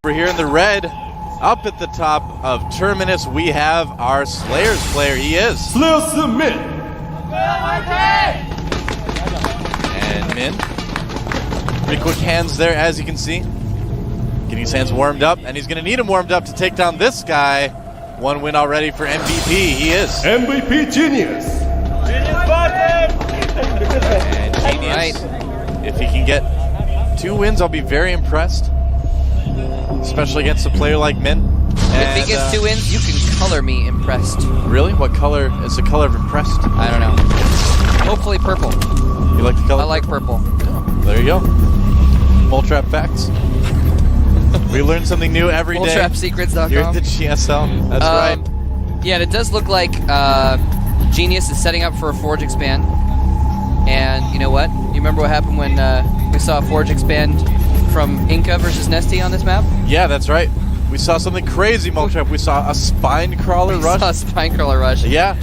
over here in the red, up at the top of Terminus, we have our Slayers player. He is Slayer submit. And Min, pretty quick hands there, as you can see. Getting his hands warmed up, and he's going to need them warmed up to take down this guy. One win already for MVP. He is MVP Genius. And Genius, if he can get 2 wins, I'll be very impressed, especially against a player like Min. If he gets 2 wins, you can color me impressed. Really? What color is the color of impressed? I don't know. Hopefully purple. You like the color? I like purple. Oh, there you go. Mole Trap facts. We learn something new every day. MoleTrapSecrets.com. You're at the GSL. That's right. Yeah, and it does look like Genius is setting up for a Forge expand. And you know what? You remember what happened when we saw a Forge expand from Inca versus Nesty on this map? Yeah, that's right. We saw something crazy, Mole Trap. We saw a spine crawler rush. We saw a spine crawler rush. Yeah.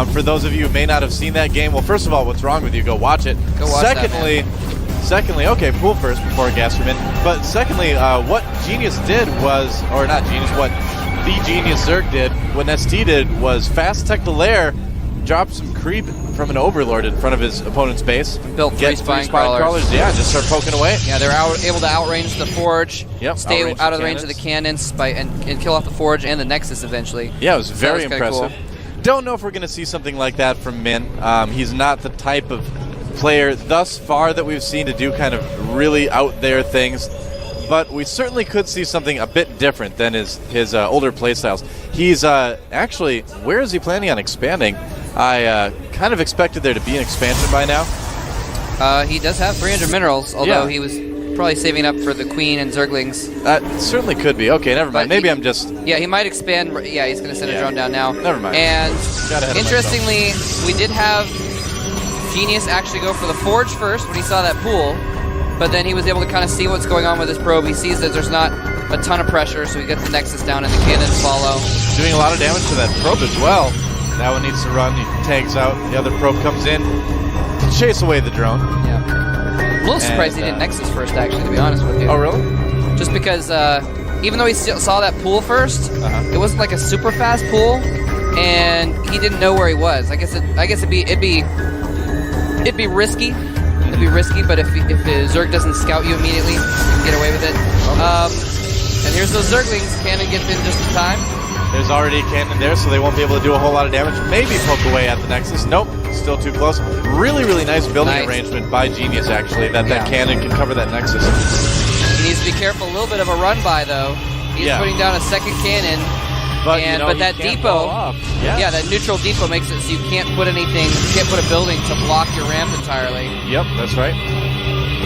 For those of you who may not have seen that game, well, first of all, what's wrong with you? Go watch it. Go watch Secondly, okay, pool first before Gasterman. But secondly, what Genius did was, or not Genius, what the Genius Zerg did, what ST did was fast tech the lair, drop some creep from an Overlord in front of his opponent's base. Built 3 spine crawlers. Yeah, just start poking away. Yeah, they're able to outrange the Forge, stay out of the range of the cannons and kill off the Forge and the Nexus eventually. Yeah, it was very impressive. Cool. Don't know if we're going to see something like that from Min. He's not the type of player thus far that we've seen to do kind of really out there things, but we certainly could see something a bit different than his older playstyles. He's actually, where is he planning on expanding? I kind of expected there to be an expansion by now. He does have 300 minerals, although he was probably saving up for the Queen and Zerglings. That certainly could be. Okay, never mind. Maybe I'm just... Yeah, he might expand. Yeah, he's going to send a drone down now. Never mind. And interestingly, we did have Genius actually go for the Forge first when he saw that pool, but then he was able to kind of see what's going on with his probe. He sees that there's not a ton of pressure, so he gets the Nexus down and the cannons follow. Doing a lot of damage to that probe as well. That one needs to run. He tags out. The other probe comes in to chase away the drone. Yeah. I'm a little surprised he did Nexus first, actually, to be honest with you. Oh, really? Just because even though he saw that pool first, it wasn't like a super fast pool, and he didn't know where he was. I guess it'd be risky. It'd be risky, but if the Zerg doesn't scout you immediately, you can get away with it. And here's those Zerglings. Cannon gets in just in time. There's already a cannon there, so they won't be able to do a whole lot of damage. Maybe poke away at the Nexus. Nope, still too close. Really, really nice building arrangement by Genius, actually, that cannon can cover that Nexus. He needs to be careful. A little bit of a run-by, though. He's putting down a second cannon. But that depot, that neutral depot makes it so you can't put anything, you can't put a building to block your ramp entirely. Yep, that's right.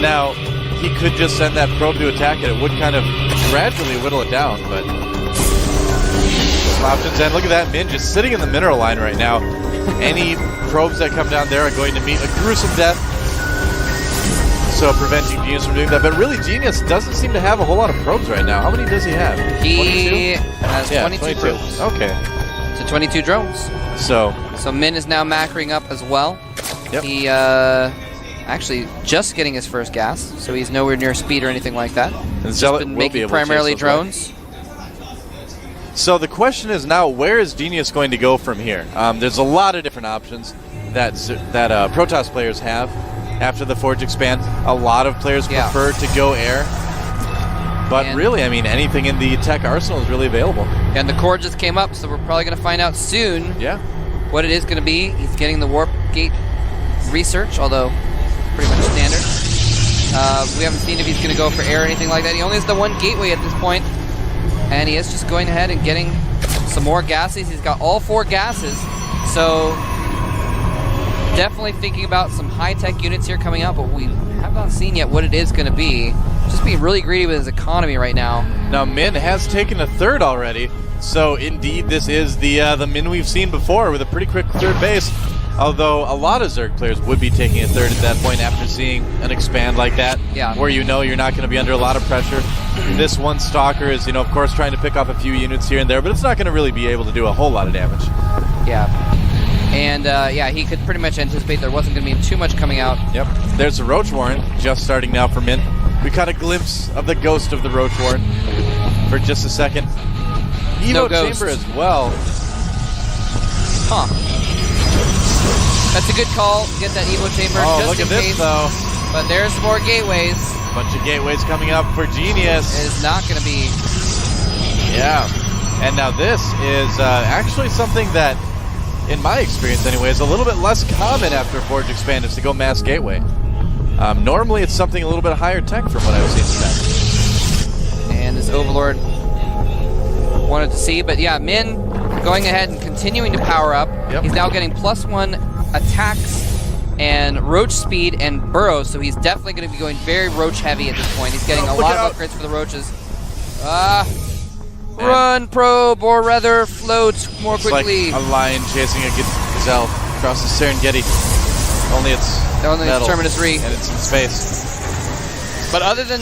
Now, he could just send that probe to attack it. It would kind of gradually whittle it down, but options. And look at that, Min just sitting in the mineral line right now. Any probes that come down there are going to meet a gruesome death. So preventing Genius from doing that. But really, Genius doesn't seem to have a whole lot of probes right now. How many does he have? He has 22 probes. Okay. So 22 drones. So Min is now macroing up as well. Yep. He actually just getting his first gas, so he's nowhere near speed or anything like that. And Zealot been making primarily drones. So the question is now, where is Genius going to go from here? There's a lot of different options that Protoss players have after the Forge expand. A lot of players prefer to go air. But really, I mean, anything in the tech arsenal is really available. And the core just came up, so we're probably going to find out soon what it is going to be. He's getting the warp gate research, although pretty much standard. We haven't seen if he's going to go for air or anything like that. He only has the one gateway at this point. And he is just going ahead and getting some more gases. He's got all 4 gases. So definitely thinking about some high-tech units here coming out, but we have not seen yet what it is going to be. Just being really greedy with his economy right now. Now, Min has taken a third already. So indeed, this is the Min we've seen before with a pretty quick third base. Although a lot of Zerg players would be taking a third at that point after seeing an expand like that, where you know you're not going to be under a lot of pressure. This one Stalker is, of course, trying to pick off a few units here and there, but it's not going to really be able to do a whole lot of damage. Yeah. And, he could pretty much anticipate there wasn't going to be too much coming out. Yep. There's the Roach Warren just starting now for Min. We caught a glimpse of the ghost of the Roach Warren. for just a second. Evo No ghost. chamber as well. Huh. That's a good call. Get that Evo chamber Oh, just look in at this case. though. But there's more gateways. Bunch of gateways coming up for Genius. It is not going to be. Yeah. And now this is actually something that, in my experience anyway, is a little bit less common after Forge Expand is to go mass gateway. Normally it's something a little bit higher tech from what I've seen in the past. And this Overlord wanted to see. But yeah, Min going ahead and continuing to power up. Yep. He's now getting +1 attacks and roach speed and burrow, so he's definitely going to be going very roach heavy at this point. He's getting a lot of upgrades for the roaches. Run, probe, or rather float more quickly. It's like a lion chasing a gazelle across the Serengeti. Only it's metal, Terminus Re. and it's in space. But other than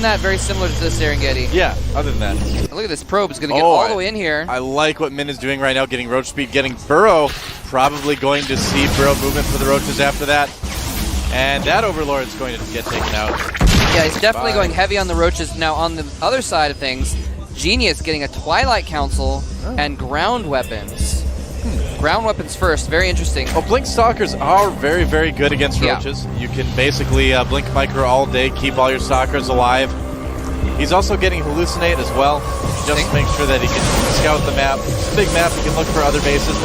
that, very similar to the Serengeti. Yeah, other than that. Look at this probe. It's going to get all the way in here. I like what Min is doing right now, getting roach speed, getting burrow. Probably going to see burrow movement for the roaches after that. And that Overlord is going to get taken out. Yeah, he's definitely going heavy on the roaches. Now, on the other side of things, Genius getting a Twilight Council and ground weapons. Ground weapons first. Very interesting. Well, Blink Stalkers are very, very good against roaches. You can basically Blink Micro all day, keep all your Stalkers alive. He's also getting Hallucinate as well, just to make sure that he can scout the map. It's a big map, he can look for other bases.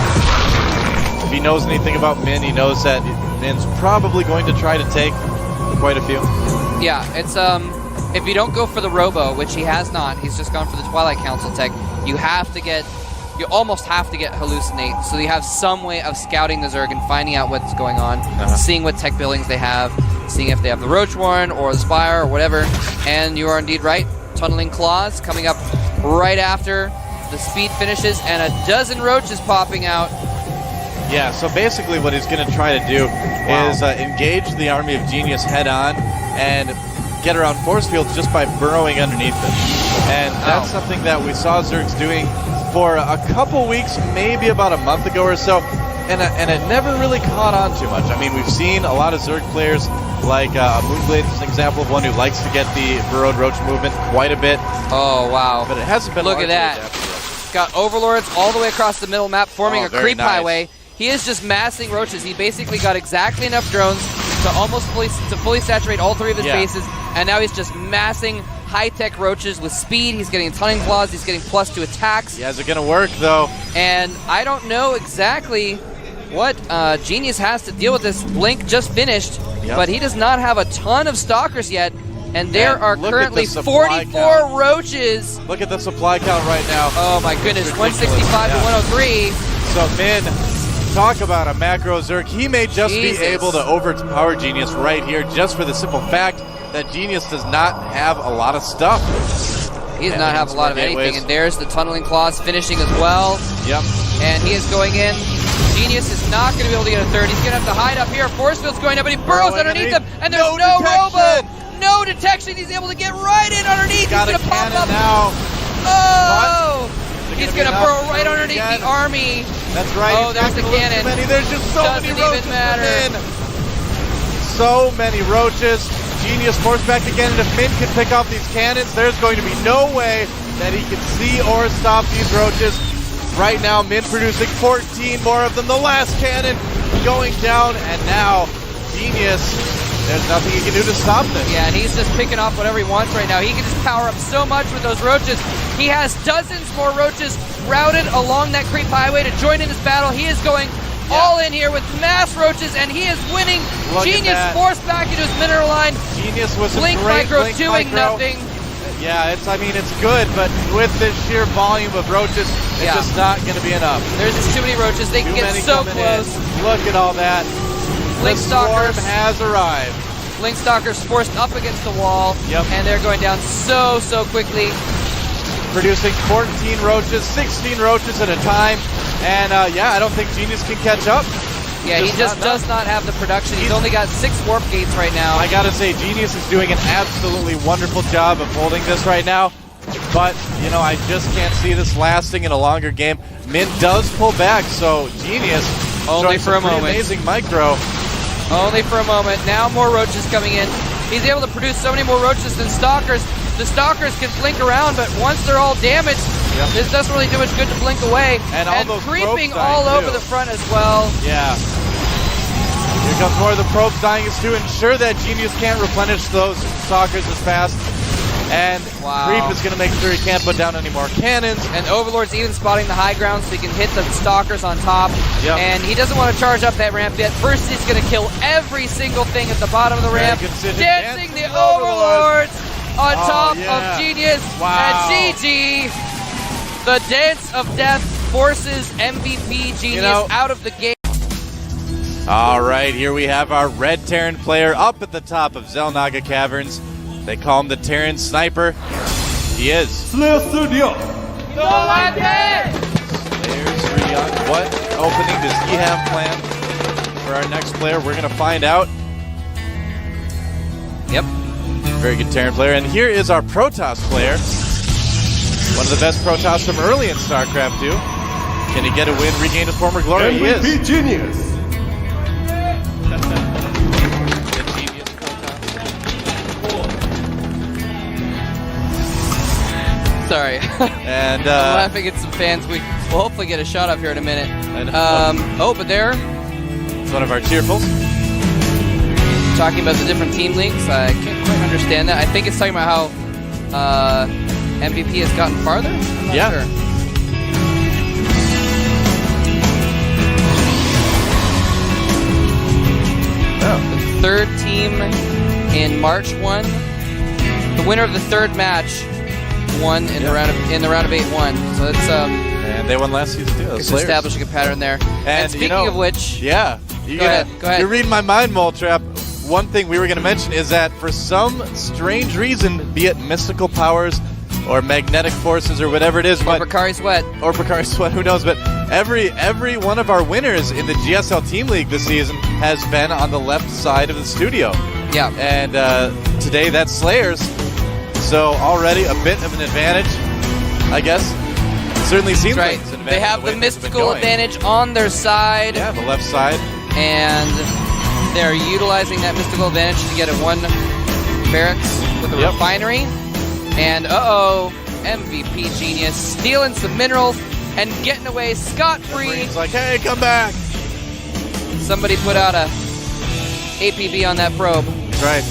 If he knows anything about Min, he knows that Min's probably going to try to take quite a few. Yeah, it's if you don't go for the Robo, which he has not, he's just gone for the Twilight Council tech, you almost have to get Hallucinate, so you have some way of scouting the Zerg and finding out what's going on, seeing what tech buildings they have, seeing if they have the Roach Warren or the Spire or whatever, and you are indeed right. Tunneling Claws coming up right after the speed finishes, and a dozen roaches popping out. Yeah, so basically what he's going to try to do is engage the army of Genius head-on and get around force fields just by burrowing underneath them. And that's something that we saw Zergs doing for a couple weeks, maybe about a month ago or so, and it never really caught on too much. I mean, we've seen a lot of Zerg players, like Moonblade is an example of one who likes to get the burrowed roach movement quite a bit. Oh, wow. But it hasn't been Look at that. Got Overlords all the way across the middle map, forming a creep highway. He is just massing roaches. He basically got exactly enough drones to almost fully saturate all three of his bases, and now he's just massing high-tech roaches with speed. He's getting Tunneling Claws. He's getting +2 attacks. Yeah, is it going to work, though? And I don't know exactly what Genius has to deal with this. Blink just finished, but he does not have a ton of Stalkers yet, and there are currently 44 roaches. Look at the supply count right now. Oh my goodness, 165 to 103. So Min, talk about a macro Zerg. He may just be able to overpower Genius right here just for the simple fact that Genius does not have a lot of stuff. He does not have a lot of anything, and there's the Tunneling Claws finishing as well. Yep. And he is going in. Genius is not going to be able to get a third. He's going to have to hide up here. Force field's going up, but he burrows underneath him, and there's no Robo! No detection. He's able to get right in underneath. He's going to pop up. Now. Oh! He's going to burrow right underneath the army. That's right. Oh, there's the cannon. There's just so many roaches. Doesn't even matter. So many roaches. Genius forced back again, and if Min can pick off these cannons, there's going to be no way that he can see or stop these roaches. Right now, Min producing 14 more of them. The last cannon going down, and now Genius, there's nothing he can do to stop this. Yeah, and he's just picking off whatever he wants right now. He can just power up so much with those roaches. He has dozens more roaches routed along that creep highway to join in this battle. He is going all in here with mass roaches, and he is winning. Genius forced back into his mineral line. Genius was Blink Micro doing nothing. Yeah, it's good, but with this sheer volume of roaches, it's just not going to be enough. There's just too many roaches. They can get so close. Look at all that. Blink Stalkers has arrived. Blink Stalkers forced up against the wall, and they're going down so quickly. Producing 14 roaches, 16 roaches at a time, and I don't think Genius can catch up. Yeah, he just does not have the production. He's only got 6 warp gates right now. I gotta say, Genius is doing an absolutely wonderful job of holding this right now, but, I just can't see this lasting in a longer game. Min does pull back, so Genius only for a moment. Amazing micro. Only for a moment. Now more roaches coming in. He's able to produce so many more roaches than Stalkers. the Stalkers can blink around, but once they're all damaged, this doesn't really do much good to blink away. And all those creeping probes all dying, over the front as well. Yeah. Here comes more of the probes dying. Is to ensure that Genius can't replenish those Stalkers as fast. And Creep is going to make sure he can't put down any more cannons. And Overlord's even spotting the high ground so he can hit the Stalkers on top. Yep. And he doesn't want to charge up that ramp yet. First, he's going to kill every single thing at the bottom of the ramp. Dancing the Overlords on top of Genius. Wow. And GG. The Dance of Death forces MVP Genius out of the game. All right, here we have our red Terran player up at the top of Xel'Naga Caverns. They call him the Terran Sniper. He is. Slayer Studio. Slayer's Rion. What opening does he have planned for our next player? We're going to find out. Yep. Very good Terran player. And here is our Protoss player. One of the best Protoss from early in StarCraft II. Can he get a win, regain his former glory? He is. MVP Genius. Sorry. And I'm laughing at some fans. We'll hopefully get a shot up here in a minute. But there. It's one of our cheerfuls. Talking about the different team leagues. I can't quite understand that. I think it's talking about how MVP has gotten farther. I'm not sure. The third team in March won. The winner of the third match won in the round of 8-1. So it's and they won last season too. It's establishing a pattern there. And speaking of which, go ahead. You're reading my mind, Mole Trap. One thing we were going to mention is that for some strange reason, be it mystical powers or magnetic forces or whatever it is, or Bakari Sweat, who knows? But every one of our winners in the GSL Team League this season has been on the left side of the studio. Yeah. And today that's Slayers. So already a bit of an advantage, I guess. It certainly seems like it's an advantage. They have the mystical advantage on their side. Yeah, the left side. And they're utilizing that mystical advantage to get a one barracks with a refinery. And MVP Genius stealing some minerals and getting away scot-free. It's like, hey, come back. Somebody put out a APB on that probe. That's right.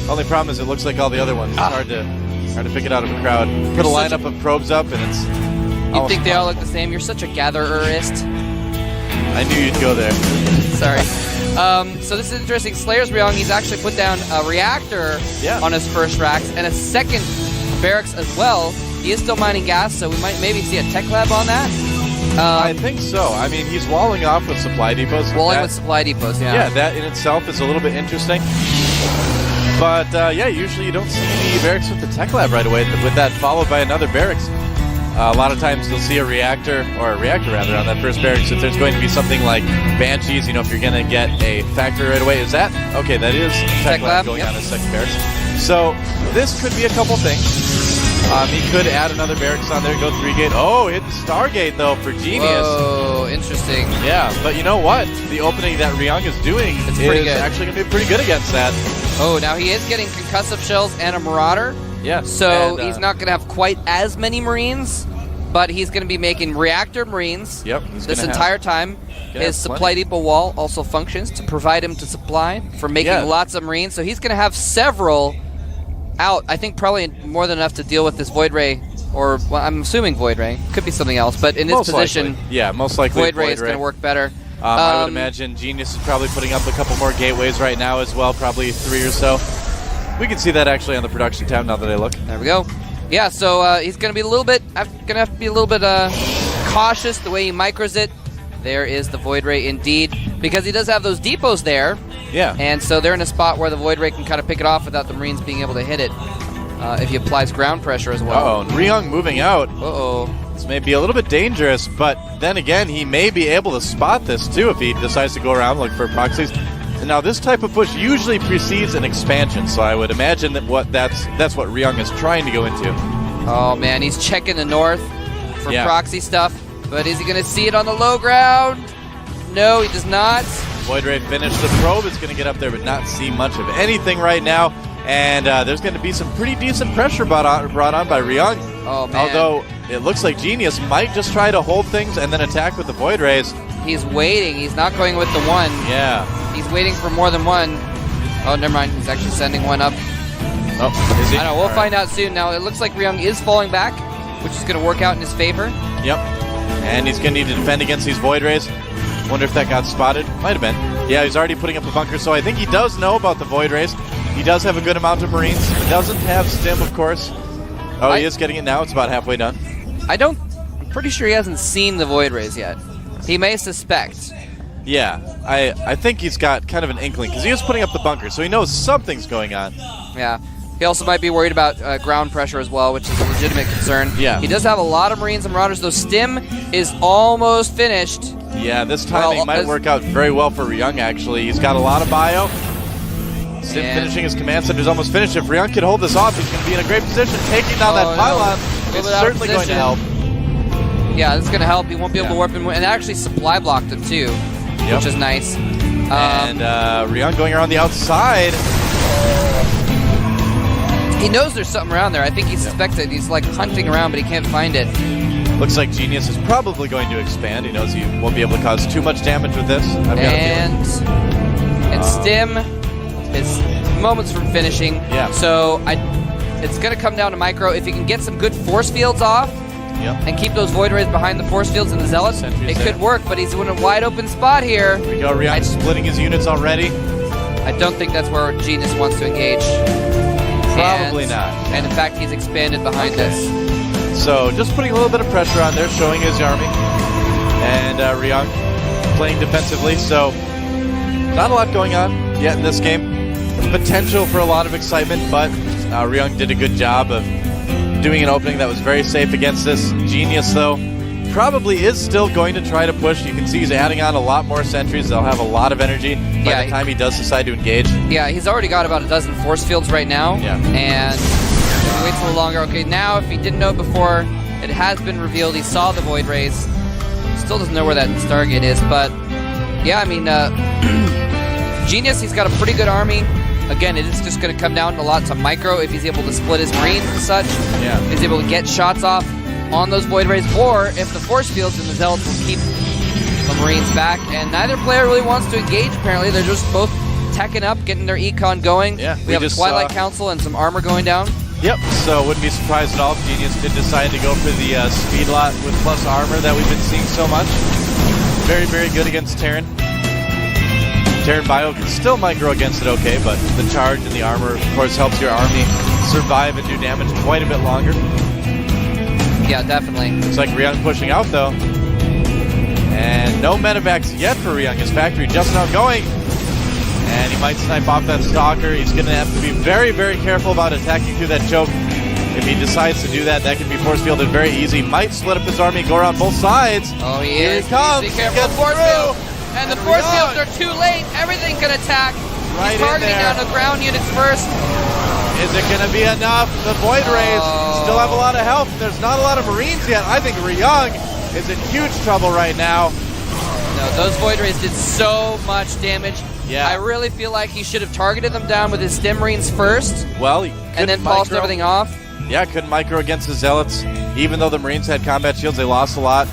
Only problem is it looks like all the other ones. It's hard to pick it out of a crowd. Put a lineup of probes up and it's... You think they all look the same? You're such a gathererist. I knew you'd go there. Sorry. So this is interesting. Slayer's Ryong, he's actually put down a reactor on his first racks and a second barracks as well. He is still mining gas, so we might maybe see a tech lab on that. I think so. I mean, he's walling off with supply depots. With supply depots, Yeah, that in itself is a little bit interesting. But, usually you don't see the barracks with the tech lab right away, with that followed by another barracks. A lot of times you'll see a reactor on that first barracks if there's going to be something like Banshees, if you're going to get a factory right away. Is that? Okay, that is tech lab going on a second barracks. So this could be a couple things. He could add another barracks on there, go 3-gate. Oh, hit the Stargate, though, for Genius. Oh, interesting. Yeah, but you know what? The opening that Ryong is doing is actually going to be pretty good against that. Oh, now he is getting concussive shells and a Marauder. Yeah. So he's not going to have quite as many Marines, but he's going to be making reactor Marines this entire time. His supply depot wall also functions to provide him to supply for making lots of Marines. So he's going to have several out. I think probably more than enough to deal with this Void Ray, or I'm assuming Void Ray. Could be something else, but in this position, most likely Void Ray is going to work better. I would imagine Genius is probably putting up a couple more gateways right now as well, probably 3 or so. We can see that actually on the production tab now that I look. There we go. Yeah, so he's going to be a little bit, cautious the way he micros it. There is the Void Ray indeed, because he does have those depots there. Yeah. And so they're in a spot where the Void Ray can kind of pick it off without the Marines being able to hit it if he applies ground pressure as well. Oh, Ryong moving out. Uh-oh. This may be a little bit dangerous, but then again, he may be able to spot this too if he decides to go around look for proxies. Now, this type of push usually precedes an expansion, so I would imagine that that's what Ryong is trying to go into. Oh, man, he's checking the north for proxy stuff, but is he going to see it on the low ground? No, he does not. Void Ray finished the probe. It's going to get up there but not see much of anything right now. And there's going to be some pretty decent pressure brought on by Ryung. Oh, man. Although it looks like Genius might just try to hold things and then attack with the Void Rays. He's waiting. He's not going with the one. Yeah. He's waiting for more than one. Oh, never mind. He's actually sending one up. Oh, is he? I know. We'll find out soon. Now, it looks like Ryung is falling back, which is going to work out in his favor. Yep. And he's going to need to defend against these Void Rays. Wonder if that got spotted. Might have been. Yeah, he's already putting up a bunker, so I think he does know about the Void Rays. He does have a good amount of Marines. He doesn't have Stim, of course. Oh, he is getting it now. It's about halfway done. I'm pretty sure he hasn't seen the Void Rays yet. He may suspect. Yeah, I think he's got kind of an inkling, because he is putting up the bunker, so he knows something's going on. Yeah. He also might be worried about ground pressure as well, which is a legitimate concern. Yeah. He does have a lot of Marines and Marauders, though Stim is almost finished. Yeah, this timing might work out very well for Ryung, actually. He's got a lot of bio. Stim finishing his command center is almost finished. If Ryung can hold this off, he's going to be in a great position. Taking down that pylon is certainly going to help. Yeah, this is going to help. He won't be able to warp him. And actually supply blocked him, too, which is nice. And Ryung going around the outside. He knows there's something around there. I think he suspects it. He's like hunting around, but he can't find it. Looks like Genius is probably going to expand. He knows he won't be able to cause too much damage with this. And Stim is moments from finishing. Yeah. So it's going to come down to Micro. If he can get some good force fields off and keep those Void Rays behind the force fields and the Zealots, it could work, but he's in a wide open spot here. Here we go, Ryung splitting his units already. I don't think that's where Genius wants to engage. Probably not. And in fact, he's expanded behind us. So just putting a little bit of pressure on there, showing his army. And Ryung playing defensively, so not a lot going on yet in this game. Potential for a lot of excitement, but Ryung did a good job of doing an opening that was very safe against this. Genius, though, probably is still going to try to push. You can see he's adding on a lot more sentries. They'll have a lot of energy by the time he does decide to engage. Yeah, he's already got about a dozen force fields right now. Yeah. And if he waits a little longer. Okay, now if he didn't know before, it has been revealed. He saw the Void Rays. Still doesn't know where that Stargate is, but yeah, I mean, Genius, he's got a pretty good army. Again, it is just going to come down a lot to Micro if he's able to split his Marines and such. Yeah. If he's able to get shots off on those Void Rays, or if the force fields and the Zealots will keep the Marines back. And neither player really wants to engage, apparently. They're just both teching up, getting their econ going. Yeah, we have a Twilight Council and some armor going down. Yep, so wouldn't be surprised at all if Genius did decide to go for the speed lot with plus armor that we've been seeing so much. Very, very good against Terran. Terran Bio can still micro against it okay, but the charge and the armor, of course, helps your army survive and do damage quite a bit longer. Yeah, definitely. Looks like Ryung pushing out, though. And no medevacs yet for Ryung. His factory just now going. And he might snipe off that Stalker. He's going to have to be very, very careful about attacking through that choke. If he decides to do that, that can be force fielded very easy. Might split up his army, go around both sides. Oh, he Here is. he comes. Be careful. Force field. And the force fields are too late. Everything can attack. Right He's targeting down the ground units first. Is it going to be enough? The Void Rays still have a lot of health. There's not a lot of Marines yet. I think Ryung is in huge trouble right now. No, those Void Rays did so much damage. Yeah. I really feel like he should have targeted them down with his Stim Marines first. Well, he and then pulsed everything off. Yeah, couldn't micro against the Zealots. Even though the Marines had combat shields, they lost a lot.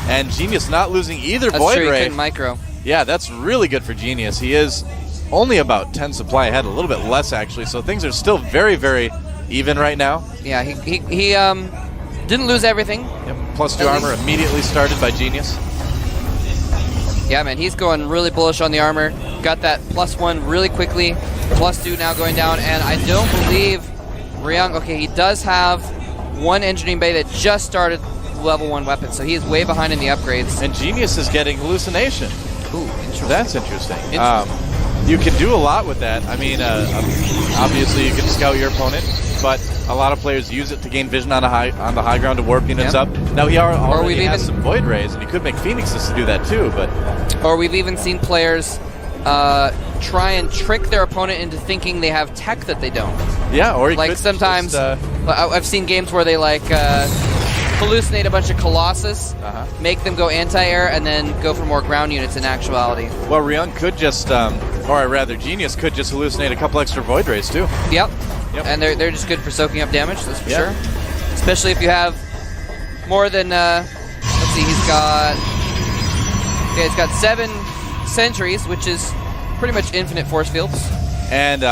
And Genius not losing either Void Ray. Ray. Couldn't micro. Yeah, that's really good for Genius. He is only about 10 supply ahead, a little bit less actually. So things are still very, very even right now. Yeah, he didn't lose everything. Yep. +2 armor immediately started by Genius. Yeah, man, he's going really bullish on the armor. Got that +1 really quickly. +2 now going down, and I don't believe Ryung. Okay, he does have one engineering bay that just started level 1 weapon, so he is way behind in the upgrades. And Genius is getting hallucination. Ooh, interesting. That's interesting. You can do a lot with that. I mean, obviously you can scout your opponent, but a lot of players use it to gain vision on the high ground to warp units up. Now he already has some Void Rays, and he could make Phoenixes to do that too. But or we've even seen players try and trick their opponent into thinking they have tech that they don't. Yeah, or he like could sometimes just, I've seen games where they like hallucinate a bunch of Colossus, make them go anti-air, and then go for more ground units in actuality. Well, Ryung could just, or rather, Genius could just hallucinate a couple extra Void Rays too. Yep. And they're just good for soaking up damage, that's for sure. Especially if you have more than, let's see, he's got 7 sentries, which is pretty much infinite force fields. And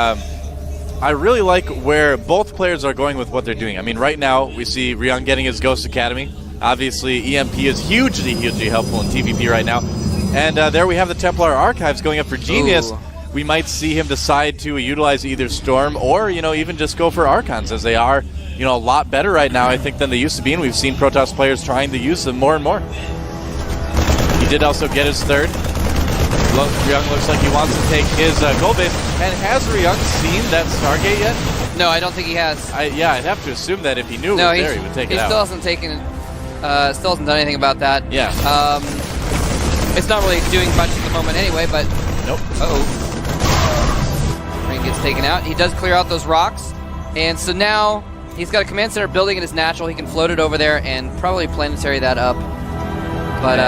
I really like where both players are going with what they're doing. I mean, right now, we see Ryung getting his Ghost Academy. Obviously, EMP is hugely helpful in TVP right now. And there we have the Templar Archives going up for Genius. Ooh. We might see him decide to utilize either Storm or, even just go for Archons, as they are, a lot better right now, I think, than they used to be. And we've seen Protoss players trying to use them more and more. He did also get his third. Ryung looks like he wants to take his gold base. And has Ryung seen that Stargate yet? No, I don't think he has. Yeah, I'd have to assume that if he knew it was there, he would take it out. He still hasn't still hasn't done anything about that. Yeah. It's not really doing much at the moment anyway, but... Nope. Uh-oh. Ring gets taken out. He does clear out those rocks. And so now he's got a command center building in his natural. He can float it over there and probably planetary that up. But,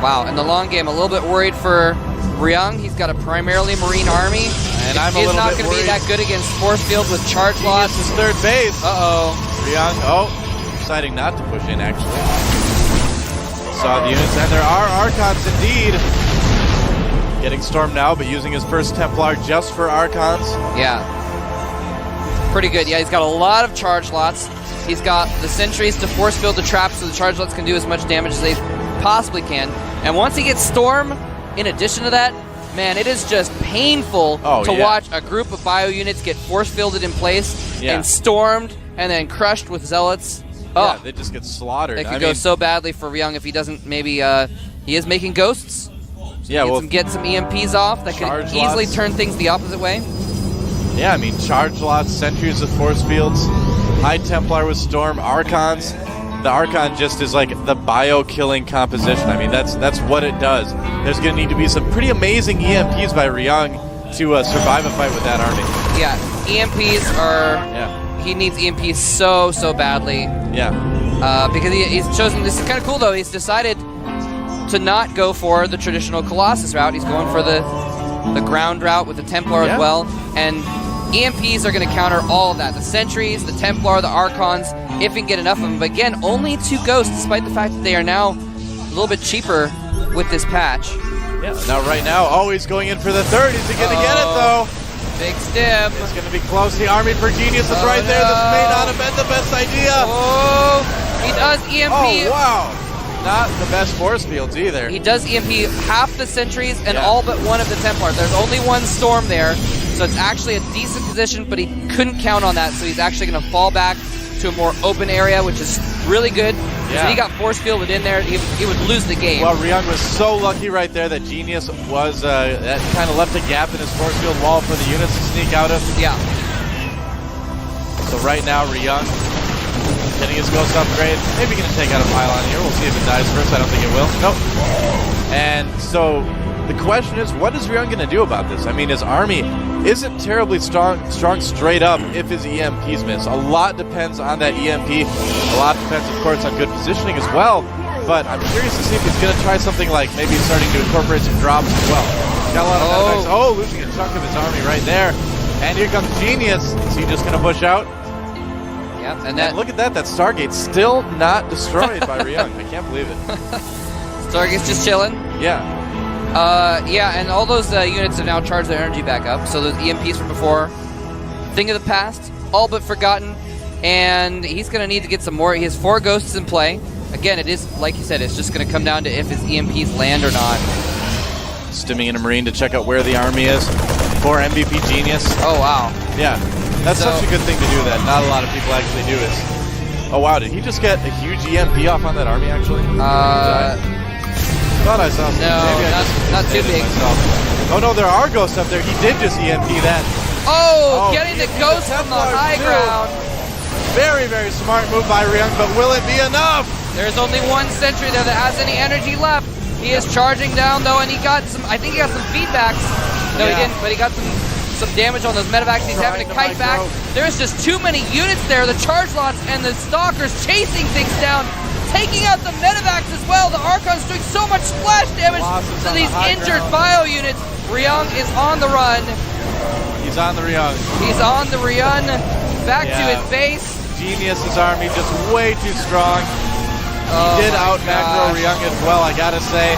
wow. In the long game, a little bit worried for Ryung. He's got a primarily Marine army. And I'm a little bit worried. He's not going to be that good against force fields with charge lots. His third base. Uh-oh. Ryung, deciding not to push in, actually. Saw the units, and there are Archons indeed. Getting Storm now, but using his first Templar just for Archons. Yeah. Pretty good. Yeah, he's got a lot of charge lots. He's got the sentries to force field the traps so the charge lots can do as much damage as they possibly can. And once he gets Storm, in addition to that, man, it is just painful to watch a group of bio units get force fielded in place and stormed and then crushed with zealots. Yeah, they just get slaughtered. It could go so badly for Ryung if he doesn't maybe, he is making ghosts. So get some EMPs off that could easily turn things the opposite way. Yeah, I mean, charge lots, sentries with force fields, High Templar with Storm, Archons. The Archon just is like the bio-killing composition. I mean, that's what it does. There's going to need to be some pretty amazing EMPs by Ryung to survive a fight with that army. Yeah, EMPs are... He needs EMPs so badly. Yeah. Because he's chosen... This is kind of cool, though. He's decided to not go for the traditional Colossus route. He's going for the ground route with the Templar as well. And EMPs are going to counter all of that. The Sentries, the Templar, the Archons, if he can get enough of them. But again, only 2 Ghosts, despite the fact that they are now a little bit cheaper with this patch. Yeah, now right now, he's going in for the third. Is he going to get it, though? Big stim. It's going to be close. The army for Genius is right there. This may not have been the best idea. Oh, he does EMP. Oh, wow. Not the best force fields either. He does EMP half the sentries and all but one of the Templars. There's only one Storm there, so it's actually a decent position, but he couldn't count on that, so he's actually going to fall back to a more open area, which is really good. Yeah. If he got force fielded in there, he would lose the game. Well, Ryung was so lucky right there that Genius was that kind of left a gap in his force field wall for the units to sneak out of. Yeah. So right now, Ryung getting his ghost upgrade. Maybe going to take out a pylon here. We'll see if it dies first. I don't think it will. Nope. And so the question is, what is Ryung going to do about this? I mean, his army isn't terribly strong straight up if his EMPs miss. A lot depends on that EMP. A lot depends, of course, on good positioning as well. But I'm curious to see if he's going to try something like maybe starting to incorporate some drops as well. He's got a lot of effects. Losing a chunk of his army right there. And here comes Genius. Is he just going to push out? Yeah, and look at that. That Stargate's still not destroyed by Ryung. I can't believe it. Stargate's just chilling. Yeah. And all those units have now charged their energy back up. So those EMPs from before, thing of the past, all but forgotten. And he's going to need to get some more. He has 4 Ghosts in play. Again, it is, like you said, it's just going to come down to if his EMPs land or not. Stimming in a Marine to check out where the army is for MVP Genius. Oh, wow. Yeah. That's such a good thing to do that. Not a lot of people actually do this. Oh, wow. Did he just get a huge EMP off on that army, actually? Thought I saw something. No, maybe not too big. Oh, no, there are ghosts up there. He did just EMP that. Oh, getting the ghost from the high ground. Very, very smart move by Ryung, but will it be enough? There's only one sentry there that has any energy left. He is charging down, though, and he got some, I think he got some feedbacks. No, he didn't, but he got some some damage on those medevacs. He's having to kite back. There's just too many units there. The charge lots and the stalkers chasing things down, taking out the medevacs as well. The Archon's doing so much splash damage to these injured bio units. Ryung is on the run. He's on the Ryung. He's on the Ryung. Back to his base. Genius's army just way too strong. He did out-macro Ryung as well, I gotta say.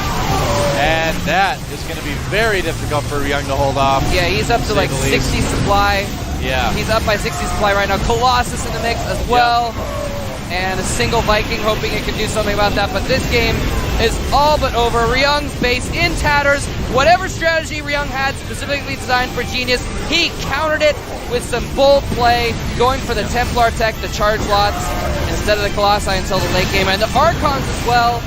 And that is going to be very difficult for Ryung to hold off. Yeah, he's up to like 60 supply. Yeah. He's up by 60 supply right now. Colossus in the mix as well. And a single Viking hoping it can do something about that. But this game is all but over. Ryung's base in tatters. Whatever strategy Ryung had specifically designed for Genius, he countered it with some bold play, going for the Templar tech, the charge lots, instead of the Colossi until the late game. And the Archons as well,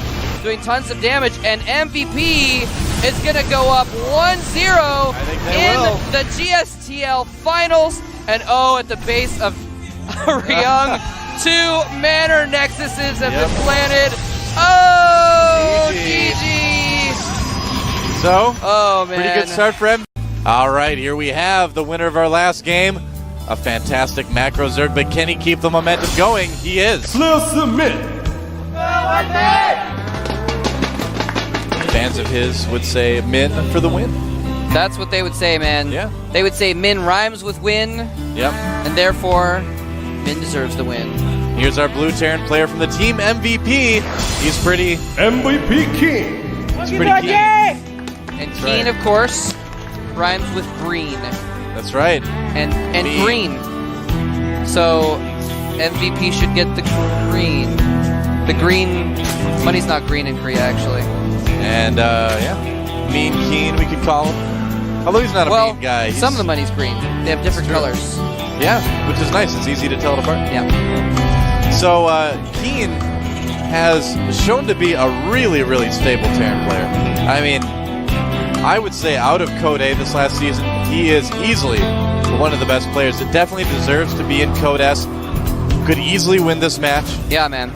doing tons of damage. And MVP is going to go up 1-0 in the GSTL finals. And at the base of Ryung, 2 Manor Nexuses have been planted. Oh, GG. So, man. Pretty good start for MVP. All right, here we have the winner of our last game. A fantastic macro Zerg, but can he keep the momentum going? He is. Slow submit. Fans of his would say Min for the win. That's what they would say, man. Yeah. They would say Min rhymes with win. Yep. And therefore, Min deserves the win. Here's our blue Terran player from the team, MVP. He's pretty... MVP King. He's pretty keen. And Keen, of course, rhymes with green. That's right. And green. So MVP should get the green. The green... Money's not green in Korea, actually. And, Mean Keen, we could call him. Although he's not a mean guy. Some of the money's green. They have different colors. Yeah, which is nice. It's easy to tell it apart. Yeah. So, Keen has shown to be a really, really stable Terran player. I mean, I would say out of Code A this last season, he is easily one of the best players. It definitely deserves to be in Code S. Could easily win this match. Yeah, man.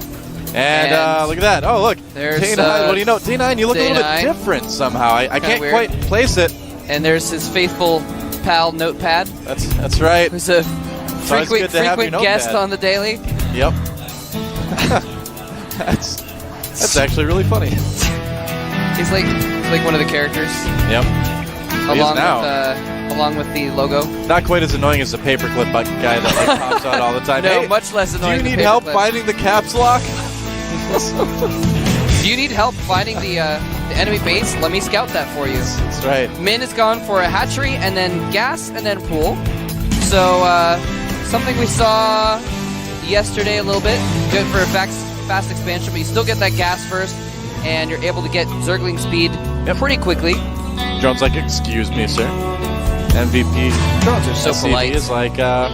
And look at that. Oh, look. There's Day9. What do you know? Day9, you look a little bit different somehow. I can't quite place it. And there's his faithful pal Notepad. That's right. Who's a frequent guest on the daily. Yep. That's actually really funny. He's like one of the characters. Yep. Along with the logo. Not quite as annoying as the paperclip guy that pops out all the time. No, hey, much less annoying. Do you need help finding the caps lock? Do you need help finding the enemy base? Let me scout that for you. That's right. Min has gone for a hatchery and then gas and then pool. So something we saw yesterday a little bit. Good for a fast expansion, but you still get that gas first, and you're able to get Zergling speed pretty quickly. Drone's like, excuse me, sir. MVP. Drones are so SCV polite. is like, yeah.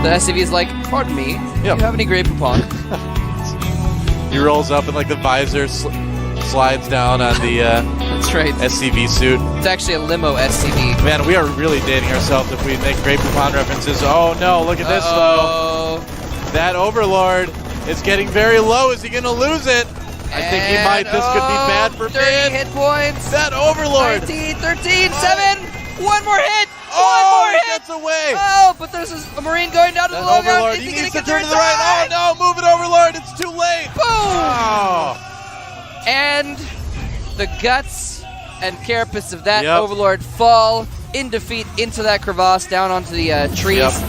The SCV is like, pardon me, do you have any Grey Poupon? He rolls up and like the visor slides down on the That's right. SCV suit. It's actually a limo SCV. Man, we are really dating ourselves if we make Grey Poupon references. Oh no, look at this though. That Overlord is getting very low. Is he going to lose it? I think he might. This could be bad for 30 hit points. That Overlord. 19, 13, 7. One more hit. One more hit. Gets away. Oh, but there's a Marine going down to the low ground. Is he going needs to to get turn to the right. Oh no, move it, Overlord. It's too late. Boom. Oh. And the guts and carapace of that Overlord fall in defeat into that crevasse, down onto the trees,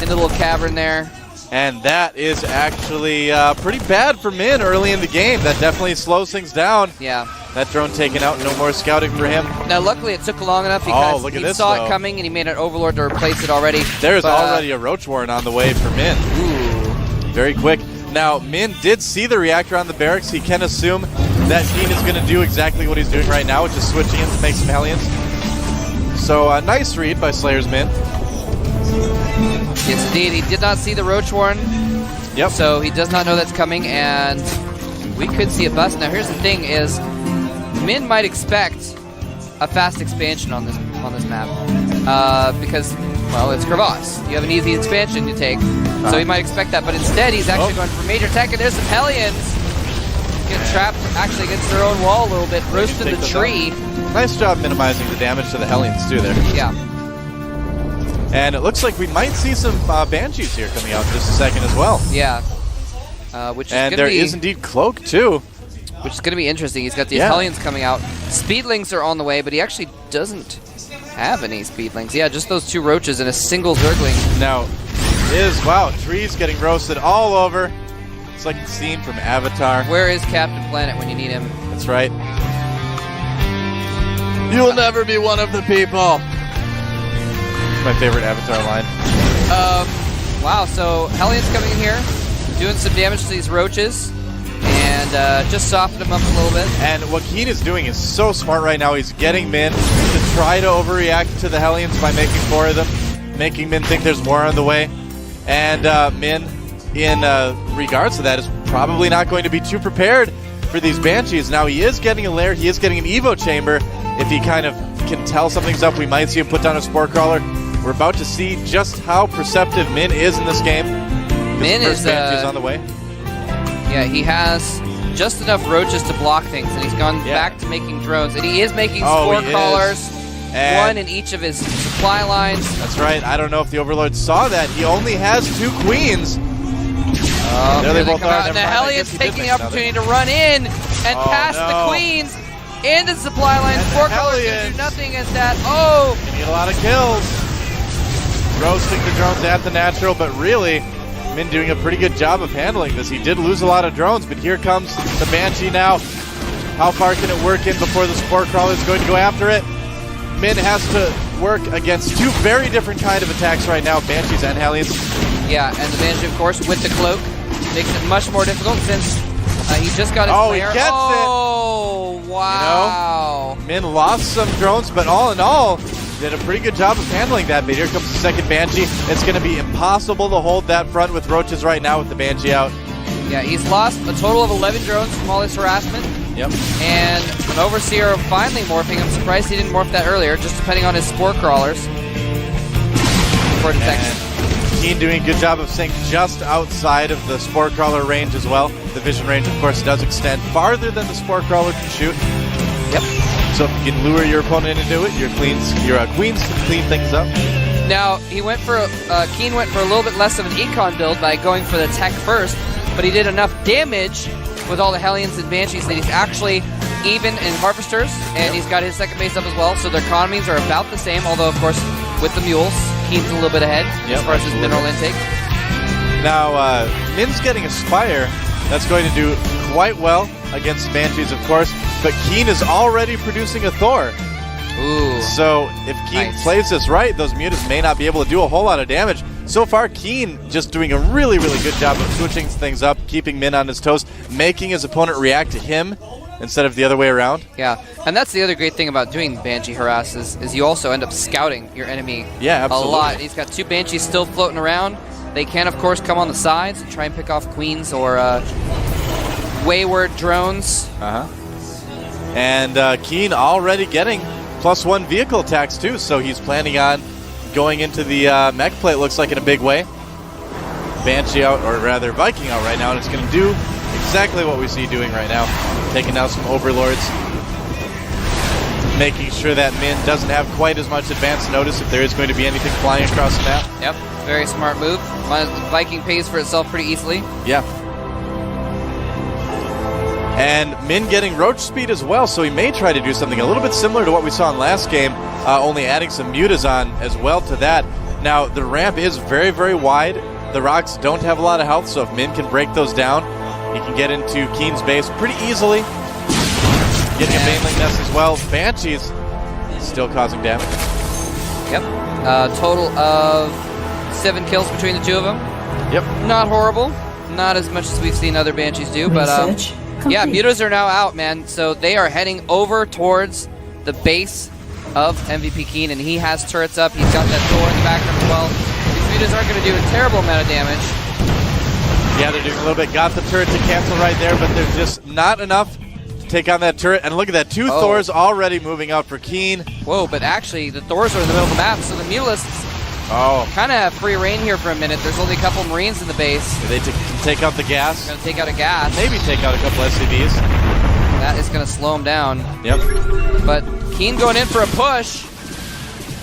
in the little cavern there. And that is actually pretty bad for Min early in the game. That definitely slows things down. Yeah. That drone taken out, no more scouting for him. Now, luckily, it took long enough because he saw it coming and he made an Overlord to replace it already. There's already a Roach Warren on the way for Min. Ooh. Very quick. Now, Min did see the reactor on the barracks. He can assume that Keen is going to do exactly what he's doing right now, which is switching in to make some Hellions. So, a nice read by Slayer's Min. Yes, indeed. He did not see the Roach Warren. Yep. So he does not know that's coming, and we could see a bust. Now, here's the thing: is Min might expect a fast expansion on this map because, well, it's Crevasse. You have an easy expansion to take, so he might expect that. But instead, he's actually going for major tech, and there's some Hellions get trapped actually against their own wall a little bit, roasted the tree. Nice job minimizing the damage to the Hellions too there. Yeah. And it looks like we might see some Banshees here coming out in just a second as well. Yeah. Which is and there is indeed Cloak, too. Which is going to be interesting. He's got these Hellions coming out. Speedlings are on the way, but he actually doesn't have any Speedlings. Yeah, just those 2 Roaches and a single Zergling. Now, wow, trees getting roasted all over. It's like the scene from Avatar. Where is Captain Planet when you need him? That's right. You'll never be one of the people. My favorite Avatar line. Wow, so Hellions coming in here, doing some damage to these Roaches, and just soften them up a little bit. And what Keen is doing is so smart right now. He's getting Min to try to overreact to the Hellions by making 4 of them, making Min think there's more on the way. And Min, in regards to that, is probably not going to be too prepared for these Banshees. Now, he is getting a lair, he is getting an Evo chamber. If he kind of can tell something's up, we might see him put down a Spore Crawler. We're about to see just how perceptive Min is in this game. Min is on the way. Yeah, he has just enough Roaches to block things, and he's gone back to making drones. And he is making Spore Crawlers, 1 in each of his supply lines. That's right. I don't know if the Overlord saw that. He only has 2 Queens. There they both are. And the Hellions taking the opportunity to run in and pass the Queens into the supply lines. Spore Crawlers can do nothing against that. Can get a lot of kills. Roasting the drones at the natural, but really, Min doing a pretty good job of handling this. He did lose a lot of drones, but here comes the Banshee now. How far can it work in before the Spore Crawler is going to go after it? Min has to work against 2 very different kind of attacks right now, Banshees and Hellions. Yeah, and the Banshee, of course, with the Cloak, makes it much more difficult since he just got his flare. He gets it! Oh, wow. You know, Min lost some drones, but all in all, did a pretty good job of handling that. But here comes the second Banshee. It's going to be impossible to hold that front with Roaches right now with the Banshee out. Yeah, he's lost a total of 11 drones from all this harassment. Yep. And an Overseer finally morphing. I'm surprised he didn't morph that earlier, just depending on his Spore Crawlers. For detection. Keen doing a good job of staying just outside of the Spore Crawler range as well. The vision range, of course, does extend farther than the Spore Crawler can shoot. Yep. So if you can lure your opponent into it, your Queens can clean things up. Now, Keen went for a little bit less of an Econ build by going for the tech first, but he did enough damage with all the Hellions and Banshees that he's actually even in Harvesters, and he's got his second base up as well, so their economies are about the same, although, of course, with the Mules, Keen's a little bit ahead as far as his mineral intake. Now, Min's getting a Spire. That's going to do quite well against Banshees, of course, but Keen is already producing a Thor. Ooh. So if Keen plays this right, those Mutas may not be able to do a whole lot of damage. So far, Keen just doing a really, really good job of switching things up, keeping Min on his toes, making his opponent react to him instead of the other way around. Yeah, and that's the other great thing about doing Banshee Harass is you also end up scouting your enemy a lot. He's got 2 Banshees still floating around. They can, of course, come on the sides and try and pick off Queens or wayward drones. And Keen already getting +1 vehicle attacks, too, so he's planning on going into the mech plate, looks like, in a big way. Banshee out, or rather Viking out right now, and it's going to do exactly what we see doing right now. Taking out some Overlords. Making sure that Min doesn't have quite as much advance notice if there is going to be anything flying across the map. Yep, very smart move. Viking pays for itself pretty easily. Yeah. And Min getting Roach speed as well, so he may try to do something a little bit similar to what we saw in last game, only adding some Mutas on as well to that. Now, the ramp is very, very wide. The rocks don't have a lot of health, so if Min can break those down, he can get into Keen's base pretty easily. Getting a Baneling Nest as well. Banshees still causing damage. Yep. Total of 7 kills between the 2 of them. Yep. Not horrible. Not as much as we've seen other Banshees do, but yeah, Mutas are now out, man. So they are heading over towards the base of MVP Keen, and he has turrets up. He's got that Thor in the background as well. These Mutas aren't going to do a terrible amount of damage. Yeah, they're doing a little bit. Got the turret to cancel right there, but there's just not enough to take on that turret. And look at that, 2 Thors already moving out for Keen. Whoa, but actually, the Thors are in the middle of the map, so the Mutalists kind of have free reign here for a minute. There's only a couple Marines in the base. They can take out the gas. Going to take out a gas. Maybe take out a couple SCVs. That is going to slow him down. Yep. But Keen going in for a push.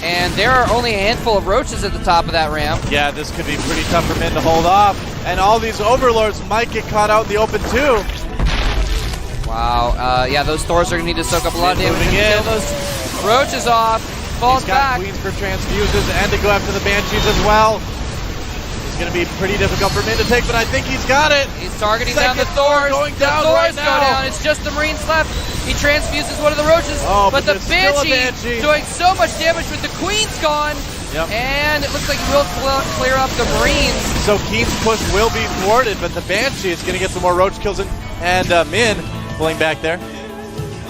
And there are only a handful of roaches at the top of that ramp. Yeah, this could be pretty tough for Min to hold off. And all these overlords might get caught out in the open too. Wow. Yeah, those Thors are going to need to soak up a lot of damage and kill those roaches off. Falls back. Queens for transfuses and to go after the Banshees as well. It's going to be pretty difficult for Min to take, but I think he's got it. He's targeting down the Thors. Going the down Thors right go now. down. It's just the Marines left. He transfuses one of the roaches, but the Banshee doing so much damage with the Queen's gone. Yep. And it looks like he will clear up the Marines. So Keen's push will be thwarted, but the Banshee is going to get some more roach kills in. And Min pulling back there.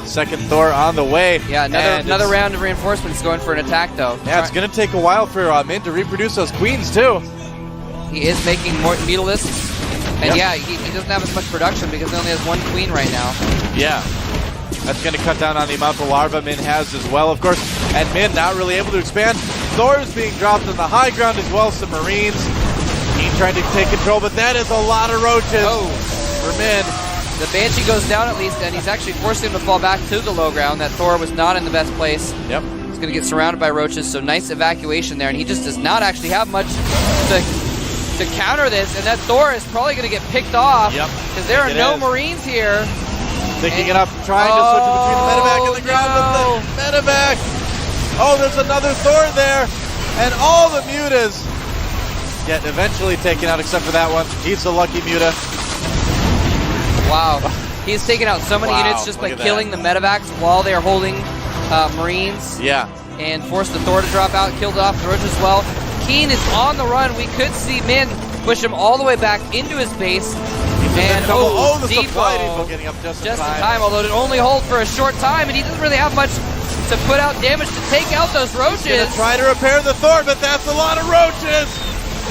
Second Thor on the way. Yeah, another round of reinforcements going for an attack, though. Yeah, it's going to take a while for Min to reproduce those Queens, too. He is making more mutalisks. And yeah, he doesn't have as much production because he only has one Queen right now. Yeah. That's going to cut down on the amount of larva Min has as well, of course. And Min not really able to expand. Thor's being dropped on the high ground as well, some Marines. Keen trying to take control, but that is a lot of roaches for Min. The Banshee goes down at least, and he's actually forcing him to fall back to the low ground. That Thor was not in the best place. Yep. He's going to get surrounded by roaches, so nice evacuation there, and he just does not actually have much to counter this, and that Thor is probably going to get picked off because there are no Marines here. Picking it up, trying to switch it between the medevac and the ground with the medevac. Oh, there's another Thor there, and all the mutas get eventually taken out except for that one. He's the lucky muta. Wow, he's taken out so many units just by killing the medevacs while they're holding Marines. Yeah. And forced the Thor to drop out, killed off the Roach as well. Keen is on the run. We could see Min push him all the way back into his base. And the supply depot getting up just in time. Although it only hold for a short time, and he doesn't really have much to put out damage to take out those roaches. He's gonna try to repair the Thor, but that's a lot of roaches.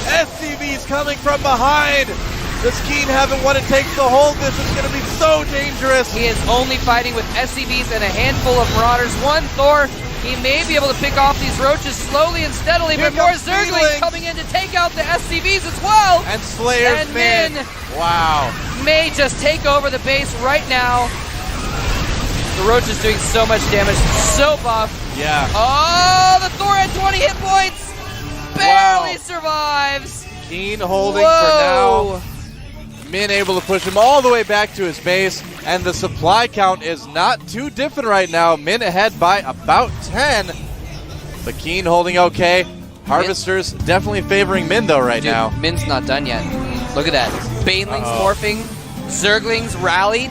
SCV's coming from behind. Does Keen have what it takes to hold this? It's going to be so dangerous. He is only fighting with SCVs and a handful of Marauders. One Thor, he may be able to pick off these roaches slowly and steadily, but more Zerglings coming in to take out the SCVs as well. And Slayer's Min. Wow. May just take over the base right now. The Roach is doing so much damage, so buff. Yeah. Oh, the Thor had 20 hit points. Barely survives. Keen holding for now. Min able to push him all the way back to his base, and the supply count is not too different right now. Min ahead by about 10, but Keen holding okay. Harvesters definitely favoring Min though right now. Min's not done yet. Look at that. Banelings morphing, Zerglings rallied.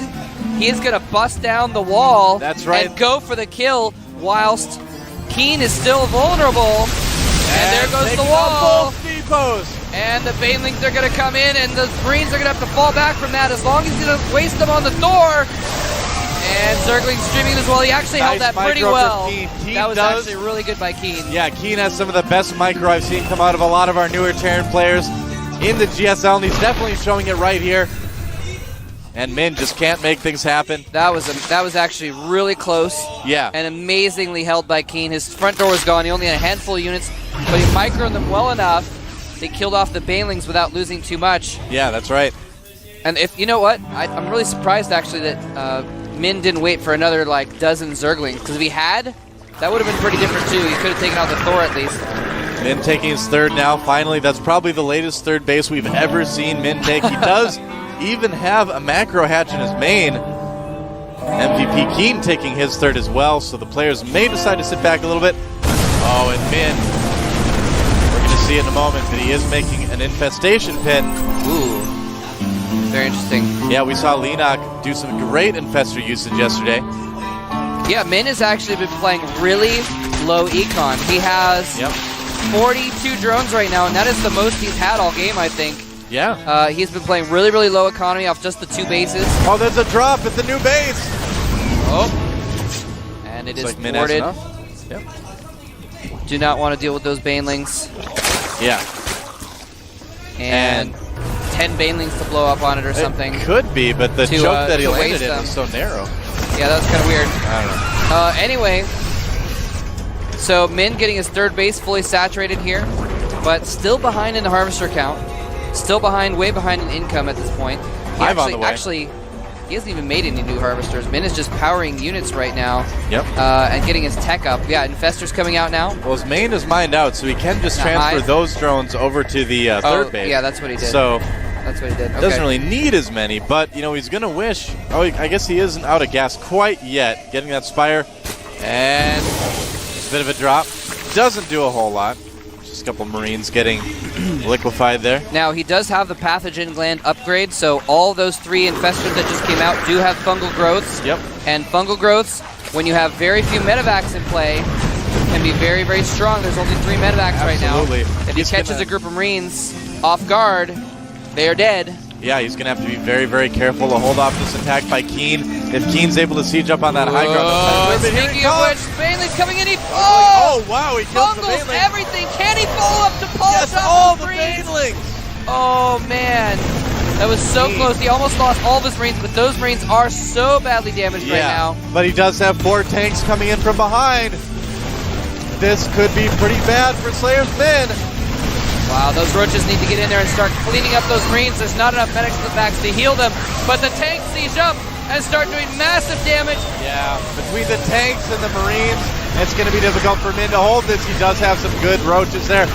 He is gonna bust down the wall. That's right. And go for the kill whilst Keen is still vulnerable. And there goes the wall. Both depots. And the Banelings are going to come in, and the Marines are going to have to fall back from that as long as he's going to waste them on the Thor. And Zergling's streaming as well. He actually held that pretty well. That was actually really good by Keen. Yeah, Keen has some of the best micro I've seen come out of a lot of our newer Terran players in the GSL, and he's definitely showing it right here. And Min just can't make things happen. That was actually really close. Yeah. And amazingly held by Keen. His front door was gone. He only had a handful of units, but he microed them well enough. They killed off the Banelings without losing too much. Yeah, that's right. And if you know what, I'm really surprised actually that Min didn't wait for another like dozen Zerglings, because if he had, that would have been pretty different too. He could have taken out the Thor at least. Min taking his third now. Finally, that's probably the latest third base we've ever seen Min take. He does even have a macro hatch in his main. MVP Keen taking his third as well, so the players may decide to sit back a little bit. Oh, and Min, we're going to see it in a moment, but he is making an infestation pit. Ooh, very interesting. Yeah, we saw Lenok do some great infestor usage yesterday. Yeah, Min has actually been playing really low econ. He has 42 drones right now, and that is the most he's had all game, I think. Yeah. He's been playing really, really low economy off just the 2 bases. Oh, there's a drop at the new base. Oh. And it is thwarted. Yep. Do not want to deal with those Banelings. Yeah. And 10 Banelings to blow up on it or something. It could be, but the choke that he landed in was so narrow. Yeah, that was kind of weird. I don't know. Anyway, so Min getting his third base fully saturated here, but still behind in the Harvester count. Still behind, way behind in income at this point. Hive on the way. Actually, He hasn't even made any new harvesters. Min is just powering units right now. Yep. And getting his tech up. Yeah, Infestor's coming out now. Well, his main is mined out, so he can just transfer those drones over to the third base. Yeah, that's what he did. So that's what he did. Okay. Doesn't really need as many, but you know he's gonna wish. Oh, I guess he isn't out of gas quite yet. Getting that Spire, and it's a bit of a drop. Doesn't do a whole lot. Just a couple Marines getting liquefied there. Now he does have the pathogen gland upgrade, so all those 3 infestors that just came out do have fungal growths. Yep. And fungal growths, when you have very few medevacs in play, can be very, very strong. There's only 3 medevacs right now. If he catches a group of Marines off guard, they are dead. Yeah, he's gonna have to be very, very careful to hold off this attack by Keen. If Keen's able to siege up on that high ground. Speaking of which, Bailey's coming in. Oh wow, he kills the Fungles Baneling. everything. Can he follow up to Paul? Yes, all the Banelings. Oh man, that was so close. He almost lost all of his Marines, but those Marines are so badly damaged right now. But he does have 4 tanks coming in from behind. This could be pretty bad for Slayer's men. Wow, those roaches need to get in there and start cleaning up those Marines. There's not enough medics in the backs to heal them, but the tanks siege up and start doing massive damage. Yeah, between the tanks and the Marines, it's going to be difficult for Min to hold this. He does have some good roaches there.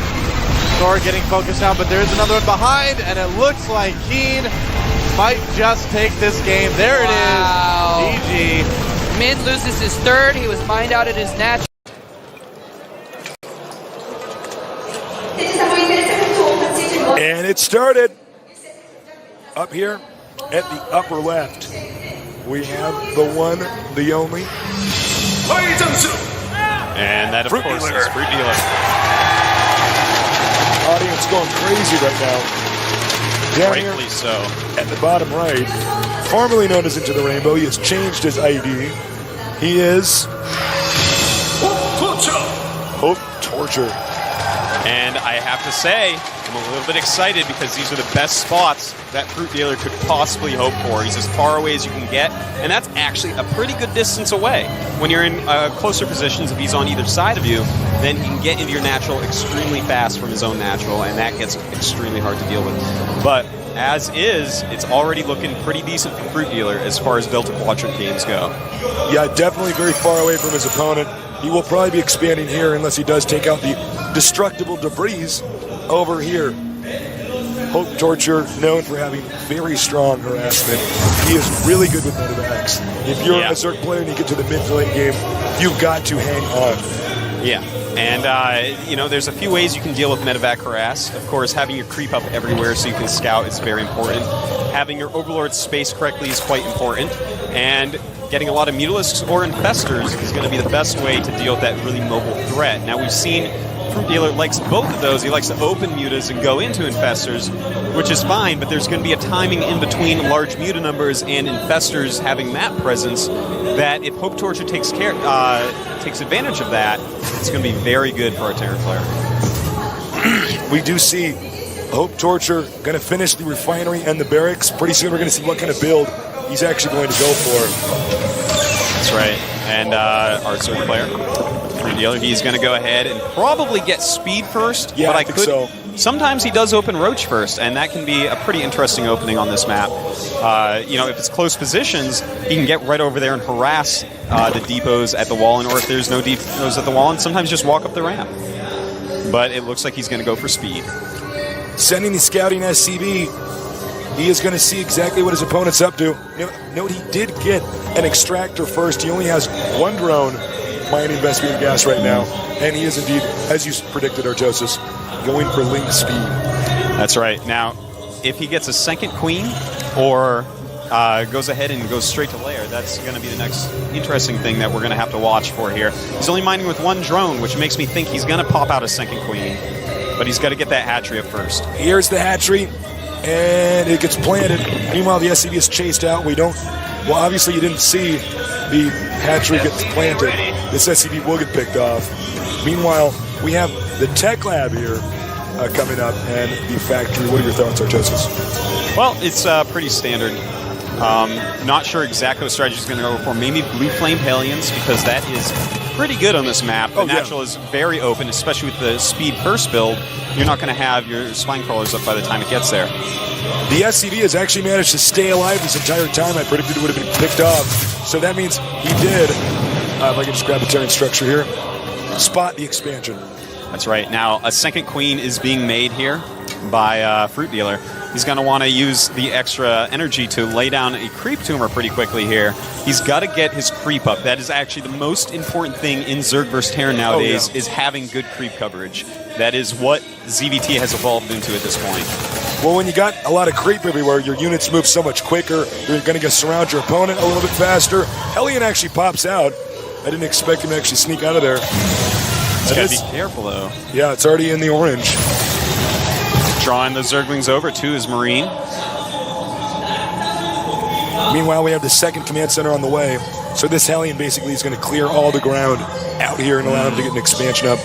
Thor getting focused out, but there is another one behind, and it looks like Keen might just take this game. There it is. GG. Min loses his 3rd. He was mined out at his natural. And it started up here at the upper left. We have the one, the only. And that, of Fruit course, Dealer. is Fruit Dealer. Audience going crazy right now. Down Rightfully here so. at the bottom right, formerly known as Into the Rainbow, he has changed his ID. He is Hope Torture. And I have to say, I'm a little bit excited because these are the best spots that Fruit Dealer could possibly hope for. He's as far away as you can get, and that's actually a pretty good distance away. When you're in closer positions, if he's on either side of you, then he can get into your natural extremely fast from his own natural, and that gets extremely hard to deal with. But as is, it's already looking pretty decent for Fruit Dealer as far as Delta Quadrant games go. Yeah, definitely very far away from his opponent. He will probably be expanding here unless he does take out the destructible debris over here. Hope Torture, known for having very strong harassment. He is really good with medevacs. If you're a Zerg player and you get to the mid to late game, you've got to hang on. Yeah, and you know, there's a few ways you can deal with medevac harass. Of course, having your creep up everywhere so you can scout is very important. Having your overlord space correctly is quite important, and getting a lot of mutalisks or infestors is going to be the best way to deal with that really mobile threat. Now, we've seen Fruit Dealer likes both of those. He likes to open mutas and go into infestors, which is fine, but there's going to be a timing in between large muta numbers and infestors having that presence that if Hope Torture takes advantage of that, it's going to be very good for our Terran player. We do see Hope Torture going to finish the refinery and the barracks. Pretty soon we're going to see what kind of build he's actually going to go for. That's right. And our Zerg player, Fruit Dealer, he's going to go ahead and probably get speed first. Yeah, but I think so. Sometimes he does open Roach first, and that can be a pretty interesting opening on this map. You know, if it's close positions, he can get right over there and harass the depots at the wall, or if there's no depots at the wall, and sometimes just walk up the ramp. But it looks like he's going to go for speed. Sending the scouting SCB. He is going to see exactly what his opponent's up to. Note he did get an extractor first. He only has one drone mining Vespian gas right now. And he is indeed, as you predicted, Artosis, going for link speed. That's right. Now, if he gets a second queen or goes ahead and goes straight to lair, that's going to be the next interesting thing that we're going to have to watch for here. He's only mining with one drone, which makes me think he's going to pop out a second queen. But he's got to get that hatchery up first. Here's the hatchery. And it gets planted. Meanwhile, the SCV is chased out. Well, obviously you didn't see the hatchery get planted. This SCV will get picked off. Meanwhile, we have the tech lab here coming up and the factory. What are your thoughts, Artosis? Well, it's pretty standard. Not sure exactly what strategy is going to go for. Maybe blue flame Hellions, because that is pretty good on this map. The natural is very open, especially with the speed first build. You're not going to have your spine crawlers up by the time it gets there. The SCV has actually managed to stay alive this entire time. I predicted it would have been picked off. So that means he did, if I can just grab the Terran structure here, spot the expansion. That's right. Now, a second queen is being made here by Fruit Dealer. He's going to want to use the extra energy to lay down a creep tumor pretty quickly here. He's got to get his creep up. That is actually the most important thing in Zerg vs. Terran nowadays, is having good creep coverage. That is what ZVT has evolved into at this point. Well, when you got a lot of creep everywhere, your units move so much quicker. You're going to get surround your opponent a little bit faster. Hellion actually pops out. I didn't expect him to actually sneak out of there. He's got to be careful, though. Yeah, it's already in the orange. Drawing the Zerglings over to his Marine. Meanwhile, we have the second command center on the way. So this Hellion basically is going to clear all the ground out here and allow him to get an expansion up.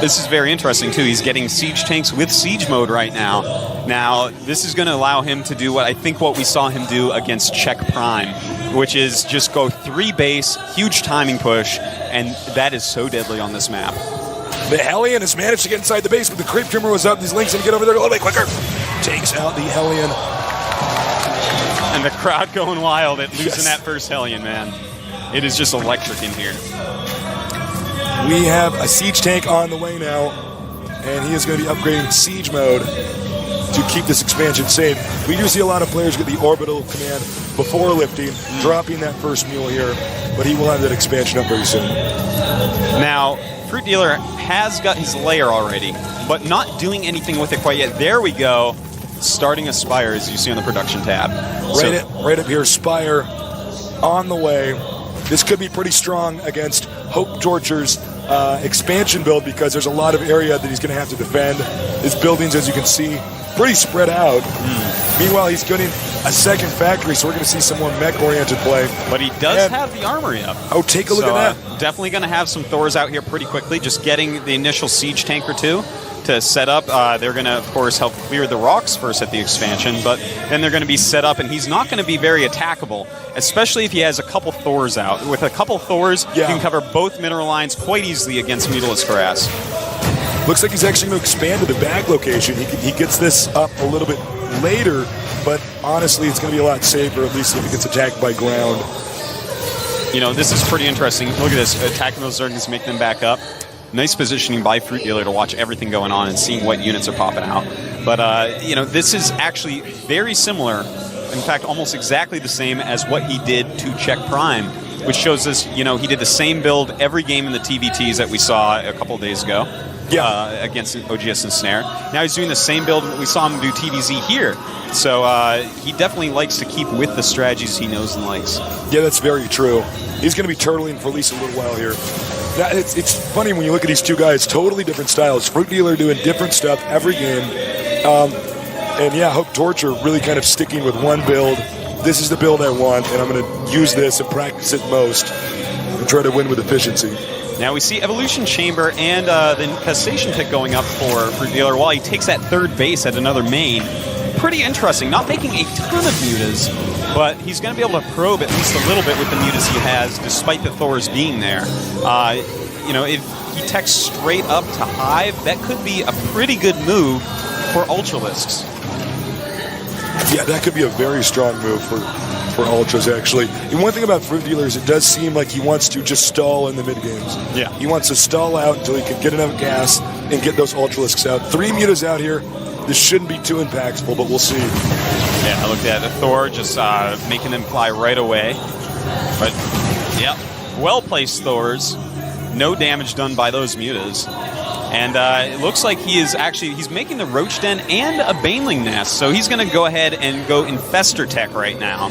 This is very interesting, too. He's getting siege tanks with siege mode right now. Now, this is going to allow him to do what we saw him do against Czech Prime, which is just go 3 base, huge timing push, and that is so deadly on this map. The Hellion has managed to get inside the base, but the creep tumor was up. These links and get over there a little bit quicker. Takes out the Hellion. And the crowd going wild at losing that first Hellion, man. It is just electric in here. We have a siege tank on the way now, and he is going to be upgrading siege mode to keep this expansion safe. We do see a lot of players get the orbital command before lifting, dropping that first mule here, but he will have that expansion up very soon. Now, Fruit Dealer has got his lair already, but not doing anything with it quite yet. There we go. Starting a Spire, as you see on the production tab. Right up here, Spire on the way. This could be pretty strong against Hope Torture's expansion build, because there's a lot of area that he's going to have to defend. His buildings, as you can see, pretty spread out. Meanwhile, he's getting a second factory, so we're going to see some more mech-oriented play. But he does have the armory up. Oh, take a look at that. Definitely going to have some Thors out here pretty quickly, just getting the initial siege tank or two to set up. They're going to, of course, help clear the rocks first at the expansion, but then they're going to be set up, and he's not going to be very attackable, especially if he has a couple Thors out. With a couple Thors, you can cover both mineral lines quite easily against Mutila's Grass. Looks like he's actually going to expand to the back location. He gets this up a little bit later, but honestly, it's going to be a lot safer, at least if he gets attacked by ground. You know, this is pretty interesting. Look at this, attacking those Zerglings, make them back up. Nice positioning by Fruit Dealer to watch everything going on and seeing what units are popping out. But, you know, this is actually very similar, in fact, almost exactly the same as what he did to Czech Prime, which shows us, you know, he did the same build every game in the TVTs that we saw a couple of days ago. Against OGS and Snare. Now he's doing the same build we saw him do TVZ here. So he definitely likes to keep with the strategies he knows and likes. Yeah, that's very true. He's going to be turtling for at least a little while here. It's funny when you look at these two guys, totally different styles. Fruit Dealer doing different stuff every game. And yeah, Hope Torture really kind of sticking with one build. This is the build I want, and I'm going to use this and practice it most and try to win with efficiency. Now we see Evolution Chamber and the Infestation Pit going up for Fruit Dealer while he takes that third base at another main. Pretty interesting. Not making a ton of mutas, but he's going to be able to probe at least a little bit with the mutas he has, despite the Thors being there. You know, if he techs straight up to Hive, that could be a pretty good move for Ultralisks. Yeah, that could be a very strong move for Ultras, actually. And one thing about Fruit Dealer is it does seem like he wants to just stall in the mid-games. Yeah. He wants to stall out until he can get enough gas and get those Ultralisks out. 3 mutas out here. This shouldn't be too impactful, but we'll see. Yeah, look at that. Thor just making them fly right away. But, yeah, well-placed Thors. No damage done by those mutas. And it looks like he's making the Roach Den and a Baneling Nest. So he's going to go ahead and go Infestor Tech right now.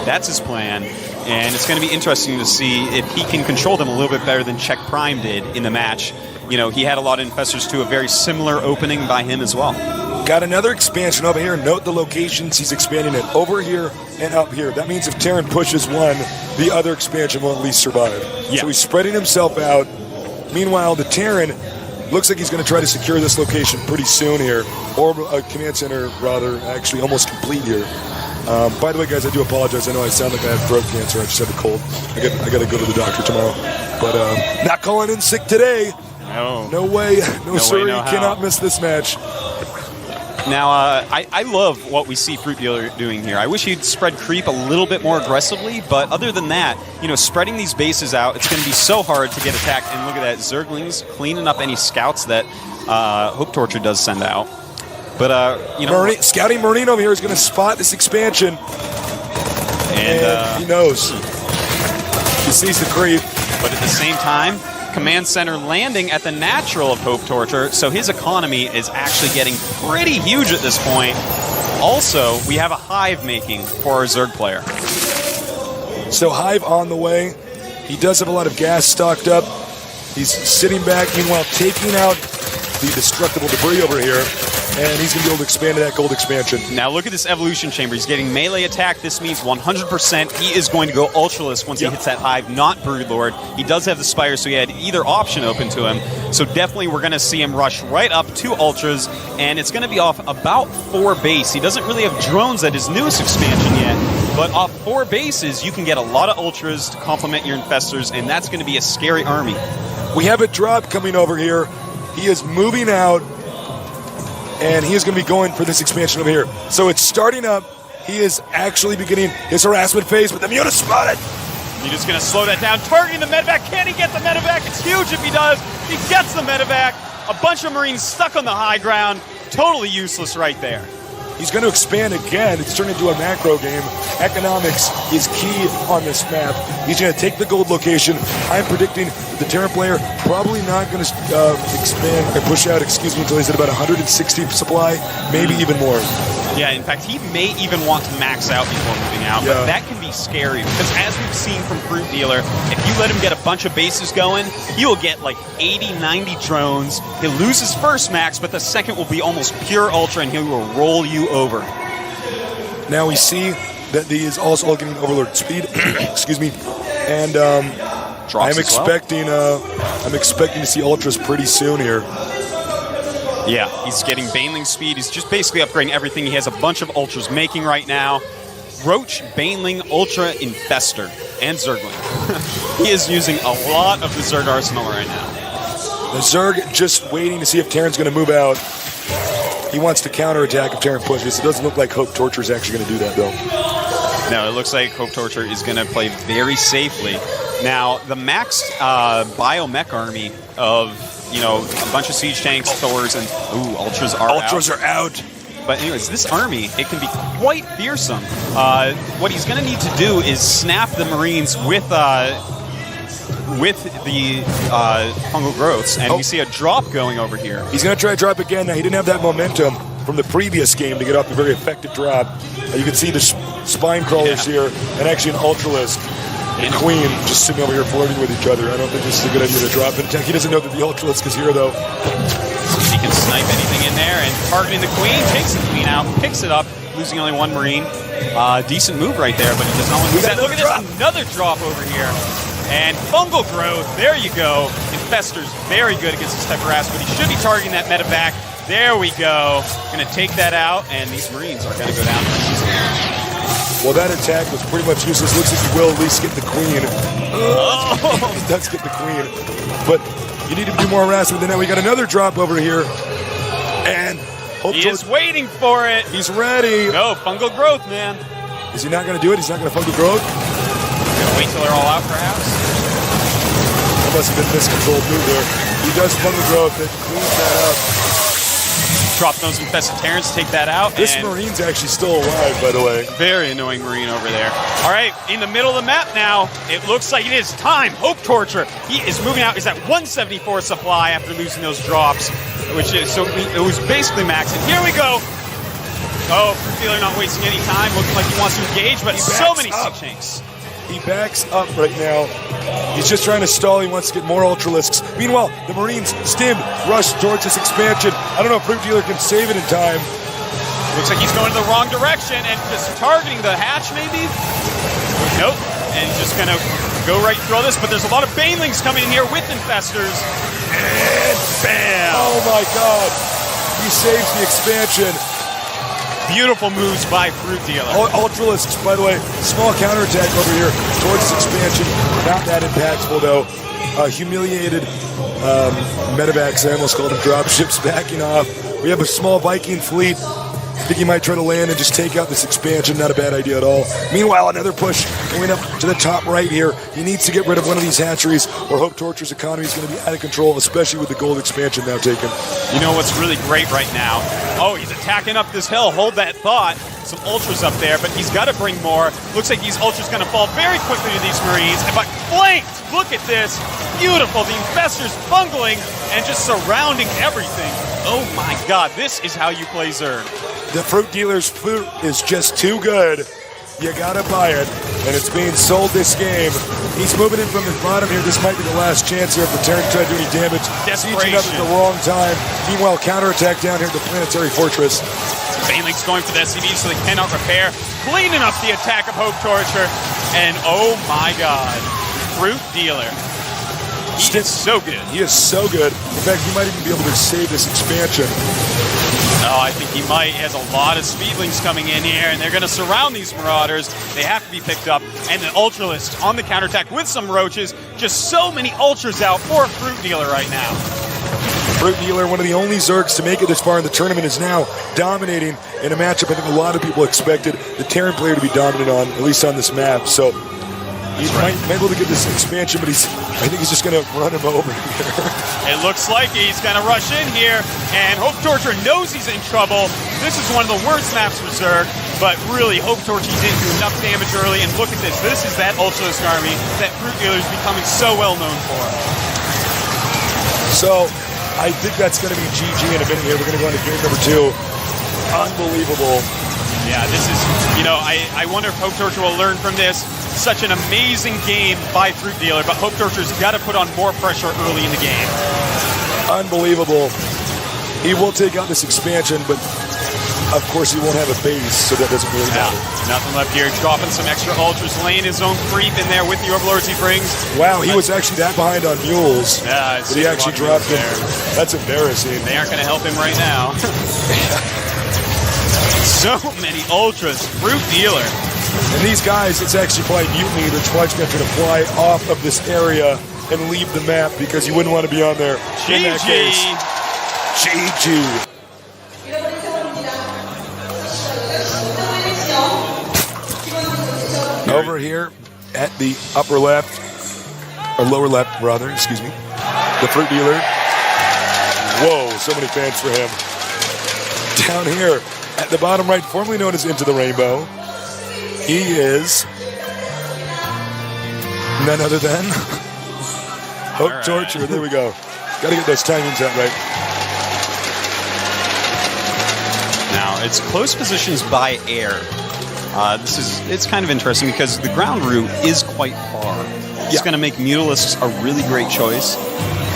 That's his plan. And it's going to be interesting to see if he can control them a little bit better than Czech Prime did in the match. You know, he had a lot of Infestors to a very similar opening by him as well. Got another expansion over here. Note the locations he's expanding it over here and up here. That means if Terran pushes one, the other expansion will at least survive. Yeah. So he's spreading himself out. Meanwhile, the Terran looks like he's going to try to secure this location pretty soon here, or a command center, rather, actually almost complete here. By the way, guys, I do apologize. I know I sound like I have throat cancer. I just had a cold. I got to go to the doctor tomorrow. But not calling in sick today. No way. No sir. You cannot miss this match. Now, I love what we see Fruit Dealer doing here. I wish he'd spread creep a little bit more aggressively, but other than that, spreading these bases out, it's going to be so hard to get attacked. And look at that, Zerglings cleaning up any scouts that Hope Torture does send out. But, Scouting Marine over here is going to spot this expansion. And he knows. He sees the creep. But at the same time, Command Center landing at the natural of Hope Torture, so his economy is actually getting pretty huge at this point. Also, we have a Hive making for our Zerg player. So Hive on the way. He does have a lot of gas stocked up. He's sitting back, meanwhile taking out the destructible debris over here, and he's going to be able to expand to that gold expansion. Now look at this evolution chamber. He's getting melee attack. This means 100% he is going to go Ultralisk once he hits that Hive, not Broodlord. He does have the Spire, so he had either option open to him. So definitely we're going to see him rush right up to Ultras, and it's going to be off about 4 base. He doesn't really have drones at his newest expansion yet, but off 4 bases, you can get a lot of Ultras to complement your Infestors, and that's going to be a scary army. We have a drop coming over here. He is moving out, and he is going to be going for this expansion over here. So it's starting up. He is actually beginning his harassment phase, but the Muta spotted. He's just going to slow that down, targeting the medevac. Can he get the medevac? It's huge if he does. He gets the medevac. A bunch of Marines stuck on the high ground. Totally useless right there. He's going to expand again. It's turned into a macro game. Economics is key on this map. He's going to take the gold location. I'm predicting that the Terran player probably not going to expand or push out, until he's at about 160 supply, maybe even more. Yeah, in fact, he may even want to max out before moving out, but that can be scary because as we've seen from Fruit Dealer, if you let him get a bunch of bases going, he will get like 80, 90 drones. He'll lose his first max, but the second will be almost pure Ultra, and he will roll you over. Now we see that he is also getting Overlord speed, excuse me, and I'm expecting to see Ultras pretty soon here. Yeah, he's getting Baneling speed. He's just basically upgrading everything. He has a bunch of Ultras making right now. Roach, Baneling, Ultra, Infestor, and Zergling. He is using a lot of the Zerg arsenal right now. The Zerg just waiting to see if Terran's going to move out. He wants to counterattack if Terran pushes. It doesn't look like Hope Torture is actually going to do that, though. No, it looks like Hope Torture is going to play very safely. Now, the maxed biomech army of a bunch of siege tanks, Thors, and Ultras are out. But anyways, this army, it can be quite fearsome. What he's going to need to do is snap the Marines with the fungal growths, and we see a drop going over here. He's going to try to drop again. Now, he didn't have that momentum from the previous game to get off a very effective drop. You can see the spine crawlers here, and actually an Ultralisk. And Queen just sitting over here flirting with each other. I don't think this is a good idea to drop in attack. He doesn't know that the Ultralisk is here, though. He can snipe anything in there, and targeting the Queen, takes the Queen out, picks it up, losing only 1 Marine. Decent move right there, but he does not want to lose that. Look at this, another drop over here. And fungal growth, there you go. Infestor's very good against this type of harass, but he should be targeting that medevac. There we go. Going to take that out, and these Marines are going to go down. Well, that attack was pretty much useless. Looks like he will at least get the Queen. He does get the Queen. But you need to do more harassment than that. We got another drop over here. And he is waiting for it. He's ready. Go, fungal growth, man. Is he not going to do it? He's not going to fungal growth? Gonna wait till they're all out, perhaps? That must have been a miscontrolled move there. He does fungal growth. It cleans that up. Drop those infested Terrans, take that out. This Marine's actually still alive, by the way. Very annoying Marine over there. All right, in the middle of the map now, it looks like it is time. Hope Torture, he is moving out. He's at 174 supply after losing those drops, which is, so it was basically max. And here we go. Oh, Fruit Dealer not wasting any time, looking like he wants to engage, but so many siege tanks. He backs up right now. He's just trying to stall. He wants to get more Ultralisks. Meanwhile, the Marines stimmed, rush towards this expansion. I don't know if Fruit Dealer can save it in time. Looks like he's going in the wrong direction and just targeting the hatch, maybe? Nope. And he's just going to go right through all this. But there's a lot of Banelings coming in here with Infestors. And bam! Oh my god. He saves the expansion. Beautiful moves by Fruit Dealer. Ultralists, by the way, small counterattack over here towards this expansion. Not that impactful, though. Humiliated medevacs, I almost called them dropships, backing off. We have a small Viking fleet. I think he might try to land and just take out this expansion. Not a bad idea at all. Meanwhile, another push going up to the top right here. He needs to get rid of one of these hatcheries, or Hope Torture's economy is going to be out of control, especially with the gold expansion now taken. You know what's really great right now? Oh, he's attacking up this hill. Hold that thought. Some ultras up there, but he's got to bring more. Looks like these ultras going to fall very quickly to these Marines. But flanked! Look at this. Beautiful. The Infestors bungling and just surrounding everything. Oh my god, this is how you play Zerg. The Fruit Dealer's fruit is just too good. You gotta buy it, and it's being sold this game. He's moving in from the bottom here. This might be the last chance here if the Terran try to do any damage. Sieging up at the wrong time. Meanwhile, counterattack down here at the Planetary Fortress. Baneling's going for the SCV so they cannot repair. Cleaning up the attack of Hope Torture. And oh my god, Fruit Dealer. He is so good. He is so good. In fact, he might even be able to save this expansion. Oh, I think he might. He has a lot of speedlings coming in here, and they're going to surround these Marauders. They have to be picked up. And an Ultralist on the counterattack with some roaches. Just so many Ultras out for Fruit Dealer right now. Fruit Dealer, one of the only Zergs to make it this far in the tournament, is now dominating in a matchup I think a lot of people expected the Terran player to be dominant on, at least on this map. So he might be able to get this expansion, but I think he's just going to run him over here. It looks like he's going to rush in here, and Hope Torture knows he's in trouble. This is one of the worst maps for Zerg, but really, Hope Torture didn't do enough damage early, and look at this. This is that Ultralist army that Fruit Dealer is becoming so well known for. So, I think that's going to be GG in a minute here. We're going to go into game number 2. Unbelievable. Yeah, this is, you know, I wonder if Hope Torture will learn from this. Such an amazing game by Fruit Dealer, but Hope Torture's got to put on more pressure early in the game. Unbelievable. He will take out this expansion, but of course he won't have a base, so that doesn't really matter. Nothing left here. Dropping some extra ultras, laying his own creep in there with the overlords he brings. Wow, he was actually that behind on mules. Yeah, but he actually dropped him. That's embarrassing. They aren't going to help him right now. So many ultras. Fruit Dealer. And these guys, it's actually probably mutiny. They're trying to fly off of this area and leave the map because you wouldn't want to be on there. GG. GG. Over here at the upper left, or lower left, rather, excuse me, the Fruit Dealer. Whoa, so many fans for him. Down here at the bottom right, formerly known as Into the Rainbow, he is none other than Hope Torture. There we go. Got to get those timings out right. Now, it's close positions by air. It's kind of interesting because the ground route is quite far. It's going to make Mutalisks a really great choice.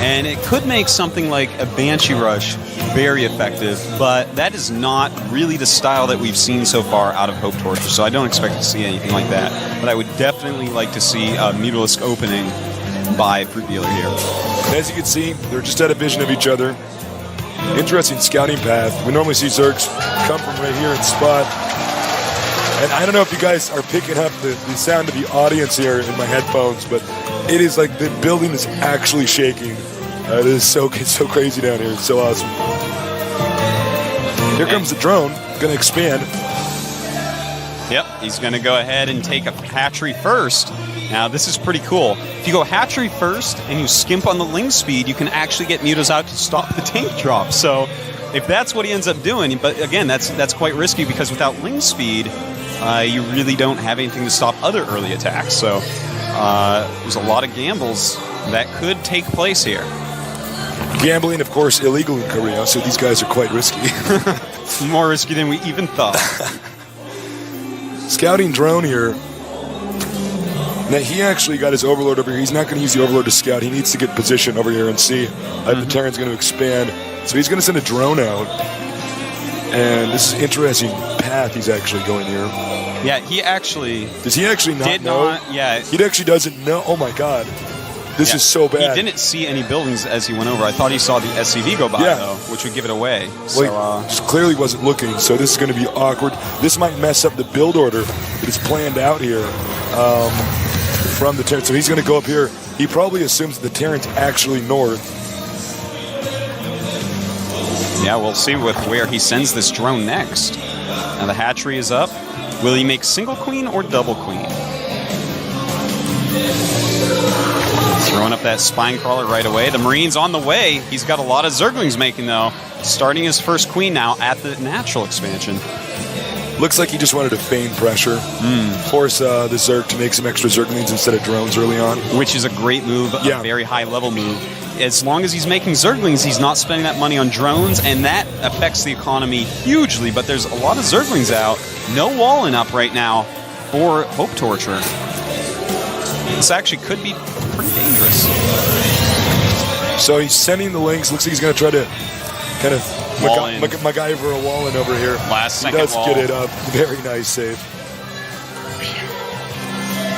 And it could make something like a Banshee Rush very effective, but that is not really the style that we've seen so far out of Hope Torture, so I don't expect to see anything like that. But I would definitely like to see a Mutalisk opening by Fruit Dealer here. As you can see, they're just out of vision of each other. Interesting scouting path. We normally see Zergs come from right here and spot. And I don't know if you guys are picking up the sound of the audience here in my headphones, but it is like the building is actually shaking. It is so crazy down here. It's so awesome. Here comes the drone. Going to expand. Yep, he's going to go ahead and take a hatchery first. Now, this is pretty cool. If you go hatchery first and you skimp on the ling speed, you can actually get mutas out to stop the tank drop. So, if that's what he ends up doing, but again, that's quite risky because without ling speed, you really don't have anything to stop other early attacks. So, there's a lot of gambles that could take place here. Gambling, of course, illegal in Korea, so these guys are quite risky. More risky than we even thought. Scouting drone here. Now, he actually got his Overlord over here. He's not going to use the Overlord to scout. He needs to get position over here and see if the Terran's going to expand. So he's going to send a drone out. And this is an interesting path he's actually going here. Yeah, he actually... Does he actually not know? Yeah. He actually doesn't know. Oh, my God. This is so bad. He didn't see any buildings as he went over. I thought he saw the SCV go by, though, which would give it away. Well, he clearly wasn't looking, so this is going to be awkward. This might mess up the build order that is planned out here from the Terran. So he's going to go up here. He probably assumes the Terran's actually north. Yeah, we'll see with where he sends this drone next. Now the hatchery is up. Will he make single queen or double queen? Throwing up that spine crawler right away. The Marine's on the way. He's got a lot of Zerglings making, though. Starting his first queen now at the natural expansion. Looks like he just wanted to feign pressure. Force the Zerg to make some extra Zerglings instead of drones early on. Which is a great move, a very high-level move. As long as he's making Zerglings, he's not spending that money on drones, and that affects the economy hugely. But there's a lot of Zerglings out. No walling up right now for Hope Torture. This actually could be pretty dangerous. So he's sending the links. Looks like he's going to try to kind of MacGyver a wall in over here. Last second He does wall. get it up. Very nice save.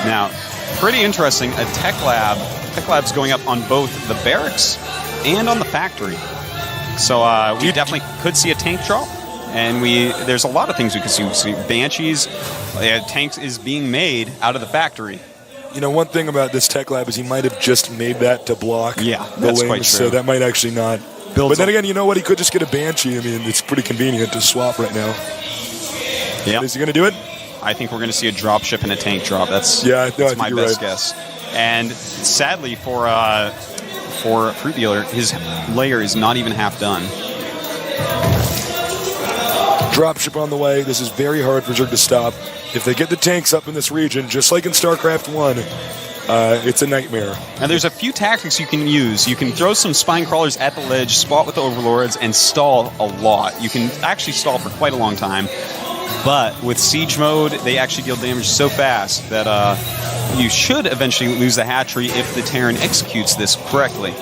Now, pretty interesting. A tech lab's going up on both the barracks and on the factory. So we definitely could see a tank drop. And there's a lot of things we could see. Banshees, tanks is being made out of the factory. You know, one thing about this tech lab is he might have just made that to block the that's wings, quite true. so that might actually not. But then again, you know what? He could just get a Banshee. I mean, it's pretty convenient to swap right now. Yeah. Is he going to do it? I think we're going to see a drop ship and a tank drop. That's my best guess. And sadly for Fruit Dealer, his layer is not even half done. Dropship on the way. This is very hard for Zerg to stop. If they get the tanks up in this region, just like in StarCraft I, it's a nightmare. Now, there's a few tactics you can use. You can throw some spine crawlers at the ledge, spot with the overlords, and stall a lot. You can actually stall for quite a long time. But with siege mode, they actually deal damage so fast that you should eventually lose the hatchery if the Terran executes this correctly.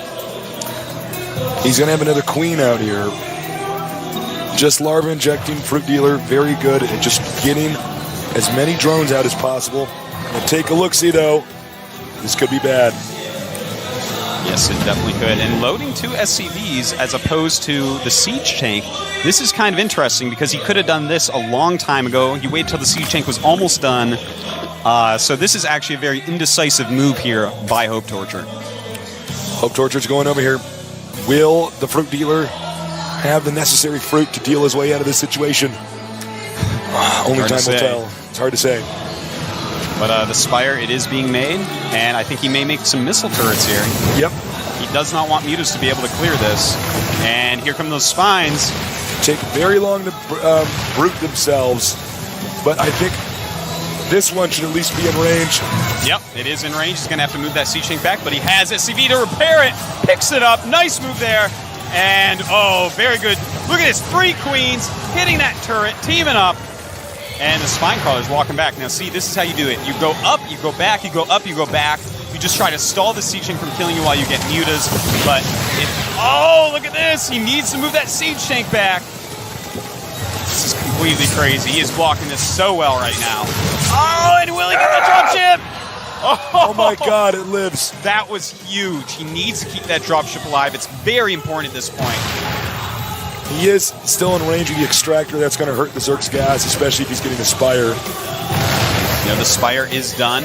He's going to have another queen out here. Just larva injecting Fruit Dealer, very good at just getting as many drones out as possible. And take a look-see, though. This could be bad. Yes, it definitely could. And loading 2 SCVs as opposed to the siege tank, this is kind of interesting because he could have done this a long time ago. He waited till the siege tank was almost done. So this is actually a very indecisive move here by Hope Torture. Hope Torture's going over here. Will the Fruit Dealer have the necessary fruit to deal his way out of this situation? Only time will tell. It's hard to say. But the Spire, it is being made, and I think he may make some missile turrets here. Yep. He does not want Mutas to be able to clear this. And here come those spines. Take very long to root themselves, but I think this one should at least be in range. Yep, it is in range. He's going to have to move that siege tank back, but he has SCV to repair it. Picks it up. Nice move there. And, oh, very good. Look at this. 3 queens hitting that turret, teaming up. And the spine crawler's walking back. Now, see, this is how you do it. You go up, you go back, you go up, you go back. You just try to stall the siege tank from killing you while you get mutas. But, oh, look at this. He needs to move that siege tank back. This is completely crazy. He is blocking this so well right now. Oh, and will he get the dropship? Oh my God, it lives. That was huge. He needs to keep that dropship alive. It's very important at this point. He is still in range of the extractor. That's going to hurt the Zerg's gas, especially if he's getting a Spire. You know, the Spire is done.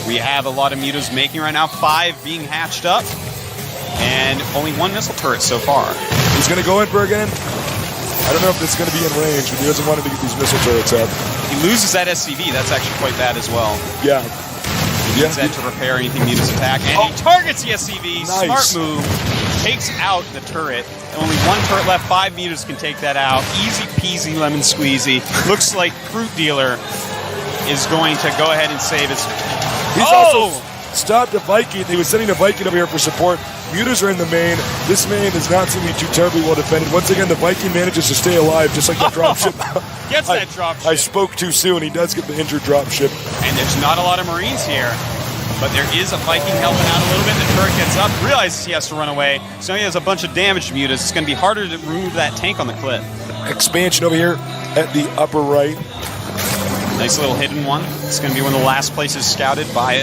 We have a lot of mutas making right now. 5 being hatched up. And only 1 missile turret so far. He's going to go in for again. I don't know if it's going to be in range, but he doesn't want him to get these missile turrets up. He loses that SCV. That's actually quite bad as well. Yeah. He needs that to repair anything mutas attack. And he targets the SCV. Nice. Smart move. Takes out the turret. Only 1 turret left. 5 mutas can take that out. Easy peasy lemon squeezy. Looks like Fruit Dealer is going to go ahead and save his... He's also stopped a Viking. He was sending a Viking over here for support. Mutas are in the main. This main does not seem to be too terribly well defended. Once again, the Viking manages to stay alive, just like the dropship. Gets that dropship. I spoke too soon. He does get the injured dropship. And there's not a lot of Marines here. But there is a Viking helping out a little bit. The turret gets up, realizes he has to run away. So he has a bunch of damage to mutas. It's going to be harder to remove that tank on the cliff. Expansion over here at the upper right. Nice little hidden one. It's going to be one of the last places scouted by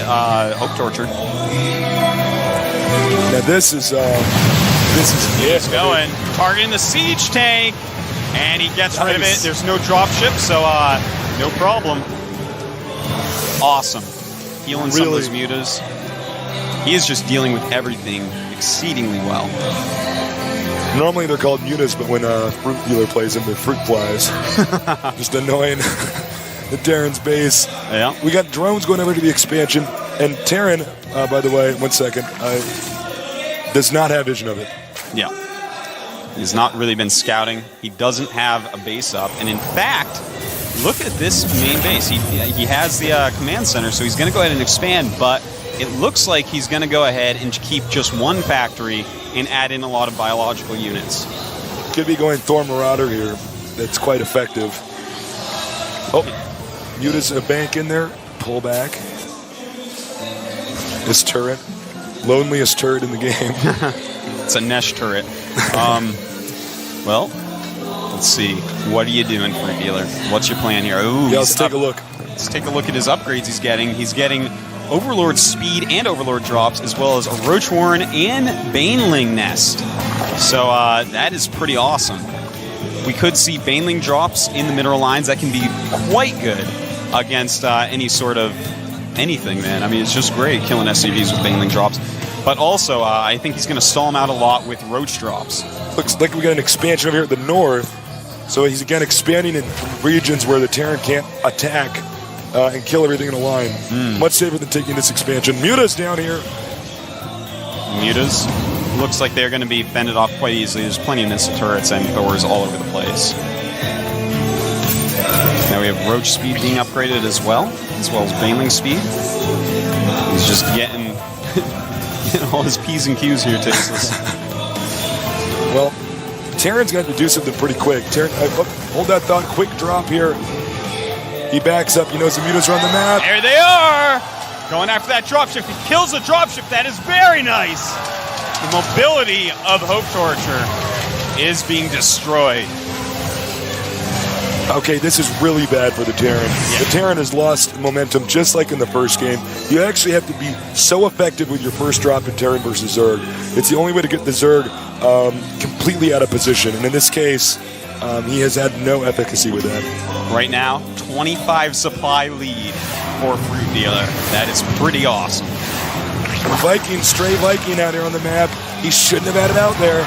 Hope Torture. Now this is He's going, targeting the siege tank, and he gets rid of it. There's no dropship, so no problem. Awesome. Healing some of those mutas. He is just dealing with everything exceedingly well. Normally they're called mutas, but when Fruit Dealer plays them, they're fruit flies. Just annoying the Terran's base. Yeah. We got drones going over to the expansion, and Terran, by the way, 1 second, does not have vision of it. Yeah. He's not really been scouting. He doesn't have a base up. And in fact, look at this main base. He has the command center, so he's going to go ahead and expand, but it looks like he's going to go ahead and keep just one factory and add in a lot of biological units. Could be going Thor Marauder here. That's quite effective. Oh, Muta's a bank in there. Pull back. This turret. Loneliest turret in the game. It's a Nesh turret. Well, let's see. What are you doing, Fruit Dealer? What's your plan here? Ooh, yeah, let's take a look. Let's take a look at his upgrades he's getting. He's getting Overlord speed and Overlord drops, as well as a Roach Warren and Baneling nest. So that is pretty awesome. We could see Baneling drops in the mineral lines. That can be quite good against any sort of anything, man. I mean, it's just great killing SCVs with Baneling drops. But also, I think he's going to stall him out a lot with Roach drops. Looks like we got an expansion over here at the north. So he's again expanding in regions where the Terran can't attack and kill everything in a line. Much safer than taking this expansion. Muta's down here. Mutas looks like they're going to be fended off quite easily. There's plenty of missile turrets and Thors all over the place. Now we have Roach speed being upgraded as well as Baneling speed. He's just getting all his P's and Q's here, Tasteless. Well, Terran's going to have to do something pretty quick. Terran, hold that thought. Quick drop here. He backs up. He knows the mutas are on the map. There they are! Going after that dropship. He kills the dropship. That is very nice. The mobility of Hope Torture is being destroyed. Okay, this is really bad for the Terran. Yeah. The Terran has lost momentum just like in the first game. You actually have to be so effective with your first drop in Terran versus Zerg. It's the only way to get the Zerg completely out of position. And in this case, he has had no efficacy with that. Right now, 25 supply lead for Fruit Dealer. That is pretty awesome. Viking, stray Viking out here on the map. He shouldn't have had it out there.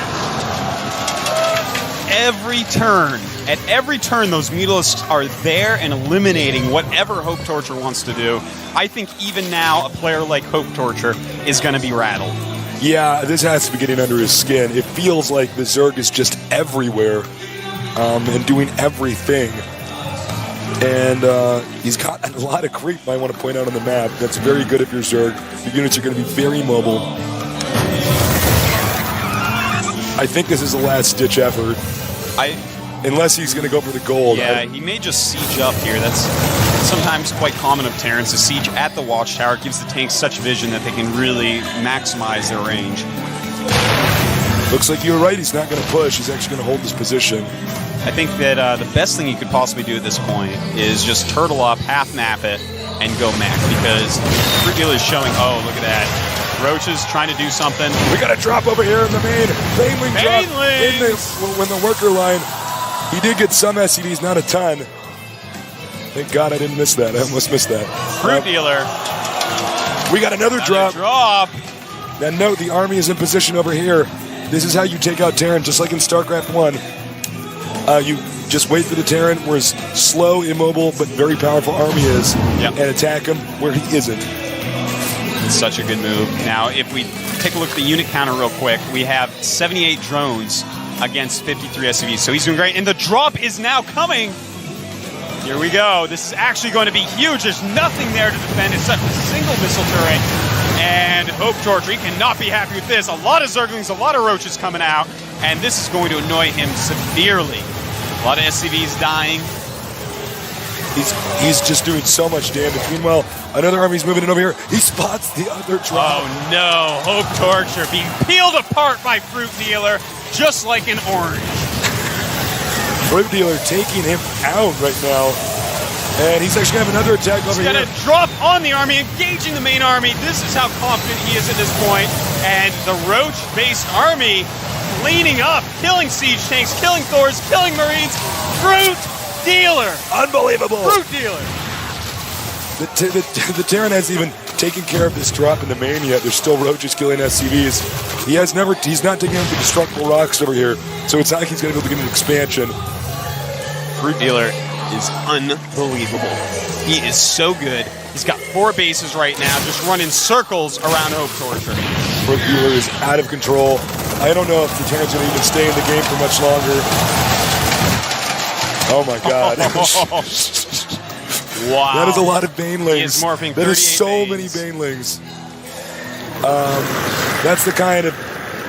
At every turn, those mutalisks are there and eliminating whatever Hope Torture wants to do. I think even now, a player like Hope Torture is going to be rattled. Yeah, this has to be getting under his skin. It feels like the Zerg is just everywhere and doing everything. And he's got a lot of creep, I want to point out on the map. That's very good if you're Zerg. The units are going to be very mobile. I think this is a last-ditch effort. Unless he's going to go for the gold. Yeah, he may just siege up here. That's sometimes quite common of Terrans. To siege at the watchtower gives the tanks such vision that they can really maximize their range. Looks like you're right. He's not going to push. He's actually going to hold this position. I think that the best thing you could possibly do at this point is just turtle up, half map it, and go mech. Because Fruit Dealer is showing, oh, look at that. Roach is trying to do something. We got a drop over here in the main. Baneling drop when the worker line. He did get some SCVs, not a ton. Thank God I didn't miss that. I almost missed that. Fruit Dealer. We got another drop. Now note, the army is in position over here. This is how you take out Terran, just like in StarCraft 1. You just wait for the Terran where his slow, immobile, but very powerful army is, and attack him where he isn't. It's such a good move. Now, if we take a look at the unit counter real quick, we have 78 drones against 53 SCVs. So he's doing great. And the drop is now coming. Here we go. This is actually going to be huge. There's nothing there to defend. It's such a single missile turret. And Hope Torture, he cannot be happy with this. A lot of Zerglings, a lot of Roaches coming out. And this is going to annoy him severely. A lot of SCVs dying. He's just doing so much damage. Meanwhile, another army's moving in over here. He spots the other drop. Oh no, Hope Torture being peeled apart by Fruit Dealer, just like an orange. Fruit Dealer taking him out right now. And he's actually going to have another attack over He's here. going to drop on the army, engaging the main army. This is how confident he is at this point. And the Roach-based army leaning up, killing siege tanks, killing Thors, killing Marines. Fruit dealer. Unbelievable. Fruit dealer. The Terran hasn't even taken care of this drop in the main yet. There's still Roaches killing SCVs. He's not taking out the destructible rocks over here, so it's not like he's going to be able to get an expansion. Fruit dealer is unbelievable. He is so good. He's got 4 bases right now, just running circles around Hope Torture. Fruit dealer is out of control. I don't know if the Terran's going to even stay in the game for much longer. Oh my God. Wow. That is a lot of Banelings. He is morphing That is so 38 many Banes. Banelings. That's the kind of...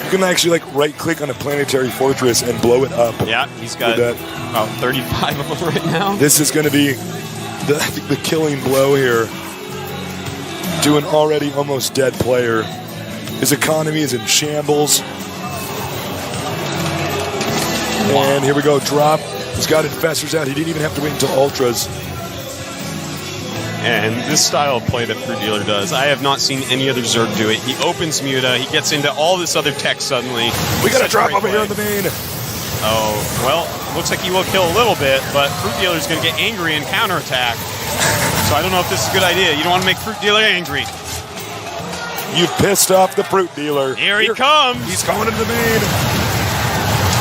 You can actually like right-click on a planetary fortress and blow it up. Yeah, he's got about 35 of them right now. This is going to be the killing blow here to an already almost dead player. His economy is in shambles. And here we go, drop. He's got infestors out. He didn't even have to wait until ultras. And this style of play that Fruit Dealer does, I have not seen any other Zerg do it. He opens Muta, he gets into all this other tech suddenly. We got a drop over here in the main. Oh, well, looks like he will kill a little bit, but Fruit Dealer is going to get angry and counterattack. So I don't know if this is a good idea. You don't want to make Fruit Dealer angry. You've pissed off the Fruit Dealer. Here he comes. He's going into the main.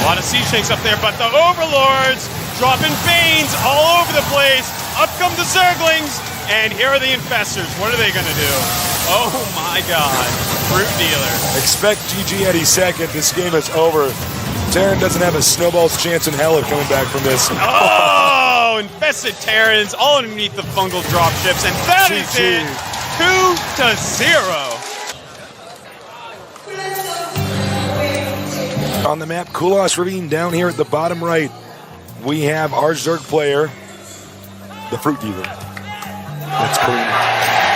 A lot of siege tanks up there, but the Overlords dropping Banes all over the place. Up come the Zerglings. And here are the Infestors. What are they going to do? Oh my God. Fruit Dealer. Expect GG any second. This game is over. Terran doesn't have a snowball's chance in hell of coming back from this. Oh, infested Terrans all underneath the fungal dropships. And that is it. 2-0. On the map, Kulas Ravine down here at the bottom right. We have our Zerg player, the Fruit Dealer. That's clean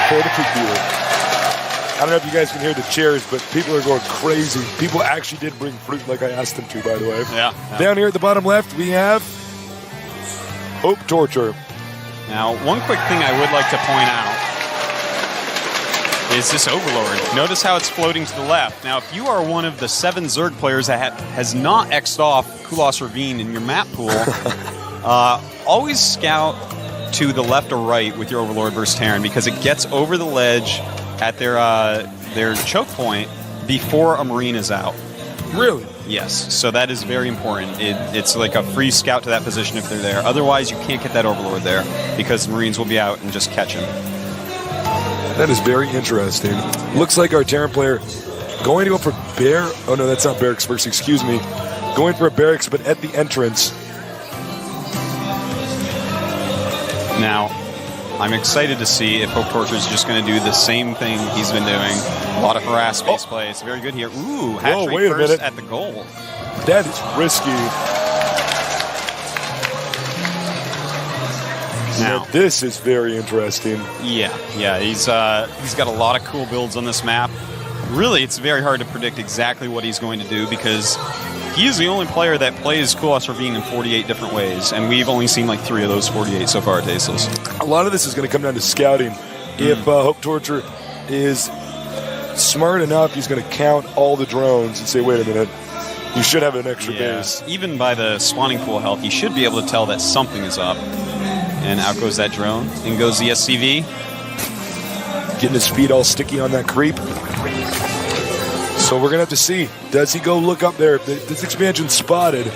for the Fruit Dealer. I don't know if you guys can hear the cheers, but people are going crazy. People actually did bring fruit like I asked them to, by the way. Yeah. Down here at the bottom left, we have Hope Torture. Now, one quick thing I would like to point out is this Overlord. Notice how it's floating to the left. Now, if you are one of the 7 Zerg players that has not X'd off Kulas Ravine in your map pool, always scout to the left or right with your Overlord versus Terran, because it gets over the ledge at their choke point before a Marine is out. Really? Yes, so that is very important. It's like a free scout to that position if they're there. Otherwise, you can't get that Overlord there because the Marines will be out and just catch him. That is very interesting. Looks like our Terran player going to go for Bear. Oh no, that's not Barracks first, excuse me. Going for a Barracks, but at the entrance. Now, I'm excited to see if Hope Torture is just going to do the same thing he's been doing. A lot of harass space play. It's very good here. Ooh, hatch rate wait a first minute. at the goal. That is risky. Now, this is very interesting. Yeah, he's got a lot of cool builds on this map. Really, it's very hard to predict exactly what he's going to do because he is the only player that plays Kulas Ravine in 48 different ways, and we've only seen like 3 of those 48 so far at Tasteless. A lot of this is going to come down to scouting. If Hope Torture is smart enough, he's going to count all the drones and say, wait a minute, you should have an extra base. Even by the spawning pool health, he should be able to tell that something is up. And out goes that drone. In goes the SCV. Getting his feet all sticky on that creep. So we're going to have to see. Does he go look up there? If this expansion's spotted,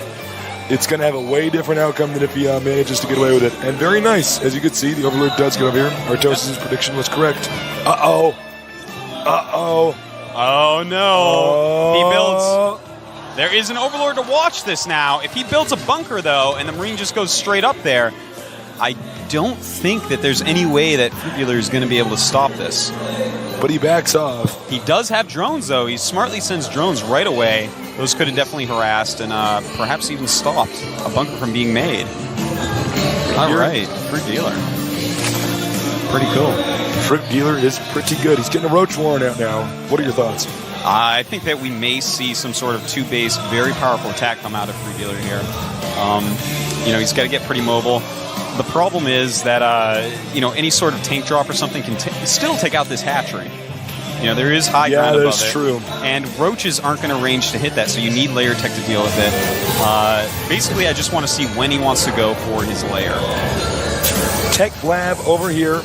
it's going to have a way different outcome than if he manages to get away with it. And very nice. As you can see, the Overlord does get over here. Artos' prediction was correct. Uh-oh. Uh-oh. Oh, no. He builds... There is an Overlord to watch this now. If he builds a bunker, though, and the Marine just goes straight up there, I don't think that there's any way that Fruit Dealer is going to be able to stop this. But he backs off. He does have drones, though. He smartly sends drones right away. Those could have definitely harassed and perhaps even stopped a bunker from being made. All right, Fruit Dealer. Pretty cool. Fruit Dealer is pretty good. He's getting a Roach Warren out now. What are your thoughts? I think that we may see some sort of 2-base, very powerful attack come out of Fruit Dealer here. You know, he's got to get pretty mobile. The problem is that, any sort of tank drop or something can still take out this hatchery. There is high ground above it. Yeah, that's true. And roaches aren't going to range to hit that, so you need layer tech to deal with it. Basically, I just want to see when he wants to go for his layer. Tech lab over here.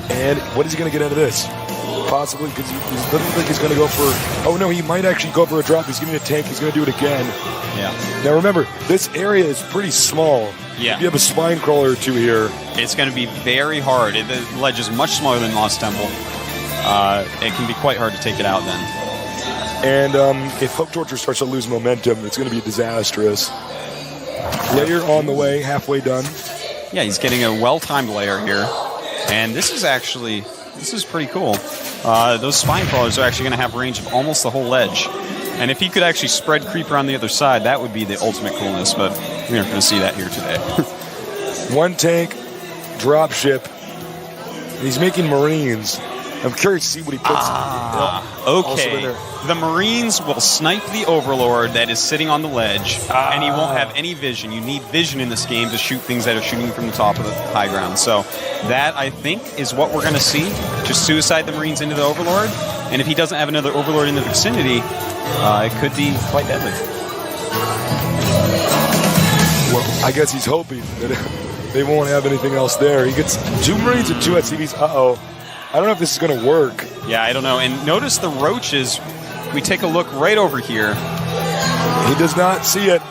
And what is he going to get out of this? Possibly, because he doesn't think he's going to go for... Oh, no, he might actually go for a drop. He's getting a tank. He's going to do it again. Yeah. Now, remember, this area is pretty small. Yeah. If you have a spine crawler or two here. It's going to be very hard. The ledge is much smaller than Lost Temple. It can be quite hard to take it out then. And if Hope Torture starts to lose momentum, it's going to be disastrous. Layer on the way, halfway done. Yeah, he's getting a well-timed layer here. And this is pretty cool. Those spine crawlers are actually going to have range of almost the whole ledge. And if he could actually spread creeper on the other side, that would be the ultimate coolness, but we aren't going to see that here today. One tank, drop ship. He's making Marines. I'm curious to see what he puts. Okay. The Marines will snipe the Overlord that is sitting on the ledge, and he won't have any vision. You need vision in this game to shoot things that are shooting from the top of the high ground. So that, I think, is what we're going to see. Just suicide the Marines into the Overlord, and if he doesn't have another Overlord in the vicinity, it could be quite deadly. Well, I guess he's hoping that they won't have anything else there. He gets 2 Marines and 2 SCVs. Uh-oh. I don't know if this is going to work. Yeah, I don't know. And notice the roaches. We take a look right over here. He does not see it.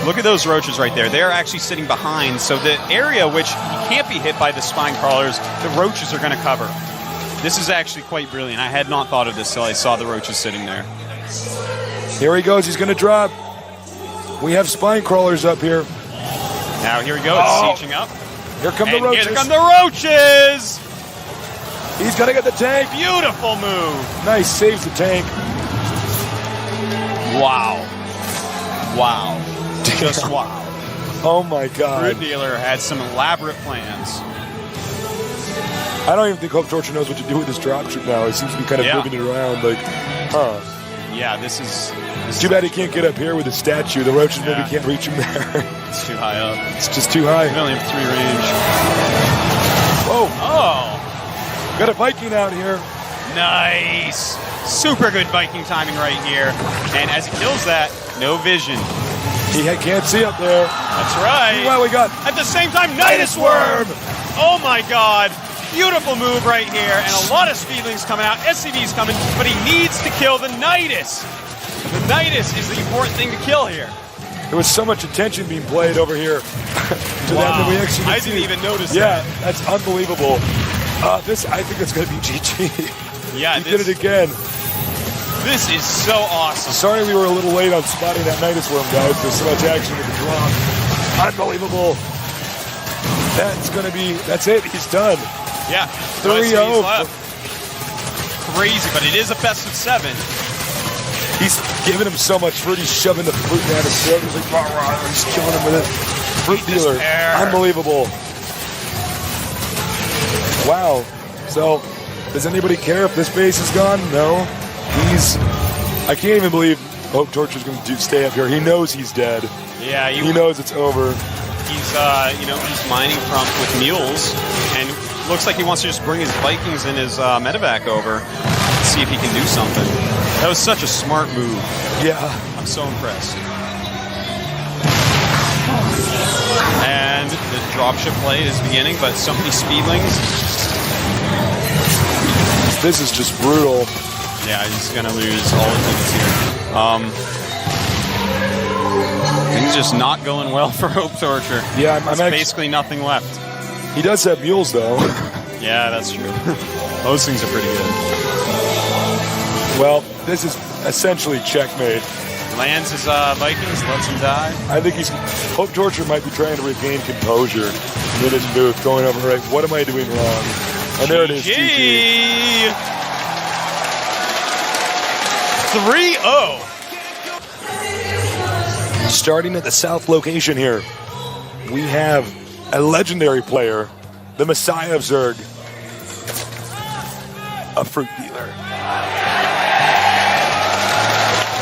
Look at those roaches right there. They're actually sitting behind. So the area which can't be hit by the spine crawlers, the roaches are going to cover. This is actually quite brilliant. I had not thought of this till I saw the roaches sitting there. Here he goes. He's going to drop. We have spine crawlers up here. Now here we go. It's sieging up. Here come the roaches. Here come the roaches! He's going to get the tank. Beautiful move. Nice. Saves the tank. Wow. Wow. Just wow. Oh, my God. Fruit Dealer had some elaborate plans. I don't even think Hope Torture knows what to do with this dropship now. He seems to be kind of moving it around like, Yeah, this is too bad he can't get up here with the statue. The roaches maybe can't reach him there. It's too high up. It's just too high. We only have 3 range. Whoa. Oh. Got a Viking out here. Nice. Super good Viking timing right here. And as he kills that, no vision. He can't see up there. That's right. Well, we got at the same time, Nidus Worm. Oh my God. Beautiful move right here, and a lot of speedlings coming out. SCV's coming, but he needs to kill the Nidus. The Nidus is the important thing to kill here. There was so much attention being played over here to that we actually I didn't even notice that. that. That's unbelievable. I think it's going to be GG. Yeah, he did it again. This is so awesome. Sorry we were a little late on spotting that Nidus Worm, guys. There's so much action with the drop. Unbelievable. That's it. He's done. Yeah, 3-0. Crazy, but it is a best of 7. He's giving him so much fruit. He's shoving the fruit down his throat. He's like, rah, rah. He's killing him with it. Fruit Dealer. Unbelievable. Wow. So, does anybody care if this base is gone? No. I can't even believe Hope Torture's going to stay up here. He knows he's dead. Yeah, he knows it's over. He's, he's mining with mules, and looks like he wants to just bring his Vikings and his medevac over and see if he can do something. That was such a smart move. Yeah. I'm so impressed. And the dropship play is beginning, but so many speedlings. This is just brutal. Yeah, he's going to lose all his units here. Things just not going well for Hope Torture. Yeah, There's basically nothing left. He does have mules, though. Yeah, that's true. Those things are pretty good. Well, this is essentially checkmate. Lands his Vikings, lets him die. I think Hope Torture might be trying to regain composure in his booth, going over, right, what am I doing wrong? And there it is, GG. 3-0. Starting at the south location here, we have a legendary player, the Messiah of Zerg, a Fruit Dealer.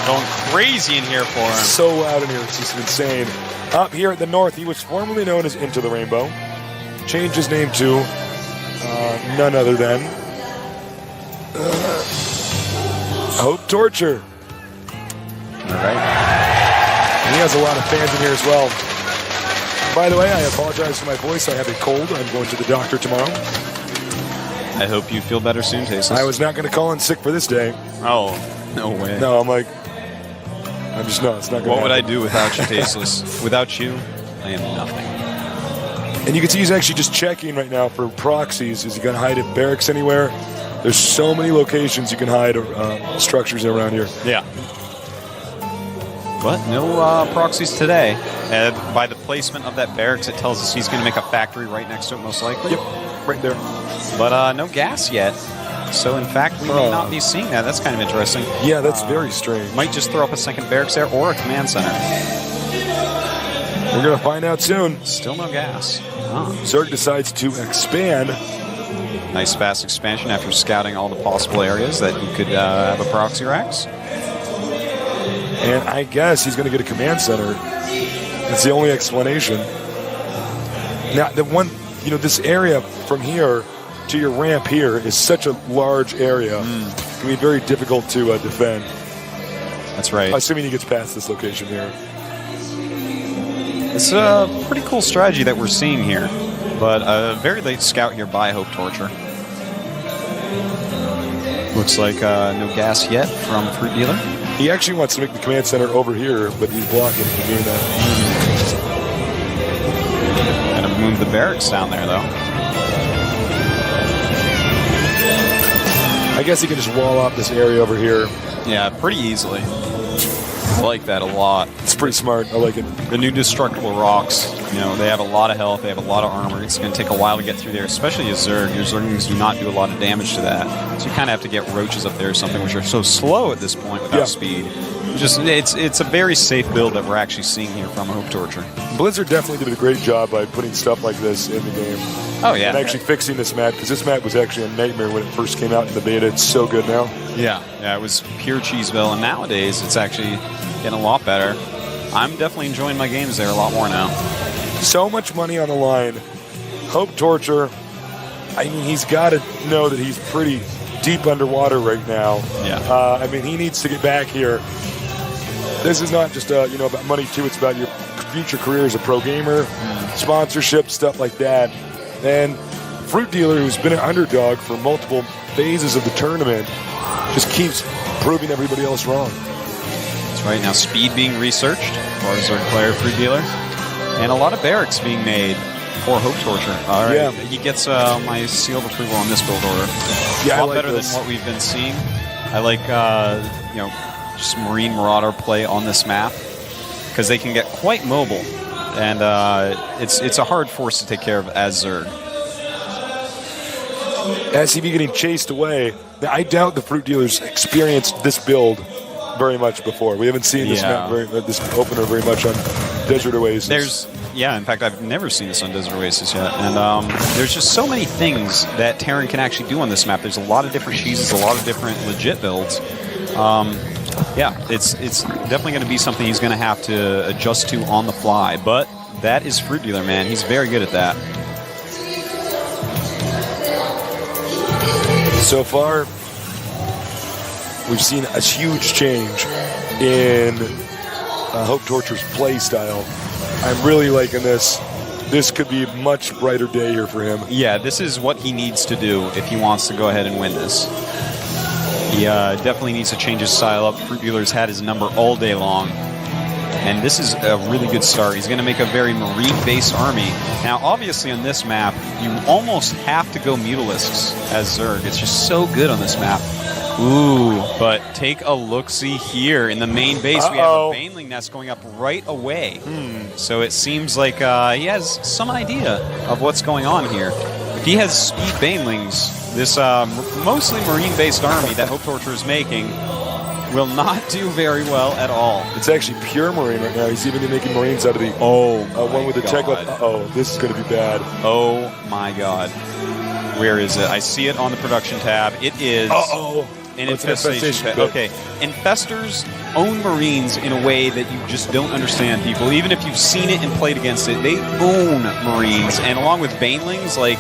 Going crazy in here for him. So loud in here, it's just insane. Up here at the north, he was formerly known as Into the Rainbow. Changed his name to none other than Hope Torture. All right. And he has a lot of fans in here as well. By the way, I apologize for my voice. I have a cold. I'm going to the doctor tomorrow. I hope you feel better soon, Tasteless. I was not going to call in sick for this day. Oh, no way. No, I'm just not. It's not going to What would I happen. do without you, Tasteless? Without you, I am nothing. And you can see he's actually just checking right now for proxies. Is he going to hide in barracks anywhere? There's so many locations you can hide structures around here. Yeah. But no proxies today. And by the placement of that barracks, it tells us he's going to make a factory right next to it, most likely. Yep, right there. But no gas yet. So, in fact, we may not be seeing that. That's kind of interesting. Yeah, that's very strange. Might just throw up a second barracks there or a command center. We're going to find out soon. Still no gas. Oh. Zerg decides to expand. Nice fast expansion after scouting all the possible areas that you could have a proxy racks. And I guess he's going to get a command center. That's the only explanation. Now, this area from here to your ramp here is such a large area. It can be very difficult to defend. That's right. Assuming he gets past this location here. It's a pretty cool strategy that we're seeing here. But a very late scout here by Hope Torture. Looks like no gas yet from Fruit Dealer. He actually wants to make the command center over here, but he's blocking from doing that. Gonna move the barracks down there, though. I guess he can just wall off this area over here. Yeah, pretty easily. I like that a lot. It's pretty smart. I like it. The new destructible rocks, they have a lot of health, they have a lot of armor. It's going to take a while to get through there, especially as Zerg. Your Zerglings do not do a lot of damage to that. So you kind of have to get roaches up there or something, which are so slow at this point without speed. It's a very safe build that we're actually seeing here from Hope Torture. Blizzard definitely did a great job by putting stuff like this in the game. Oh, yeah. And actually fixing this map, because this map was actually a nightmare when it first came out in the beta. It's so good now. Yeah, it was pure Cheeseville, and nowadays it's actually getting a lot better. I'm definitely enjoying my games there a lot more now. So much money on the line. Hope Torture, he's got to know that he's pretty deep underwater right now. Yeah. He needs to get back here. This is not just about money too. It's about your future career as a pro gamer, sponsorship, stuff like that. And Fruit Dealer, who's been an underdog for multiple phases of the tournament, just keeps proving everybody else wrong. That's right. Now speed being researched for Zerg player Fruit Dealer, and a lot of barracks being made for Hope Torture. All right, yeah. He gets my seal of approval on this build order. Yeah, a lot better than what we've been seeing. I like just Marine Marauder play on this map because they can get quite mobile, and it's a hard force to take care of as Zerg. As he be getting chased away, I doubt the Fruit Dealers experienced this build very much before. We haven't seen this map this opener very much on Desert Oasis. In fact, I've never seen this on Desert Oasis yet. And there's just so many things that Terran can actually do on this map. There's a lot of different cheeses, a lot of different legit builds. It's definitely going to be something he's going to have to adjust to on the fly. But that is Fruit Dealer, man. He's very good at that. So far, we've seen a huge change in Hope Torture's play style. I'm really liking this. This could be a much brighter day here for him. Yeah, this is what he needs to do if he wants to go ahead and win this. He definitely needs to change his style up. Fruit Dealer's had his number all day long. And this is a really good start. He's going to make a very marine-based army. Now, obviously on this map, you almost have to go Mutalisks as Zerg. It's just so good on this map. Ooh, but take a look-see here. In the main base, we have a Baneling nest going up right away. So it seems like he has some idea of what's going on here. If he has speed Banelings, this mostly marine-based army that Hope Torture is making will not do very well at all. It's actually pure Marine right now. He's even making Marines out of the one with the tech. This is going to be bad. Oh my God. Where is it? I see it on the production tab. It is An it's an infestation infestation pit. pit. Okay. Infestors own Marines in a way that you just don't understand, people. Even if you've seen it and played against it, they own Marines. And along with Banelings, like,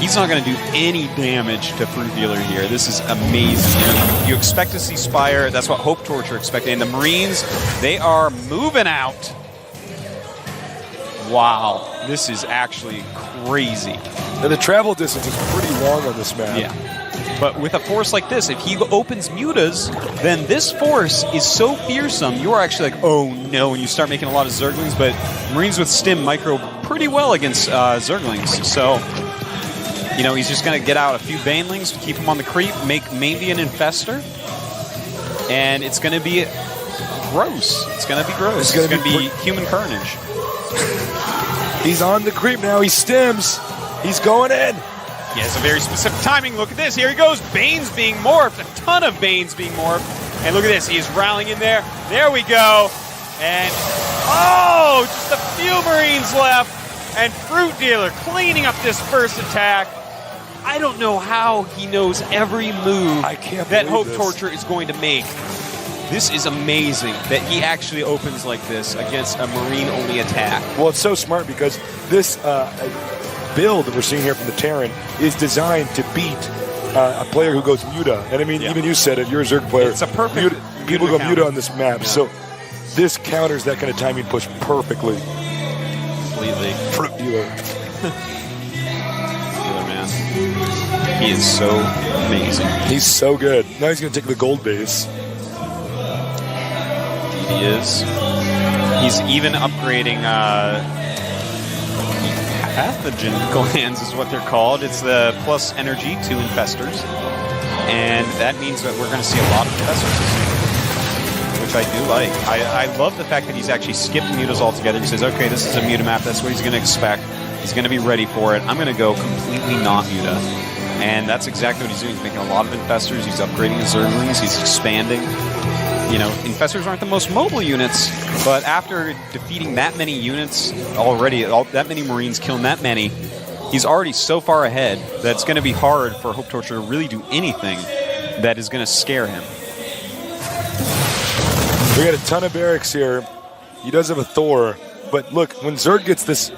he's not going to do any damage to Fruit Dealer here. This is amazing. You expect to see Spire. That's what Hope Torture expected. And the Marines, they are moving out. Wow. This is actually crazy. And the travel distance is pretty long on this map. Yeah. But with a force like this, if he opens mutas, then this force is so fearsome, you are actually like, oh no, and you start making a lot of Zerglings, but Marines with Stim micro pretty well against Zerglings. So, you know, he's just going to get out a few Banelings, keep him on the creep, make maybe an Infestor, and it's going to be gross. It's going to be gross. It's going to be human carnage. He's on the creep now. He stims. He's going in. He has a very specific timing. Look at this. Here he goes. Banes being morphed. A ton of Banes being morphed. And look at this. He is rallying in there. There we go. And, oh, just a few Marines left. And Fruit Dealer cleaning up this first attack. I don't know how he knows every move that Hope Torture is going to make. This is amazing that he actually opens like this against a Marine-only attack. Well, it's so smart because this build that we're seeing here from the Terran is designed to beat a player who goes muta. And I mean, even you said it, you're a Zerg player. It's a perfect people go counter. muta on this map. Yeah. So this counters that kind of timing push perfectly. Completely. Fruit Dealer. Man. He is so amazing. He's so good. Now he's going to take the gold base. He is. He's even upgrading pathogen glands is what they're called. It's the plus energy to infestors. And that means that we're going to see a lot of infestors, which I do like. I love the fact that he's actually skipped mutas altogether. He says, okay, this is a muta map. That's what he's going to expect. He's going to be ready for it. I'm going to go completely not muta. And that's exactly what he's doing. He's making a lot of infestors. He's upgrading his Zerglings. He's expanding. You know, infestors aren't the most mobile units, but after defeating that many units already, that many Marines, killing that many, he's already so far ahead that it's going to be hard for Hope Torture to really do anything that is going to scare him. We got a ton of barracks here. He does have a Thor, but look, when Zerg gets this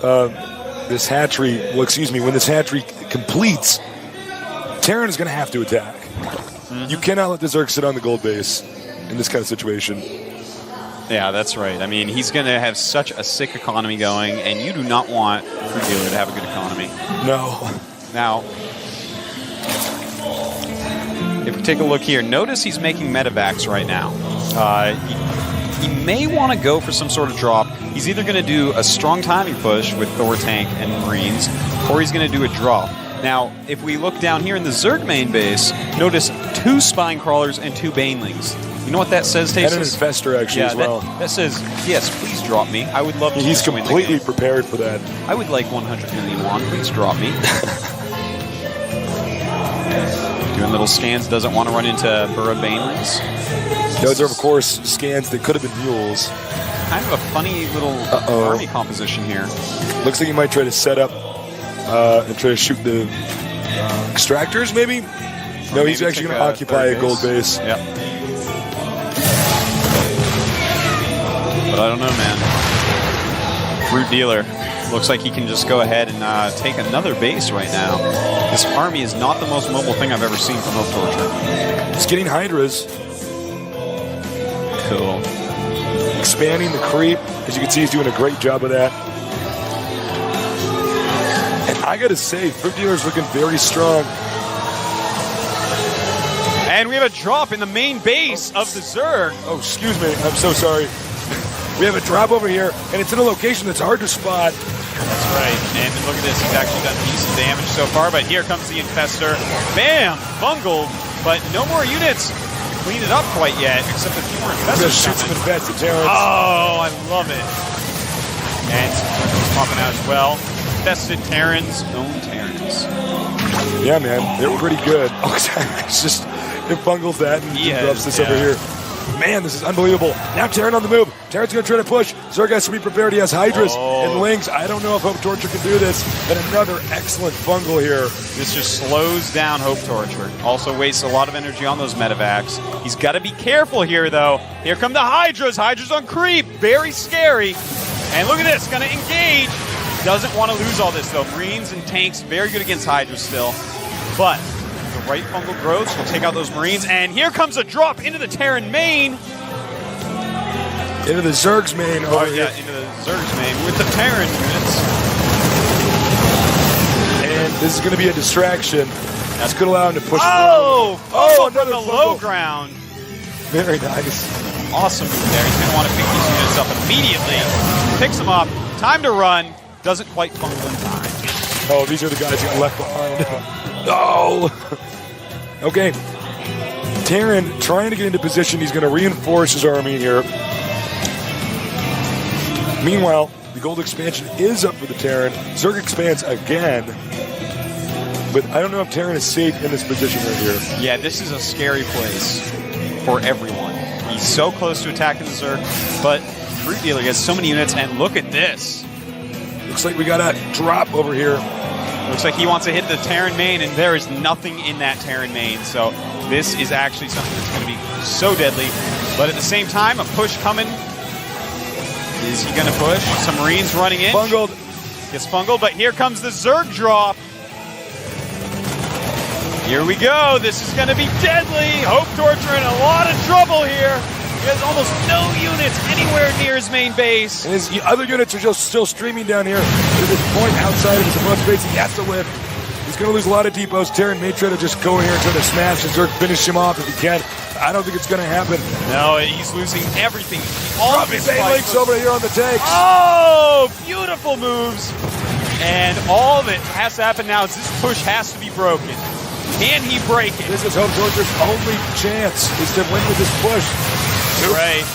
this hatchery, well, excuse me, when this hatchery completes, Terran is going to have to attack. Mm-hmm. You cannot let the Zerg sit on the gold base in this kind of situation. Yeah, that's right. I mean, he's going to have such a sick economy going, and you do not want Fruit Dealer to have a good economy. No. Now, if we take a look here, notice he's making medevacs right now. He may want to go for some sort of drop. He's either going to do a strong timing push with Thor Tank and Marines, or he's going to do a drop. Now, if we look down here in the Zerg main base, notice 2 Spine Crawlers and 2 Banelings. You know what that says, Tasis? And an Infestor, actually, as well. That says, yes, please drop me. I would love to. He's completely prepared for that. I would like 100 million won. Please drop me. Doing little scans, doesn't want to run into Burrow Banelings. Those are, of course, scans that could have been mules. Kind of a funny little army composition here. Looks like he might try to set up and try to shoot the extractors, maybe? No, he's actually going to occupy a gold base. Yep. But I don't know, man. Fruit Dealer looks like he can just go ahead and take another base right now. This army is not the most mobile thing I've ever seen from Hope Torture. It's getting Hydras. Cool. Expanding the creep. As you can see, he's doing a great job of that. And I got to say, Fruit Dealer's looking very strong. And we have a drop in the main base of the Zerg. Oh, excuse me. I'm so sorry. We have a drop over here, and it's in a location that's hard to spot. That's right. And look at this. He's actually done decent damage so far, but here comes the Infestor. Bam! Bungled, but no more units to clean it up quite yet, except a few more Infestors. Just shoot some Infestor Terrans. Oh, I love it. And he's popping out as well. Infested Terrans, own Terrans. Yeah, man. They were pretty good. Oh, it's just, it bungles that and drops this over here. Man, this is unbelievable. Now Terran on the move. Terran's going to try to push. Zerg has to be prepared. He has Hydras and Lings. I don't know if Hope Torture can do this. And another excellent fungal here. This just slows down Hope Torture. Also wastes a lot of energy on those medevacs. He's got to be careful here, though. Here come the Hydras. Hydras on creep. Very scary. And look at this. Going to engage. Doesn't want to lose all this, though. Marines and tanks, very good against Hydras still. But the right fungal growths will take out those Marines. And here comes a drop into the Terran main. Into the Zerg's main. Oh, yeah, into the Zerg's main with the Terran units. And this is going to be a distraction. That's going to allow him to push forward. Oh, from the low ground. Very nice. Awesome move there. He's going to want to pick these units up immediately. Picks them up. Time to run. Doesn't quite fungal in time. Oh, these are the guys who got left behind. Oh! Okay. Terran trying to get into position. He's going to reinforce his army here. Meanwhile, the gold expansion is up for the Terran. Zerg expands again. But I don't know if Terran is safe in this position right here. Yeah, this is a scary place for everyone. He's so close to attacking the Zerg, but Fruit Dealer gets so many units, and look at this. Looks like we got a drop over here. Looks like he wants to hit the Terran main, and there is nothing in that Terran main. So this is actually something that's going to be so deadly. But at the same time, a push coming. Is he going to push? Some Marines running in. Fungled. Gets fungled, but here comes the Zerg drop. Here we go. This is going to be deadly. Hope Torture in a lot of trouble here. He has almost no units anywhere near his main base. And his other units are just still streaming down here to this point outside of his opponent's base. He has to whip. He's going to lose a lot of depots. Terran may try to just go in here and try to smash and Zerg finish him off if he can. I don't think it's going to happen. No, he's losing everything. All of his links over here on the tanks. Oh, beautiful moves. And all that has to happen now is this push has to be broken. Can he break it? This is Hope Torture's only chance is to win with this push. Right.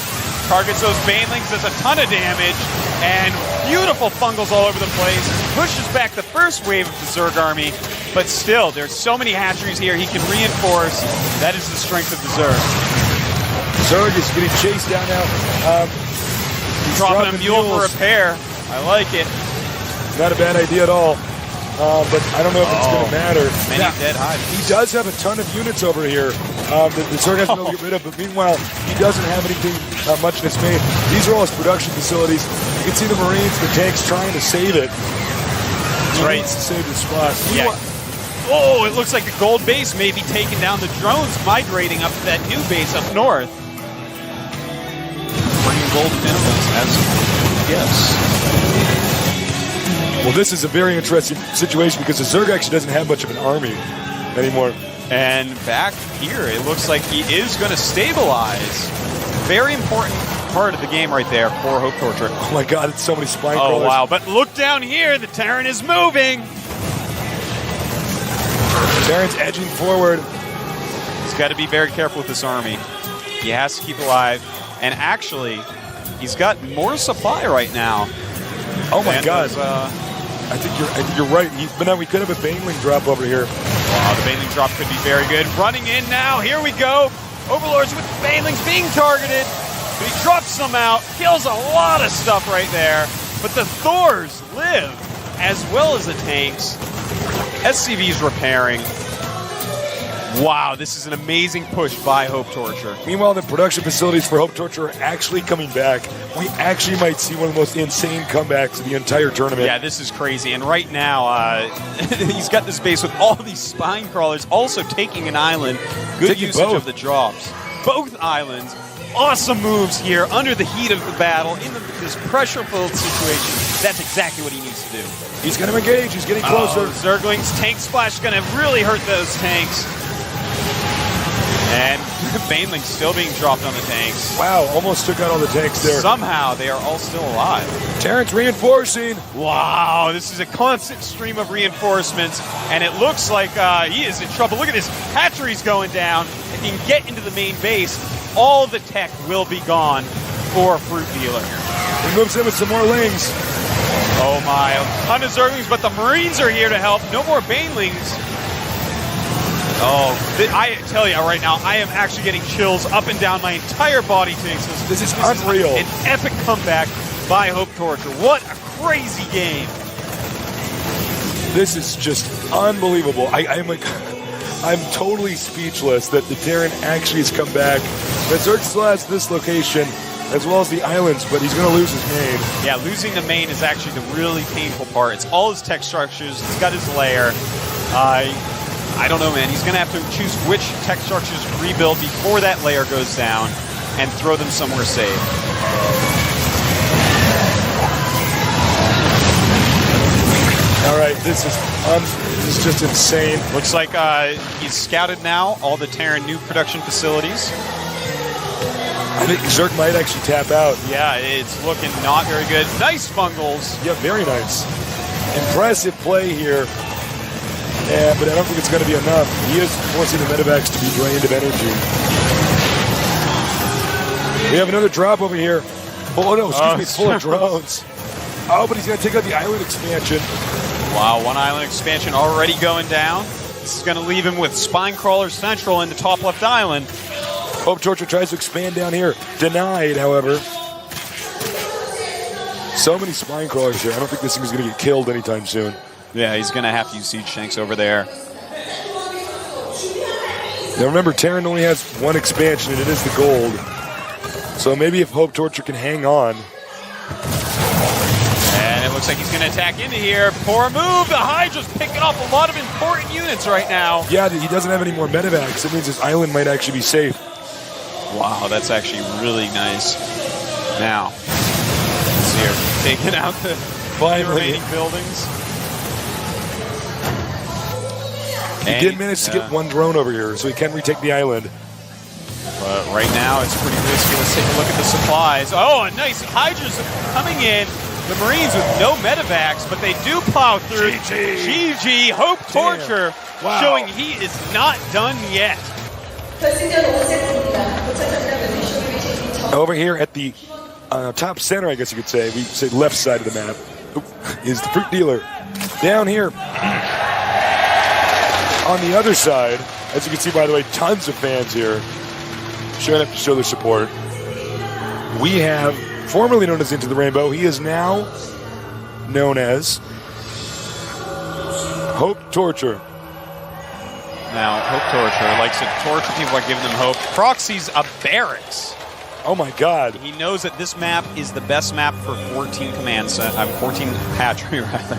Targets those Banelings, does a ton of damage, and beautiful fungals all over the place. Pushes back the first wave of the Zerg army, but still, there's so many hatcheries here he can reinforce. That is the strength of the Zerg. Zerg is getting chased down now. He's dropping a mule for repair. I like it. Not a bad idea at all. But I don't know if it's going to matter. Many dead hives. He does have a ton of units over here. The Zerg has to get rid of, but meanwhile, he doesn't have anything much in his main. These are all his production facilities. You can see the Marines, the tanks trying to save it. That's right. To save the spot. Yeah. Oh, it looks like the gold base may be taking down the drones migrating up to that new base up north. Bringing gold minerals as yes. Well, this is a very interesting situation because the Zerg actually doesn't have much of an army anymore. And back here, it looks like he is going to stabilize. Very important part of the game right there for Hope Torture. Oh my god, it's so many spine crawlers. crawlers. Wow, but look down here, the Terran is moving. Terran's edging forward. He's got to be very careful with this army. He has to keep alive. And actually, he's got more supply right now. Oh my god. I think you're right. We could have a Baneling drop over here. Wow, the Baneling drop could be very good. Running in now. Here we go. Overlords with the Banelings being targeted. But he drops them out. Kills a lot of stuff right there. But the Thors live as well as the tanks. SCV's repairing. Wow, this is an amazing push by Hope Torture. Meanwhile, the production facilities for Hope Torture are actually coming back. We actually might see one of the most insane comebacks of the entire tournament. Yeah, this is crazy. And right now, he's got this base with all these spine crawlers, also taking an island. Good usage of the drops. Both islands. Awesome moves here under the heat of the battle in this pressure-filled situation. That's exactly what he needs to do. He's going to engage. He's getting closer. Zergling's tank splash is going to really hurt those tanks. And Baneling's still being dropped on the tanks. Wow, almost took out all the tanks there. Somehow they are all still alive. Terran's reinforcing. Wow, this is a constant stream of reinforcements, and it looks like he is in trouble. Look at this, hatcheries going down. If he can get into the main base, all the tech will be gone for Fruit Dealer. He moves in with some more Lings. Oh my, a ton of Zerglings, but the Marines are here to help. No more Banelings. I tell you right now, I am actually getting chills up and down my entire body today. This is unreal. An epic comeback by Hope Torture. What a crazy game. This is just unbelievable. I'm totally speechless that the Terran actually has come back. But Zerg still has this location as well as the islands, but he's going to lose his main. Yeah, losing the main is actually the really painful part. It's all his tech structures. He's got his lair. I don't know, man. He's going to have to choose which tech structures to rebuild before that layer goes down and throw them somewhere safe. All right, this is just insane. Looks like he's scouted now all the Terran new production facilities. I think Zerg might actually tap out. Yeah, it's looking not very good. Nice fungals. Yeah, very nice. Impressive play here. Yeah, but I don't think it's going to be enough. He is forcing the medevacs to be drained of energy. We have another drop over here. Oh, no, excuse me, it's full of drones. Oh, but he's going to take out the island expansion. Wow, one island expansion already going down. This is going to leave him with Spine Crawler Central in the top left island. Hope Torture tries to expand down here. Denied, however. So many Spine Crawlers here. I don't think this thing is going to get killed anytime soon. Yeah, he's going to have to use siege tanks over there. Now remember, Terran only has one expansion, and it is the gold. So maybe if Hope Torture can hang on. And it looks like he's going to attack into here. Poor move. The Hydra's picking off a lot of important units right now. Yeah, he doesn't have any more medevacs. It means his island might actually be safe. Wow, that's actually really nice. Now, let's see here. Taking out the remaining buildings. He did manage to get one drone over here, so he can retake the island. But right now, it's pretty risky. Let's take a look at the supplies. Oh, a nice Hydra's coming in. The Marines with no medevacs, but they do plow through. GG, Hope Torture, wow. Showing he is not done yet. Over here at the top center, I guess you could say, we say left side of the map, is the fruit dealer. Down here, on the other side, as you can see, by the way, tons of fans here showing up to show their support. We have, formerly known as Into the Rainbow, he is now known as Hope Torture. Now, Hope Torture likes to torture people by giving them hope. Proxy's a barracks. Oh my God. He knows that this map is the best map for 14 commands, 14 hatchery rather.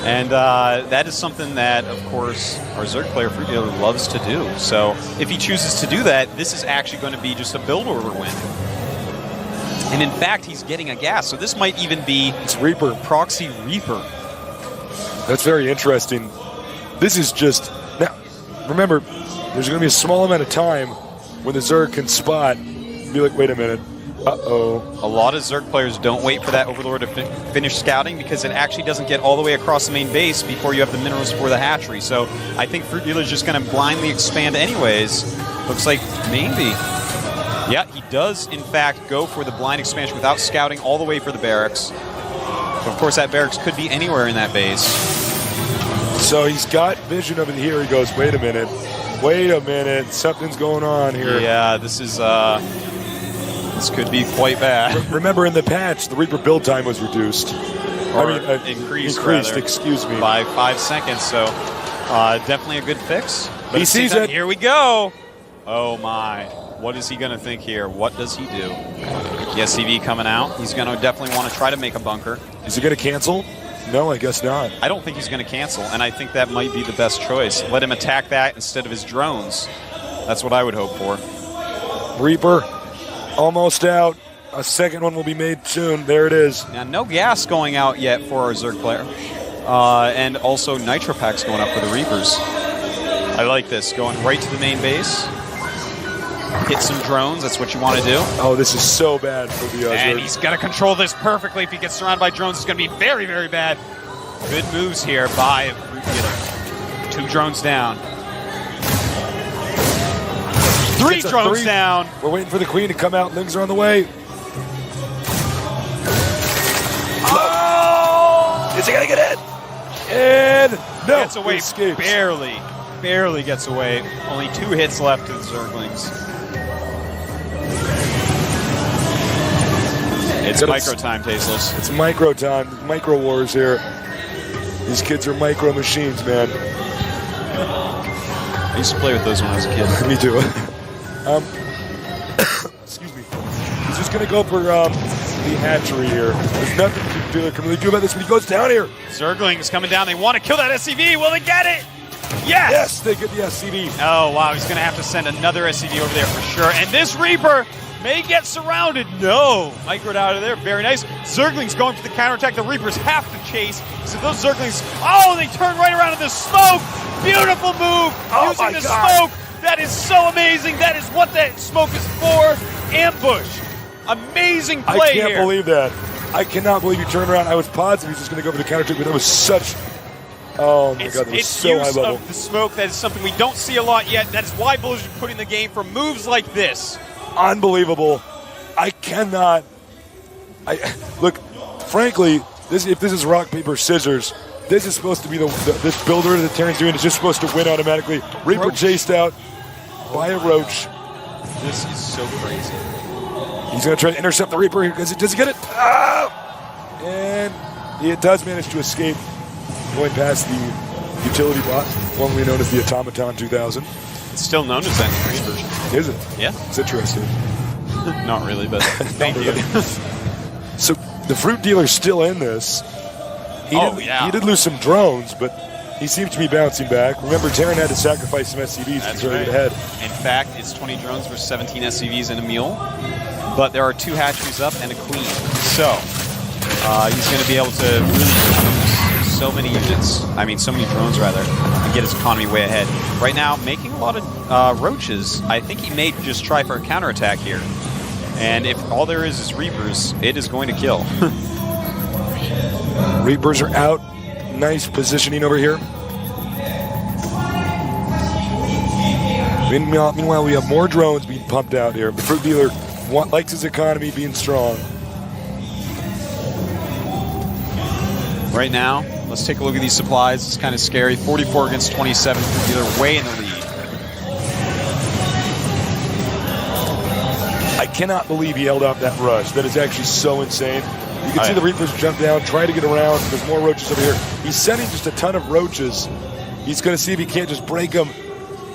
And that is something that, of course, our Zerg player Fruit Dealer loves to do. So if he chooses to do that, this is actually going to be just a build order win. And in fact, he's getting a gas. So this might even be it's Reaper. Proxy Reaper. That's very interesting. This is just... Now, remember, there's going to be a small amount of time when the Zerg can spot and be like, wait a minute. Uh-oh. A lot of Zerg players don't wait for that Overlord to finish scouting because it actually doesn't get all the way across the main base before you have the minerals for the hatchery. So I think Fruit Dealer's just going to blindly expand anyways. Looks like maybe. Yeah, he does, in fact, go for the blind expansion without scouting all the way for the barracks. So of course, that barracks could be anywhere in that base. So he's got vision over here. He goes, wait a minute. Wait a minute. Something's going on here. Yeah, this is... This could be quite bad. Remember, in the patch, the Reaper build time was reduced. Increased, excuse me. By 5 seconds, so definitely a good fix. But he sees it. Here we go. Oh my. What is he going to think here? What does he do? The SCV coming out. He's going to definitely want to try to make a bunker. Is he going to cancel? No, I guess not. I don't think he's going to cancel, and I think that might be the best choice. Let him attack that instead of his drones. That's what I would hope for. Reaper. Almost out. A second one will be made soon. There it is. Now, no gas going out yet for our Zerg player. And also Nitro Packs going up for the Reapers. I like this. Going right to the main base. Hit some drones. That's what you want to do. Oh, this is so bad for the And Zerg. he's got to control this perfectly. If he gets surrounded by drones, it's going to be very, very bad. Good moves here by Fruit Dealer. 2 drones down. 3 drones down. We're waiting for the Queen to come out. Lings are on the way. Oh! Is he going to get it? And no. Gets away escapes. barely. barely gets away. Only 2 hits left to the Zerglings. It's micro time, Tasteless. It's micro time. Micro wars here. These kids are micro machines, man. I used to play with those when I was a kid. Me too. Excuse me. He's just going to go for the hatchery here. There's nothing Dealer can really do about this when he goes down here. Zerglings coming down. They want to kill that SCV. Will they get it? Yes! Yes, they get the SCV. Oh, wow. He's going to have to send another SCV over there for sure. And this Reaper may get surrounded. No. Microed out of there. Very nice. Zerglings going for the counterattack. The Reapers have to chase. So those Zerglings, oh, they turn right around in the smoke. Beautiful move. Using the smoke. That is so amazing. That is what that smoke is for. Ambush. Amazing play here. I can't believe that. I cannot believe you turned around. I was positive he was just going to go for the counterattack, but that was such... Oh my God, that was so high level. Of the smoke, that is something we don't see a lot yet. That is why Blizzard put in the game for moves like this. Unbelievable. I cannot... Look, frankly, if this is rock, paper, scissors, this is supposed to be this builder that Terran's doing is just supposed to win automatically. Reaper chased out by a Roach. This is so crazy. He's going to try to intercept the Reaper. Does he get it? Ah! And he does manage to escape, going past the utility bot, formerly known as the Automaton 2000. It's still known as that version. Is it? Yeah. It's interesting. Not really, but thank you. So the Fruit Dealer's still in this. He did lose some drones, but he seems to be bouncing back. Remember, Terran had to sacrifice some SCVs to try to get ahead. In fact, it's 20 drones versus 17 SCVs and a mule. But there are 2 hatcheries up and a queen. So he's going to be able to really use so many units, so many drones rather, and get his economy way ahead. Right now, making a lot of roaches. I think he may just try for a counterattack here. And if all there is Reapers, it is going to kill. Reapers are out. Nice positioning over here. Meanwhile, we have more drones being pumped out here. The Fruit Dealer likes his economy being strong. Right now, let's take a look at these supplies. It's kind of scary. 44 against 27. Fruit Dealer way in the lead. I cannot believe he held off that rush. That is actually so insane. You can see the Reapers jump down, try to get around. There's more roaches over here. He's sending just a ton of roaches. He's going to see if he can't just break them.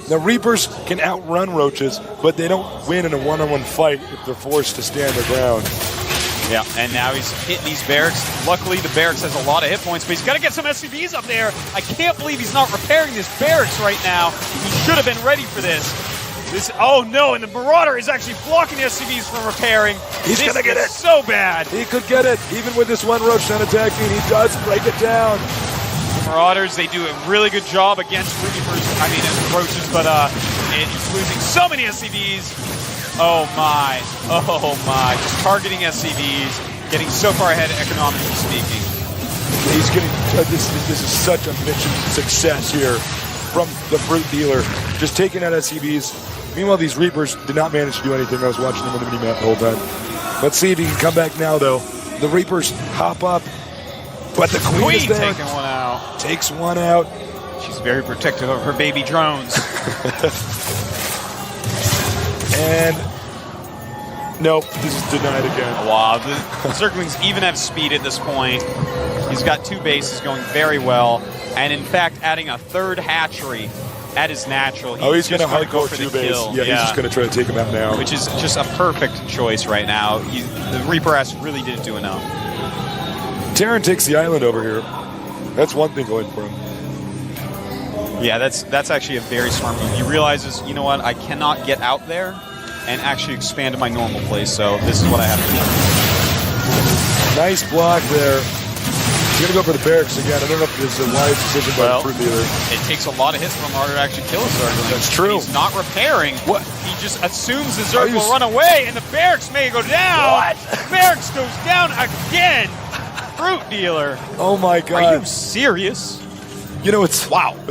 Now, Reapers can outrun roaches, but they don't win in a one-on-one fight if they're forced to stand their ground. Yeah, and now he's hitting these barracks. Luckily, the barracks has a lot of hit points, but he's got to get some SCVs up there. I can't believe he's not repairing this barracks right now. He should have been ready for this. Oh no, and the Marauder is actually blocking the SCVs from repairing. He's going to get it. So bad. He could get it. Even with this one Roach not attacking, he does break it down. The Marauders, they do a really good job against Reapers, Roaches, but it's losing so many SCVs. Oh my. Just targeting SCVs, getting so far ahead economically speaking. He's getting, this is such a mission success here from the Fruit Dealer. Just taking out SCVs. Meanwhile, these Reapers did not manage to do anything. I was watching them on the mini-map the whole time. Let's see if he can come back now, though. The Reapers hop up, but the Queen is there. Taking one out. Takes one out. She's very protective of her baby drones. And nope, this is denied again. Wow, the Zerglings even have speed at this point. He's got 2 bases going very well, and in fact, adding a 3rd hatchery at his natural. He's going to hardcore 2 base. Yeah, he's just going to try to take him out now. Which is just a perfect choice right now. The Reaper Ass really didn't do enough. Terran takes the island over here. That's one thing going for him. Yeah, that's actually a very smart move. He realizes, you know what, I cannot get out there and actually expand to my normal place, so this is what I have to do. Nice block there. He's going to go for the barracks again. I don't know if this is a wise decision by the Fruit Dealer. It takes a lot of hits from Martyr to actually kill a Zerg. That's true. He's not repairing. What? He just assumes the Zerg will run away, and the barracks may go down. What? Barracks goes down again. Fruit Dealer. Oh my God. Are you serious? You know, what's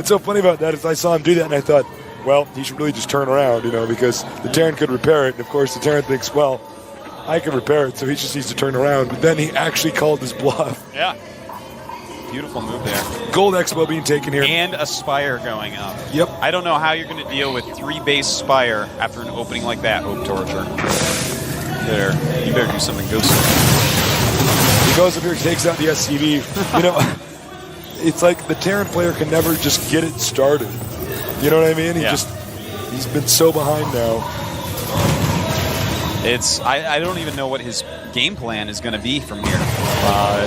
so funny about that is I saw him do that, and I thought, well, he should really just turn around, because the Terran could repair it. And of course, the Terran thinks, well, I can repair it, so he just needs to turn around. But then he actually called his bluff. Yeah. Beautiful move there. Gold Expo being taken here. And a Spire going up. Yep. I don't know how you're going to deal with 3 base Spire after an opening like that, Hope Torture. There. You better do something ghostly. He goes up here, takes out the SCV. You know, it's like the Terran player can never just get it started. You know what I mean? He's been so behind now. I don't even know what his game plan is going to be from here.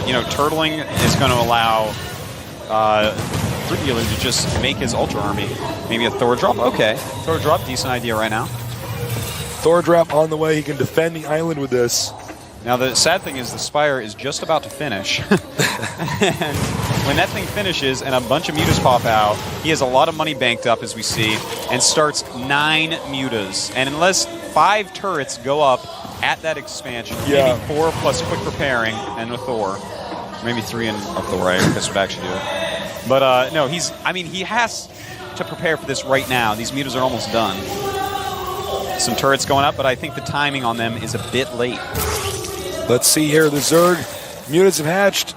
You know, turtling is going to allow Fruit Dealer to just make his Ultra Army. Maybe a Thor drop? Okay. Thor drop, decent idea right now. Thor drop on the way. He can defend the island with this. Now, the sad thing is the Spire is just about to finish. And when that thing finishes and a bunch of mutas pop out, he has a lot of money banked up, as we see, and starts 9 mutas. And unless 5 turrets go up at that expansion, maybe 4 plus quick repairing and a Thor, maybe 3 and a Thor, I guess would actually do it. But no, he has to prepare for this right now. These mutas are almost done. Some turrets going up, but I think the timing on them is a bit late. Let's see here, the Zerg. Mutas have hatched.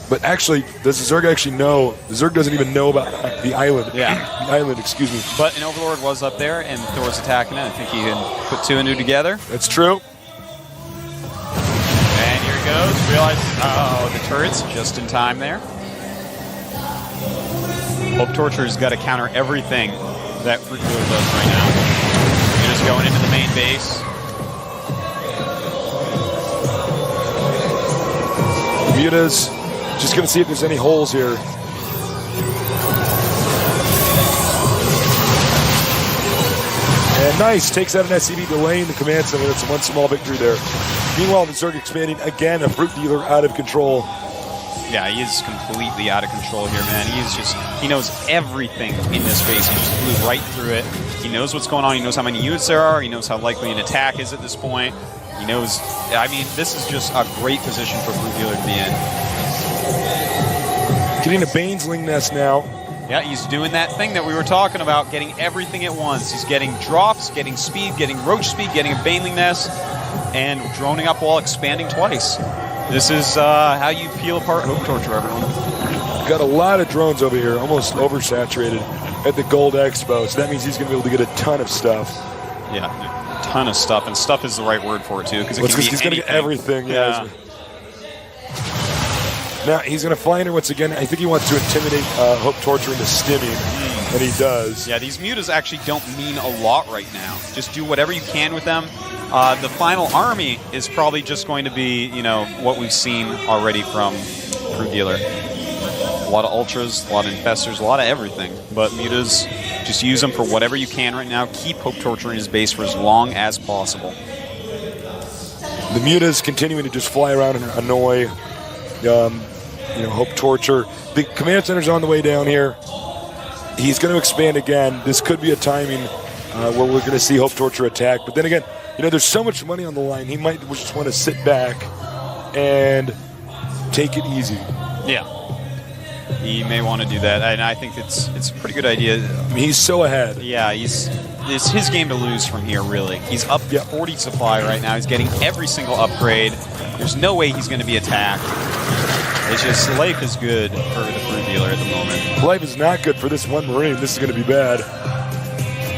But actually, does the Zerg actually know? The Zerg doesn't even know about the island. Yeah. The island, excuse me. But an Overlord was up there, and Thor's attacking it. I think he can put 2 and 2 together. That's true. And here he goes. Realize, the turret's just in time there. Hope Torture's got to counter everything that Fruit Dealer does right now. You're just going into the main base. Mutas, just going to see if there's any holes here. And nice, takes out an SCV, delaying the command center. That's one small victory there. Meanwhile, the Zerg expanding again, a Fruit Dealer out of control. Yeah, he is completely out of control here, man. He knows everything in this base. He just flew right through it. He knows what's going on. He knows how many units there are. He knows how likely an attack is at this point. He knows, I mean, this is just a great position for Fruit Dealer to be in. Getting a Banesling nest now. Yeah, he's doing that thing that we were talking about, getting everything at once. He's getting drops, getting speed, getting roach speed, getting a Baneling nest, and droning up while expanding twice. This is how you peel apart Hope Torture, everyone. Got a lot of drones over here, almost oversaturated at the Gold Expo, so that means he's going to be able to get a ton of stuff. Yeah, a ton of stuff, and stuff is the right word for it, too, because he's going to get everything. Yeah. Now, he's going to fly in here once again. I think he wants to intimidate Hope Torture into stimming, and he does. Yeah, these mutas actually don't mean a lot right now. Just do whatever you can with them. The final army is probably just going to be, you know, what we've seen already from Fruit Dealer. A lot of Ultras, a lot of Infestors, a lot of everything. But mutas, just use them for whatever you can right now. Keep Hope Torture in his base for as long as possible. The mutas continuing to just fly around and annoy, Hope Torture. The command center's on the way down here. He's going to expand again. This could be a timing where we're going to see Hope Torture attack. But then again, there's so much money on the line. He might just want to sit back and take it easy. Yeah. He may want to do that, and I think it's a pretty good idea. I mean, he's so ahead. Yeah, it's his game to lose from here, really. He's up 40 supply right now. He's getting every single upgrade. There's no way he's going to be attacked. It's just life is good for the Fruit Dealer at the moment. Life is not good for this one Marine. This is going to be bad.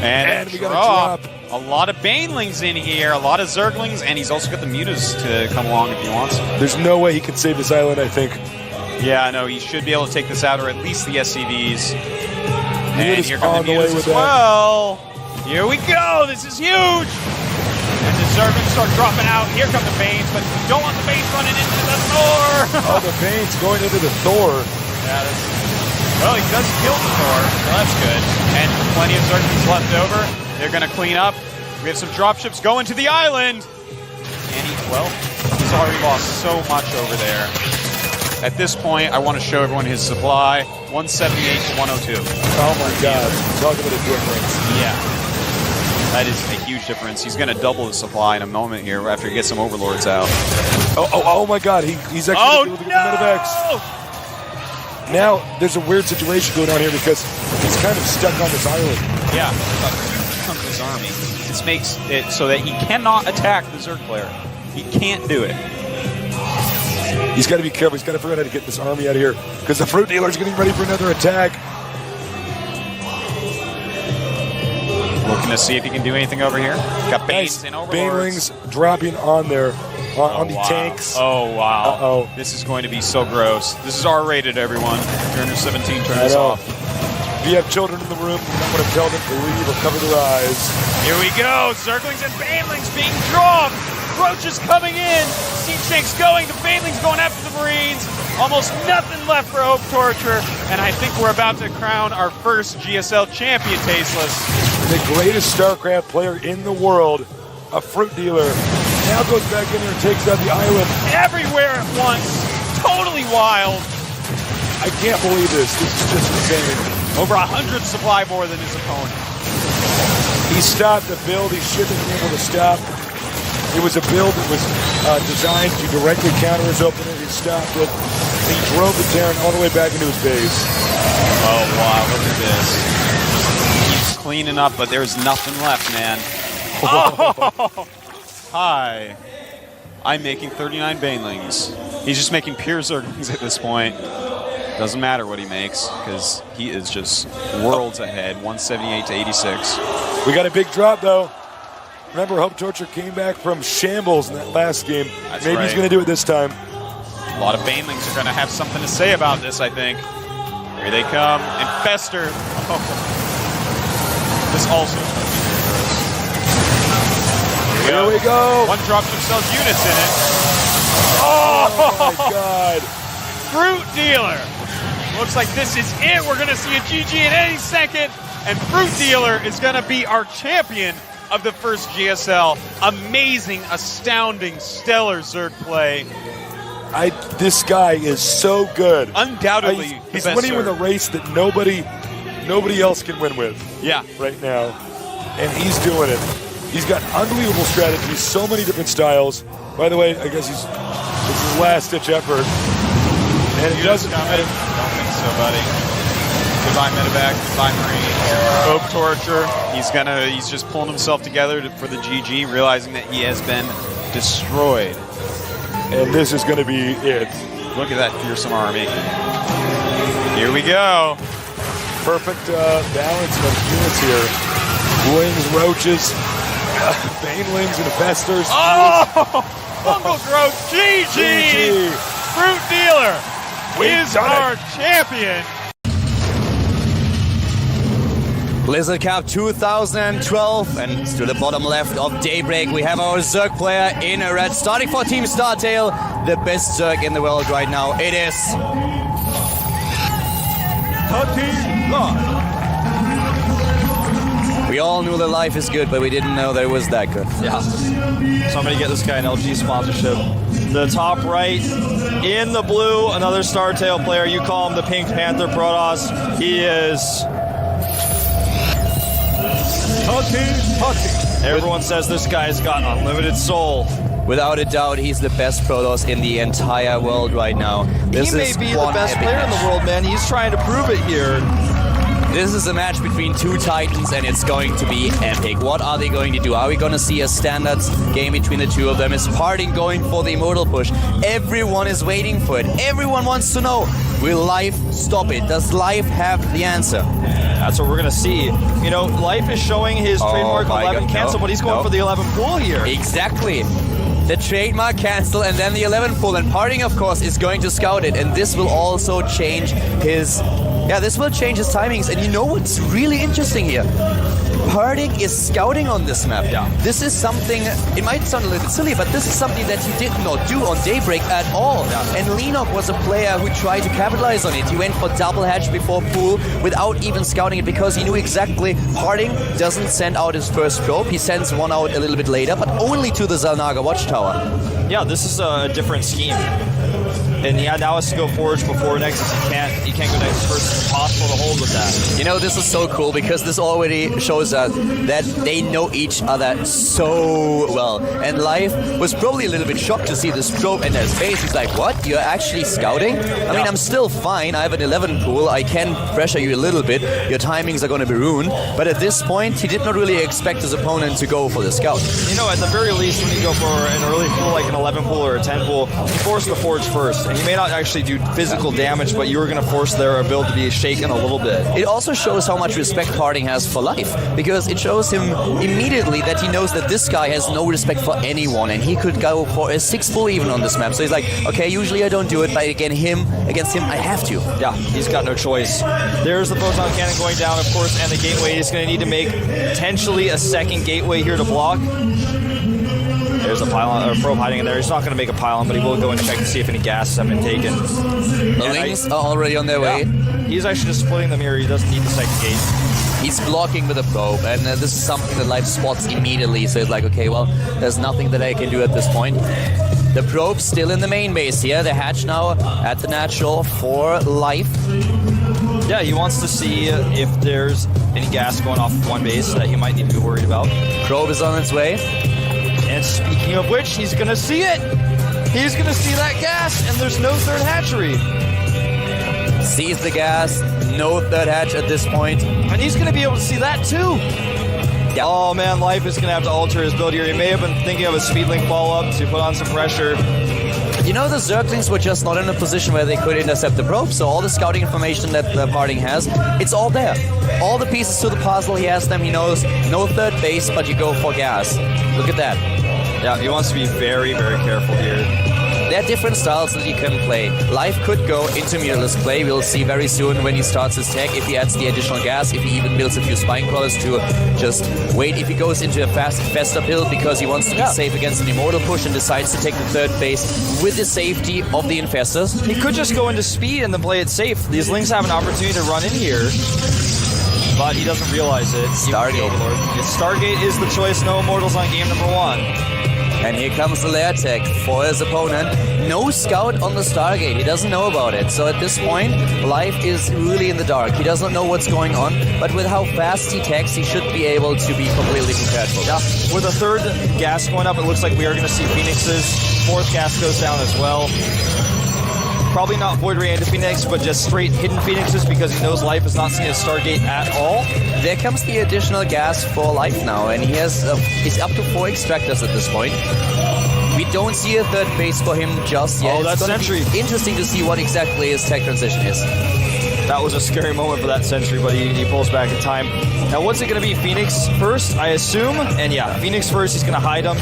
And we got a drop. A lot of Banelings in here, a lot of Zerglings, and he's also got the mutas to come along if he wants. There's no way he can save this island, I think. Yeah, no, he should be able to take this out, or at least the SCVs. And here come the mutas as well. Here we go. This is huge. And the Zerglings start dropping out. Here come the Banes, but you don't want the Banes running into the Thor. Oh, the Banes going into the Thor. Yeah, well, he does kill the Thor, so that's good. And plenty of Zerglings left over. They're going to clean up. We have some dropships going to the island. And he's already lost so much over there. At this point, I want to show everyone his supply. 178 to 102. Oh my God. Talk about a difference. Yeah. That is a huge difference. He's going to double his supply in a moment here after he gets some Overlords out. Oh my God. He's actually able to get the Medivacs. Now, there's a weird situation going on here because he's kind of stuck on this island. Yeah. Of his army. This makes it so that he cannot attack the Zerg player. He can't do it. He's got to be careful. He's got to figure out how to get this army out of here because the fruit dealer's getting ready for another attack. Looking to see if he can do anything over here. Got Banes and Banelings dropping on there, on the tanks. Oh, wow. Uh-oh. This is going to be so gross. This is R-rated, everyone. If you're under 17, turn this off. If you have children in the room, you might want to tell them to leave or cover their eyes. Here we go. Zerglings and Banelings being drawn. Roaches coming in. Siege tanks going. The Banelings going after the Marines. Almost nothing left for Hope Torture. And I think we're about to crown our first GSL champion, Tasteless. The greatest StarCraft player in the world, a fruit dealer, now goes back in there and takes out the island. Everywhere at once. Totally wild. I can't believe this. This is just insane. Over 100 supply more than his opponent. He stopped the build. He shouldn't have been able to stop. It was a build that was designed to directly counter his opponent. He stopped it. He drove the Terran all the way back into his base. Oh, wow. Look at this. He's cleaning up, but there's nothing left, man. Oh! Hi. I'm making 39 Banelings. He's just making pure Zerglings at this point. Doesn't matter what he makes, because he is just worlds ahead, 178 to 86. We got a big drop, though. Remember, Hope Torture came back from shambles in that last game. That's Maybe right. He's going to do it this time. A lot of Banelings are going to have something to say about this, I think. Here they come. And Fester. Oh. This also is going to be Here we go. One dropship sells units in it. Oh, my God. Fruit Dealer. Looks like this is it. We're going to see a GG in any second. And Fruit Dealer is going to be our champion of the first GSL. Amazing, astounding, stellar Zerg play. This guy is so good. Undoubtedly, he's the best winning with a Zerg. race that nobody else can win with. Yeah. Right now, and he's doing it. He's got unbelievable strategies, so many different styles. By the way, I guess it's his last-ditch effort, and it doesn't matter. Don't think so, buddy. Goodbye, Medevac. Goodbye, Marine. Hope Torture. He's just pulling himself together for the GG, realizing that he has been destroyed. And this is going to be it. Look at that fearsome army. Here we go. Perfect balance of units here. Wings, roaches, banelings, and festers. Oh! Uncle Growth, GG! Fruit Dealer is our champion. Blizzard Cup 2012, and to the bottom left of Daybreak we have our Zerg player in a red, starting for Team StarTale, the best Zerg in the world right now. It is We all knew that life is good, but we didn't know that it was that good. Yeah. So I'm going to get this guy an LG sponsorship. The top right, in the blue, another StarTale player. You call him the Pink Panther Protoss. He is... Everyone says this guy's got unlimited soul. Without a doubt, he's the best Protoss in the entire world right now. He may be the best player in the world, man. He's trying to prove it here. This is a match between two titans, and it's going to be epic. What are they going to do? Are we going to see a standards game between the two of them? Is Parting going for the immortal push? Everyone is waiting for it. Everyone wants to know, will Life stop it? Does Life have the answer? That's what we're going to see. You know, Life is showing his trademark 11 cancel, but he's going for the 11 pull here. Exactly. The trademark cancel and then the 11 pull, and Parting, of course, is going to scout it, and this will also change his... Yeah, this will change his timings, and you know what's really interesting here? Parting is scouting on this map. Yeah. This is something, it might sound a little bit silly, but this is something that he did not do on Daybreak at all. Yeah. And Lenok was a player who tried to capitalize on it. He went for double hatch before pool without even scouting it, because he knew exactly Parting doesn't send out his first probe. He sends one out a little bit later, but only to the Zalnaga watchtower. Yeah, this is a different scheme. And he now has to go Forge before Nexus. He can't go Nexus first. It's impossible to hold with that. You know, this is so cool because this already shows us that they know each other so well. And Live was probably a little bit shocked to see this probe in his face. He's like, what? You're actually scouting? I mean, I'm still fine. I have an 11 pool. I can pressure you a little bit. Your timings are going to be ruined. But at this point, he did not really expect his opponent to go for the scout. You know, at the very least, when you go for an early pool like an 11 pool or a 10 pool, force the Forge first. And you may not actually do physical damage, but you're going to force their ability to be shaken a little bit. It also shows how much respect Parting has for Life, because it shows him immediately that he knows that this guy has no respect for anyone, and he could go for a 6 pool even on this map. So he's like, okay, usually I don't do it, but against him, I have to. Yeah, he's got no choice. There's the photon cannon going down, of course, and the gateway is going to need to make potentially a second gateway here to block. There's a pylon, or probe hiding in there. He's not going to make a pylon, but he will go and check to see if any gases have been taken. The Lings are already on their way. He's actually just splitting them here. He doesn't need the second gate. He's blocking with a probe, and this is something that Life spots immediately. So it's like, okay, well, there's nothing that I can do at this point. The probe's still in the main base here. The hatch now at the natural for Life. Yeah, he wants to see if there's any gas going off of one base that he might need to be worried about. Probe is on its way. And speaking of which, he's going to see it. He's going to see that gas, and there's no third hatchery. Sees the gas, no third hatch at this point. And he's going to be able to see that too. Yeah. Oh man, Life is going to have to alter his build here. He may have been thinking of a speedlink follow-up to put on some pressure. You know, the Zerglings were just not in a position where they could intercept the probe, so all the scouting information that the Parting has, it's all there. All the pieces to the puzzle, he has them, he knows no third base, but you go for gas. Look at that. Yeah, he wants to be very, very careful here. There are different styles that you can play. Life could go into mirrorless play. We'll see very soon when he starts his tech, if he adds the additional gas, if he even builds a few spine crawlers to just wait. If he goes into a faster build because he wants to be safe against an immortal push and decides to take the third base with the safety of the infestors. He could just go into speed and then play it safe. These Lings have an opportunity to run in here, but he doesn't realize it. Stargate. Stargate is the choice. No immortals on game number 1. And here comes the lair tech for his opponent. No scout on the Stargate. He doesn't know about it. So at this point, Life is really in the dark. He doesn't know what's going on. But with how fast he techs, he should be able to be completely prepared for this. Yeah. With a third gas going up, it looks like we are going to see Phoenixes. Fourth gas goes down as well. Probably not Void Ray into Phoenix, but just straight hidden Phoenixes because he knows Life is not seeing a Stargate at all. There comes the additional gas for Life now, and he has he's up to 4 extractors at this point. We don't see a third base for him just yet. Oh, that's Sentry. Interesting to see what exactly his tech transition is. That was a scary moment for that Sentry, but he pulls back in time. Now, what's it going to be? Phoenix first, I assume? And yeah, Phoenix first, he's going to hide him.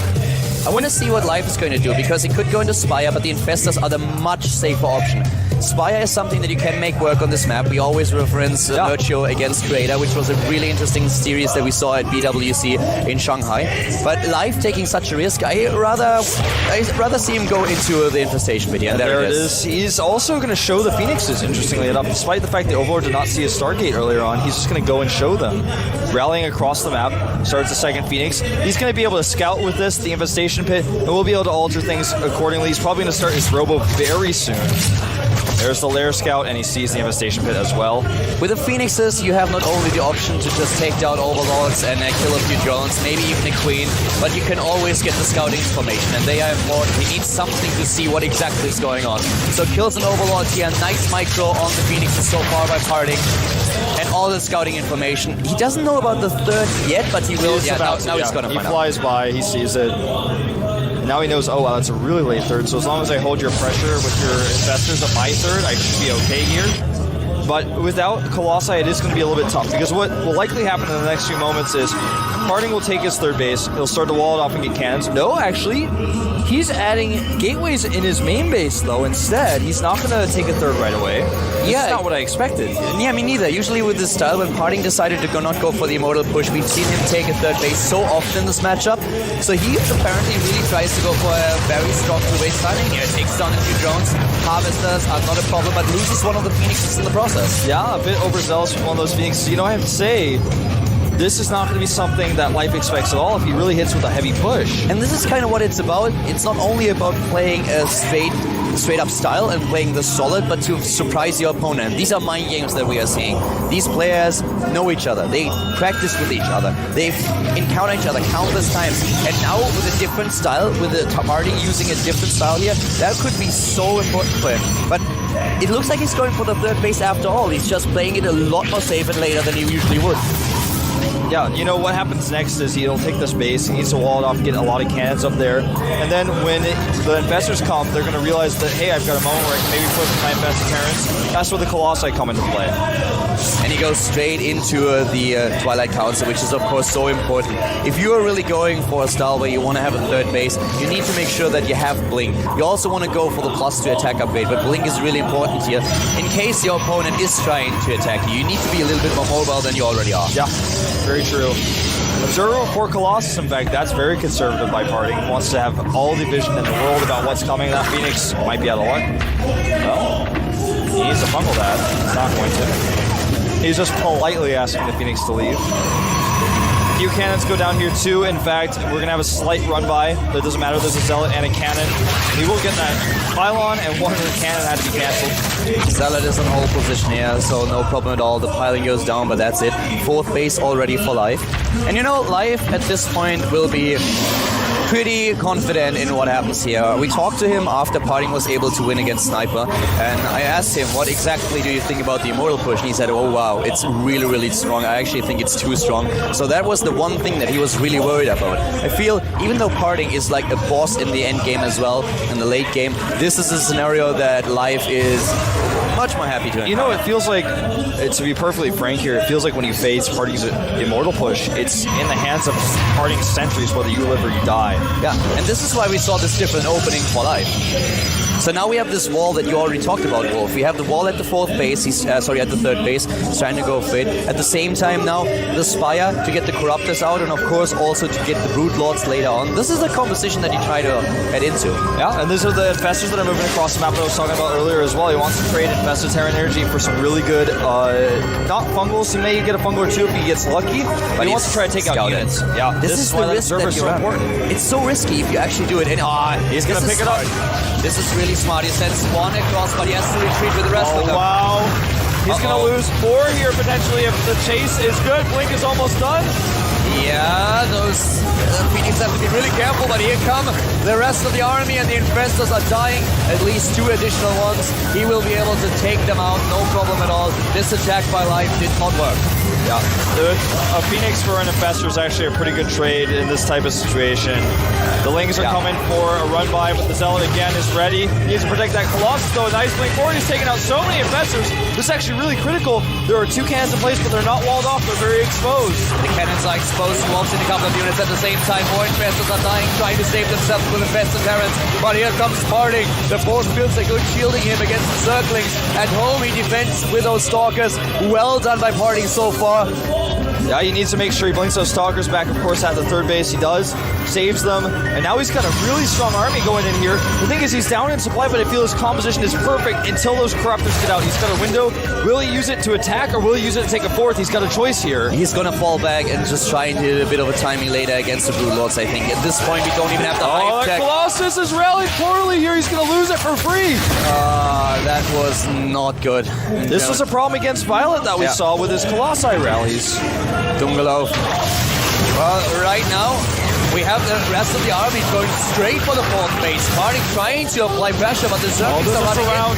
I want to see what Life is going to do, because he could go into Spire, but the Infestors are the much safer option. Spire is something that you can make work on this map. We always reference Virtue against Creator, which was a really interesting series that we saw at BWC in Shanghai. But Life taking such a risk, I rather see him go into the Infestation pit. And there it is. He's also going to show the Phoenixes, interestingly enough. Despite the fact that Overlord did not see a Stargate earlier on, he's just going to go and show them. Rallying across the map, starts the second Phoenix. He's going to be able to scout with this, the Infestation pit, and we'll be able to alter things accordingly. He's probably going to start his Robo very soon. There's the Lair Scout, and he sees the Infestation pit as well. With the Phoenixes, you have not only the option to just take down Overlords and kill a few drones, maybe even a Queen, but you can always get the scouting information, and they are important. He needs something to see what exactly is going on. So kills an Overlord here, nice micro on the Phoenixes so far by Parting, and all the scouting information. He doesn't know about the third yet, but he will. Now he's going to find out. He flies by, he sees it. Now he knows, oh wow, that's a really late third, so as long as I hold your pressure with your Infestors at my third, I should be okay here. But without Colossi, it is going to be a little bit tough, because what will likely happen in the next few moments is Parting will take his third base, he'll start to wall it off and get cannons. No, actually, he's adding gateways in his main base, though, instead. He's not going to take a third right away. That's not what I expected. Yeah, me neither. Usually with this style, when Parting decided to not go for the Immortal push, we've seen him take a third base so often in this matchup. So he apparently really tries to go for a very strong two-base styling here. Takes down a few drones. Harvesters are not a problem, but loses one of the Phoenixes in the process. Yeah, a bit overzealous with one of those Phoenixes. You know, I have to say, this is not going to be something that Life expects at all if he really hits with a heavy push. And this is kind of what it's about. It's not only about playing a straight up style and playing the solid, but to surprise your opponent. These are mind games that we are seeing. These players know each other. They practice with each other. They've encountered each other countless times. And now with a different style, with the party using a different style here, that could be so important for him. But it looks like he's going for the third base after all. He's just playing it a lot more safe and later than he usually would. Yeah, you know what happens next is he'll take this base, he needs to wall it off, get a lot of cannons up there, and then when the investors come, they're going to realize that, hey, I've got a moment where I can maybe put my invested Terrans. That's where the Colossi come into play. And he goes straight into the Twilight Council, which is of course so important. If you are really going for a style where you want to have a third base, you need to make sure that you have Blink. You also want to go for the +2 attack upgrade, but Blink is really important here. In case your opponent is trying to attack you, you need to be a little bit more mobile than you already are. Yeah, very true. Observer for Colossus, in fact, that's very conservative by party. He wants to have all the vision in the world about what's coming. That Phoenix might be out of luck. Well, he needs to fumble that. He's not going to. He's just politely asking the Phoenix to leave. A few cannons go down here too. In fact, we're going to have a slight run by. That doesn't matter. There's a Zealot and a cannon. He will get that pylon, and one of the cannon had to be cancelled. Zealot is on hold position here, so no problem at all. The piling goes down, but that's it. Fourth base already for Life. And you know, Life at this point will be pretty confident in what happens here. We talked to him after Parting was able to win against Sniper, and I asked him, what exactly do you think about the Immortal push? And he said, oh wow, it's really, really strong. I actually think it's too strong. So that was the one thing that he was really worried about. I feel, even though Parting is like a boss in the end game as well, in the late game, this is a scenario that Life is much more happy to encounter. You know, it feels like, to be perfectly frank here, it feels like when you face Parting's Immortal push, it's in the hands of Parting's sentries, whether you live or you die. Yeah, and this is why we saw this different opening for Life. So now we have this wall that you already talked about, Wolf. We have the wall at the fourth base, at the third base, he's trying to go for it. At the same time now, the Spire to get the Corruptors out, and of course also to get the Brood Lords later on. This is the composition that you try to head into. Yeah, and these are the Infestors that are moving across the map that I was talking about earlier as well. He wants to trade Infested Terran Energy for some really good, not fungals. He may get a fungal or two if he gets lucky, but he wants to try to take out units. Yeah, this is the risk that you're important. It's so risky if you actually do it. And he's going to pick it up. This is really smart. He sends one across, but he has to retreat with the rest of them. Wow. He's going to lose 4 here potentially if the chase is good. Blink is almost done. Yeah, those Phoenix have to be really careful, but here come the rest of the army, and the Infestors are dying. At least 2 additional ones. He will be able to take them out, no problem at all. This attack by Life did not work. Yeah, a Phoenix for an Infestor is actually a pretty good trade in this type of situation. The Lings are coming for a run by, but the Zealot again is ready. He needs to protect that Colossus though. Nice blink forward. He's taking out so many Infestors. This is actually really critical. There are 2 cannons in place, but they're not walled off. They're very exposed. The cannons are exposed. Wolf's in a couple of units at the same time. More Infestors are dying, trying to save themselves with Infested Terrans. But here comes Parting. The force fields are good, shielding him against the Circlings. At home, he defends with those Stalkers. Well done by Parting so far. Yeah, he needs to make sure he blinks those Stalkers back, of course, at the third base. He does, saves them, and now he's got a really strong army going in here. The thing is, he's down in supply, but I feel his composition is perfect until those Corruptors get out. He's got a window. Will he use it to attack, or will he use it to take a fourth? He's got a choice here. He's gonna fall back and just try and hit a bit of a timing later against the Brood Lords, I think. At this point, we don't even have the hive tech. Colossus is rallied poorly here. He's gonna lose it for free. That was not good. This was a problem against Violet that we saw with his Colossi rallies. Dungalov. Well, right now, we have the rest of the army going straight for the fourth base. Parting trying to apply pressure, but the Zerglings are running around.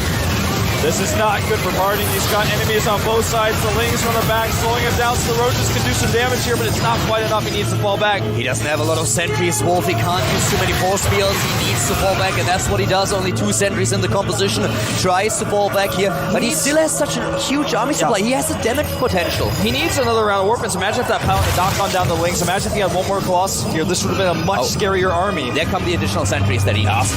This is not good for Parting. He's got enemies on both sides. The Lings from the back, slowing him down, so the Roaches can do some damage here, but it's not quite enough. He needs to fall back. He doesn't have a lot of sentries. Wolf, he can't use too many force fields. He needs to fall back, and that's what he does. Only 2 sentries in the composition. Tries to fall back here, but he still has such a huge army supply. He has a damage potential. He needs another round of Warpins. Imagine if that Paladin had not gone down the Lings. Imagine if he had one more Colossus here. This would have been a much scarier army. There come the additional sentries that he has.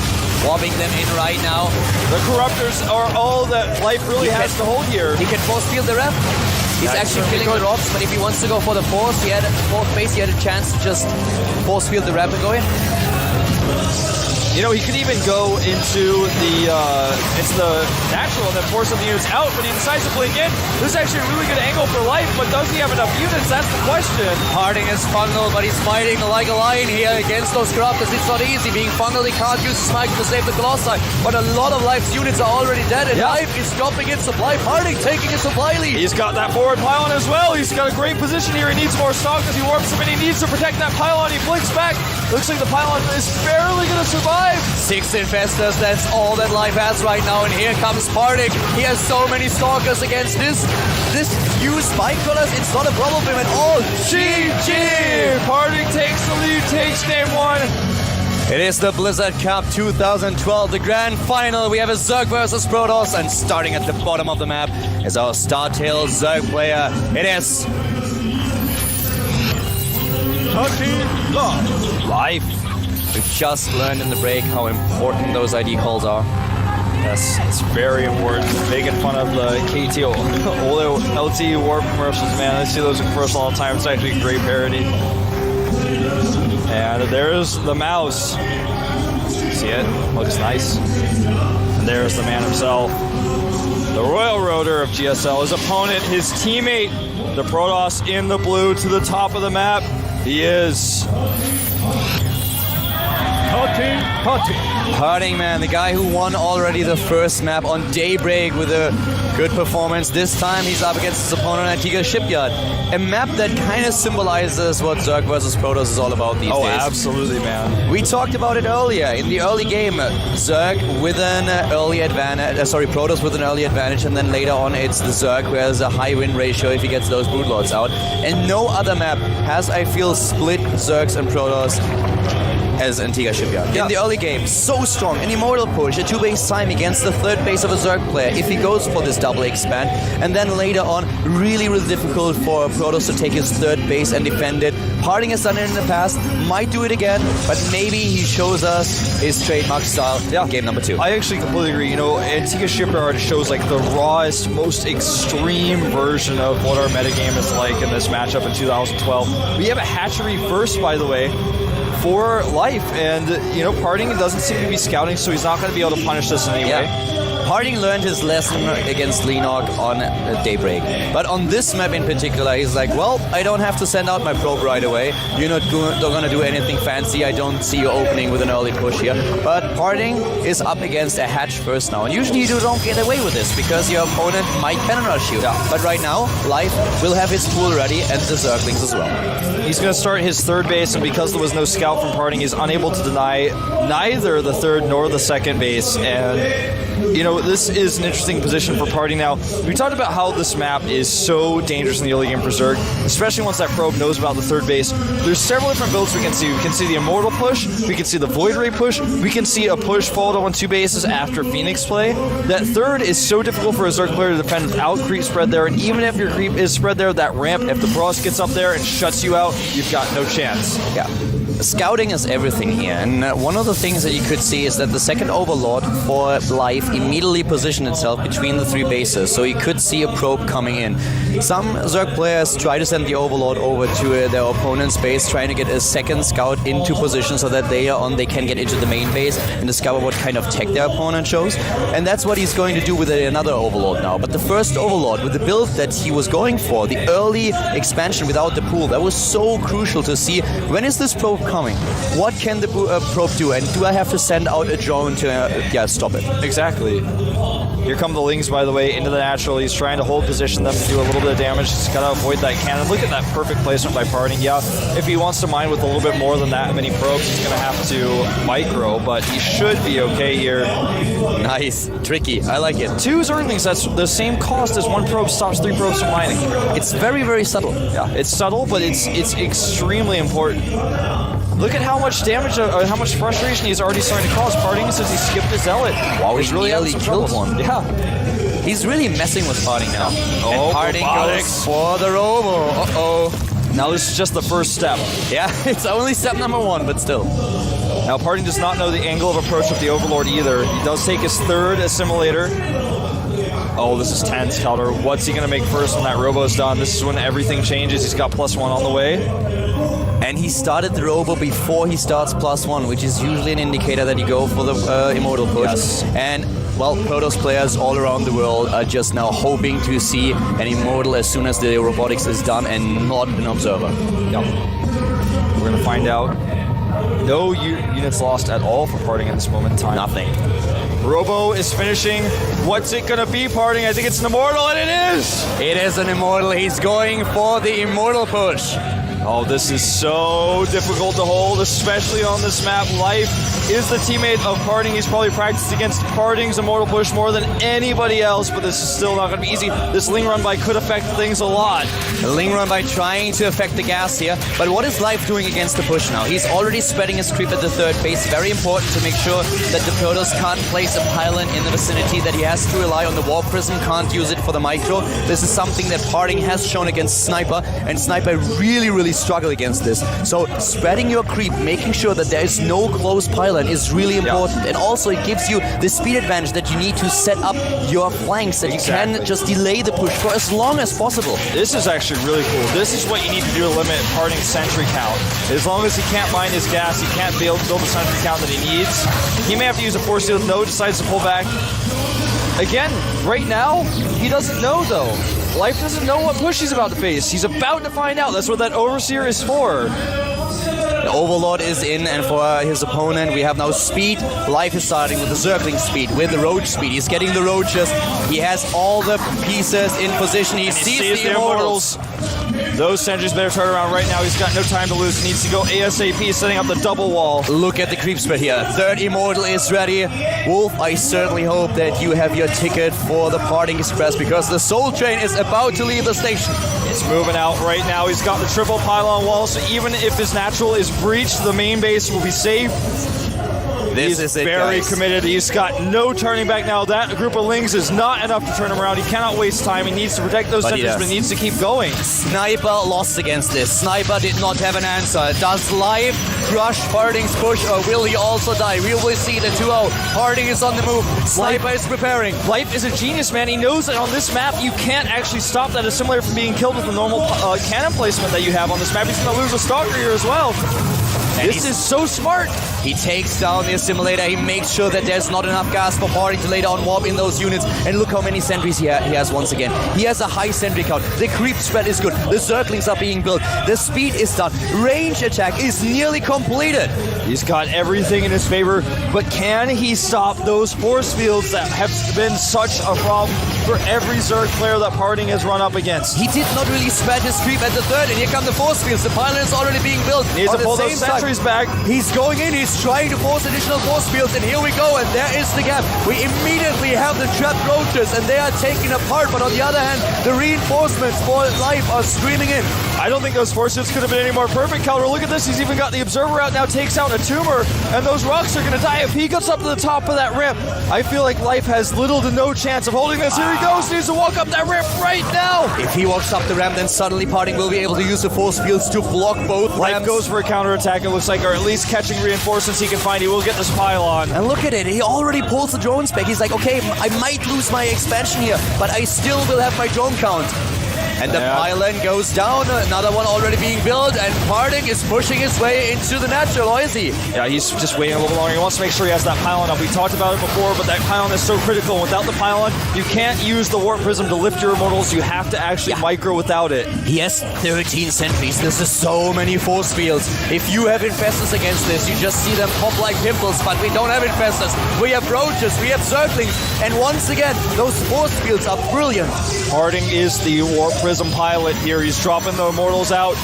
Warping them in right now. The Corruptors are all that Life really has to hold here. He can force field the ref. He's actually killing the rocks, but if he wants to go for the fourth base, he had a chance to just force field the ref and go in. You know, he could even go into the natural and then force some units out, but he decides to blink in. This is actually a really good angle for Life, but does he have enough units? That's the question. Harding is funneled, but he's fighting like a lion here against those corruptors. It's not easy. Being funneled, he can't use his Michael to save the Colossi, but a lot of Life's units are already dead, and Life is dropping in supply. Harding taking a supply lead. He's got that forward pylon as well. He's got a great position here. He needs more stock as he warps him, and he needs to protect that pylon. He blinks back. Looks like the pylon is barely going to survive. 6 infestors, that's all that Life has right now, and here comes Harding. He has so many stalkers against this few spike colors. It's not a problem for him at all. GG! Harding takes the lead, takes game 1. It is the Blizzard Cup 2012, the grand final. We have a Zerg versus Protoss, and starting at the bottom of the map is our Startail Zerg player. It is Life. We've just learned in the break how important those ID calls are. Yes, it's very important. Making fun of the KT old LT Warp commercials, man. I see those in commercials all the time. It's actually a great parody. And there's the mouse. See it? Looks nice. And there's the man himself. The Royal Roader of GSL. His opponent, his teammate, the Protoss in the blue to the top of the map. He is Harding, man, the guy who won already the first map on Daybreak with a good performance. This time he's up against his opponent Antigua Shipyard. A map that kind of symbolizes what Zerg versus Protoss is all about these days. Oh, absolutely, man. We talked about it earlier. In the early game, Zerg with an early advantage, Protoss with an early advantage, and then later on it's the Zerg who has a high win ratio if he gets those Broodlords out. And no other map has, I feel, split Zergs and Protoss as Antigua Shipyard. In the early game, so strong, an immortal push, a 2-base time against the 3rd base of a Zerg player if he goes for this double expand, and then later on, really, really difficult for Protoss to take his 3rd base and defend it. Harding has done it in the past, might do it again, but maybe he shows us his trademark style in game number 2. I actually completely agree. You know, Antigua Shipyard shows like the rawest, most extreme version of what our metagame is like in this matchup in 2012. We have a hatchery first, by the way, for Life, and you know, Harding doesn't seem to be scouting, so he's not going to be able to punish this in any way. Harding learned his lesson against Leenock on Daybreak. But on this map in particular, he's like, well, I don't have to send out my probe right away. You're not going to do anything fancy. I don't see you opening with an early push here. But Harding is up against a hatch first now. And usually you don't get away with this because your opponent might cannon rush you. But right now, Life will have his pool ready and the Zerglings as well. He's going to start his 3rd base, and because there was no scout from Harding, he's unable to deny neither the 3rd nor the 2nd base. And you know, this is an interesting position for Harding now. We talked about how this map is so dangerous in the early game for Zerg, especially once that probe knows about the 3rd base. There's several different builds we can see. We can see the Immortal push, we can see the Void Ray push, we can see a push followed on 2 bases after Phoenix play. That 3rd is so difficult for a Zerg player to defend without creep spread there, and even if your creep is spread there, that ramp, if the Protoss gets up there and shuts you out, you've got no chance. Yeah. Scouting is everything here, and one of the things that you could see is that the 2nd Overlord for Life immediately positioned itself between the 3 bases, so you could see a probe coming in. Some Zerg players try to send the Overlord over to their opponent's base, trying to get a 2nd scout into position so that they can get into the main base and discover what kind of tech their opponent shows, and that's what he's going to do with another Overlord now. But the first Overlord, with the build that he was going for, the early expansion without the pool, that was so crucial to see when is this probe coming? What can the probe do? And do I have to send out a drone to stop it? Exactly. Here come the Lings, by the way, into the natural. He's trying to hold position them to do a little bit of damage. He's got to avoid that cannon. Look at that perfect placement by Harding. Yeah, if he wants to mine with a little bit more than that many probes, he's going to have to micro, but he should be okay here. Nice. Tricky. I like it. 2 Zerglings, that's the same cost as 1 probe stops 3 probes from mining. It's very, very subtle. Yeah, it's subtle, but it's extremely important. Look at how much damage, how much frustration he's already starting to cause. Harding says he skipped his Zealot. Wow, he's really killed one. Yeah. He's really messing with Harding now. Oh, and Harding goes for the Robo. Uh-oh. Now this is just the first step. Yeah, it's only step number 1, but still. Now Harding does not know the angle of approach with the Overlord either. He does take his 3rd assimilator. Oh, this is tense, Calder. What's he going to make first when that Robo's done? This is when everything changes. He's got +1 on the way. And he started the robo before he starts +1, which is usually an indicator that you go for the immortal push. Yes. And, well, Protoss players all around the world are just now hoping to see an immortal as soon as the robotics is done and not an observer. Yep. We're going to find out. No units lost at all for Parting at this moment in time. Nothing. Robo is finishing. What's it going to be, Parting? I think it's an immortal, and it is! It is an immortal. He's going for the immortal push. Oh, this is so difficult to hold, especially on this map. Life is the teammate of Parting. He's probably practiced against Parting's immortal push more than anybody else, but this is still not going to be easy. This Ling run by could affect things a lot. The Ling run by trying to affect the gas here, but what is Life doing against the push now? He's already spreading his creep at the third base. Very important to make sure that the Protoss can't place a pylon in the vicinity, that he has to rely on the Warp Prism, can't use it for the micro. This is something that Parting has shown against Sniper, and Sniper really struggle against this. So spreading your creep, making sure that there is no close pylon is really important. Yeah. And also it gives you the speed advantage that you need to set up your flanks, that you can just delay the push for as long as possible. This is actually really cool. This is what you need to do to limit Parting's sentry count. As long as he can't mine his gas, he can't build the sentry count that he needs. He may have to use a force field. No decides to pull back. Again, right now, he doesn't know though. Life doesn't know what push he's about to face. He's about to find out. That's what that Overseer is for. The Overlord is in, and for his opponent, we have now speed. Life is starting with the circling speed, with the roach speed. He's getting the roaches. He has all the pieces in position. He sees the immortals. Those sentries better turn around right now. He's got no time to lose. He needs to go ASAP, setting up the double wall. Look at the creep spread here. Third immortal is ready. Wolf, I certainly hope that you have your ticket for the Parting Express, because the Soul Train is about to leave the station. It's moving out right now. He's got the triple pylon wall, so even if his natural is breached, the main base will be safe. This He's is very guys. committed. He's got no turning back now. That group of Lings is not enough to turn him around. He cannot waste time. He needs to protect those sentries, but he needs to keep going. Sniper lost against this. Sniper did not have an answer. Does Life crush Parting's push, or will he also die? We will see the 2-0. Parting is on the move. Sniper is preparing. Life is a genius, man. He knows that on this map, you can't actually stop that assimilator from being killed with the normal cannon placement that you have on this map. He's going to lose a Stalker here as well. And this is so smart. He takes down the assimilator. He makes sure that there's not enough gas for Parting to later on warp in those units. And look how many sentries he has once again. He has a high sentry count. The creep spread is good. The circlings are being built. The speed is done. Range attack is nearly completed. He's got everything in his favor, but can he stop those force fields that have been such a problem for every Zerg player that Parting has run up against? He did not really spread his creep at the third, and here come the force fields. The pylon is already being built. He needs to pull those sentries back. He's going in, he's trying to force additional force fields, and here we go, and there is the gap. We immediately have the trapped roaches, and they are taken apart, but on the other hand, the reinforcements for Life are streaming in. I don't think those force fields could have been any more perfect, Calder. Look at this, he's even got the Observer out now, takes out a tumor, and those rocks are going to die if he gets up to the top of that ramp. I feel like Life has little to no chance of holding this. Here he goes, needs to walk up that ramp right now. If he walks up the ramp, then suddenly Parting will be able to use the force fields to block both Life ramps. goes for a counterattack, it looks like, or at least catching reinforcements he can find. He will get this pylon. And look at it, he already pulls the drones back. He's like, okay, I might lose my expansion here, but I still will have my drone count. And the pylon goes down, another one already being built, and Parting is pushing his way into the natural, or is he? Yeah, he's just waiting a little longer. He wants to make sure he has that pylon up. We talked about it before, but that pylon is so critical. And without the pylon, you can't use the Warp Prism to lift your immortals. You have to actually micro without it. He has 13 sentries. This is so many force fields. If you have infestors against this, you just see them pop like pimples, but we don't have infestors. We have roaches, we have zerglings, and once again, those force fields are brilliant. Parting is the Warp Prism pilot here. He's dropping the immortals out.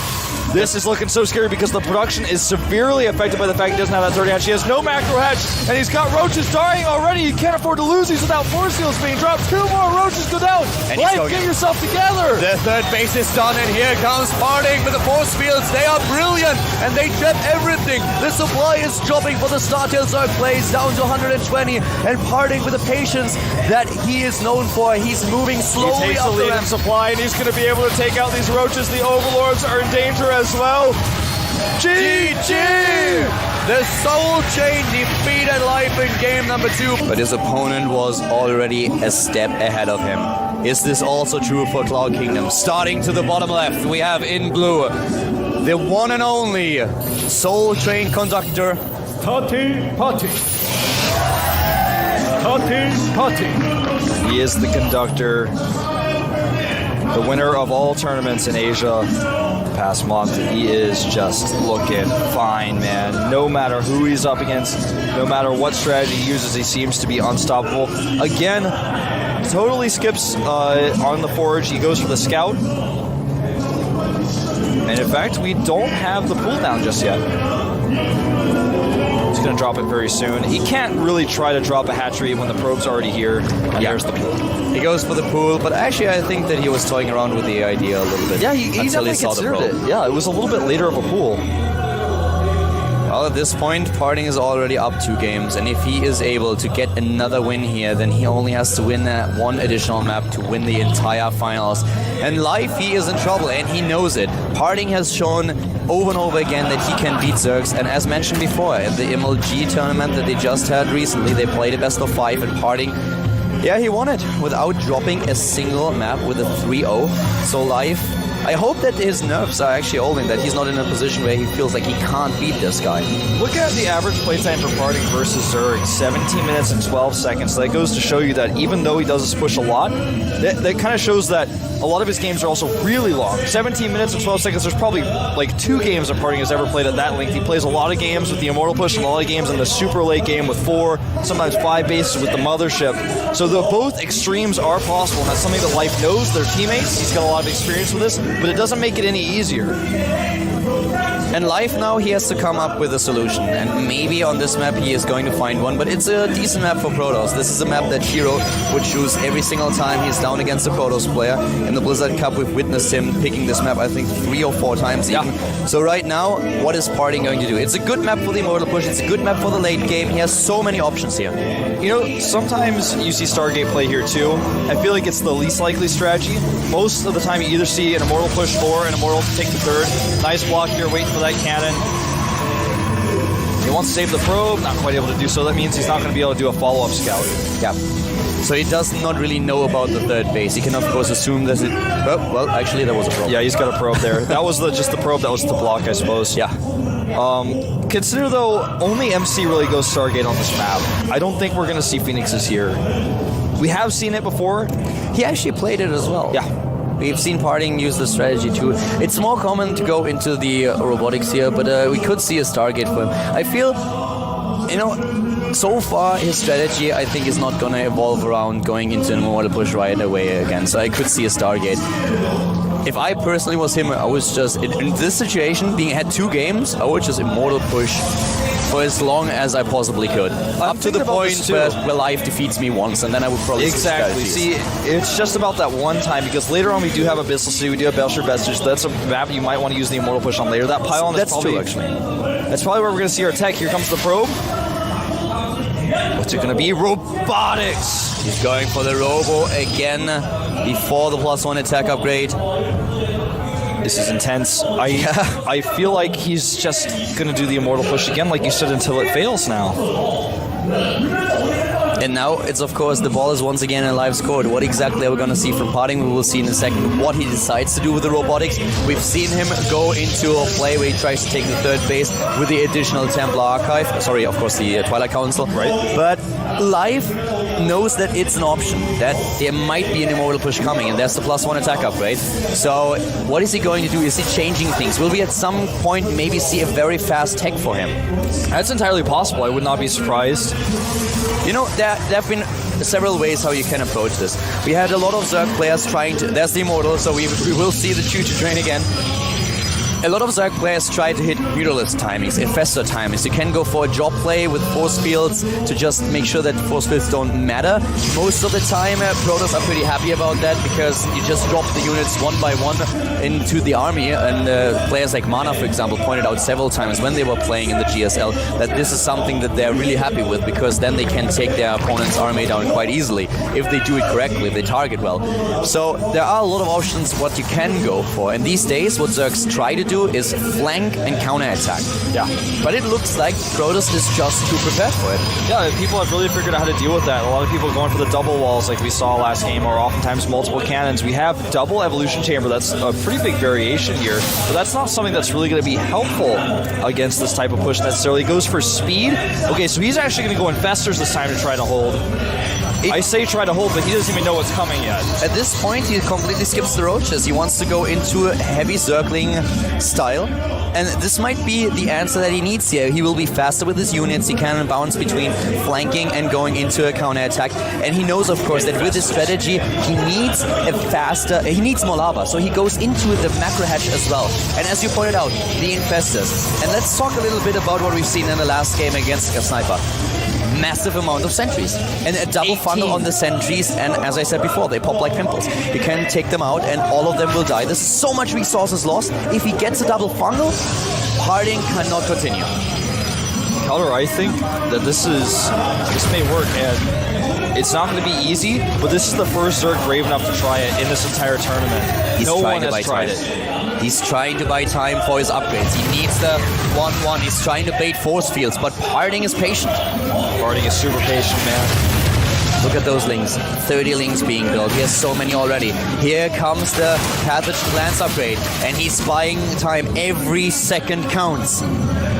This is looking so scary because the production is severely affected by the fact he doesn't have that third hatch. He has no macro hatch, and he's got roaches dying already. He can't afford to lose these without force fields being dropped. 2 more roaches go down. And Life, get yourself together. The third base is done, and here comes Parting with the force fields. They are brilliant, and they trap everything. The supply is dropping for the Startail Zerg plays down to 120, and Parting with the patience that he is known for. He's moving slowly He takes up the lead in supply, and he's going to be able to take out these roaches. The Overlords are in danger as well. GG! The Soul Chain defeated Life in game number 2. But his opponent was already a step ahead of him. Is this also true for Cloud Kingdom? Starting to the bottom left, we have in blue the one and only Soul Train conductor. Party, party. Party, party. He is the conductor, the winner of all tournaments in Asia the past month. He is just looking fine, man. No matter who he's up against, no matter what strategy he uses, he seems to be unstoppable. Again, totally skips on the forge. He goes for the scout. And in fact, we don't have the pull down just yet. He's going to drop it very soon. He can't really try to drop a hatchery when the probe's already here. And there's the pool. He goes for the pool, but actually I think that he was toying around with the idea a little bit. Yeah, he definitely considered it. Yeah, it was a little bit later of a pool. Well, at this point, Parting is already up 2 games, and if he is able to get another win here, then he only has to win that 1 additional map to win the entire finals. And live, he is in trouble, and he knows it. Parting has shown over and over again that he can beat Zergs, and as mentioned before, in the MLG tournament that they just had recently, they played a best of 5, and Parting, yeah, he won it without dropping a single map with a 3-0. So live, I hope that his nerves are actually holding, that he's not in a position where he feels like he can't beat this guy. Look at the average playtime for Parting versus Zerg, 17 minutes and 12 seconds. That goes to show you that even though he does this push a lot, that kind of shows that a lot of his games are also really long. 17 minutes and 12 seconds, there's probably like 2 games that Parting has ever played at that length. He plays a lot of games with the Immortal Push, and a lot of games in the super late game with 4, sometimes 5 bases with the Mothership. So both extremes are possible, and that's something that Life knows. Their teammates, he's got a lot of experience with this, but it doesn't make it any easier. And live now, he has to come up with a solution, and maybe on this map he is going to find one, but it's a decent map for Protoss. This is a map that Hero would choose every single time he's down against a Protoss player. In the Blizzard Cup, we've witnessed him picking this map, I think, 3 or 4 times even. Yeah. So right now, what is Parting going to do? It's a good map for the Immortal Push, it's a good map for the late game. He has so many options here. You know, sometimes you see Stargate play here too. I feel like it's the least likely strategy. Most of the time you either see an Immortal Push or an Immortal to take the 3rd. Nice block here, waiting for that cannon. He wants to save the probe, not quite able to do so. That means he's not going to be able to do a follow-up scout. Yeah. So he does not really know about the 3rd base. He can of course assume that it... Oh, well, actually there was a probe. Yeah, he's got a probe there. That was just the probe that was to block, I suppose. Yeah. Consider though, only MC really goes Stargate on this map. I don't think we're going to see Phoenixes here. We have seen it before. He actually played it as well. Yeah. We've seen Parting use the strategy too. It's more common to go into the robotics here, but we could see a Stargate for him. I feel, you know, so far his strategy I think is not going to evolve around going into an Immortal Push right away again, so I could see a Stargate. If I personally was him, I was just, in this situation, being had 2 games, I would just Immortal Push for as long as I possibly could. Up to the point where life defeats me once, and then I would probably... Exactly. See, it's just about that one time, because later on we do have Abyssal City, we do have Belcher Vestige, so that's a map you might want to use the Immortal Push on later. That pylon is probably... That's true, actually. That's probably where we're going to see our tech. Here comes the probe. What's it going to be? Robotics! He's going for the Robo again before the +1 attack upgrade. This is intense. I feel like he's just going to do the Immortal Push again, like you said, until it fails now. And now it's, of course, the ball is once again in Live's court. What exactly are we going to see from Parting? We will see in a second what he decides to do with the robotics. We've seen him go into a play where he tries to take the 3rd base with the additional Templar Archive. Sorry, of course, the Twilight Council. Right. But Live knows that it's an option, that there might be an Immortal Push coming, and there's the +1 attack upgrade. So what is he going to do? Is he changing things? Will we at some point maybe see a very fast tech for him? That's entirely possible. I would not be surprised. You know, there have been several ways how you can approach this. We had a lot of Zerg players trying to... There's the Immortal, so we will see the choo-choo train again. A lot of Zerg players try to hit Mutalisk timings, Infestor timings. You can go for a job play with force fields to just make sure that force fields don't matter. Most of the time, Protoss are pretty happy about that because you just drop the units one by one into the army. And players like Mana, for example, pointed out several times when they were playing in the GSL that this is something that they're really happy with, because then they can take their opponent's army down quite easily if they do it correctly, if they target well. So there are a lot of options what you can go for. And these days, what Zergs try to do do is flank and counterattack. Yeah. But it looks like Protoss is just too prepared for it. Yeah, people have really figured out how to deal with that. A lot of people are going for the double walls like we saw last game, or oftentimes multiple cannons. We have double evolution chamber. That's a pretty big variation here, but that's not something that's really going to be helpful against this type of push necessarily. He goes for speed. Okay, so he's actually going to go Infestors this time to try to hold. I say try to hold, but he doesn't even know what's coming yet. At this point, he completely skips the roaches. He wants to go into a heavy circling style. And this might be the answer that he needs here. He will be faster with his units. He can bounce between flanking and going into a counterattack. And he knows, of course, that with this strategy, he needs he needs more lava. So he goes into the macro hatch as well. And as you pointed out, the Infestors. And let's talk a little bit about what we've seen in the last game against a sniper. Massive amount of sentries and a double funnel on the sentries, and as I said before, they pop like pimples. You can take them out and all of them will die. There's so much resources lost. If he gets a double funnel, Harding cannot continue. Color, I think that this may work, and it's not going to be easy, but this is the first Zerg brave enough to try it in this entire tournament. No one has tried it. He's trying to buy time for his upgrades. He needs the 1-1. He's trying to bait force fields, but Harding is patient. Harding is super patient, man. Look at those links. 30 links being built. He has so many already. Here comes the Pathogen Glance upgrade, and he's buying time. Every second counts.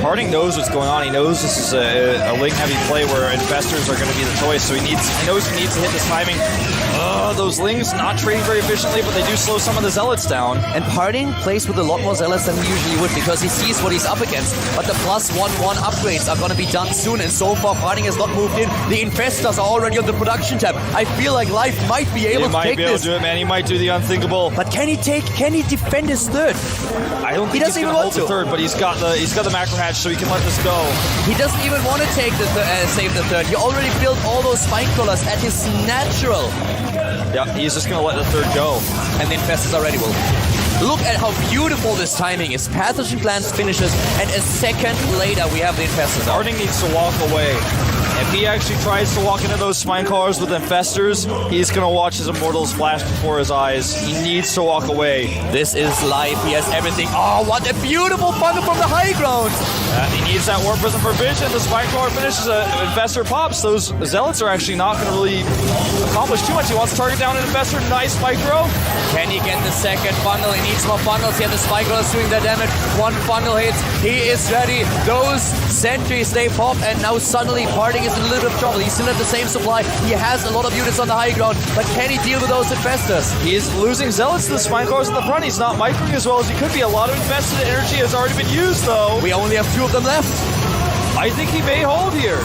Harding knows what's going on. He knows this is a link-heavy play where Infestors are going to be the choice, so he knows he needs to hit this timing. Those Lings not trading very efficiently, but they do slow some of the Zealots down. And Harding plays with a lot more Zealots than he usually would because he sees what he's up against. But the +1-1 upgrades are going to be done soon, and so far Harding has not moved in. The Infestors are already on the production tab. I feel like Life might be able to take this. He might be able to do it, man. He might do the unthinkable. But can he defend his third? I don't think he's going to hold the third, but he's got the macro hatch, so he can let this go. He doesn't even want to take save the third. He already built all those spine crawlers at his natural. Yeah, he's just going to let the third go. And the Infestors already will. Look at how beautiful this timing is. Pathogen Glance finishes, and a second later we have the Infestors. Harding needs to walk away. If he actually tries to walk into those spine crawlers with Infestors, he's going to watch his Immortals flash before his eyes. He needs to walk away. This is Life. He has everything. Oh, what a beautiful funnel from the high ground. He needs that Warp Prism for vision. The spine crawler finishes, Infestor pops. Those Zealots are actually not going to really accomplish too much. He wants to target down an Infestor. Nice micro. Can he get the second funnel? He needs more funnels. Here the spine crawler is doing the damage. One funnel hits. He is ready. Those sentries, they pop, and now suddenly Harding is in a little bit of trouble. He's still at the same supply. He has a lot of units on the high ground, but can he deal with those Infestors? He is losing Zealots to the spine crawlers in the front. He's not microing as well as he could be. A lot of invested energy has already been used, though. We only have 2 of them left. I think he may hold here.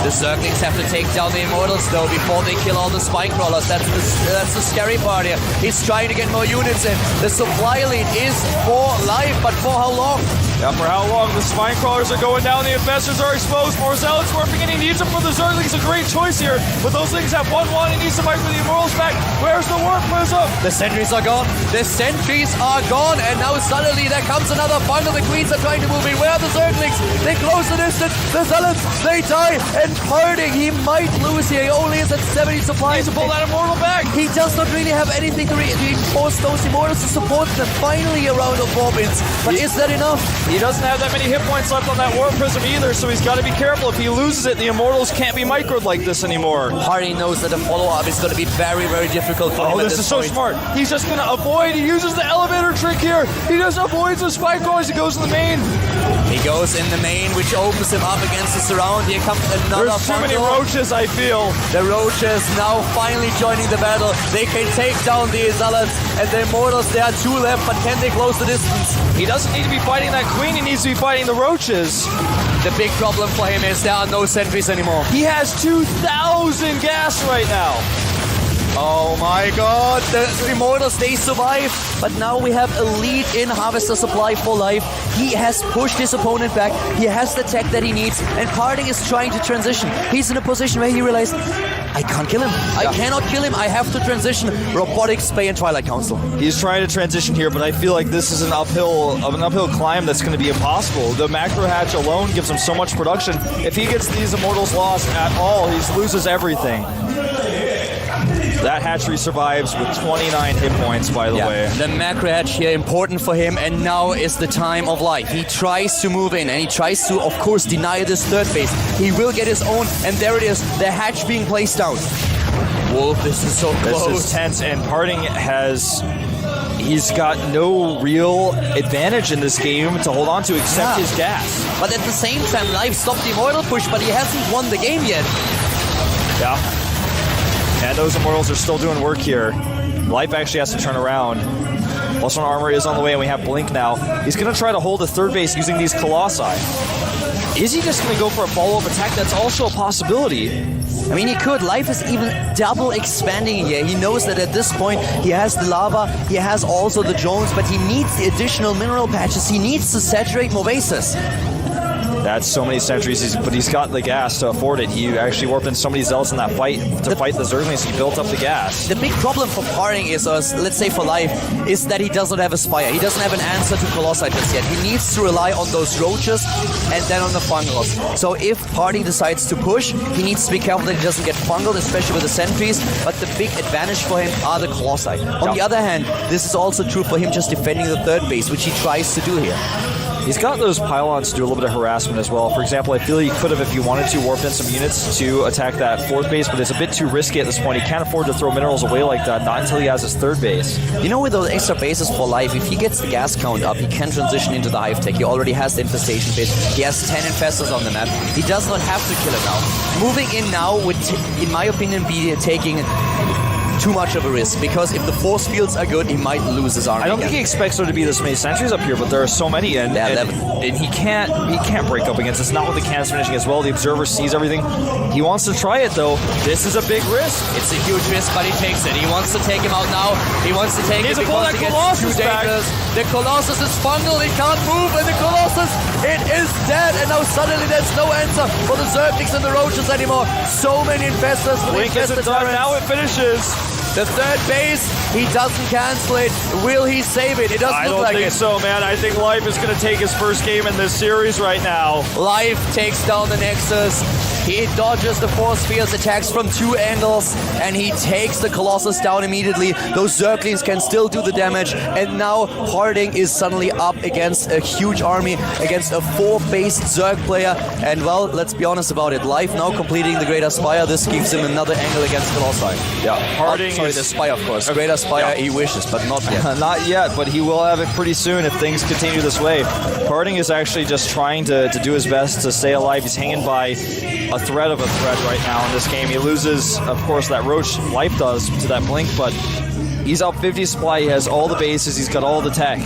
The Zerglings have to take down the Immortals, though, before they kill all the spine crawlers. That's the scary part here. He's trying to get more units in. The supply lead is for Life, but for how long? Yeah, for how long? The spine crawlers are going down. The Infestors are exposed. More Zealots warping, and he needs them for the Zerglings. A great choice here. But those things have 1-1. He needs to fight for the Immortals back. Where's the Warp Prism? The sentries are gone. The sentries are gone. And now suddenly there comes another bundle. The Queens are trying to move in. Where are the Zerglings? They close the distance. The Zealots, they die. And Harding, he might lose here. He only is at 70 supply. He needs to pull that Immortal back. He does not really have anything to reinforce those Immortals to support them. Finally a round of 4 wins. But is that enough? He doesn't have that many hit points left on that Warp Prism either, so he's got to be careful. If he loses it, the Immortals can't be microed like this anymore. Harding knows that the follow-up is going to be very, very difficult for him. Oh, this is so smart. He's just going to avoid. He uses the elevator trick here. He just avoids the spike crawlers. He goes to the main. He goes in the main, which opens him up against the surround. Here comes another There's too many roaches, I feel. The roaches now finally joining the battle. They can take down the Zealots and the Immortals. There are 2 left, but can they close the distance? He doesn't need to be fighting that Queen. He needs to be fighting the roaches. The big problem for him is there are no sentries anymore. He has 2,000 gas right now. Oh my god, the Immortals, they survive. But now we have a lead in Harvester supply for Life. He has pushed his opponent back. He has the tech that he needs. And Harding is trying to transition. He's in a position where he realized, I can't kill him. I cannot kill him. I have to transition. Robotics, Spay, and Twilight Council. He's trying to transition here, but I feel like this is an uphill climb that's going to be impossible. The macro hatch alone gives him so much production. If he gets these Immortals lost at all, he loses everything. That hatchery survives with 29 hit points, by the way. The macro hatch here important for him, and now is the time of life. He tries to move in, and he tries to, of course, deny this third base. He will get his own, and there it is, the hatch being placed down. Wolf, this is so close. This is tense, and Parting he's got no real advantage in this game to hold on to except his gas. But at the same time, Live stopped the Immortal push, but he hasn't won the game yet. Yeah. And those Immortals are still doing work here. Life actually has to turn around. Also, armor is on the way, and we have Blink now. He's going to try to hold the third base using these Colossi. Is he just going to go for a follow-up attack? That's also a possibility. I mean, he could. Life is even double expanding here. He knows that at this point, he has the lava, he has also the drones, but he needs the additional mineral patches. He needs to saturate more bases. That's so many sentries, but he's got the gas to afford it. He actually warped in so many zealots in that fight to fight the Zerglings. He built up the gas. The big problem for Parting is, let's say for Life, is that he doesn't have a Spire. He doesn't have an answer to Colossi just yet. He needs to rely on those roaches and then on the fungals. So if Parting decides to push, he needs to be careful that he doesn't get fungled, especially with the sentries. But the big advantage for him are the Colossi. On the other hand, this is also true for him just defending the third base, which he tries to do here. He's got those pylons to do a little bit of harassment as well. For example, I feel he could have, if he wanted to, warped in some units to attack that fourth base, but it's a bit too risky at this point. He can't afford to throw minerals away like that, not until he has his third base. You know, with those extra bases for Life, if he gets the gas count up, he can transition into the hive tech. He already has the infestation base. He has 10 infestors on the map. He does not have to kill it now. Moving in now would, in my opinion, be taking too much of a risk, because if the force fields are good, he might lose his army. I don't think he expects there to be this many sentries up here, but there are so many, and he can't break up against. It's not with the cannons finishing as well. The observer sees everything. He wants to try it though. This is a big risk. It's a huge risk, but he takes it. He wants to take him out now. He wants to take it because it gets too dangerous. The Colossus is fungal. It can't move, and the Colossus, it is dead. And now suddenly there's no answer for the Zerglings and the Roaches anymore. So many infestors. Blink isn't done. Now it finishes. The third base, he doesn't cancel it. Will he save it? It doesn't look like it. I don't think so, man. I think Life is going to take his first game in this series right now. Life takes down the Nexus. He dodges the force fields, attacks from two angles, and he takes the Colossus down immediately. Those Zerglings can still do the damage, and now Parting is suddenly up against a huge army, against a 4-based Zerg player. And well, let's be honest about it. Life now completing the Greater Spire. This gives him another angle against Colossi. Yeah, Parting. Sorry, the Spire, of course. Greater Spire, he wishes, but not yet. Not yet, but he will have it pretty soon if things continue this way. Parting is actually just trying to do his best to stay alive. He's hanging by a thread of a thread right now in this game. He loses, of course, that Roach. Life does to that Blink, but he's up 50 supply. He has all the bases. He's got all the tech.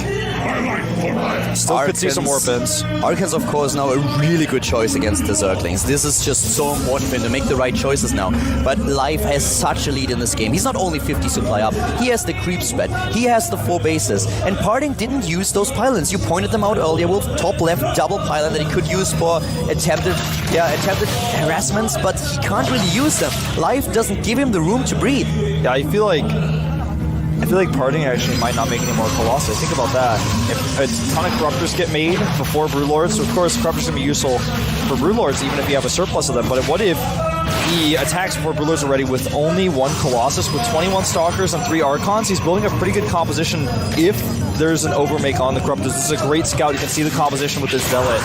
Still could see some Warpins. Arcan's, of course, now a really good choice against the Zerglings. This is just so important for him to make the right choices now. But Life has such a lead in this game. He's not only 50 supply up, he has the creep spread, he has the 4 bases. And Parting didn't use those pylons. You pointed them out earlier. Wolf, top left double pylon that he could use for attempted harassments, but he can't really use them. Life doesn't give him the room to breathe. Yeah, I feel like Parting actually might not make any more Colossi. Think about that. If a ton of Corruptors get made before Broodlords, so of course Corruptors can be useful for Broodlords even if you have a surplus of them, but what if he attacks before Broodlords are ready with only 1 Colossus with 21 Stalkers and 3 Archons? He's building a pretty good composition if there's an overmake on the Corruptors. This is a great scout. You can see the composition with this Zealot.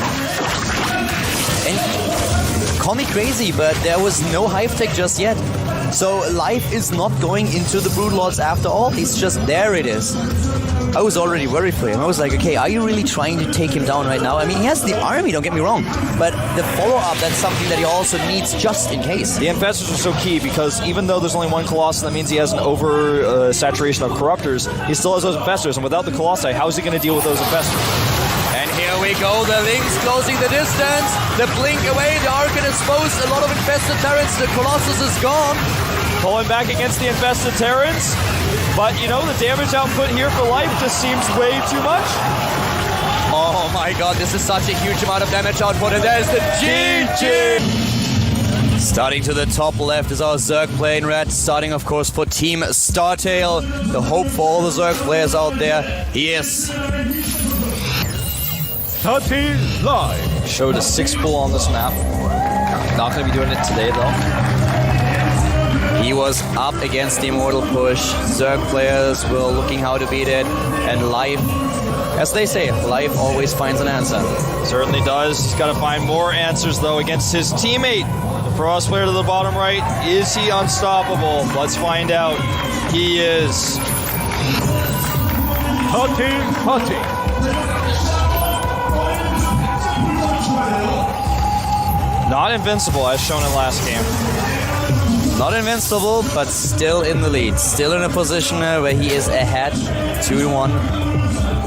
And call me crazy, but there was no hive tech just yet. So Life is not going into the Broodlords after all. He's just, there it is. I was already worried for him. I was like, okay, are you really trying to take him down right now? I mean, he has the army, don't get me wrong. But the follow-up, that's something that he also needs just in case. The Infestors are so key because even though there's only 1 Colossus, that means he has an over-saturation of Corruptors. He still has those Infestors, and without the Colossi, how is he going to deal with those Infestors? And here we go, the Lynx closing the distance, the Blink away, the Arcan exposed, a lot of infested Terrans, the Colossus is gone. Pulling back against the infested Terrans, but you know, the damage output here for Life just seems way too much. Oh my god, this is such a huge amount of damage output, and there's the GG! Starting to the top left is our Zerg player in red, starting of course for Team Startail. The hope for all the Zerg players out there, yes. Tati live. Showed a 6 pull on this map. Not going to be doing it today though. He was up against the Immortal push. Zerg players were looking how to beat it, and life, as they say, life always finds an answer. Certainly does. He's got to find more answers, though, against his teammate. The Frost player to the bottom right. Is he unstoppable? Let's find out. He is. Hunting. Not invincible, as shown in last game. Not invincible, but still in the lead. Still in a position where he is ahead, 2-1.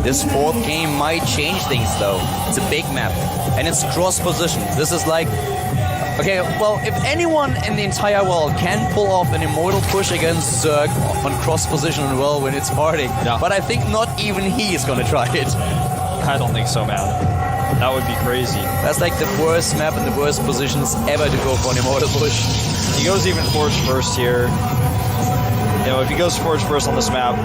This fourth game might change things, though. It's a big map, and it's cross-position. This is like... Okay, well, if anyone in the entire world can pull off an Immortal push against Zerg on cross-position and Whirlwind, it's Parting. Yeah. But I think not even he is gonna try it. I don't think so, man. That would be crazy. That's like the worst map and the worst positions ever to go for an Immortal push. He goes even Forge first here. You know, if he goes Forge first on this map,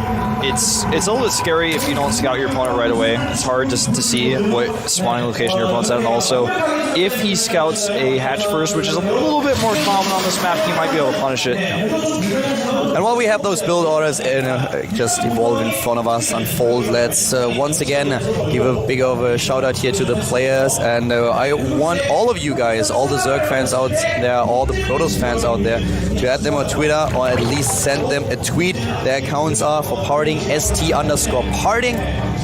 it's a little bit scary if you don't scout your opponent right away. It's hard just to see what spawning location your opponent's at, and also if he scouts a hatch first, which is a little bit more common on this map, he might be able to punish it. And while we have those build orders just evolve in front of us, unfold, let's once again give a big of a shout out here to the players, and I want all of you guys, all the Zerg fans out there, all the Protoss fans out there, to add them on Twitter or at least send them a tweet. Their accounts are for Parting, ST_Parting,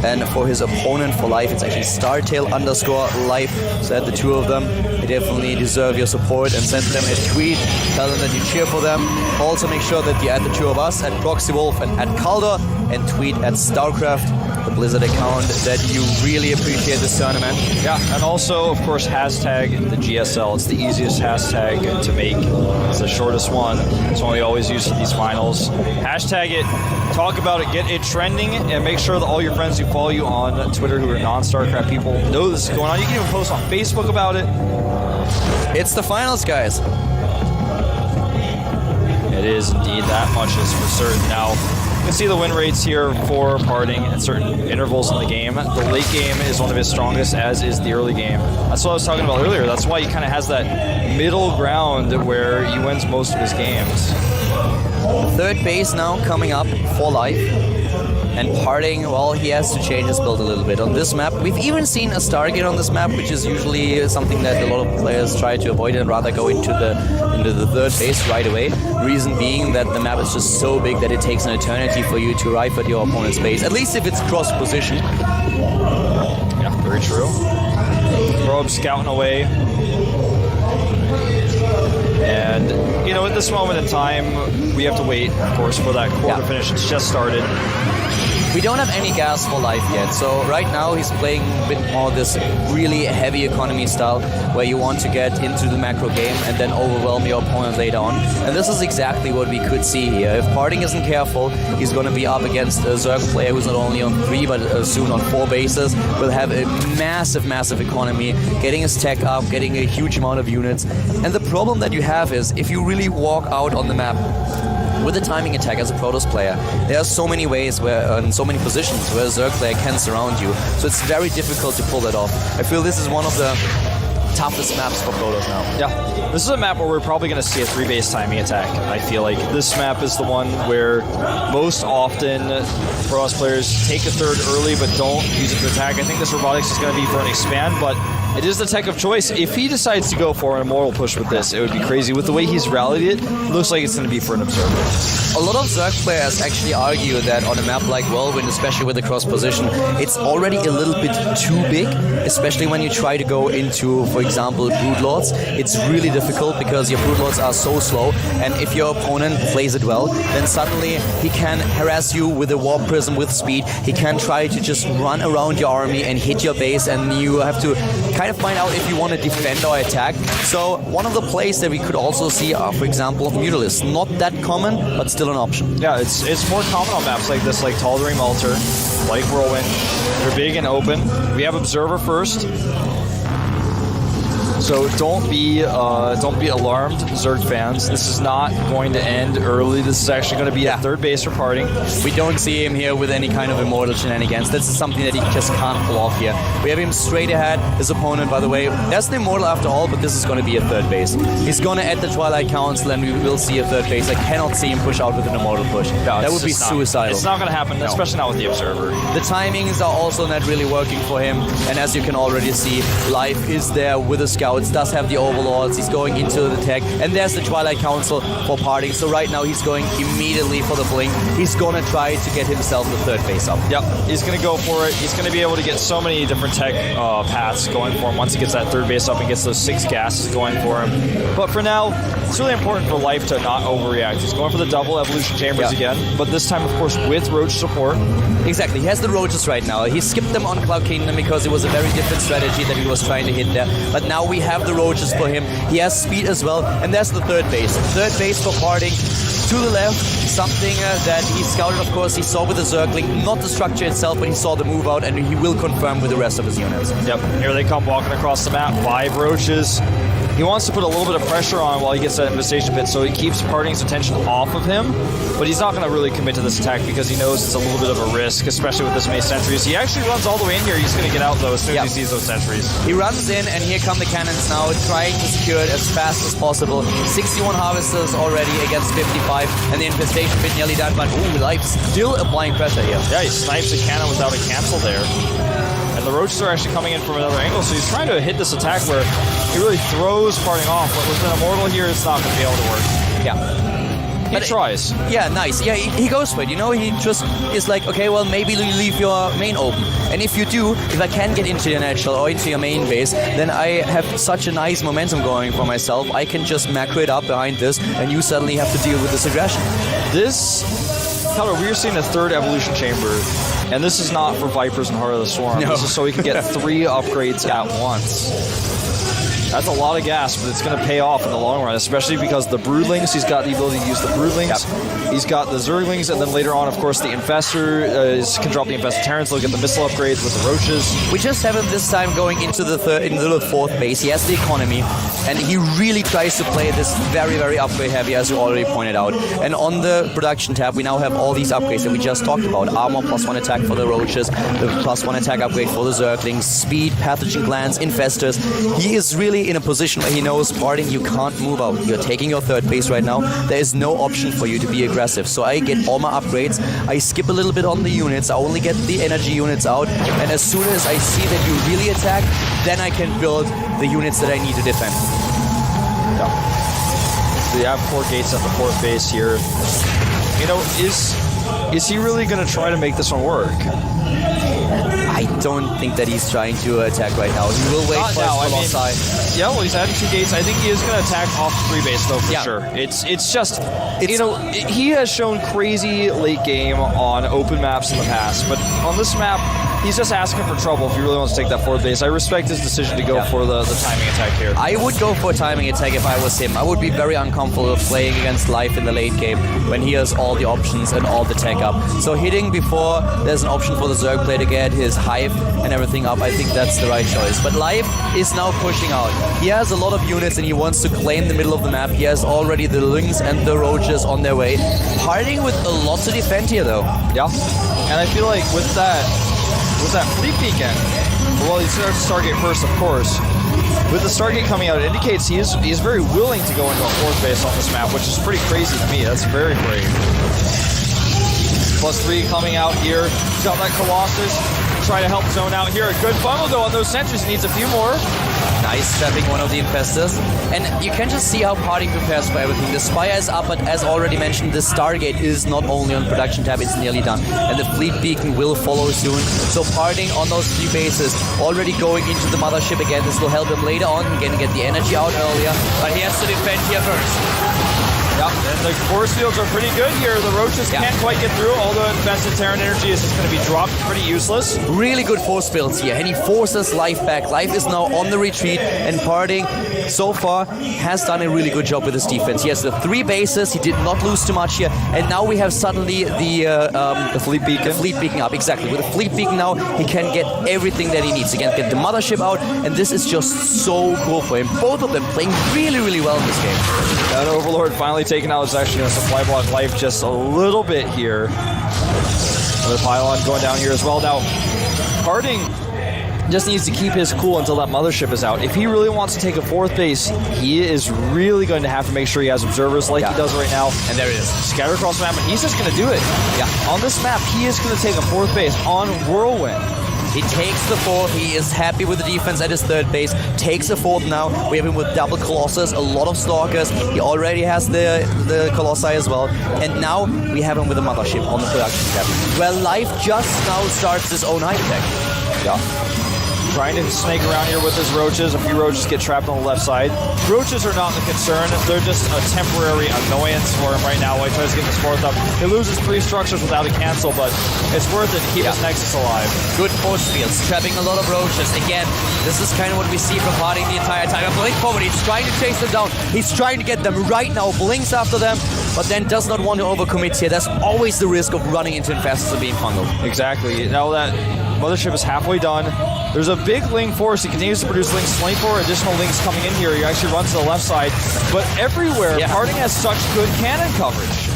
and for his opponent for life, it's actually StarTale_life. So add the two of them. They definitely deserve your support, and send them a tweet. Tell them that you cheer for them. Also make sure that you add the two of us at ProxyWolf and at Calder, and tweet at StarCraft, the Blizzard account, that you really appreciate this tournament. Yeah, and also, of course, hashtag the GSL. It's the easiest hashtag to make. It's the shortest one. It's one we always use for these finals. Hashtag it, talk about it, get it trending, and make sure that all your friends who follow you on Twitter who are non-StarCraft people know this is going on. You can even post on Facebook about it. It's the finals, guys. It is indeed, that much is for certain. Now, you can see the win rates here for Parting at certain intervals in the game. The late game is one of his strongest, as is the early game. That's what I was talking about earlier. That's why he kind of has that middle ground where he wins most of his games. Third base now coming up for life. And Parting, well, he has to change his build a little bit on this map. We've even seen a Stargate on this map, which is usually something that a lot of players try to avoid and rather go into the third base right away. Reason being that the map is just so big that it takes an eternity for you to arrive at your opponent's base, at least if it's cross position. Yeah, very true. Probe scouting away. And, you know, at this moment in time, we have to wait, of course, for that quarter to finish. It's just started. We don't have any gas for life yet, so right now he's playing a bit more this really heavy economy style where you want to get into the macro game and then overwhelm your opponent later on. And this is exactly what we could see here. If Parting isn't careful, he's going to be up against a Zerg player who's not only on 3 but soon on 4 bases. Will have a massive economy, getting his tech up, getting a huge amount of units. And the problem that you have is if you really walk out on the map with a timing attack as a Protoss player, there are so many ways where, in so many positions where a Zerg player can surround you. So it's very difficult to pull that off. I feel this is one of the toughest maps for Protoss now. Yeah, this is a map where we're probably going to see a 3-base timing attack. I feel like this map is the one where most often Protoss players take a third early but don't use it to attack. I think this robotics is going to be for an expand, but it is the tech of choice. If he decides to go for an Immortal push with this, it would be crazy. With the way he's rallied it, looks like it's going to be for an Observer. A lot of Zerg players actually argue that on a map like Whirlwind, especially with the cross position, it's already a little bit too big, especially when you try to go into, for example, Broodlords. It's really difficult because your Broodlords are so slow, and if your opponent plays it well, then suddenly he can harass you with a Warp Prism with speed. He can try to just run around your army and hit your base, and you have to kind of find out if you want to defend or attack. So one of the plays that we could also see are, for example, Mutalisks. Not that common, but still an option. Yeah, it's more common on maps like this, like Tal'Darim Altar, like Whirlwind. They're big and open. We have Observer first. So don't be alarmed, Zerg fans. This is not going to end early. This is actually going to be a third base for parting. We don't see him here with any kind of immortal shenanigans. This is something that he just can't pull off here. We have him straight ahead. His opponent, by the way, that's the immortal after all, but this is going to be a third base. He's going to add the Twilight Council, and we will see a third base. I cannot see him push out with an immortal push. No, that would be suicidal. It's not going to happen, especially not with the Observer. The timings are also not really working for him, and as you can already see, Life is there with the scouts, does have the overlords, he's going into the tech, and there's the Twilight Council for parting. So right now he's going immediately for the blink. He's going to try to get himself the third base up. Yep, he's going to go for it. He's going to be able to get so many different tech paths going for him once he gets that third base up and gets those 6 gases going for him. But for now, it's really important for Life to not overreact. He's going for the double evolution chambers again, but this time, of course, with Roach support. Exactly, he has the Roaches right now. He skipped them on Cloud Kingdom because it was a very different strategy that he was trying to hit there. But now we have the Roaches for him. He has speed as well, and there's the third base. Third base for parting. To the left, something that he scouted, of course, he saw with the Zergling, not the structure itself, but he saw the move out, and he will confirm with the rest of his units. Yep, here they come walking across the map. 5 Roaches. He wants to put a little bit of pressure on while he gets that infestation pit, so he keeps Parting's attention off of him, but he's not going to really commit to this attack because he knows it's a little bit of a risk, especially with this many sentries. He actually runs all the way in here. He's going to get out, though, as soon as he sees those sentries. He runs in, and here come the cannons now, trying to secure it as fast as possible. 61 harvesters already against 55, and the infestation pit nearly done, but Life's still applying pressure here. Yeah, he snipes a cannon without a cancel there. And the Roaches are actually coming in from another angle, so he's trying to hit this attack where he really throws Parting off, but with an Immortal here, it's not going to be able to work. Yeah. He tries. Yeah, nice. Yeah, he goes for it. You know, he just is like, okay, well, maybe you leave your main open. And if you do, if I can get into your natural or into your main base, then I have such a nice momentum going for myself. I can just macro it up behind this, and you suddenly have to deal with this aggression. Tyler, we're seeing a third evolution chamber, and this is not for Vipers and Heart of the Swarm. No. This is so he can get 3 upgrades at once. That's a lot of gas, but it's going to pay off in the long run, especially because the Broodlings, he's got the ability to use the Broodlings. Yep. He's got the Zerglings, and then later on, of course, the Infestor can drop the Infestor Terrans. He'll get the missile upgrades with the Roaches. We just have him this time going into the fourth base. He has the economy, and he really tries to play this very, very upgrade heavy, as you already pointed out. And on the production tab, we now have all these upgrades that we just talked about. Armor +1 attack for the Roaches, the +1 attack upgrade for the Zerglings, speed, pathogen glands, Infestors. He is really in a position where he knows, Parting, you can't move out. You're taking your third base right now. There is no option for you to be aggressive. So I get all my upgrades. I skip a little bit on the units. I only get the energy units out. And as soon as I see that you really attack, then I can build the units that I need to defend. Yeah. So you have 4 gates at the 4th base here. You know, is he really going to try to make this one work? I don't think that he's trying to attack right now. He will wait for his Colossi. Yeah, well, he's adding 2 gates. I think he is going to attack off the 3 base, though, for sure. It's just, you know, he has shown crazy late game on open maps in the past, but on this map, he's just asking for trouble if he really wants to take that 4th base. I respect his decision to go for the timing attack here. I would go for a timing attack if I was him. I would be very uncomfortable playing against Life in the late game when he has all the options and all the tech up. So hitting before there's an option for the Zerg player to get his Hive and everything up, I think that's the right choice. But Life is now pushing out. He has a lot of units and he wants to claim the middle of the map. He has already the Lynx and the Roaches on their way. Parting with a lot to defend here, though. Yeah, and I feel like with that Fleet Beacon, well, he starts Stargate first, of course. With the Stargate coming out, it indicates he is very willing to go into a 4th base on this map, which is pretty crazy to me. That's very brave. +3 coming out here. He's got that Colossus. Try to help zone out here. A good funnel, though, on those sentries. Needs a few more. Nice trapping one of the Infestors. And you can just see how Parting prepares for everything. The Spire is up, but as already mentioned, the Stargate is not only on production tab, it's nearly done. And the Fleet Beacon will follow soon. So Parting on those 3 bases, already going into the Mothership again. This will help him later on. He can get the energy out earlier, but he has to defend here first. Yep, and the force fields are pretty good here. The Roaches can't quite get through, although invested Terran energy is just going to be dropped pretty useless. Really good force fields here, and he forces Life back. Life is now on the retreat, and Parting so far has done a really good job with his defense. He has the 3 bases, he did not lose too much here, and now we have suddenly the fleet beacon. The fleet beacon up, exactly. With the fleet beacon now, he can get everything that he needs. He can get the mothership out, and this is just so cool for him. Both of them playing really, really well in this game. That Overlord finally taken out is actually going to supply block Life just a little bit here. Another pylon going down here as well. Now, Parting just needs to keep his cool until that mothership is out. If he really wants to take a 4th base, he is really going to have to make sure he has observers like he does right now. And there it is. Scatter across the map, and he's just going to do it. Yeah. On this map, he is going to take a 4th base on Whirlwind. He takes the 4th, he is happy with the defense at his 3rd base, takes the 4th now. We have him with double Colossus, a lot of Stalkers. He already has the Colossi as well. And now we have him with a mothership on the production cap. Well, Life just now starts his own high tech. Yeah. Trying to snake around here with his Roaches. A few Roaches get trapped on the left side. Roaches are not the concern. They're just a temporary annoyance for him right now while he tries to get this 4th up. He loses 3 structures without a cancel, but it's worth it to keep his Nexus alive. Good force fields, trapping a lot of Roaches. Again, this is kind of what we see from Parting the entire time. Blink forward, he's trying to chase them down. He's trying to get them right now, blinks after them, but then does not want to overcommit here. That's always the risk of running into infestors and being fungal. Exactly. Now that mothership is halfway done, there's a big Ling force. He continues to produce Lings. 24 additional Lings coming in here. He actually runs to the left side. But everywhere, Parting has such good cannon coverage.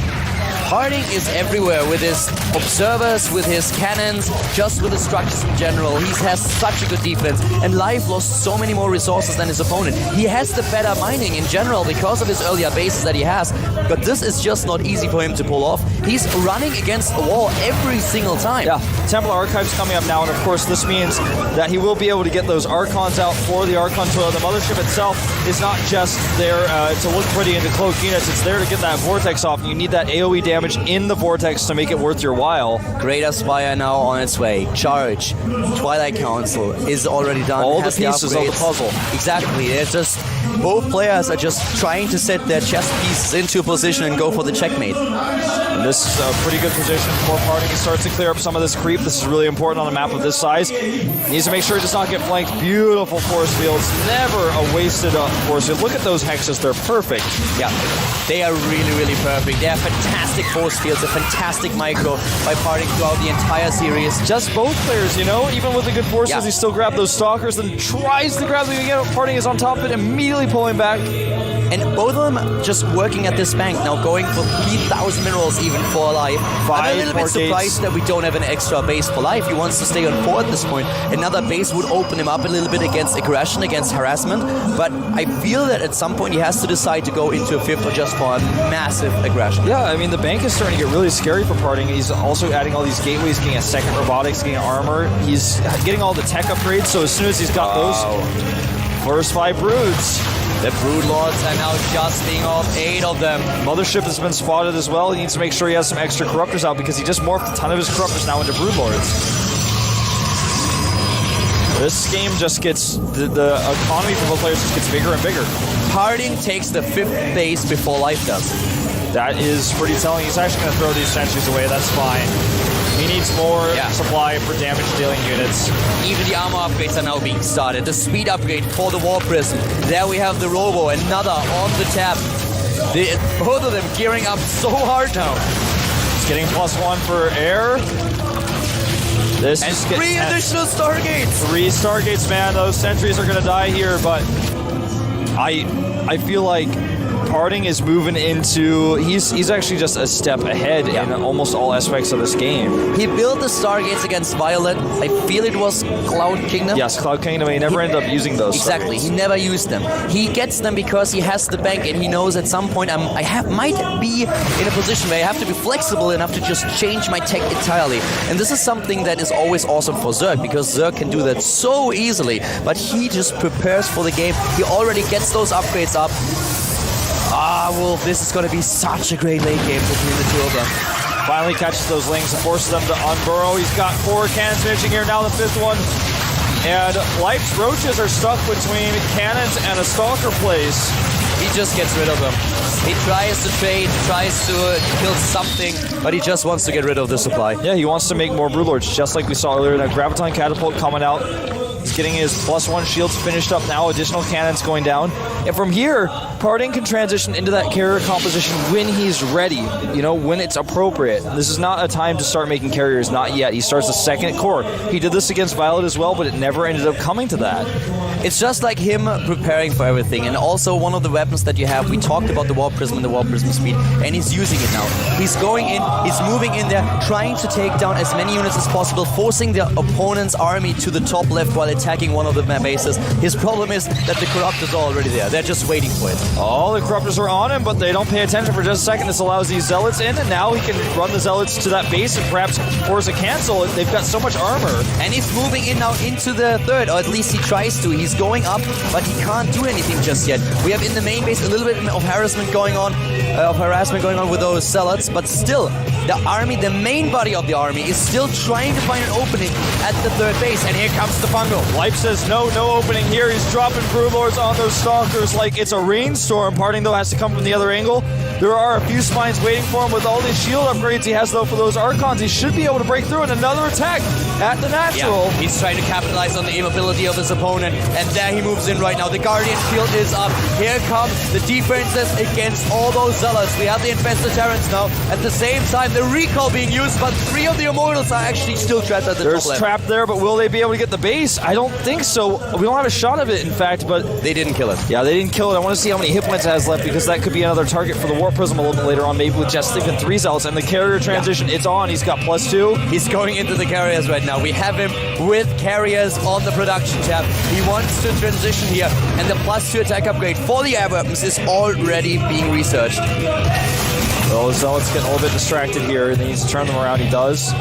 Parting is everywhere with his observers, with his cannons, just with the structures in general. He has such a good defense, and Life lost so many more resources than his opponent. He has the better mining in general because of his earlier bases that he has, but this is just not easy for him to pull off. He's running against the wall every single time. Yeah, Templar Archives coming up now, and of course this means that he will be able to get those Archons out for the Archon Toil. The mothership itself is not just there to look pretty and to cloak units, it's there to get that Vortex off, and you need that AoE damage in the Vortex to make it worth your while. Great Aspire now on its way. Charge. Twilight Council is already done. All the pieces of the puzzle. Exactly. It's just both players are just trying to set their chess pieces into a position and go for the checkmate. And this is a pretty good position for Parting. He starts to clear up some of this creep. This is really important on a map of this size. He needs to make sure he does not get flanked. Beautiful force fields. Never a wasted force field. Look at those hexes. They're perfect. Yeah, they are really, really perfect. They are fantastic force fields, a fantastic micro by Parting throughout the entire series. Just both players, you know, even with the good forces, he still grabbed those Stalkers and tries to grab them again. Parting is on top of it, immediately pulling back. And both of them just working at this bank now, going for 3,000 minerals even for Life. I'm a little bit surprised that we don't have an extra base for Life. He wants to stay on 4 at this point. Another base would open him up a little bit against aggression, against harassment. But I feel that at some point he has to decide to go into a 5th or just for a massive aggression. Yeah, I mean, the bank is starting to get really scary for Parting. He's also adding all these gateways, getting a second robotics, getting armor. He's getting all the tech upgrades, so as soon as he's got those, first 5 broods. The Brood Lords are now just being off 8 of them. Mothership has been spotted as well. He needs to make sure he has some extra Corruptors out because he just morphed a ton of his Corruptors now into Brood Lords. This game just gets, the economy for both players just gets bigger and bigger. Parting takes the 5th base before Life does. That is pretty telling. He's actually going to throw these sentries away. That's fine. He needs more supply for damage-dealing units. Even the armor upgrades are now being started. The speed upgrade for the War Prism. There we have the Robo, another on the tap. Both of them gearing up so hard now. He's getting +1 for air. This and is 3 additional Stargates. 3 Stargates, man. Those sentries are going to die here, but I feel like Parting is moving into... He's actually just a step ahead in almost all aspects of this game. He built the Stargates against Violet. I feel it was Cloud Kingdom. Yes, Cloud Kingdom. He never ended up using those Exactly. Stargates. He never used them. He gets them because he has the bank and he knows at some point might be in a position where I have to be flexible enough to just change my tech entirely. And this is something that is always awesome for Zerg because Zerg can do that so easily. But he just prepares for the game. He already gets those upgrades up. Wolf, this is going to be such a great late game between the 2 of them. Finally catches those Lings and forces them to unburrow. He's got 4 cannons finishing here, now the 5th one. And Life's Roaches are stuck between cannons and a Stalker place. he just gets rid of them. He tries to trade, tries to kill something, but he just wants to get rid of the supply. Yeah, he wants to make more Broodlords, just like we saw earlier. That Graviton Catapult coming out. He's getting his +1 shields finished up now, additional cannons going down. And from here, Parting can transition into that carrier composition when he's ready, you know, when it's appropriate. This is not a time to start making carriers, not yet. He starts the second core. He did this against Violet as well, but it never ended up coming to that. It's just like him preparing for everything, and also one of the weapons that you have, we talked about the Warp Prism and the Warp Prism speed, and he's using it now. He's going in, he's moving in there, trying to take down as many units as possible, forcing the opponent's army to the top left while attacking one of the bases. His problem is that the Corruptors are already there. They're just waiting for it. Oh, the Corruptors are on him, but they don't pay attention for just a second. This allows these Zealots in, and now he can run the Zealots to that base and perhaps force a cancel. They've got so much armor. And he's moving in now into the third, or at least he tries to. He's going up, but he can't do anything just yet. We have in the main base a little bit of harassment going on with those Zealots, but still, the army, the main body of the army, is still trying to find an opening at the third base, and here comes the fungal. Life says no opening here. He's dropping Broodlords on those Stalkers like it's a rainstorm. Parting, though, has to come from the other angle. There are a few spines waiting for him with all these shield upgrades he has, though, for those Archons. He should be able to break through, and another attack at the natural. Yeah, he's trying to capitalize on the immobility of his opponent, and there he moves in right now. The Guardian shield is up. Here come the defenses against all those Zealots. We have the Infested Terrans now. At the same time, the recall being used, but 3 of the Immortals are actually still trapped at the top left. There's trap there, but will they be able to get the base? I don't think so. We don't have a shot of it, in fact, but... They didn't kill it. Yeah, they didn't kill it. I want to see how many hit points it has left, because that could be another target for the Warp Prism a little bit later on, maybe with just even 3 Zealots. And the carrier transition, it's on. He's got +2. He's going into the carriers right now. We have him with carriers on the production tab. He wants to transition here, and the +2 attack upgrade for the air weapons is already being researched. Well, Zealots getting a little bit distracted here, and he needs to turn them around. He does.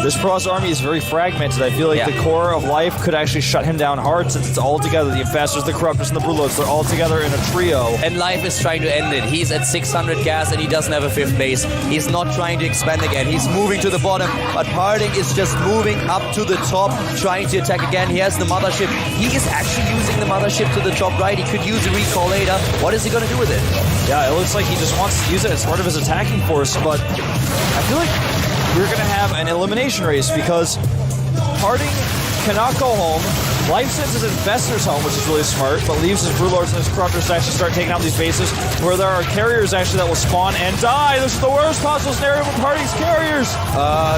This Protoss army is very fragmented. I feel like the core of Life could actually shut him down hard since it's all together. The Infestors, the Corruptors, and the Broodlords, they're all together in a trio. And Life is trying to end it. He's at 600 gas and he doesn't have a 5th base. He's not trying to expand again. He's moving to the bottom, but Parting is just moving up to the top, trying to attack again. He has the Mothership. He is actually using the Mothership to the top right. He could use a recall later. What is he going to do with it? Yeah, it looks like he just wants to use it as part of his attacking force, but I feel like we're going to have an elimination race because Parting cannot go home. Life sends his Infestors home, which is really smart, but leaves his Broodlords and his Corruptors to actually start taking out these bases where there are carriers actually that will spawn and die. This is the worst possible scenario for Parting's carriers.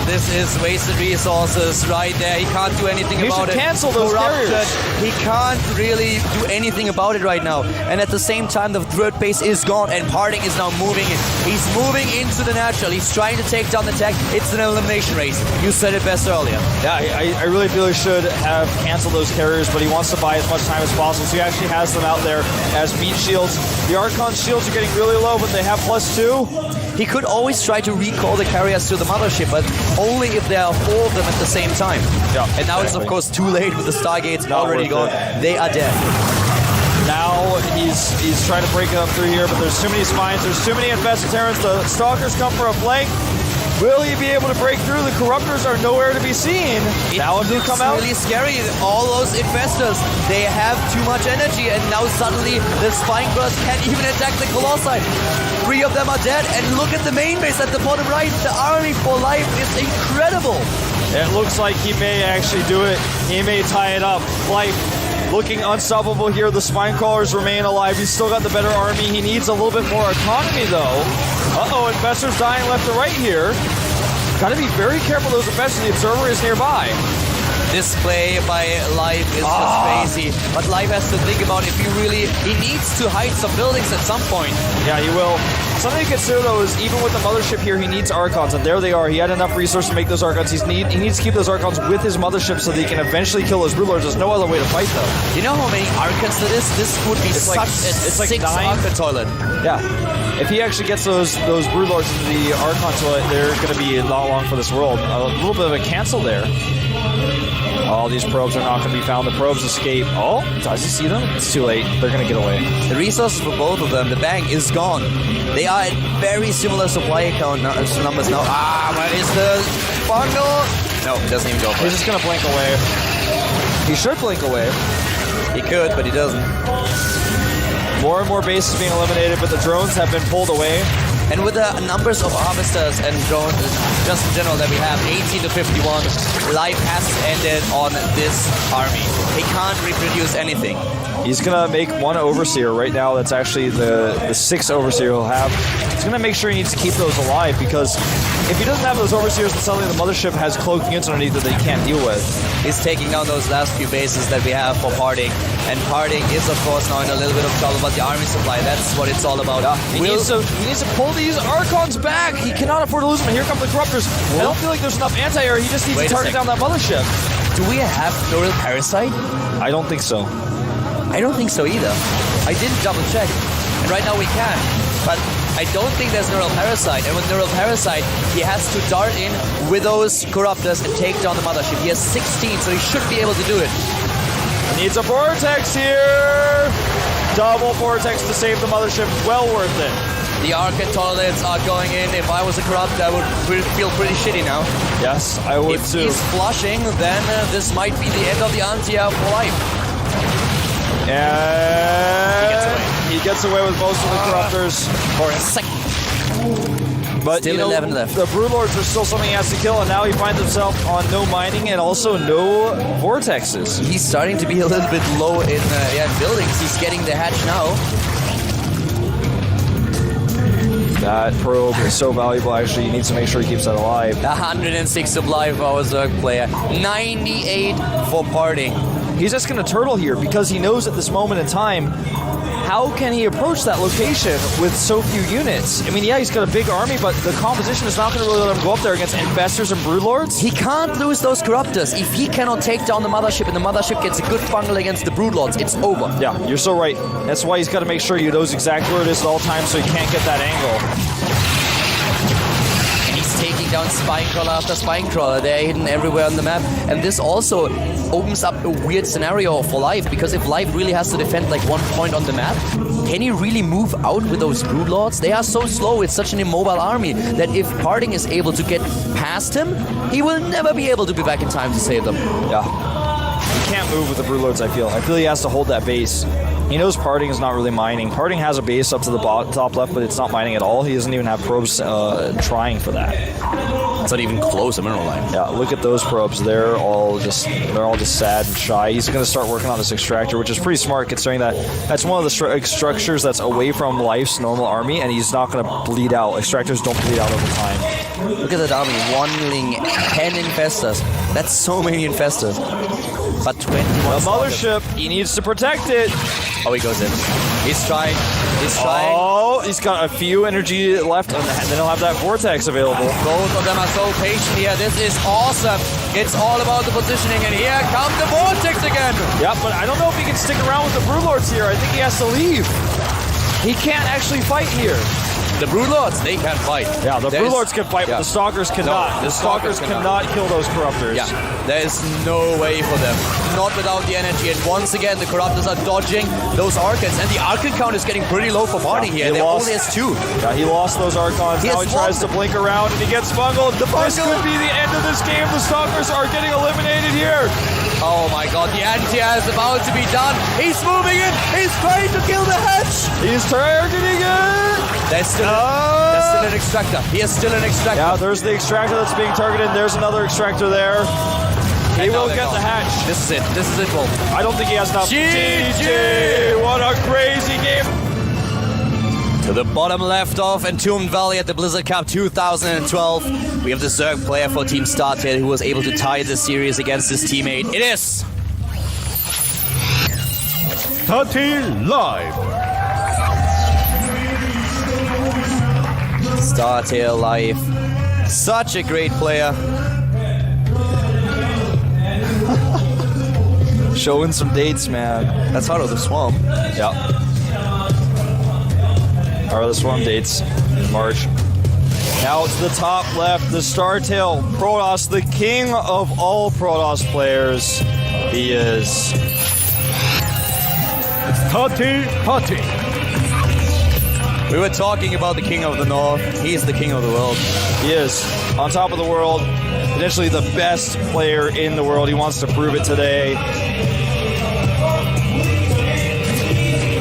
This is wasted resources right there. He can't do anything about it. He should cancel those carriers. He can't really do anything about it right now. And at the same time, the third base is gone, and Parting is now moving in. He's moving into the natural. He's trying to take down the tech. It's an elimination race. You said it best earlier. Yeah, I really feel he should have canceled those carriers, but he wants to buy as much time as possible, so he actually has them out there as meat shields. The Archon's shields are getting really low, but they have +2. He could always try to recall the carriers to the Mothership, but only if there are 4 of them at the same time. Yeah, and now it's of course too late with the Stargates already gone. They are dead. Now he's trying to break it up through here, but there's too many spines, there's too many Infested Terrans. The Stalkers come for a flank. Will he be able to break through? The Corruptors are nowhere to be seen. Now if they come out, it's really scary. All those Infestors, they have too much energy, and now suddenly the Spine Burst can't even attack the Colossi. 3 of them are dead, and look at the main base at the bottom right. The army for Life is incredible. It looks like he may actually do it. He may tie it up. Life looking unstoppable here. The Spine Crawlers remain alive. He's still got the better army. He needs a little bit more economy, though. Uh-oh, Infestors dying left to right here. Gotta be very careful those Infestors. The Observer is nearby. This play by Life is just crazy. But Life has to think about if he needs to hide some buildings at some point. Yeah, he will. Something to consider, though, is even with the Mothership here, he needs Archons, and there they are. He had enough resources to make those Archons. He needs to keep those Archons with his Mothership so that he can eventually kill those Broodlords. There's no other way to fight, though. You know how many Archons it is? This would be such a 6 Archon toilet. Yeah. If he actually gets those Broodlords into the Archon toilet, they're going to be not long for this world. A little bit of a cancel there. All these probes are not going to be found. The probes escape. Oh, does he see them? It's too late. They're going to get away. The resources for both of them, the bank is gone. They are at very similar supply account numbers now. Where is the bundle? No, he doesn't even go for it. He's just going to blink away. He should blink away. He could, but he doesn't. More and more bases being eliminated, but the drones have been pulled away. And with the numbers of harvesters and drones, just in general, that we have 18 to 51, life has ended on this army. He can't reproduce anything. He's going to make one Overseer right now. That's actually the 6th Overseer he'll have. He's going to make sure he needs to keep those alive, because if he doesn't have those Overseers, then suddenly the Mothership has cloaked units underneath that they can't deal with. He's taking down those last few bases that we have for Parting. And Parting is, of course, now in a little bit of trouble, but the army supply, that's what it's all about. He needs to pull these Archons back. He cannot afford to lose them. And here come the Corruptors. I don't feel like there's enough anti-air. He just needs to target down that Mothership. Do we have Neural Parasite? I don't think so. I don't think so either. I didn't double check. And right now we can. But I don't think there's Neural Parasite. And with Neural Parasite, he has to dart in with those Corruptors and take down the Mothership. He has 16, so he should be able to do it. He needs a Vortex here. Double Vortex to save the Mothership. Well worth it. The Arcade toilets are going in. If I was a Corrupt, I would feel pretty shitty now. Yes, I would if too. If he's flushing, then this might be the end of the anti-air for life. And he gets away with most of the Corruptors. For a second. But still 11 left. The Broodlords are still something he has to kill, and now he finds himself on no mining and also no vortexes. He's starting to be a little bit low in buildings. He's getting the hatch now. That probe is so valuable, actually. He needs to make sure he keeps that alive. 106 supply for our Zerg player. 98 for Parting. He's just going to turtle here because he knows at this moment in time, how can he approach that location with so few units? I mean, yeah, he's got a big army, but the composition is not going to really let him go up there against Infestors and Broodlords. He can't lose those Corruptors. If he cannot take down the Mothership and the Mothership gets a good bungle against the Broodlords, it's over. Yeah, you're so right. That's why he's got to make sure he knows exactly where it is at all times so he can't get that angle. Taking down Spine Crawler after Spine Crawler. They're hidden everywhere on the map. And this also opens up a weird scenario for Life, because if Life really has to defend like one point on the map, can he really move out with those Broodlords? They are so slow, it's such an immobile army, that if Parting is able to get past him, he will never be able to be back in time to save them. Yeah. He can't move with the Broodlords, I feel. I feel he has to hold that base. He knows Parting is not really mining. Parting has a base up to the top left, but it's not mining at all. He doesn't even have probes trying for that. It's not even close to mineral line. Yeah, look at those probes. They're all just sad and shy. He's going to start working on this extractor, which is pretty smart considering that that's one of the structures that's away from Life's normal army, and he's not going to bleed out. Extractors don't bleed out over time. Look at that army. 1 ling, 10 Infestors. That's so many Infestors. But 21. The Mothership, he needs to protect it. Oh, he goes in. He's trying. He's trying. Oh, he's got a few energy left, and then he'll have that Vortex available. Both of them are so patient here. This is awesome. It's all about the positioning, and here comes the Vortex again. Yeah, but I don't know if he can stick around with the Broodlords here. I think he has to leave. He can't actually fight here. The Broodlords, they can't fight. Yeah, the Broodlords can fight, but the Stalkers cannot. No, the Stalkers cannot kill those Corruptors. Yeah, there is no way for them. Not without the energy. And once again, the Corruptors are dodging those Archons. And the Archon count is getting pretty low for Parting here. They only has 2. Yeah, he lost those Archons. Now he tries to blink around, and he gets bungled. This could be the end of this game. The Stalkers are getting eliminated here. Oh my god, the anti-air is about to be done. He's moving in. He's trying to kill the hatch. He's targeting it. There's still an extractor. He is still an extractor. Yeah, there's the extractor that's being targeted. There's another extractor there. He will get the hatch. This is it. This is it, Wolf. I don't think he has enough. GG! What a crazy game. To the bottom left of Entombed Valley at the Blizzard Cup 2012, we have the Zerg player for Team StarCraft who was able to tie the series against his teammate. It is 30 live. StarTale Live. Such a great player. Showing some dates, man. That's Heart of the Swamp. Yeah. Heart of the Swamp dates in March. Now to the top left, the StarTale Protoss, the king of all Protoss players. He is Hati. We were talking about the king of the north. He is the king of the world. He is on top of the world, potentially the best player in the world. He wants to prove it today.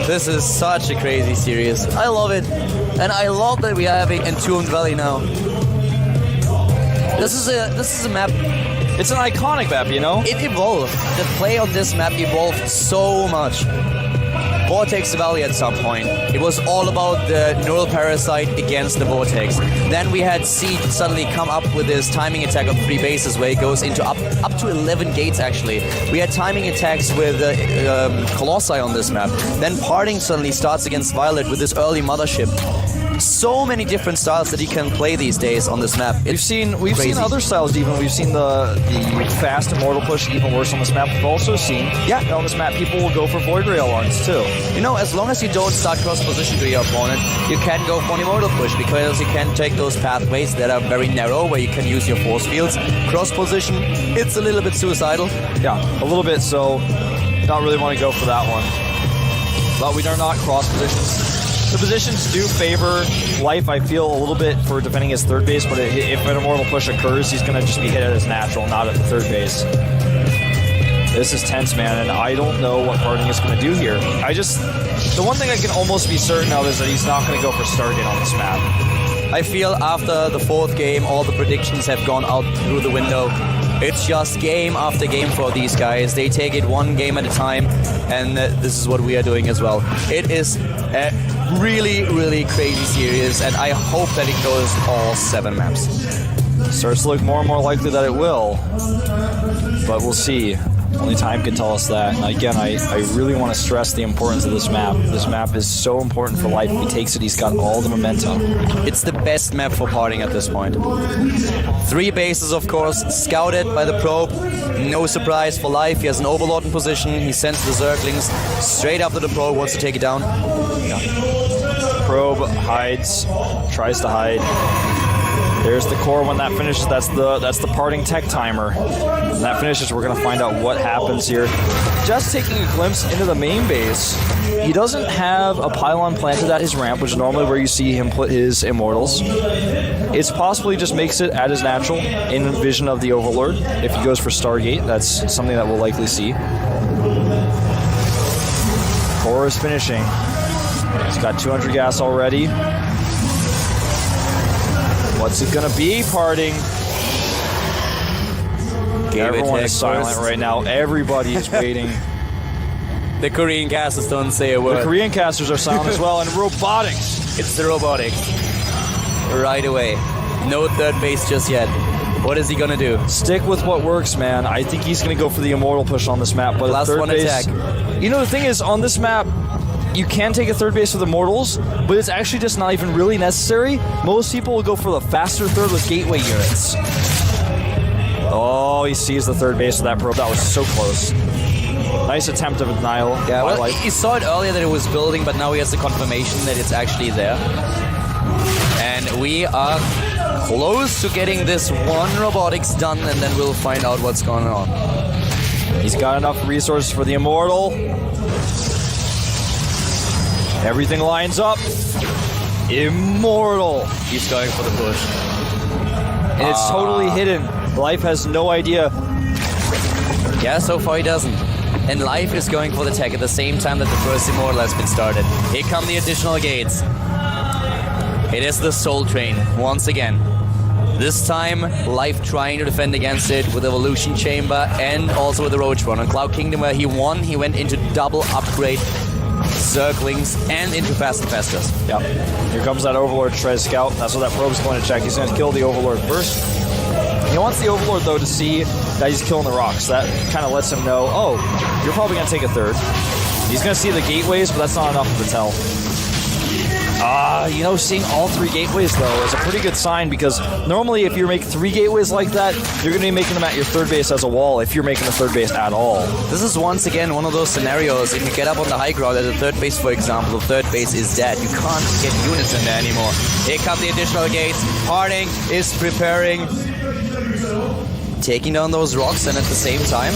This is such a crazy series. I love it. And I love that we are having Entombed Valley now. This is a map. It's an iconic map, you know? It evolved. The play on this map evolved so much. Vortex Valley at some point. It was all about the neural parasite against the Vortex. Then we had Seed suddenly come up with this timing attack of 3 bases where it goes into up to 11 gates actually. We had timing attacks with Colossi on this map. Then Parting suddenly starts against Violet with this early Mothership. So many different styles that you can play these days on this map. We've seen other styles even. We've seen the fast Immortal push even worse on this map. We've also seen, on this map, people will go for Void Rail runs too. You know, as long as you don't start cross position to your opponent, you can go for an Immortal push because you can take those pathways that are very narrow where you can use your force fields. Cross position, it's a little bit suicidal. Yeah, a little bit, so not really want to go for that one. But we are not cross positions. The positions do favor Life, I feel, a little bit for defending his third base, but if an Immortal push occurs, he's going to just be hit at his natural, not at the third base. This is tense, man, and I don't know what Parting is going to do here. The one thing I can almost be certain of is that he's not going to go for Stargate on this map. I feel after the 4th game, all the predictions have gone out through the window. It's just game after game for these guys. They take it one game at a time, and this is what we are doing as well. It is a really, really crazy series, and I hope that it goes all 7 maps. Starts to look more and more likely that it will, but we'll see. Only time can tell us that. And again, I really want to stress the importance of this map. This map is so important for Life. If he takes it, he's got all the momentum. It's the best map for Parting at this point. 3 bases, of course, scouted by the probe. No surprise for Life. He has an Overlord in position. He sends the Zerglings straight after the probe, wants to take it down. Yeah. Probe hides, tries to hide. There's the core. When that finishes, that's the Parting tech timer. When that finishes, we're going to find out what happens here. Just taking a glimpse into the main base, he doesn't have a pylon planted at his ramp, which is normally where you see him put his Immortals. It's possible he just makes it at his natural in vision of the Overlord. If he goes for Stargate, that's something that we'll likely see. Core is finishing. He's got 200 gas already. What's it gonna be, Parting? Everyone is silent right now. Everybody is waiting. The Korean casters don't say a word. The Korean casters are silent as well. And robotics. It's the robotics. Right away. No third base just yet. What is he gonna do? Stick with what works, man. I think he's gonna go for the Immortal push on this map. But last third one base, attack. You know, the thing is, on this map, you can take a third base with Immortals, but it's actually just not even really necessary. Most people will go for the faster third with gateway units. Oh, he sees the third base with that probe. That was so close. Nice attempt of a denial. Yeah, well, he saw it earlier that it was building, but now he has the confirmation that it's actually there. And we are close to getting this one robotics done, and then we'll find out what's going on. He's got enough resources for the Immortal. Everything lines up. Immortal. He's going for the push. And it's totally hidden. Life has no idea. Yeah, so far he doesn't. And Life is going for the tech at the same time that the first Immortal has been started. Here come the additional gates. It is the Soul Train, once again. This time, Life trying to defend against it with Evolution Chamber and also with the Roach Run. On Cloud Kingdom, where he won, he went into double upgrade Zerglings and into Fast and Fastest. Yeah. Here comes that Overlord to try to scout. That's what that probe's going to check. He's going to kill the Overlord first. He wants the Overlord, though, to see that he's killing the rocks. That kind of lets him know, oh, you're probably going to take a third. He's going to see the gateways, but that's not enough of a tell. You know, seeing all 3 gateways, though, is a pretty good sign, because normally if you make 3 gateways like that, you're going to be making them at your third base as a wall if you're making the third base at all. This is once again one of those scenarios. If you get up on the high ground at the third base, for example, the third base is dead. You can't get units in there anymore. Here come the additional gates. Parting is preparing, taking down those rocks, and at the same time,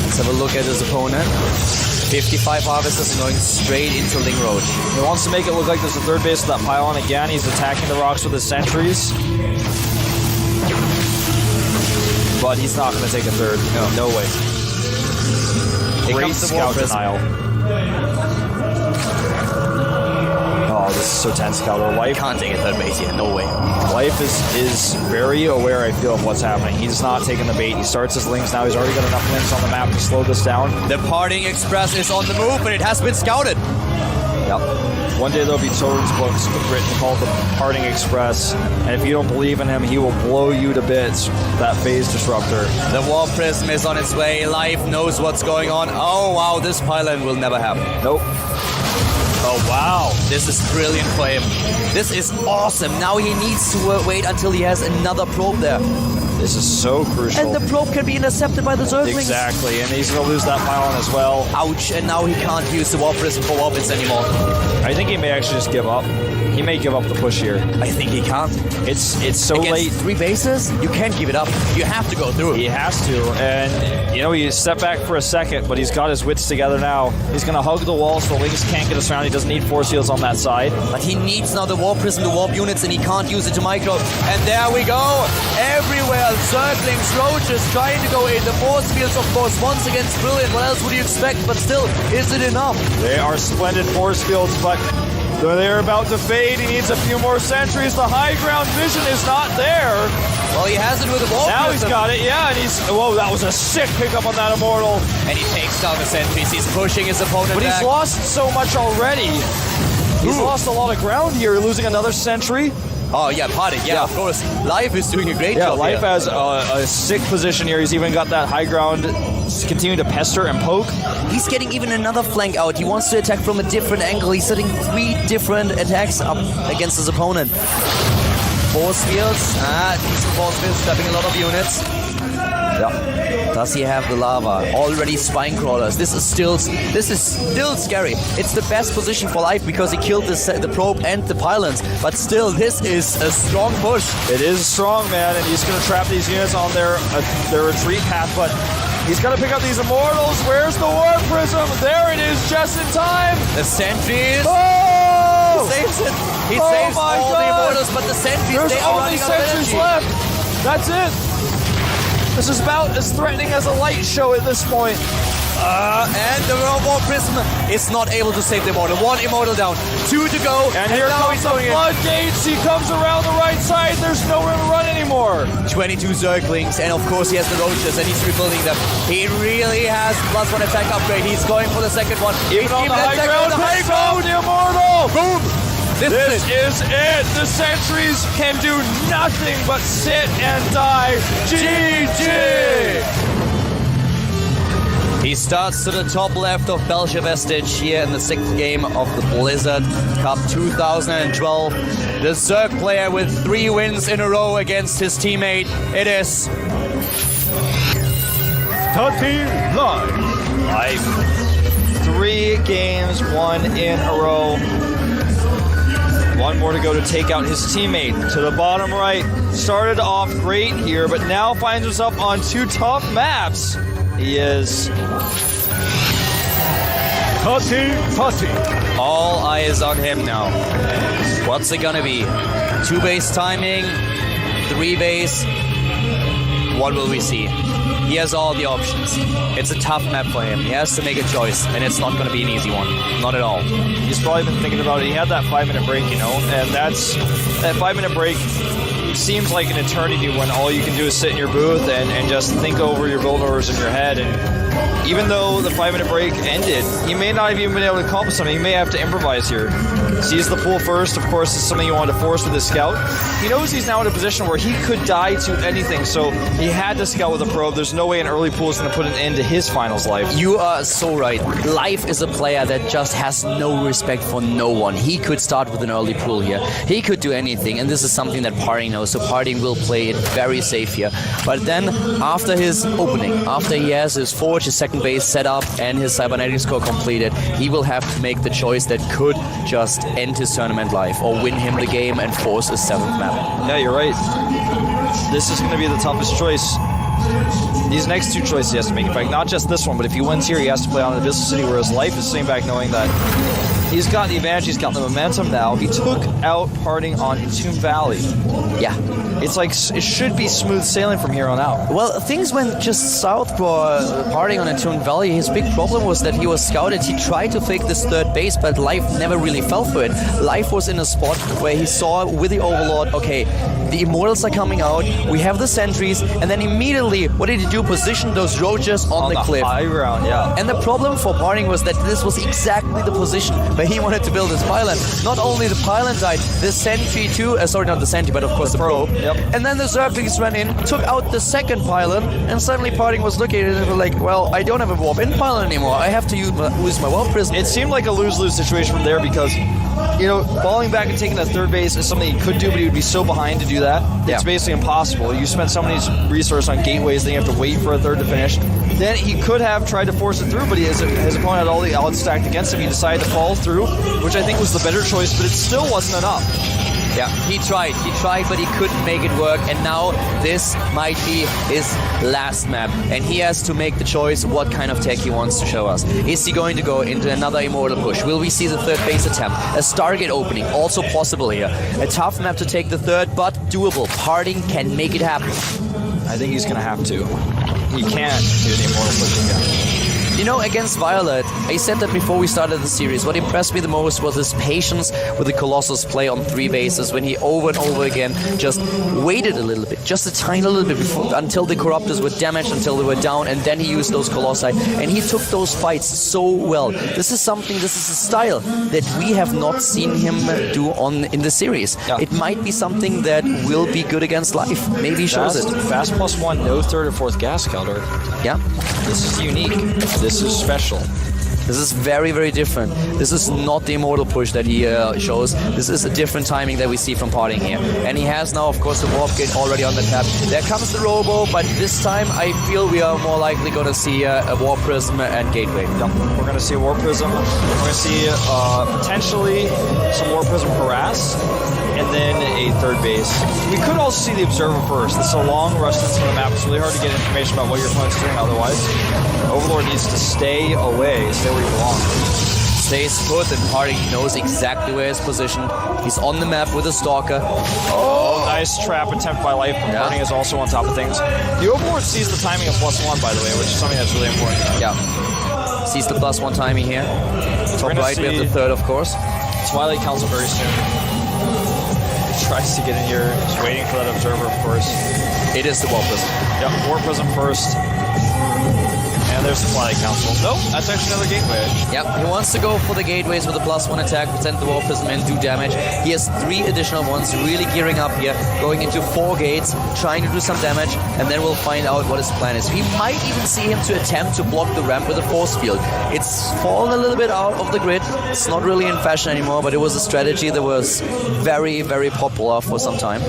let's have a look at his opponent. 55 harvesters going straight into Ling Road. He wants to make it look like there's a third base with that pylon again. He's attacking the rocks with his sentries. But he's not going to take a third. No way. Here Great comes the scout War Prism. denial. so tense, Calder. Life Can't take a third base here, no way. Life is very aware, I feel, of what's happening. He's not taking the bait. He starts his links now. He's already got enough links on the map to slow this down. The Parting Express is on the move, but it has been scouted. Yep. One day there'll be children's books written called The Parting Express, and if you don't believe in him, he will blow you to bits, that phase disruptor. The Warp Prism is on its way. Life knows what's going on. Oh, wow, this pylon will never happen. Nope. Oh, wow. This is brilliant for him. This is awesome. Now he needs to wait until he has another probe there. This is so crucial. And the probe can be intercepted by the Zerglings. Exactly, and he's going to lose that pylon as well. Ouch, and now he can't use the Warp Prism for Warpits anymore. I think he may actually just give up. He may give up the push here. I think he can't. It's so Against late. 3 bases, you can't give it up. You have to go through. He has to, and you know, he stepped back for a second, but he's got his wits together now. He's going to hug the wall so the Lynx can't get us around. He doesn't need force fields on that side. But he needs now the Warp Prism to warp units, and he can't use it to micro. And there we go. Everywhere, Zerglings, Roaches trying to go in. The force fields, of course, once again, brilliant. What else would you expect? But still, is it enough? They are splendid force fields, but they're about to fade. He needs a few more sentries. The high ground vision is not there. Well, he has it with the Warp Now Prism. he's got it, yeah, and he's... Whoa, that was a sick pickup on that Immortal. And he takes down the sentries. He's pushing his opponent But back. he's lost so much already. He's lost a lot of ground here, losing another sentry. Oh, yeah, Parting. Yeah, of course. Life is doing a great job. Life here. has a sick position here. He's even got that high ground, continuing to pester and poke. He's getting even another flank out. He wants to attack from a different angle. He's setting 3 different attacks up against his opponent. Force fields. Decent force fields, trapping a lot of units. Yeah. Does he have the lava? Already spine crawlers. This is still scary. It's the best position for Life because he killed the probe and the pylons. But still, this is a strong push. It is strong, man, and he's going to trap these units on their retreat path, but he's got to pick up these Immortals. Where's the Warp Prism? There it is, just in time. The sentries. Oh! He saves it. He saves all the Immortals, but the sentries, they are running out of energy. Left. That's it. This is about as threatening as a light show at this point. And the Warp Prism is not able to save the Immortal. 1 Immortal down, 2 to go. And here comes the floodgates. He comes around the right side. There's nowhere to run anymore. 22 Zerglings, and of course he has the Roaches, and he's rebuilding them. He really has +1 attack upgrade. He's going for the second one. Even on the high ground, takes out the Immortal. Boom! This is it. The sentries can do nothing but sit and die. GG! He starts to the top left of Belgian Vestige here in the 6th game of the Blizzard Cup 2012. The Zerg player with 3 wins in a row against his teammate. It is Tati Live. 3 games, 1 in a row. 1 more to go to take out his teammate. To the bottom right, started off great here, but now finds himself on 2 tough maps. He is... Tati. all eyes on him now. What's it gonna be? 2 base timing, 3 base. What will we see? He has all the options. It's a tough map for him. He has to make a choice, and it's not going to be an easy one. Not at all. He's probably been thinking about it. He had that 5-minute break, you know, and that 5-minute break seems like an eternity when all you can do is sit in your booth and just think over your build orders in your head. And even though the 5-minute break ended, he may not have even been able to accomplish something. He may have to improvise here. Sees the pool first, of course, is something you want to force with his scout. He knows he's now in a position where he could die to anything, so he had to scout with a probe. There's no way an early pool is going to put an end to his finals life. You are so right. Life is a player that just has no respect for no one. He could start with an early pool here. He could do anything, and this is something that Parting knows, so Parting will play it very safe here. But then, after his opening, after he has his forge, his second base set up, and his cybernetics core completed, he will have to make the choice that could just end his tournament life, or win him the game and force a 7th map. Yeah, you're right. This is going to be the toughest choice. These next 2 choices he has to make. In fact, not just this one, but if he wins here, he has to play on the Abyssal City, whereas Life is sitting back knowing that He's got the advantage. He's got the momentum now. He took out Parting on Entomb Valley. Yeah. It's like it should be smooth sailing from here on out. Well, things went just south for Parting on Entomb Valley. His big problem was that he was scouted. He tried to fake this third base, but Life never really fell for it. Life was in a spot where he saw with the Overlord, okay, the Immortals are coming out, we have the sentries, and then immediately, what did he do? Position those roaches on the cliff. High ground, yeah. And the problem for Parting was that this was exactly the position where he wanted to build his pylon. Not only the pylon died, the sentry too, sorry, not the sentry, but of course the probe. Yep. And then the Zerglings ran in, took out the second pylon, and suddenly Parting was looking at it and was like, well, I don't have a warp-in pylon anymore. I have to use my warp prism. It seemed like a lose-lose situation from there because, you know, falling back and taking that third base is something he could do, but he would be so behind to do that. Yeah. It's basically impossible. You spend so many resources on gateways, then you have to wait for a third to finish. Then he could have tried to force it through, but his opponent had all the odds stacked against him. He decided to fall through, which I think was the better choice, but it still wasn't enough. Yeah, he tried, but he couldn't make it work, and now this might be his last map, and he has to make the choice what kind of tech he wants to show us. Is he going to go into another Immortal push? Will we see the third base attempt? A Stargate opening, also possible here. A tough map to take the third, but doable. Parting can make it happen. I think he's going to have to. He can't do the Immortal push again. You know, against Violet, I said that before we started the series, what impressed me the most was his patience with the Colossus play on 3 bases when he over and over again just waited a little bit, just a tiny little bit before, until the Corruptors were damaged, until they were down, and then he used those Colossi, and he took those fights so well. This is a style that we have not seen him do in the series. Yeah. It might be something that will be good against Life. Maybe he shows it. Fast +1, no third or fourth gas counter. Yeah. This is unique. This is special. This is very, very different. This is not the Immortal push that he shows. This is a different timing that we see from Parting here. And he has now, of course, the Warp Gate already on the tap. There comes the Robo, but this time I feel we are more likely going to see a Warp Prism and Gateway. Yep. We're going to see a Warp Prism. We're going to see potentially some Warp Prism Harass, and then a third base. We could also see the Observer first. This is a long rush distance from the map. It's really hard to get information about what your opponent's doing otherwise. Overlord needs to stay away, stay where he belongs. Stays put, and Parting knows exactly where his position. He's on the map with a Stalker. Oh, nice trap attempt by Life. Yeah. Parting is also on top of things. The Overlord sees the timing of +1, by the way, which is something that's really important. Yeah. Sees the +1 timing here. Top right, we have the third, of course. Twilight Council very soon. He tries to get in here, just waiting for that Observer, of course. It is the Warp Prism. Yep, Warp Prism first. And there's the Twilight Council. Nope, that's actually another gateway. Yep, he wants to go for the gateways with a +1 attack, pretend the Warp Prism and do damage. He has 3 additional ones, really gearing up here, going into 4 gates, trying to do some damage, and then we'll find out what his plan is. We might even see him to attempt to block the ramp with a force field. It's fallen a little bit out of the grid. It's not really in fashion anymore, but it was a strategy that was very, very popular for some time.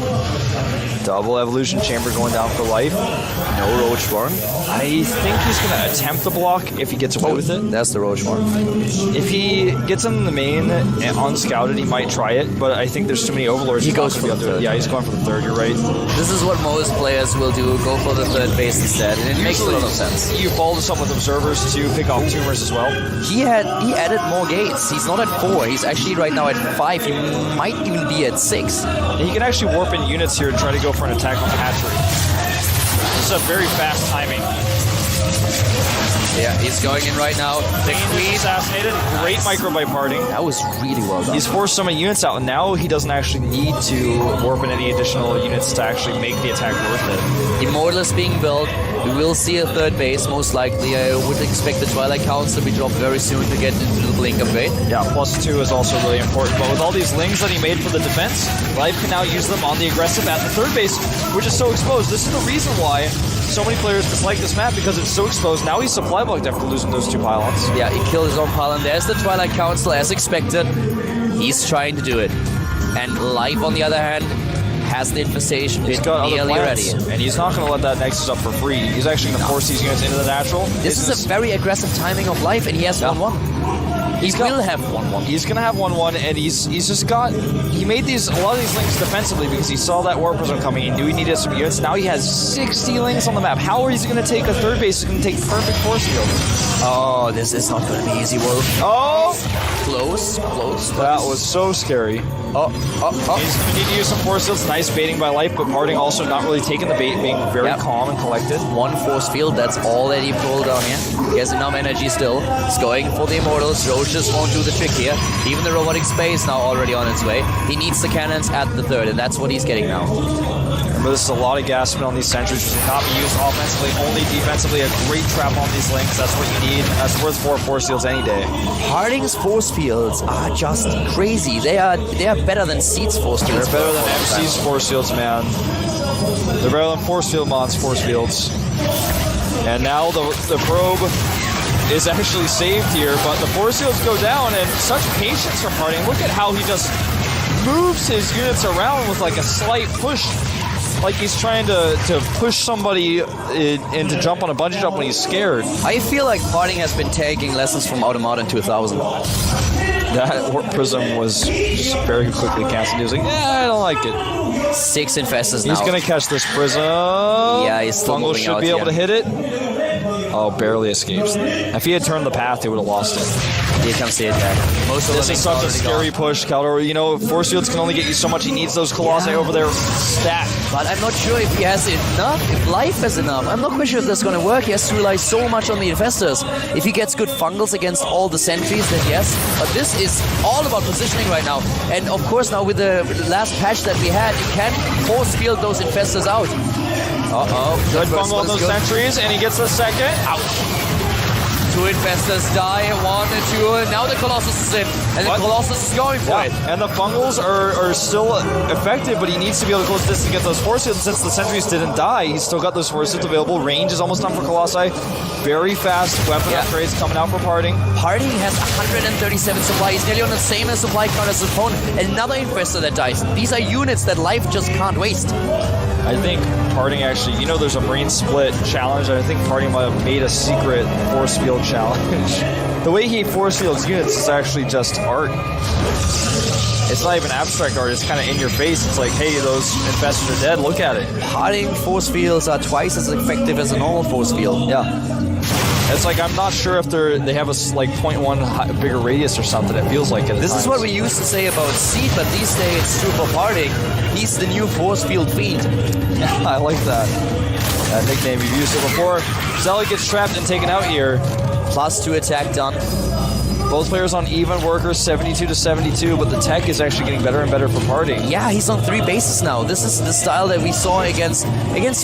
Double Evolution Chamber going down for Life. No Roach Swarm. I think he's going to attempt the block if he gets away with it. That's the Roach Swarm. If he gets him in the main and unscouted, he might try it, but I think there's too many Overlords. He goes for the third. Yeah, he's going for the third, you're right. This is what most players will do, go for the third base instead, and it makes a lot of sense. You follow this up with Observers to pick off tumors as well. He added more gates. He's not at 4. He's actually right now at 5. He might even be at 6. And he can actually warp in units here and try to go for an attack on the hatchery. This is a very fast timing. Yeah, he's going in right now. The Queen assassinated. Great micro by Parting. That was really well done. He's forced so many units out, and now he doesn't actually need to warp in any additional units to actually make the attack worth it. Immortal is being built. We will see a third base, most likely. I would expect the Twilight Council to be dropped very soon to get into the blink upgrade. Yeah, +2 is also really important. But with all these lings that he made for the defense, Life can now use them on the aggressive at the third base, which is so exposed. This is the reason why so many players dislike this map, because it's so exposed. Now he's supply blocked after losing those 2 pylons. Yeah, he killed his own pylon. There's the Twilight Council, as expected. He's trying to do it. And Life, on the other hand, has the infestation He's bit got nearly other ready. plans, and he's not going to let that Nexus up for free. He's actually going to force these units into the natural. This is a very aggressive timing of Life, and he has 1-1. He will have 1-1. He's gonna have 1-1, and he's just got. He made a lot of these links defensively because he saw that Warp Prism coming. He knew he needed some units. Now he has 60 links on the map. How is he gonna take a third base? He's gonna take perfect force field. Oh, this is not gonna be easy, Wolf. Oh, Close. that was so scary. Oh. He's gonna need to use some force fields. Nice baiting by Life, but Parting also not really taking the bait, being very calm and collected. One force field, that's all that he pulled on here. He has enough energy still. He's going for the Immortals. Roaches won't do the trick here. Even the robotic space now already on its way. He needs the cannons at the third, and that's what he's getting now. Remember, this is a lot of gas spin on these sentries, which will not be used offensively, only defensively. A great trap on these links. That's what you need. That's worth 4 force fields any day. Parting's force fields are just crazy. They are better than Seed's force fields. They're better than MC's force fields, man. They're better than Force Field Mon's force fields. And now the probe is actually saved here, but the force fields go down, and such patience from Parting. Look at how he just moves his units around with like a slight push, like he's trying to push somebody in to jump on a bungee jump when he's scared. I feel like Parting has been taking lessons from Automaton 2000. That Warp Prism was just very quickly canceled. He was like, I don't like it. 6 infestors now. He's going to catch this Prism. Yeah, he's still Fungal moving should out, be able to hit it. Oh, barely escapes. If he had turned the path, he would have lost it. Here comes the attack. Most of This is such a scary push, Caldor. You know, force fields can only get you so much. He needs those Colossi over there stat. But I'm not sure if he has enough, if Life has enough. I'm not quite sure if that's going to work. He has to rely so much on the infestors. If he gets good fungals against all the sentries, then yes. But this is all about positioning right now. And of course now with the last patch that we had, you can force field those infestors out. Good fungal on those sentries, and he gets the second. Ouch. 2 infestors die, 1 and 2. Now the Colossus is in, and the Colossus is going for it. And the fungals are still effective, but he needs to be able to close distance to get those force fields. Since the sentries didn't die, he's still got those force fields available. Range is almost done for Colossi. Very fast weapon upgrades coming out for Parting. Parting has 137 supply. He's nearly on the same supply count as his opponent. Another infestor that dies. These are units that Life just can't waste. I think Parting actually, you know, there's a Marine split challenge. I think Parting might have made a secret force field challenge. The way he force fields units is actually just art. It's not even abstract art, it's kind of in your face. It's like, hey, those infestors are dead, look at it. Parting force fields are twice as effective as a normal force field. Yeah. It's like, I'm not sure if they have a like 0.1 bigger radius or something. It feels like it. This is what we used to say about Seed, but these days it's true for Parting. He's the new force field fiend. I like that. That nickname, you've used it before. Zealot gets trapped and taken out here. +2 attack done. Both players on even workers, 72-72, but the tech is actually getting better and better for Parting. Yeah, he's on 3 bases now. This is the style that we saw against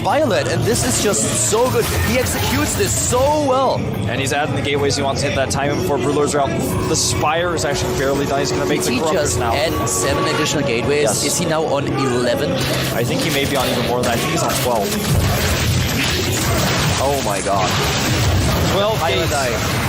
Violet, and this is just so good. He executes this so well. And he's adding the gateways. He wants to hit that timing before Brewlords are out. The Spire is actually barely done. He's going to make the Corruptors now. He just add 7 additional gateways. Yes. Is he now on 11? I think he may be on even more than that. I think he's on 12. Oh my god. 12 gates.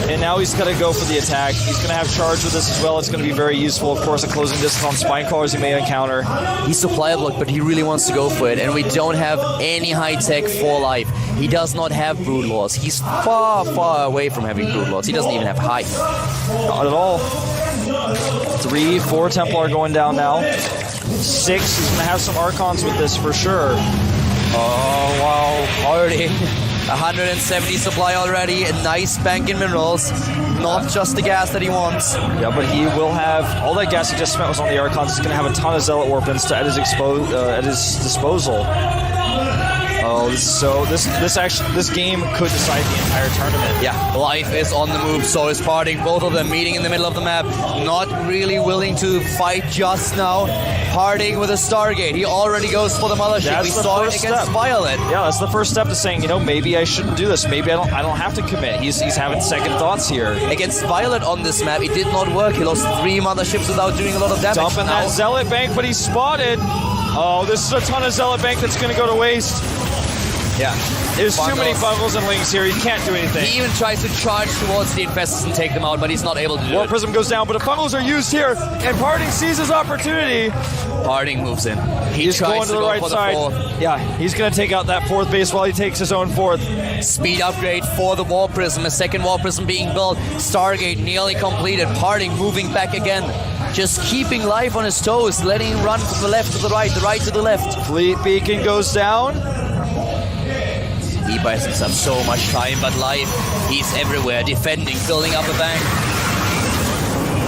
And now he's got to go for the attack. He's going to have charge with this as well. It's going to be very useful. Of course, a closing distance on spine crawlers he may encounter. He's supply block, but he really wants to go for it. And we don't have any high tech for Life. He does not have Brood Lords. He's far, far away from having Brood Lords. He doesn't even have high. Not at all. 3, 4 Templar going down now. 6, he's going to have some Archons with this for sure. Oh, wow. Party. 170 supply already, a nice bank in minerals. Not just the gas that he wants. Yeah, but he will have all that gas he just spent was on the Archons. He's going to have a ton of Zealot Warpins at his disposal. Oh, this game could decide the entire tournament. Yeah, Life is on the move, so is Parting. Both of them meeting in the middle of the map. Not really willing to fight just now. Parting with a Stargate. He already goes for the mothership. We saw it against Violet. Yeah, that's the first step to saying, you know, maybe I shouldn't do this. Maybe I don't have to commit. He's having second thoughts here. Against Violet on this map, it did not work. He lost 3 motherships without doing a lot of damage. Dumping that Zealot bank, but he's spotted. Oh, this is a ton of Zealot bank that's going to go to waste. Yeah. There's too many Fungals and Lings here. He can't do anything. He even tries to charge towards the Infestors and take them out, but he's not able to do Warp it. Prism goes down, but the Fungals are used here, and Parting sees his opportunity. Parting moves in. He's tries going to the right side. Yeah, he's going to take out that 4th base while he takes his own 4th. Speed upgrade for the Warp Prism. A second Warp Prism being built. Stargate nearly completed. Parting moving back again. Just keeping life on his toes, letting him run from the left to the right to the left. Fleet Beacon goes down. He buys himself so much time, but life, he's everywhere, defending, building up a bank.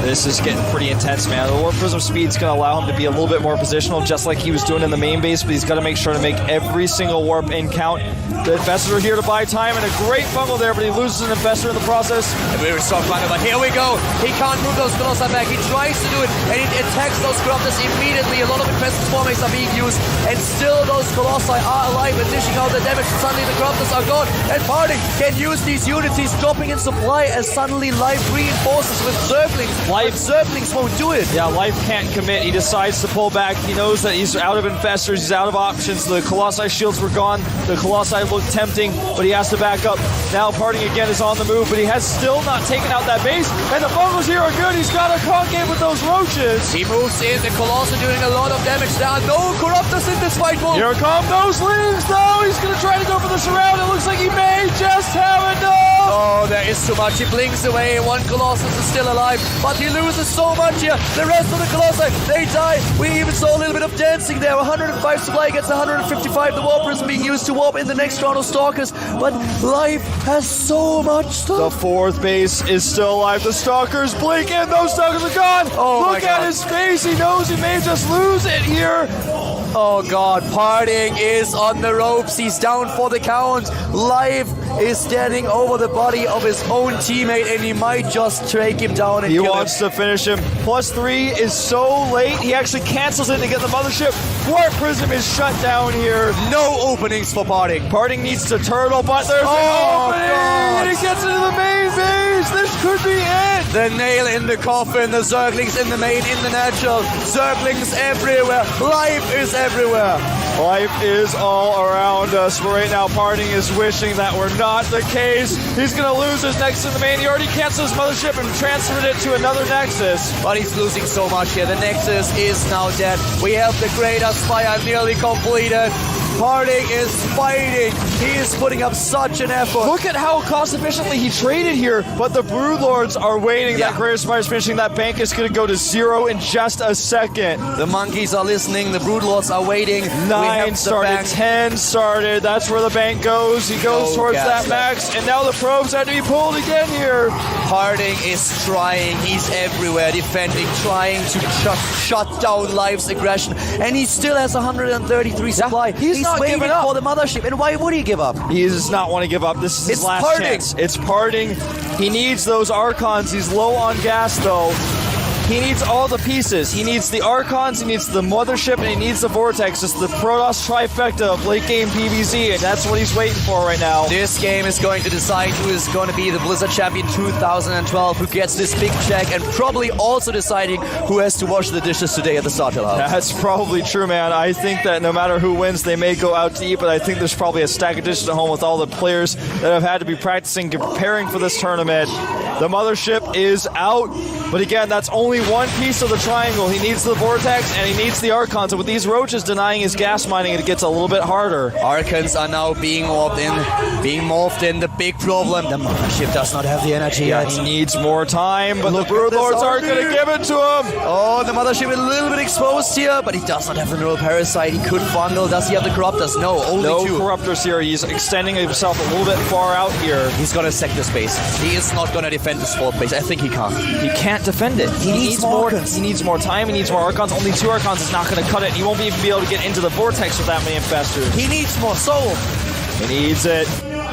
This is getting pretty intense, man. The Warp Prism speed's going to allow him to be a little bit more positional, just like he was doing in the main base, but he's got to make sure to make every single Warp in count. The Infestors are here to buy time, and a great Fungal there, but he loses an Infestor in the process. A very strong Fungal, but here we go. He can't move those Colossi back. He tries to do it, and he attacks those Corruptors immediately. A lot of Infestors Formates are being used, and still those Colossi are alive and dishing out the damage. Suddenly the Corruptors are gone, and Parting can use these units. He's dropping in supply as suddenly Life reinforces with Zerglings. Zerglings won't do it. Yeah, Life can't commit. He decides to pull back. He knows that he's out of Infestors. He's out of options. The Colossi shields were gone. The Colossi looked tempting, but he has to back up. Now Parting again is on the move, but he has still not taken out that base. And the Fungals here are good. He's got a concave with those roaches. He moves in. The Colossi doing a lot of damage. There are no Corruptors in this fight. Here come those Lings, though. He's going to try to go for the surround. It looks like he may just have enough. Oh, there is too much. He blinks away. One Colossus is still alive, but he loses so much here. The rest of the Colossi, they die. We even saw a little bit of dancing there. 105 supply against 155. The Warp Prism being used to warp in the next round of Stalkers, but Life has so much stuff. The 4th base is still alive. The Stalkers blink and those Stalkers are gone. Oh, look at his face. He knows he may just lose it here. Oh God, Parting is on the ropes. He's down for the count. Life is standing over the body of his own teammate, and he might just take him down and he kill wants him. to finish him. +3 is so late. He actually cancels it to get the Mothership. Warp Prism is shut down here. No openings for Parting. Parting needs to turtle, but there's an opening, God. and he gets into the main base. This could be it. The nail in the coffin, the Zerglings in the main, in the natural. Zerglings everywhere. Life is everywhere. Life is all around us, but right now Parting is wishing that were not the case. He's going to lose his Nexus in the main. He already canceled his Mothership and transferred it to another Nexus. But he's losing so much here. The Nexus is now dead. We have the Greater Spire nearly completed. Parting is fighting. He is putting up such an effort. Look at how cost efficiently he traded here, but the Broodlords are waiting. Yeah. That Greater Spire is finishing. That bank is going to go to 0 in just a second. The monkeys are listening. The Broodlords are waiting. 9 started, 10 started. That's where the bank goes. He goes towards that max, and now the probes have to be pulled again here. Parting is trying. He's everywhere, defending, trying to shut down Life's aggression, and he still has 133 supply. He's not waiting giving up for the mothership, and why would he give up? He does not want to give up. This is his last Parting. chance. It's Parting. He needs those Archons. He's low on gas, though. He needs all the pieces. He needs the Archons, he needs the Mothership, and he needs the Vortex. It's the Protoss trifecta of late game PvZ, and that's what he's waiting for right now. This game is going to decide who is going to be the Blizzard Champion 2012, who gets this big check, and probably also deciding who has to wash the dishes today at the Startel House. That's probably true, man. I think that no matter who wins, they may go out to eat, but I think there's probably a stack of dishes at home with all the players that have had to be practicing, preparing for this tournament. The Mothership is out, but again, that's only one piece of the triangle. He needs the Vortex, and he needs the Archons, and with these roaches denying his gas mining, it gets a little bit harder. Archons are now being morphed in. The big problem, the Mothership does not have the energy yet. He needs more time, but the Broodlords aren't going to give it to him. Oh, the Mothership is a little bit exposed here, but he does not have the Neural Parasite. He could Fungal. Does he have the Corruptors? No, only no 2. Corruptors here. He's extending himself a little bit far out here. He's going to sec the space. He is not going to defend the sport base. I think he can't. He can't defend it. He needs more. He needs more time. He needs more Archons. Only 2 Archons is not going to cut it. He won't even be able to get into the Vortex with that many Infestors. He needs more soul. He needs it.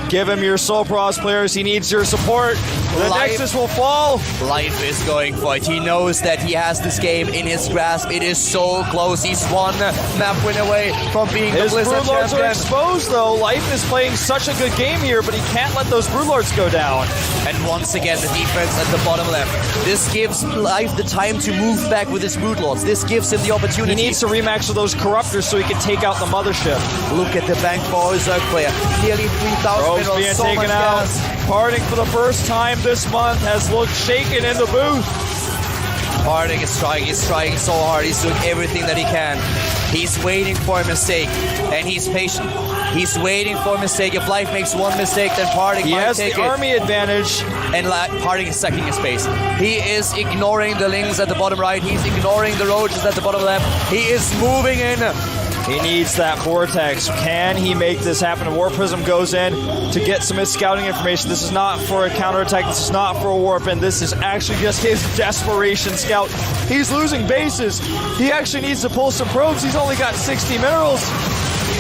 Give him your Soul Pros players. He needs your support. The Nexus will fall. Life is going for it. He knows that he has this game in his grasp. It is so close. He's one map win away from being His the Blizzard Broodlords are champion. exposed, though. Life is playing such a good game here, but he can't let those Broodlords go down. And once again, the defense at the bottom left. This gives Life the time to move back with his Broodlords. This gives him the opportunity. He needs to rematch with those Corruptors so he can take out the Mothership. Look at the bank for a Zerg player. Nearly 3,000 Rogues minerals, being so taken much out. gas. Parting for the first time this month has looked shaken in the booth. Harding is trying. He's trying so hard. He's doing everything that he can. He's waiting for a mistake, and he's patient. He's waiting for a mistake. If Life makes one mistake, then Harding He might has take the it. army advantage. And Harding is sucking his space. He is ignoring the Lings at the bottom right. He's ignoring the Roaches at the bottom left. He is moving in. He needs that Vortex. Can he make this happen? A War Prism goes in to get some of his scouting information. This is not for a counterattack. This is not for a warp, and this is actually just his desperation scout. He's losing bases. He actually needs to pull some probes. He's only got 60 minerals.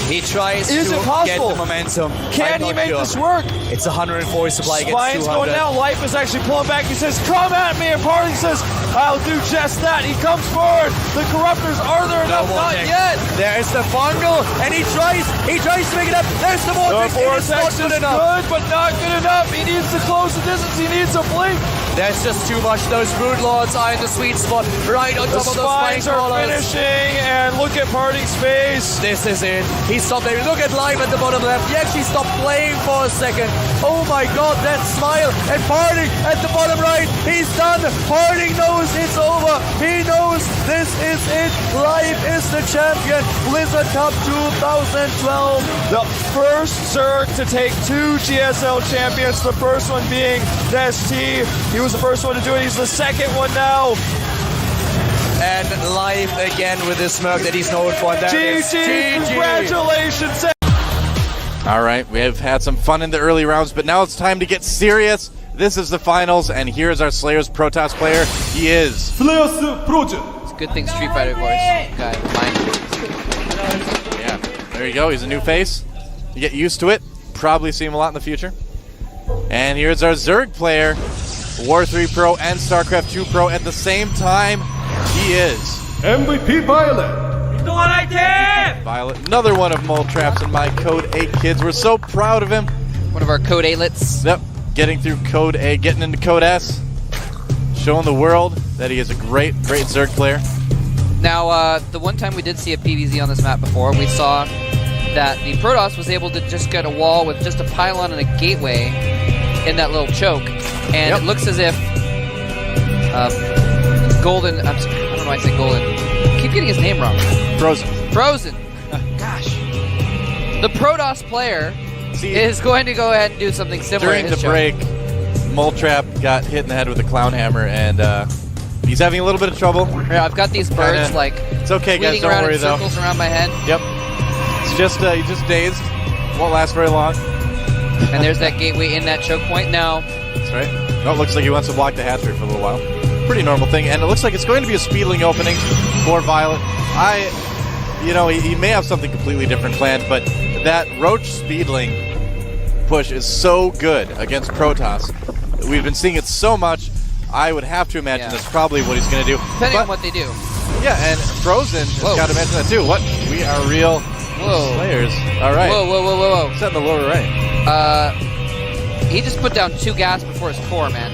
He tries Is to it possible? get the momentum. Can he make this work? It's 140 supply against Spine's 200. going down. Life is actually pulling back. He says, come at me. And Party says, I'll do just that. He comes forward. The Corruptors, are there enough? Not yet. There's the fungal, and he tries to make it up. There's the The vortex. It is not Vortex is good enough. good, but not good enough. He needs to close the distance. He needs a blink. There's just too much. Those Broodlords are in the sweet spot, right on The top of those spine Spines are crawlers. finishing, and look at Party's face. This is it. He stopped there. Look at Live at the bottom left. He actually stopped playing for a second. Oh my god, that smile. And Harding at the bottom right. He's done. Harding knows it's over. He knows this is it. Live is the champion. Blizzard Cup 2012. The first Zerg to take 2 GSL champions, the first one being Des-T. He was the first one to do it. He's the second one now. And Live again with this smirk that he's known for. And that is GG, congratulations. All right, we have had some fun in the early rounds, but now it's time to get serious. This is the finals, and here's our Slayers Protoss player. He is Slayers Project. It's a good thing Street Fighter voice guy. Yeah, there you go. He's a new face. You get used to it. Probably see him a lot in the future. And here's our Zerg player, War 3 Pro and StarCraft 2 Pro at the same time. He is MVP Violet. Violet. Another one of Mold Traps and my Code 8 kids. We're so proud of him. One of our Code A-lets. Yep, getting through Code A, getting into Code S, showing the world that he is a great Zerg player. Now, the one time we did see a PvZ on this map before, we saw that the Protoss was able to just get a wall with just a pylon and a gateway in that little choke. And it looks as if Golden, I don't know why I say Golden. I keep getting his name wrong. Frozen. Gosh. The Protoss player is going to go ahead and do something similar. During the break, Mold Trap got hit in the head with a clown hammer, and he's having a little bit of trouble. Yeah, I've got these birds it's okay, guys. Don't around worry in though. circles around my head. Yep. It's just he's just dazed. Won't last very long. And there's that gateway in that choke point now. That's right. Oh, it looks like he wants to block the hatchery for a little while. Pretty normal thing, and it looks like it's going to be a speedling opening for Violet. He may have something completely different planned, but that Roach speedling push is so good against Protoss. We've been seeing it so much. I would have to imagine that's probably what he's going to do. Depending on what they do. Yeah, and Frozen has got to mention that too. What? We are real Slayers. All right. Whoa. Set in the lower right. He just put down 2 gas before his core, man.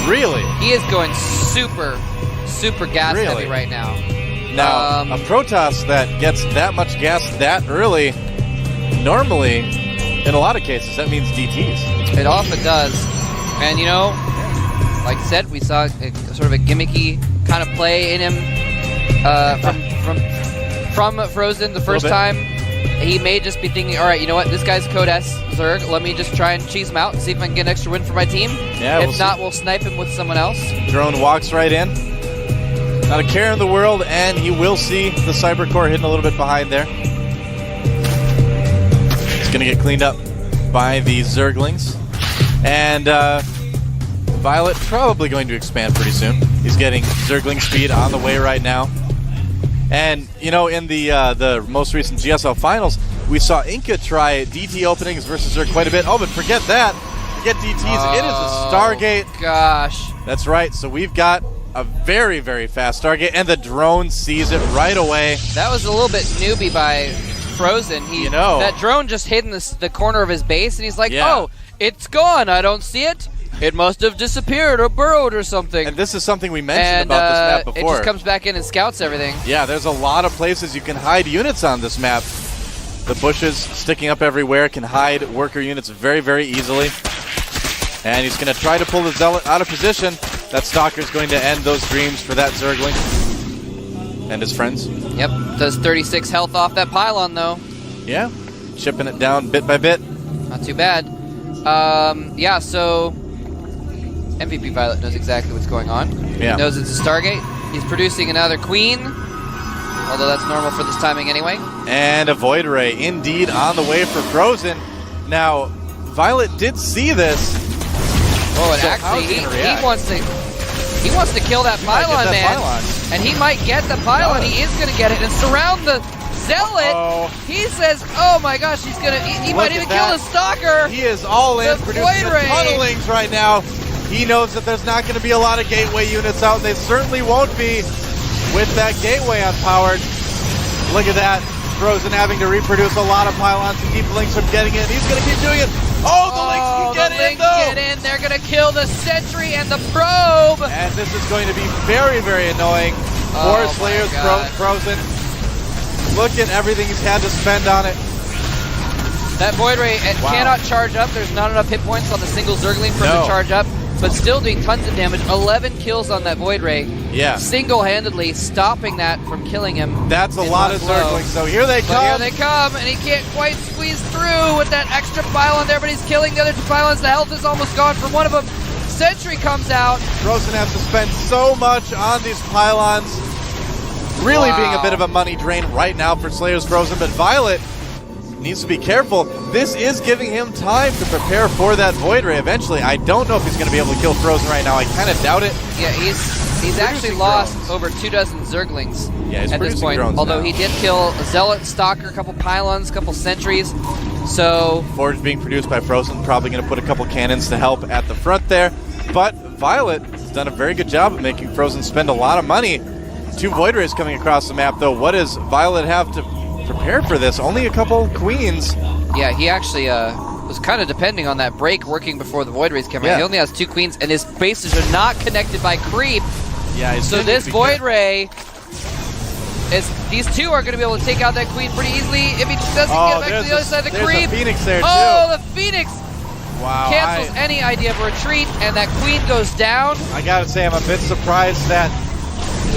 Really? He is going super gas heavy right now. Now, a Protoss that gets that much gas that early, normally, in a lot of cases, that means DTs. It often does. And, like I said, we saw sort of a gimmicky kind of play in him from Frozen the first time. He may just be thinking, all right, you know what, this guy's Code S Zerg. Let me just try and cheese him out and see if I can get an extra win for my team. Yeah, if not, we'll snipe him with someone else. Drone walks right in. Not a care in the world, and he will see the Cyber Core hidden a little bit behind there. It's going to get cleaned up by the Zerglings. And Violet probably going to expand pretty soon. He's getting Zergling speed on the way right now. And, in the most recent GSL finals, We saw Inca try DT openings versus Zerg quite a bit. Oh, but forget that. Forget DTs. It is a Stargate. Gosh. That's right. So we've got a very, very fast Stargate, and the drone sees it right away. That was a little bit newbie by Frozen. That drone just hid in the corner of his base, and he's like, oh, it's gone. I don't see it. It must have disappeared or burrowed or something. And this is something we mentioned about this map before. It just comes back in and scouts everything. Yeah, there's a lot of places you can hide units on this map. The bushes sticking up everywhere can hide worker units very, very easily. And he's going to try to pull the Zealot out of position. That Stalker's going to end those dreams for that Zergling and his friends. Yep, does 36 health off that pylon, though. Yeah, chipping it down bit by bit. Not too bad. Yeah, so MVP Violet knows exactly what's going on. Yeah. He knows it's a Stargate. He's producing another Queen, although that's normal for this timing anyway. And a Void Ray, indeed, on the way for Frozen. Now, Violet did see this. Oh, and actually, he wants to kill that pylon, man. And he might get the pylon. He is going to get it and surround the Zealot. He says, oh my gosh, he might even kill the Stalker. He is all in, producing the tunnelings right now. He knows that there's not going to be a lot of gateway units out, and they certainly won't be with that gateway unpowered. Look at that. Frozen having to reproduce a lot of pylons to keep the Lynx from getting in. He's going to keep doing it. Oh, the Lynx can get in, though. Get in. They're going to kill the Sentry and the Probe. And this is going to be very, very annoying for Slayer's Frozen. Look at everything he's had to spend on it. That Void Ray cannot charge up. There's not enough hit points on the single Zergling for him to charge up. But still doing tons of damage. 11 kills on that Void Ray. Yeah. Single-handedly stopping that from killing him. That's a lot of Zerglings. So here they come. Here they come, and he can't quite squeeze through with that extra pylon there, but he's killing the other two pylons. The health is almost gone from one of them. Sentry comes out. Frozen has to spend so much on these pylons. Really being a bit of a money drain right now for Slayer's Frozen, but Violet needs to be careful. This is giving him time to prepare for that Void Ray eventually. I don't know if he's going to be able to kill Frozen right now. I kind of doubt it. Yeah, he's actually lost over 24 Zerglings at this point. Although he did kill a Zealot, Stalker, a couple pylons, a couple sentries. So Forge being produced by Frozen, probably going to put a couple cannons to help at the front there. But Violet has done a very good job of making Frozen spend a lot of money. 2 Void Rays coming across the map, though. What does Violet have to prepare for this? Only a couple Queens. Yeah, he actually was kind of depending on that break working before the Void Rays came out. He only has 2 Queens, and his bases are not connected by creep. Yeah, so this Void Ray these 2 are going to be able to take out that Queen pretty easily if he just doesn't get back to the other side of the creep. There's a Phoenix there, too. Oh, the Phoenix cancels any idea of a retreat, and that Queen goes down. I gotta say, I'm a bit surprised that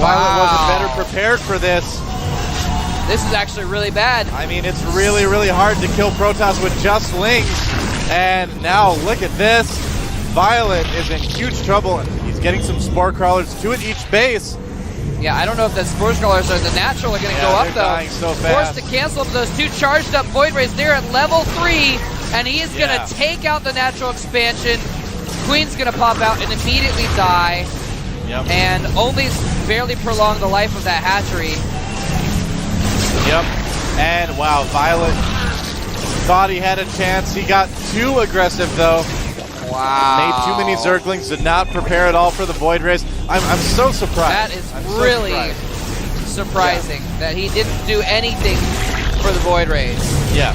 Violet wasn't better prepared for this. This is actually really bad. I mean, it's really, really hard to kill Protoss with just Lynx. And now, look at this. Violet is in huge trouble. He's getting some Spore Crawlers, 2 at each base. Yeah, I don't know if the Spore Crawlers are the natural are going to go up, though. Dying so fast. Forced to cancel those 2 charged up Void Rays there at level 3. And he is going to take out the natural expansion. Queen's going to pop out and immediately die. Yep. And only barely prolong the life of that hatchery. Yep. And wow, Violet thought he had a chance. He got too aggressive, though. Wow. Made too many Zerglings, did not prepare at all for the Void Rays. I'm so surprised. That is really surprising that he didn't do anything for the Void Rays. Yeah.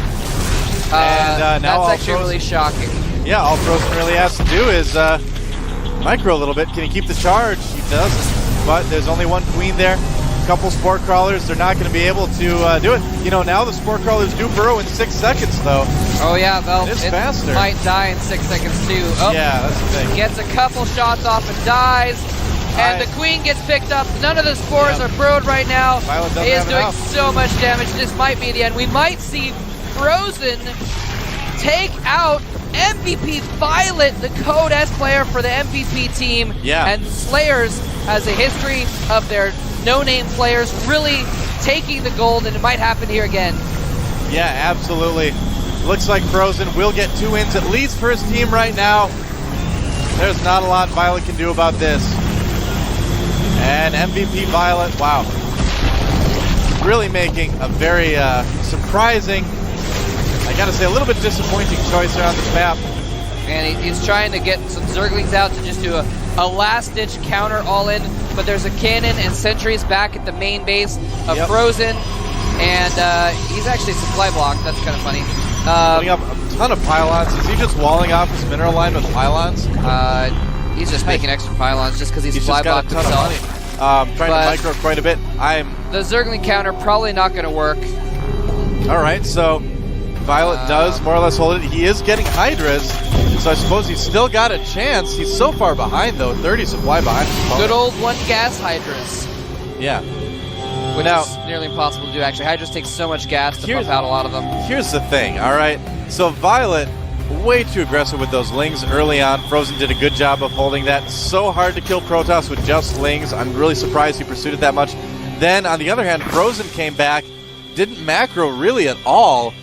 And now that's actually really shocking. Yeah, all Frozen really has to do is micro a little bit. Can he keep the charge? He doesn't. But there's only 1 Queen there. Couple Spore Crawlers, they're not going to be able to do it. You know, now the Spore Crawlers do burrow in 6 seconds, though. Oh, yeah, well, it faster. Might die in 6 seconds, too. Oh, yeah, that's the thing. Gets a couple shots off and dies. And the Queen gets picked up. None of the spores are burrowed right now. He is doing so much damage. This might be the end. We might see Frozen take out MVP Violet, the Code S player for the MVP team. Yeah. And Slayers has a history of their no-name players really taking the gold, and it might happen here again. Yeah, absolutely. Looks like Frozen will get 2 wins at least for his team right now. There's not a lot Violet can do about this. And MVP Violet, wow. Really making a very surprising I gotta say, a little bit disappointing choice there on this map. And he's trying to get some Zerglings out to just do a last-ditch counter all-in, but there's a cannon and sentries back at the main base of Frozen, and he's actually supply blocked. That's kind of funny. Putting up a ton of pylons. Is he just walling off his mineral line with pylons? He's just making extra pylons just because he's supply blocked himself. Trying to micro quite a bit. The Zergling counter probably not going to work. All right, so Violet does more or less hold it. He is getting Hydras, so I suppose he's still got a chance. He's so far behind, though. 30 supply behind. Good old one gas Hydras. Yeah. Which is nearly impossible to do, actually. Hydras take so much gas to pump out a lot of them. Here's the thing, all right? So Violet, way too aggressive with those Lings early on. Frozen did a good job of holding that. So hard to kill Protoss with just Lings. I'm really surprised he pursued it that much. Then, on the other hand, Frozen came back, didn't macro really at all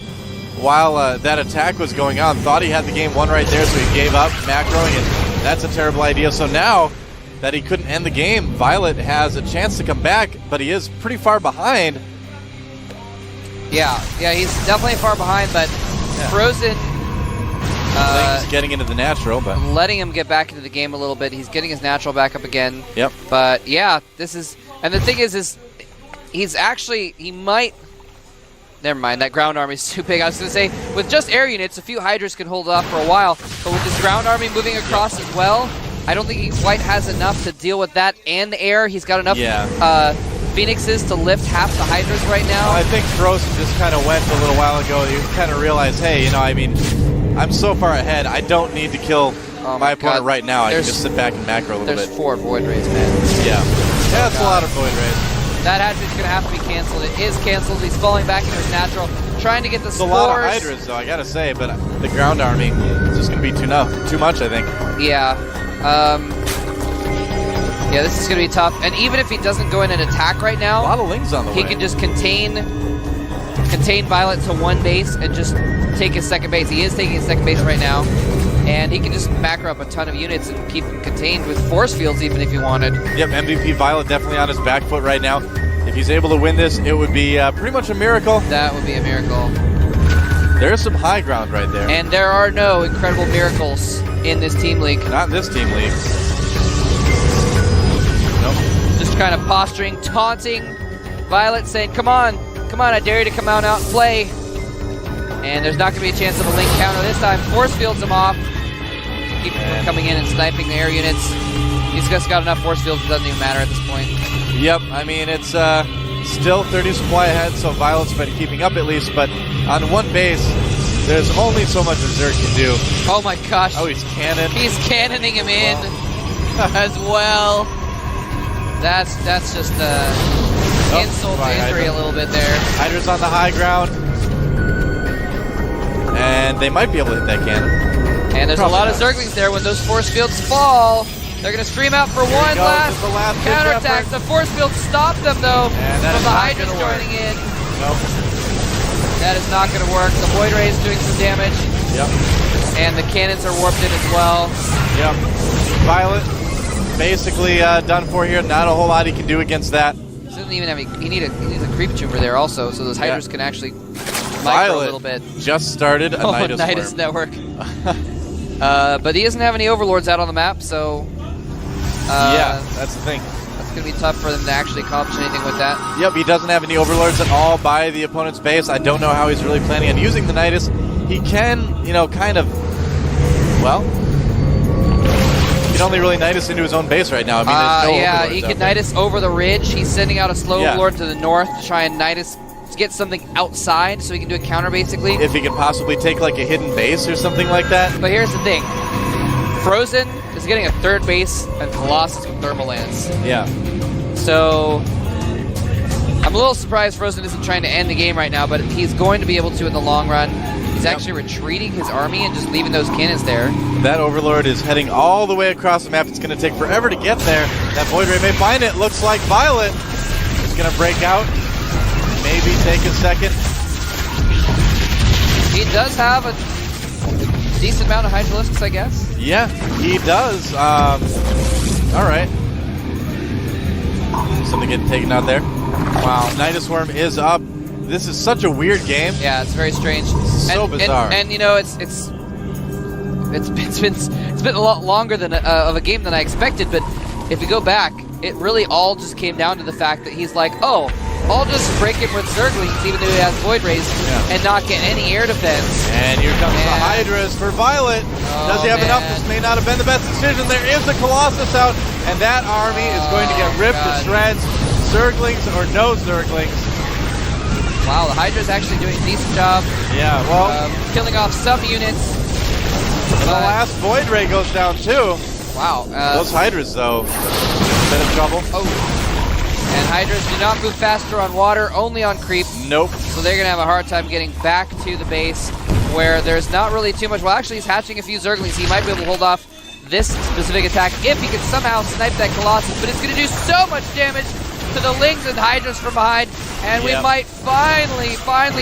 while that attack was going on. Thought he had the game won right there, so he gave up macroing, and that's a terrible idea. So now that he couldn't end the game, Violet has a chance to come back, but he is pretty far behind. Yeah, he's definitely far behind, but Frozen he's getting into the natural, but letting him get back into the game a little bit. He's getting his natural back up again. Yep. But yeah, this is, and the thing is he's actually, he might, never mind, that ground army is too big. I was going to say, with just air units, a few Hydras could hold off for a while, but with this ground army moving across as well, I don't think he quite has enough to deal with that and the air. He's got enough Phoenixes to lift half the Hydras right now. I think Frozen just kind of went a little while ago. You kind of realized, hey, I'm so far ahead, I don't need to kill my opponent right now. I can just sit back and macro a little bit. There's 4 Void Rays, man. Yeah, that's a lot of Void Rays. That hatchery's going to have to be canceled. It is canceled. He's falling back into his natural, trying to get the spores. It's a lot of Hydras, though, I gotta say, but the ground army is just going to be too much, I think. Yeah. Yeah, this is going to be tough. And even if he doesn't go in and attack right now, a lot of Lings on the way. He can just contain Violet to one base and just take his second base. He is taking his second base right now. And he can just macro up a ton of units and keep him contained with force fields even if he wanted. Yep, MVP Violet definitely on his back foot right now. If he's able to win this, it would be pretty much a miracle. That would be a miracle. There's some high ground right there. And there are no incredible miracles in this team league. Not in this team league. Nope. Just kind of posturing, taunting Violet, saying, come on, I dare you to come out and play. And there's not going to be a chance of a Link counter this time. Force fields him off. Keep him from coming in and sniping the air units. He's just got enough force fields, it doesn't even matter at this point. Yep, I mean, it's still 30 supply ahead, so Violet's been keeping up at least, but on one base, there's only so much a Zerg can do. Oh my gosh. Oh, he's cannon. He's cannoning him in as well. That's just insult to injury a little bit there. Hydra's on the high ground. And they might be able to hit that cannon. And there's a lot of Zerglings there. When those force fields fall, they're going to stream out for one last counterattack. The force fields stop them, though, from the Hydras joining in. Nope. That is not going to work. The Void Ray is doing some damage. Yep. And the cannons are warped in as well. Yep. Violet basically done for here. Not a whole lot he can do against that. He doesn't even have he needs a creep tumor there also, so those Hydras can actually micro a little bit. Just started a Nidus network. But he doesn't have any overlords out on the map, so yeah, that's the thing. That's going to be tough for them to actually accomplish anything with that. Yep, he doesn't have any overlords at all by the opponent's base. I don't know how he's really planning on using the Nidus. He can, kind of, well, he can only really Nidus into his own base right now. I mean, there's no yeah, overlords he can Nidus over the ridge. He's sending out a slow overlord to the north to try and Nidus to get something outside so he can do a counter, basically. If he can possibly take, like, a hidden base or something like that. But here's the thing. Frozen is getting a third base and Colossus with thermal lands. Yeah. So I'm a little surprised Frozen isn't trying to end the game right now, but he's going to be able to in the long run. He's actually retreating his army and just leaving those cannons there. That Overlord is heading all the way across the map. It's going to take forever to get there. That Void Ray may find it. Looks like Violet is going to break out. Maybe take a second. He does have a decent amount of Hydralisks, I guess. Yeah, he does. All right. Something getting taken out there. Wow. Nidus Worm is up. This is such a weird game. Yeah, it's very strange. So bizarre. And you know, it's been a lot longer than of a game than I expected. But if you go back, it really all just came down to the fact that he's like, oh, I'll just break him with Zerglings, even though he has Void Rays, and not get any air defense. And here comes the Hydras for Violet. Does he have enough? This may not have been the best decision. There is the Colossus out, and that army is going to get ripped to shreds. Zerglings or no Zerglings. Wow, the Hydra's actually doing a decent job. Yeah, well, killing off some units. And the last Void Ray goes down too. Wow. Those Hydras, though, a bit of trouble. Oh. And Hydras do not move faster on water, only on creep. Nope. So they're going to have a hard time getting back to the base where there's not really too much. Well, actually, he's hatching a few Zerglings. He might be able to hold off this specific attack if he can somehow snipe that Colossus. But it's going to do so much damage to the Lings and Hydras from behind. And we might finally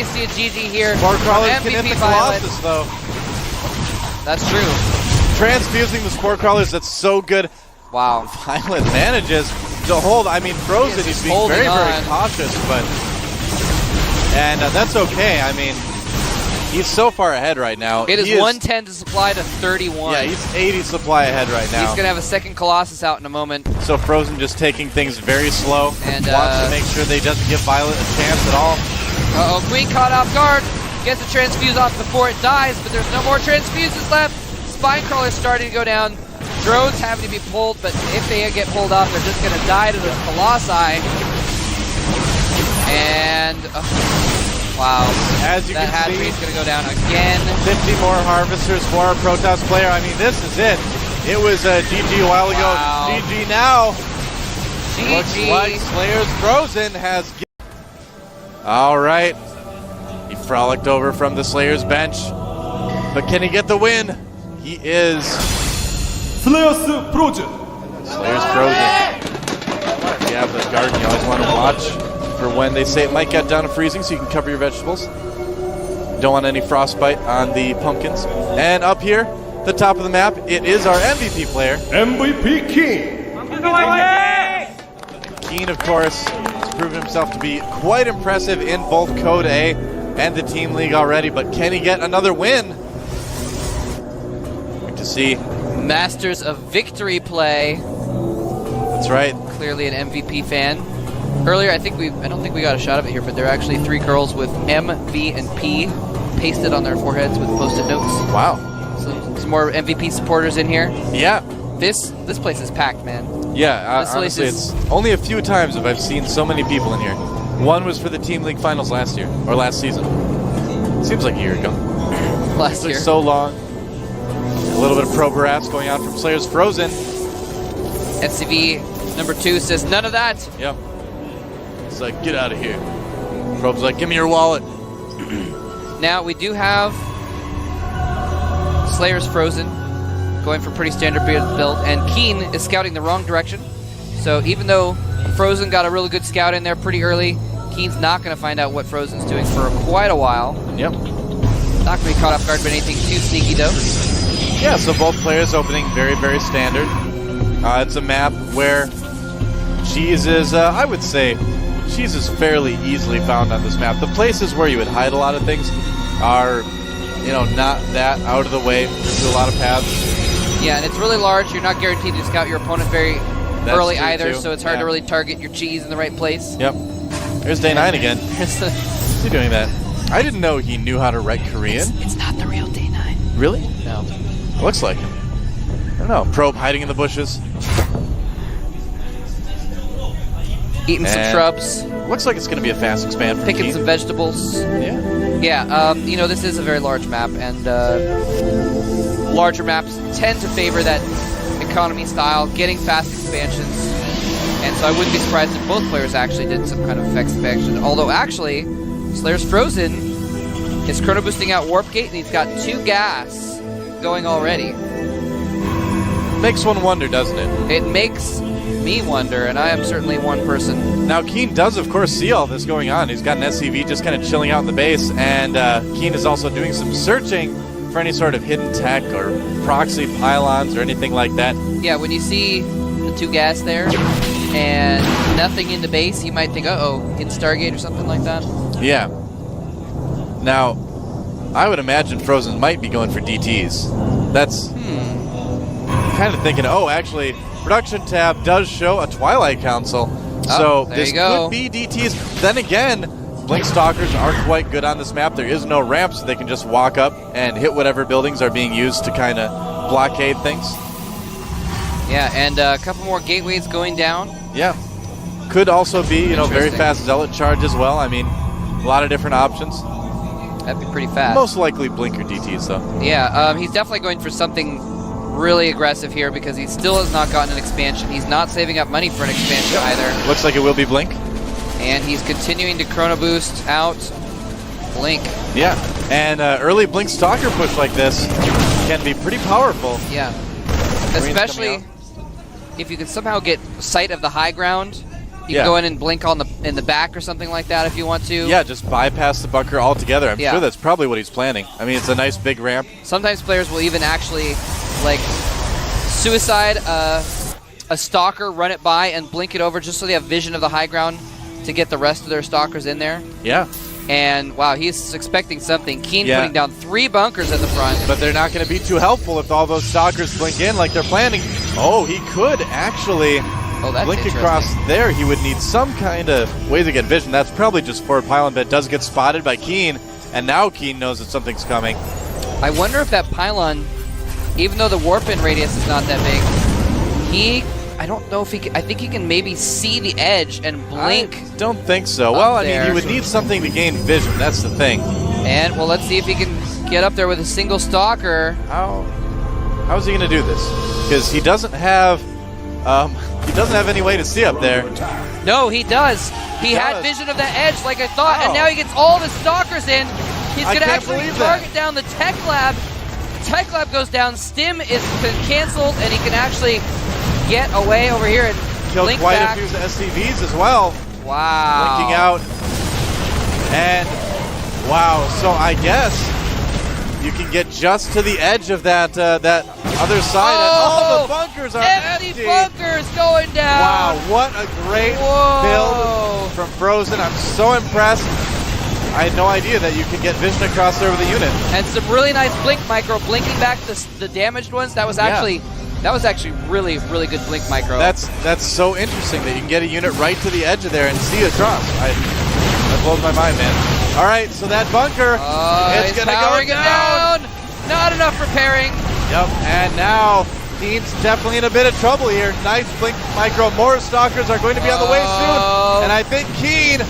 see a GG here. More crawlers MVP can hit the Violet. Colossus, though. That's true. Transfusing the Spore Crawlers, that's so good. Wow. Violet manages to hold. I mean, Frozen, he's being very, very cautious, but... And that's okay. I mean, he's so far ahead right now. It is 110 to supply to 31. Yeah, he's 80 supply ahead right now. He's going to have a second Colossus out in a moment. So Frozen just taking things very slow. And wants to make sure they doesn't give Violet a chance at all. Uh-oh, Queen caught off guard. Gets a transfuse off before it dies, but there's no more transfuses left. Spine Crawler's starting to go down. Drones having to be pulled, but if they get pulled off, they're just going to die to the Colossi. And, wow. As you that can see, Hatchery's going to go down again. 50 more Harvesters for our Protoss player. I mean, this is it. It was GG a while ago. Wow. GG now. GG. Looks like Slayer's Frozen has... All right. He frolicked over from the Slayer's bench. But can he get the win? He is... Slayer's Project. Slayer's Frozen. If you have the garden, you always want to watch for when they say it might get down to freezing so you can cover your vegetables. Don't want any frostbite on the pumpkins. And up here, the top of the map, it is our MVP player. MVP King. Keen, of course, has proven himself to be quite impressive in both Code A and the Team League already, but can he get another win? Good to see. Masters of Victory play. That's right. Clearly an MVP fan. Earlier, I don't think we got a shot of it here, but there are actually 3 girls with M, V, and P pasted on their foreheads with post-it notes. Wow. So some more MVP supporters in here. Yeah. This place is packed, man. Yeah, honestly, it's only a few times have I've seen so many people in here. One was for the Team League Finals last year, or last season. Seems like a year ago. Last year. So long. A little bit of pro brass going on from Slayer's Frozen. SCV number 2 says none of that. Yep. It's like, get out of here. Probe's like, give me your wallet. Now we do have Slayer's Frozen going for pretty standard build, and Keen is scouting the wrong direction. So even though Frozen got a really good scout in there pretty early, Keen's not going to find out what Frozen's doing for quite a while. Yep. Not going to be caught off guard by anything too sneaky, though. Yeah, so both players opening very, very standard. It's a map where cheese is, I would say, cheese is fairly easily found on this map. The places where you would hide a lot of things are, not that out of the way. There's a lot of paths. Yeah, and it's really large. You're not guaranteed to scout your opponent very early either, so it's hard to really target your cheese in the right place. Yep. There's Day 9 again. What's he doing that? I didn't know he knew how to write Korean. It's not the real Day 9. Really? No. Looks like it. I don't know. Probe hiding in the bushes. Eating some shrubs. Looks like it's going to be a fast expand from Picking Keith. some vegetables. Yeah. Yeah, this is a very large map, and larger maps tend to favor that economy style, getting fast expansions. And so I wouldn't be surprised if both players actually did some kind of effects expansion. Although, actually, Slayer's Frozen is chrono boosting out Warp Gate, and he's got 2 gas going already. Makes one wonder, doesn't it? It makes me wonder, and I am certainly one person. Now, Keen does, of course, see all this going on. He's got an SCV just kind of chilling out in the base, and Keen is also doing some searching for any sort of hidden tech or proxy pylons or anything like that. Yeah, when you see the 2 gas there and nothing in the base, you might think, uh-oh, hidden Stargate or something like that. Yeah. Now, I would imagine Frozen might be going for DTs. That's kind of thinking, oh, actually, production tab does show a Twilight Council. So there this you go. could be DTs. Then again, Blink Stalkers are quite good on this map. There is no ramp, so they can just walk up and hit whatever buildings are being used to kind of blockade things. Yeah, and a couple more gateways going down. Yeah. Could also be, you know, very fast Zealot charge as well. I mean, a lot of different options. That'd be pretty fast. Most likely Blinker DTs, though. Yeah, he's definitely going for something really aggressive here because he still has not gotten an expansion. He's not saving up money for an expansion either. Looks like it will be Blink. And he's continuing to chrono boost out Blink. Yeah, and early Blink Stalker push like this can be pretty powerful. Yeah, especially if you can somehow get sight of the high ground. You can go in and blink on in the back or something like that if you want to. Yeah, just bypass the bunker altogether. I'm sure that's probably what he's planning. I mean, it's a nice big ramp. Sometimes players will even actually like suicide a stalker, run it by, and blink it over just so they have vision of the high ground to get the rest of their stalkers in there. Yeah. And wow, he's expecting something. Keen putting down 3 bunkers at the front. But they're not going to be too helpful if all those stalkers blink in like they're planning. Oh, he could actually blink across there. He would need some kind of way to get vision. That's probably just forward pylon, but it does get spotted by Keen. And now Keen knows that something's coming. I wonder if that pylon, even though the warp-in radius is not that big, I don't know if he can, I think he can maybe see the edge and blink. I don't think so. Well, I mean, he would need something to gain vision. That's the thing. And, well, let's see if he can get up there with a single stalker. How is he going to do this? Because he doesn't have any way to see up there. No, he does. He had vision of that edge like I thought, and now he gets all the stalkers in. He's going to actually target down the Tech Lab. Tech Lab goes down. Stim is canceled, and he can actually get away over here and killed blink quite back. a few SCVs as well. Wow. Blinking out. And wow, so I guess you can get just to the edge of that that other side, and all the bunkers are empty. Bunkers going down. Wow, what a great build from Frozen. I'm so impressed. I had no idea that you could get vision across there with a unit. And some really nice blink micro, blinking back the damaged ones. That was actually really, really good blink micro. That's so interesting that you can get a unit right to the edge of there and see across. That blows my mind, man. All right, so that bunker, it's going to go down. Not enough repairing. Yep, and now Keen's definitely in a bit of trouble here. Nice blink micro. More stalkers are going to be on the way soon. And I think Keen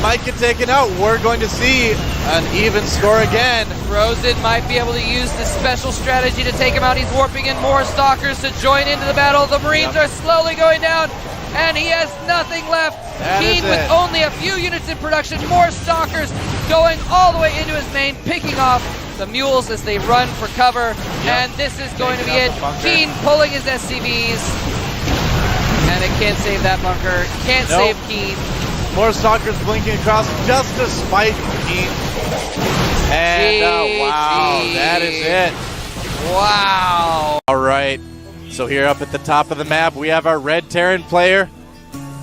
might get taken out. We're going to see an even score again. Frozen might be able to use this special strategy to take him out. He's warping in more stalkers to join into the battle. The Marines are slowly going down, and he has nothing left. Keen with only a few units in production. More stalkers going all the way into his main, picking off the mules as they run for cover. And this is going to be it. Keen pulling his SCVs, and it can't save that bunker. Can't save Keen. More stalkers blinking across just to spite Keen. And wow, that is it. Wow. All right, so here up at the top of the map, we have our red Terran player.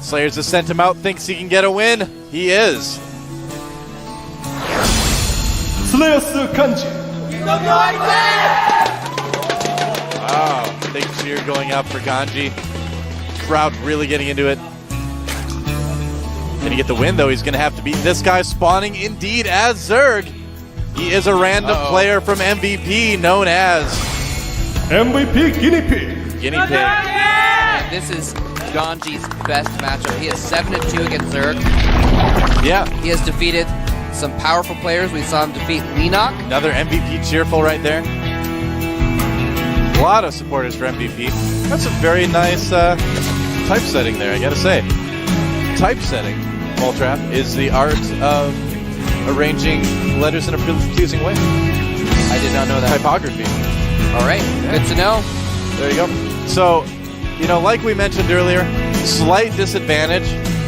Slayers has sent him out, thinks he can get a win. He is. Slayers Kanji. Wow, big cheer going up for Ganji. Crowd really getting into it. Can he get the win, though? He's going to have to beat this guy spawning indeed as Zerg. He is a random player from MVP known as MVP Guinea Pig. Guinea Pig. And this is Ganji's best matchup. He is 7-2 against Zerg. Yeah. He has defeated some powerful players. We saw him defeat Leenock. Another MVP cheerful right there. A lot of supporters for MVP. That's a very nice typesetting there, I gotta say. Typesetting, Moltrap, is the art of arranging letters in a pleasing way. I did not know that. Typography. All right, good to know. There you go. So, you know, like we mentioned earlier, slight disadvantage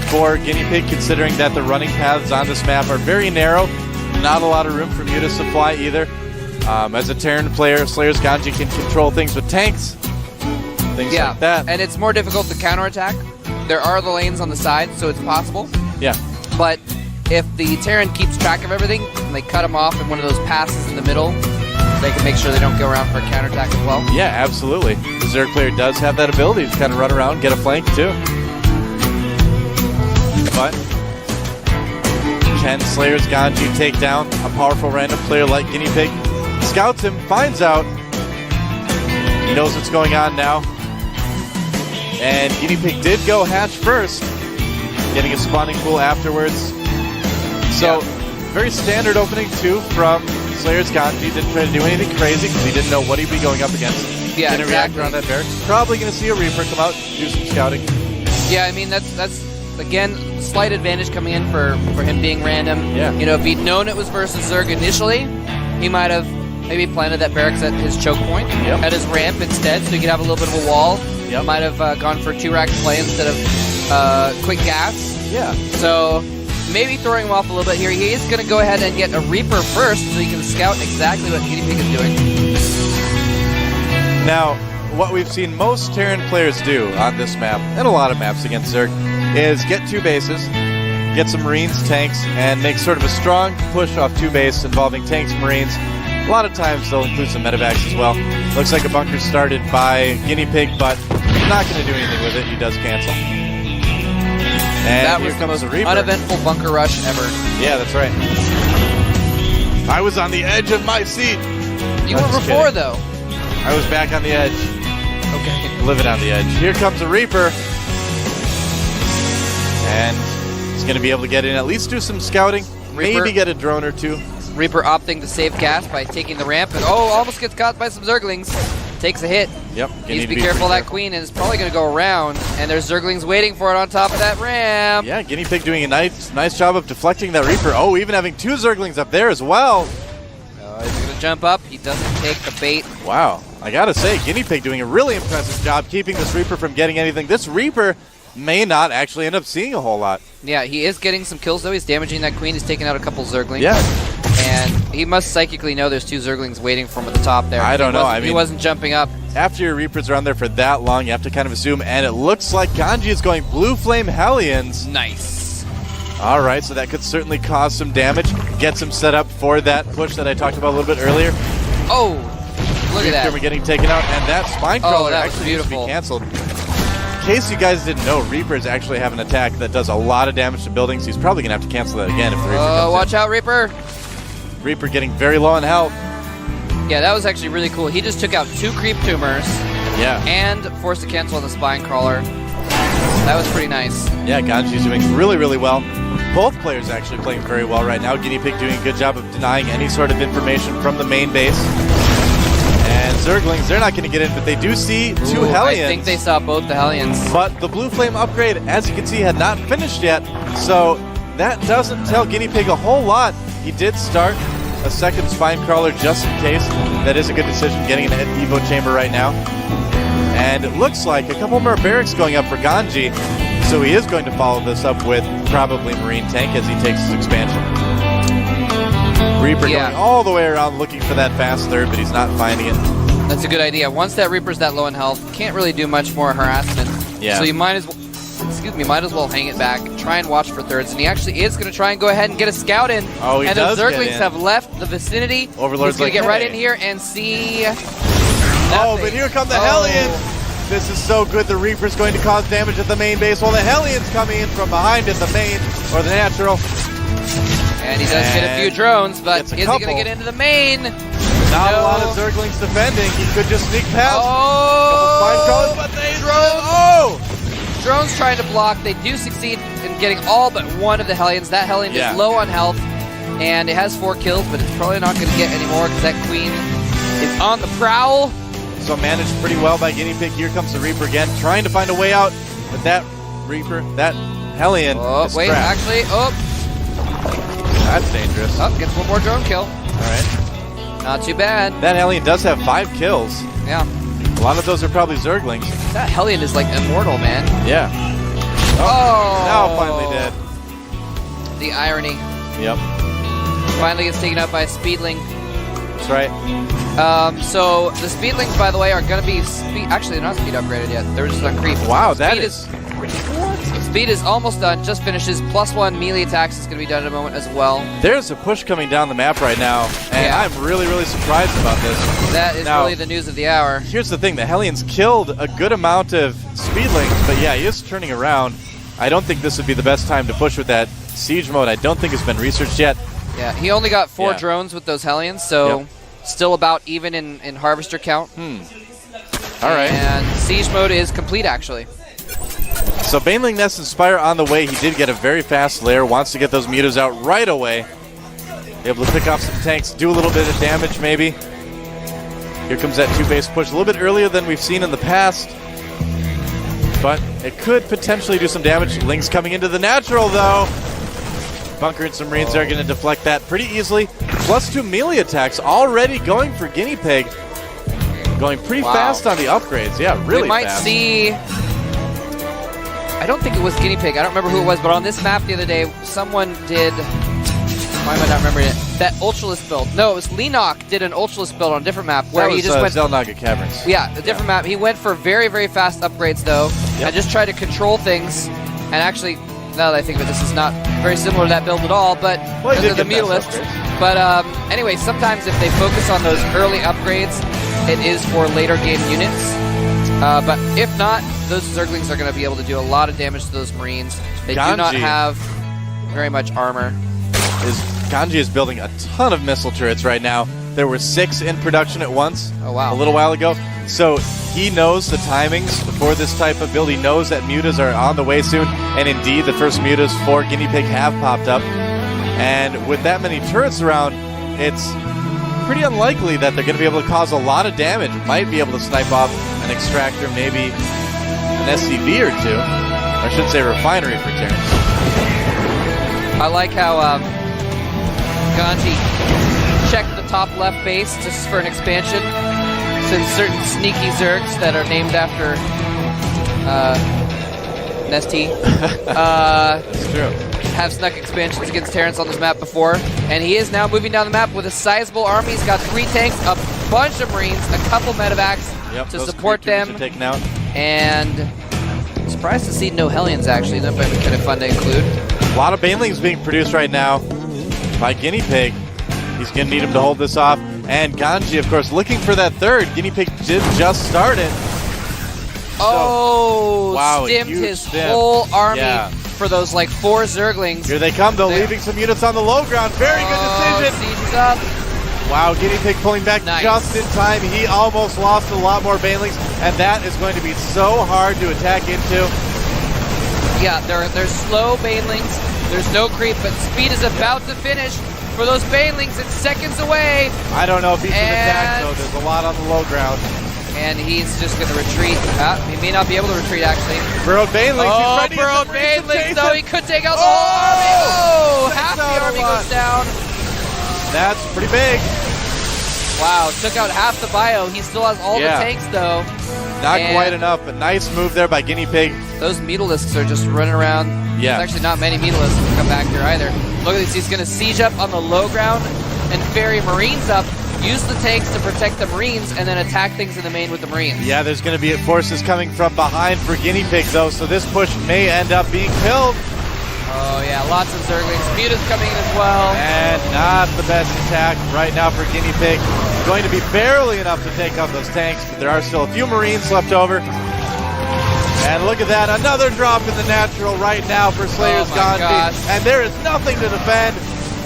for Guinea Pig considering that the running paths on this map are very narrow. Not a lot of room for Mutas to fly either. As a Terran player, Slayer's Ganji can control things with tanks, things like that. And it's more difficult to counterattack. There are the lanes on the side, so it's possible. Yeah. But if the Terran keeps track of everything and they cut him off in one of those passes in the middle, they can make sure they don't go around for a counterattack as well. Yeah, absolutely. The Zerg player does have that ability to kind of run around, get a flank too. But can Slayer's Ganji take down a powerful random player like Guinea Pig? Scouts him, finds out. He knows what's going on now. And Guinea Pig did go hatch first, getting a spawning pool afterwards. So, very standard opening too from Slayer's Ganji. Didn't try to do anything crazy because he didn't know what he'd be going up against. Yeah, didn't react around that barracks. Probably going to see a Reaper come out, do some scouting. Yeah, I mean, that's again, slight advantage coming in for him being random. Yeah. You know, if he'd known it was versus Zerg initially, he might have maybe planted that barracks at his choke point, at his ramp instead, so he could have a little bit of a wall. Yep. Might have gone for 2-rack play instead of quick gas. Yeah. So maybe throwing him off a little bit here. He is going to go ahead and get a Reaper first so he can scout exactly what Guinea Pig is doing. Now, what we've seen most Terran players do on this map, and a lot of maps against Zerg, is get 2 bases, get some Marines, tanks, and make sort of a strong push off 2 base involving tanks, Marines. A lot of times they'll include some medevacs as well. Looks like a bunker started by Guinea Pig, but not going to do anything with it. He does cancel. And that was the most uneventful bunker rush ever. Yeah, that's right. I was on the edge of my seat. You were before, though. I was back on the edge. Okay. Living on the edge. Here comes a Reaper. And he's going to be able to get in, at least do some scouting. Reaper. Maybe get a drone or 2. Reaper opting to save gas by taking the ramp, and almost gets caught by some Zerglings. Takes a hit. Yep. Needs to be careful of that queen, and it's probably going to go around, and there's Zerglings waiting for it on top of that ramp. Yeah, Guinea Pig doing a nice job of deflecting that Reaper. Oh, even having 2 Zerglings up there as well. He's going to jump up. He doesn't take the bait. Wow. I got to say, Guinea Pig doing a really impressive job keeping this Reaper from getting anything. This Reaper may not actually end up seeing a whole lot. Yeah, he is getting some kills, though. He's damaging that queen. He's taking out a couple Zerglings. Yeah. And he must psychically know there's 2 Zerglings waiting for him at the top there. I don't know. I mean, he wasn't jumping up. After your Reapers are on there for that long, you have to kind of assume. And it looks like Ganji is going Blue Flame Hellions. Nice. All right, so that could certainly cause some damage. Gets him set up for that push that I talked about a little bit earlier. Oh, look at that. We're getting taken out, and that Spine Crawler that was actually needs to be beautiful. canceled. In case you guys didn't know, Reapers actually have an attack that does a lot of damage to buildings. He's probably going to have to cancel that again if the Reaper comes watch in. out, Reaper. Reaper getting very low on health. Yeah, that was actually really cool. He just took out 2 creep tumors. Yeah. And forced to cancel on the Spine Crawler. That was pretty nice. Yeah, Ganji's doing really, really well. Both players actually playing very well right now. Guinea Pig doing a good job of denying any sort of information from the main base. And Zerglings, they're not going to get in, but they do see 2 Hellions. I think they saw both the Hellions. But the Blue Flame upgrade, as you can see, had not finished yet. So that doesn't tell Guinea Pig a whole lot. He did start a second Spine Crawler just in case. That is a good decision, getting an Evo chamber right now. And it looks like a couple more barracks going up for Ganji. So he is going to follow this up with probably Marine Tank as he takes his expansion. Reaper going all the way around looking for that fast third, but he's not finding it. That's a good idea. Once that Reaper's that low in health, can't really do much more harassment. Yeah. So you might as well hang it back, try and watch for thirds, and he actually is going to try and go ahead and get a scout in. Oh, he and does the Zerglings get in. have left the vicinity. Overlord's He's going like, to get right hey. in here and see Oh, but here come the Hellions. This is so good. The Reaper's going to cause damage at the main base while the Hellions coming in from behind at the main, or the natural. And he does get a few drones, but is he going to get into the main? Not a lot of Zerglings defending. He could just sneak past. Oh! But they drone. Drones trying to block. They do succeed in getting all but one of the Hellions. That Hellion is low on health, and it has 4 kills, but it's probably not going to get any more because that Queen is on the prowl. So managed pretty well by Guinea Pig. Here comes the Reaper again, trying to find a way out. But that Reaper, that Hellion is wait, trapped. actually, That's dangerous. Gets one more drone kill. All right. Not too bad. That Hellion does have 5 kills. Yeah. A lot of those are probably Zerglings. That Hellion is like immortal, man. Yeah. Now finally dead. The irony. Yep. Finally gets taken out by a Speedling. That's right. So the Speedlings, by the way, are going to be actually they're not speed upgraded yet. They're just on creep. Wow, Speed that is Speed Speed is almost done, just finishes. +1 melee attacks is going to be done in a moment as well. There's a push coming down the map right now, and Yeah. I'm really, really surprised about this. That is Now, really the news of the hour. Here's the thing, the Hellions killed a good amount of speedlings, but yeah, he is turning around. I don't think this would be the best time to push with that siege mode. I don't think it's been researched yet. Yeah, he only got 4 Yeah. drones with those Hellions, so still about even in harvester count. All right. And siege mode is complete, actually. So Baneling Nest Inspire on the way. He did get a very fast lair, wants to get those mutas out right away. Able to pick off some tanks, do a little bit of damage maybe. Here comes that 2-base push, a little bit earlier than we've seen in the past. But it could potentially do some damage. Ling's coming into the natural though. Bunker and some Marines are going to deflect that pretty easily. +2 melee attacks already going for Guinea Pig. Going pretty fast on the upgrades. Yeah, really We might fast. see... I don't think it was Guinea Pig. I don't remember who it was, but on this map the other day, someone did... Why am I not remembering it? That Ultralist build. No, it was Lenok did an Ultralist build on a different map where That he was just went... Zelnaga Caverns. Yeah, a different map. He went for very, very fast upgrades, though, and just tried to control things. And actually, now that I think of it, this is not very similar to that build at all, but Well, he because did of the get fast Mutalist. upgrades. But anyway, sometimes if they focus on those early upgrades, it is for later game units. But if not, those Zerglings are going to be able to do a lot of damage to those Marines. They do not Ganji. have very much armor. Ganji is building a ton of missile turrets right now. There were 6 in production at once Oh, wow. a little while ago. So he knows the timings for this type of build. He knows that mutas are on the way soon. And indeed, the first mutas for Guinea Pig have popped up. And with that many turrets around, it's pretty unlikely that they're going to be able to cause a lot of damage. Might be able to snipe off an extractor, maybe an SCV or two. I should say refinery for Terrence. I like how Ganji checked the top left base just for an expansion, since certain sneaky Zergs that are named after Nesty It's true. have snuck expansions against Terrence on this map before, and he is now moving down the map with a sizable army. He's got 3 tanks, a bunch of Marines, a couple medevacs to those support creatures them, are taken out. and surprised to see no Hellions actually. That might be kind of fun to include. A lot of Banelings being produced right now by Guinea Pig. He's going to need him to hold this off. And Ganji, of course, looking for that third. Guinea Pig did just start it. Wow, a Stimmed huge his stim. whole army Yeah. for those like 4 Zerglings. Here they come, though, There. leaving some units on the low ground. Very good decision. Siege is up. Wow, Guinea Pig pulling back Nice. just in time. He almost lost a lot more Banelings, and that is going to be so hard to attack into. Yeah, they're slow Banelings. There's no creep, but speed is about to finish for those Banelings. It's seconds away, I don't know if he can attack, And- though. There's a lot on the low ground. and he's just going to retreat. He may not be able to retreat, actually. Burrowed Banelings. Oh, he's ready to Burrowed freeze and Banelings, chase though. him. He could take out the whole army. Oh, Takes half out the a army lot. goes down. That's pretty big. Wow, took out half the bio. He still has all Yeah. the tanks, though. Not And- quite enough, but nice move there by Guinea Pig. Those Mutalisks are just running around. Yeah. There's actually not many Mutalisks to come back here either. Look at this. He's going to siege up on the low ground and ferry Marines up, use the tanks to protect the Marines, and then attack things in the main with the Marines. Yeah, there's going to be forces coming from behind for Guinea Pig, though, so this push may end up being killed. Oh, yeah, lots of Zerglings. Mutas coming in as well. And not the best attack right now for Guinea Pig. Going to be barely enough to take out those tanks, but there are still a few Marines left over. And look at that, another drop in the natural right now for Slayer's Oh my gosh. Ganji. And there is nothing to defend.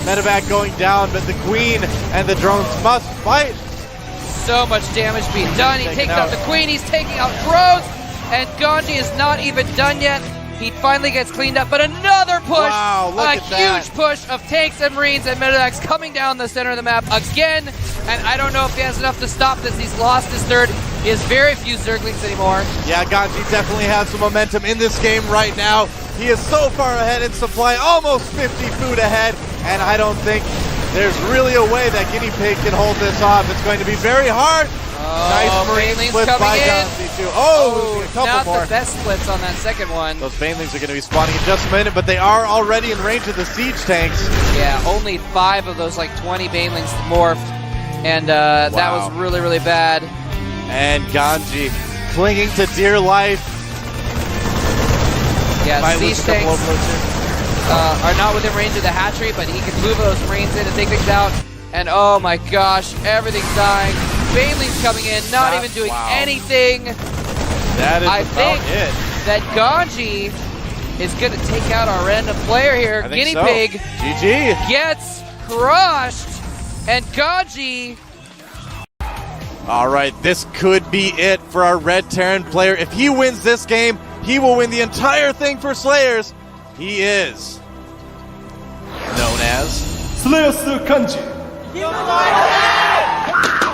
Medevac going down, but the Queen and the drones must fight. So much damage being done. He Taken takes out out. the Queen. He's taking out drones. And Ganji is not even done yet. He finally gets cleaned up, but another push, Wow, look a at that. huge push of tanks and Marines and Medevacs coming down the center of the map again. And I don't know if he has enough to stop this. He's lost his third. He has very few Zerglings anymore. Yeah, Ganji definitely has some momentum in this game right now. He is so far ahead in supply, almost 50 food ahead, and I don't think there's really a way that Guinea Pig can hold this off. It's going to be very hard. Nice Marine Banelings split coming by in. Ganji too. Oh, a couple not more. the best splits on that second one. Those Banelings are going to be spawning in just a minute, but they are already in range of the siege tanks. Yeah, only 5 of those like 20 Banelings morphed, and that Wow. was really, really bad. And Ganji clinging to dear life. Yeah, Might these lose a couple things overloads here. are not within range of the hatchery, but he can move those Marines in and take things out. And oh my gosh, everything's dying. Bailey's coming in, not even doing anything. That is I about think it. that Ganji is going to take out our random player here. I think Guinea so. Pig GG. gets crushed, and Ganji. All right, this could be it for our Red Terran player. If he wins this game, he will win the entire thing for Slayers. He is known as Slayers Kanji.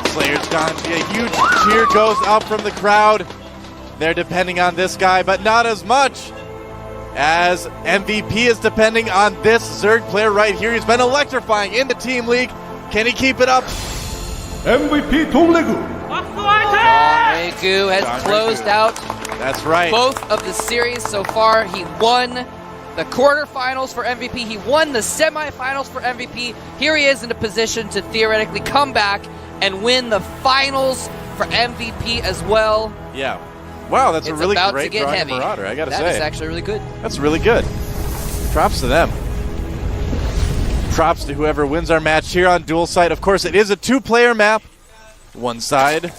Slayers Ganji. A huge cheer goes up from the crowd. They're depending on this guy, but not as much as MVP is depending on this Zerg player right here. He's been electrifying in the team league. Can he keep it up? MVP 동래구. Regu has closed out That's right. both of the series so far. He won the quarterfinals for MVP. He won the semifinals for MVP. Here he is in a position to theoretically come back and win the finals for MVP as well. Yeah. Wow, that's It's a really about great to get drawing heavy. Marauder, I gotta say. That is actually really good. That's really good. Props to them. Props to whoever wins our match here on Dual Site. Of course, it is a two-player map. One side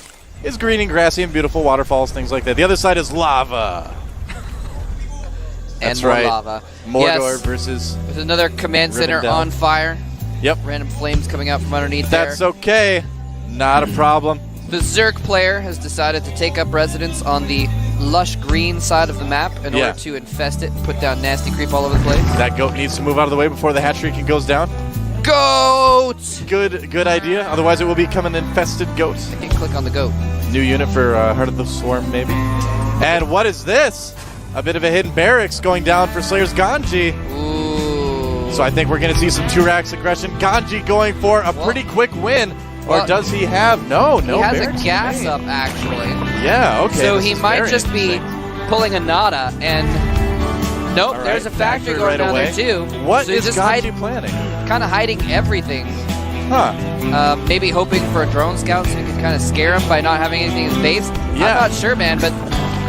is green and grassy and beautiful waterfalls, things like that. The other side is lava. That's and more right. lava. Mordor versus... There's another command center Rivendell. on fire. Yep. Random flames coming out from underneath That's there. okay. Not a problem. The Zerg player has decided to take up residence on the lush green side of the map in order to infest it and put down nasty creep all over the place. That goat needs to move out of the way before the hatchery goes down. Goat! Good idea. Otherwise, it will become an infested goat. I can click on the goat. New unit for Heart of the Swarm, maybe. And what is this? A bit of a hidden barracks going down for Slayers Ganji. Ooh. So I think we're going to see some 2-racks aggression. Ganji going for a pretty quick win. Or does he have... No He has barracks a gas remain. up, actually. Yeah, okay. So this he is might very just be interesting. pulling a nada, and nope, All there's right, a factory going right down away. there too. What so is he's just Ganji planning? kind of hiding everything. Huh. Maybe hoping for a drone scout so he can kind of scare him by not having anything in his base. Yeah. I'm not sure, man, but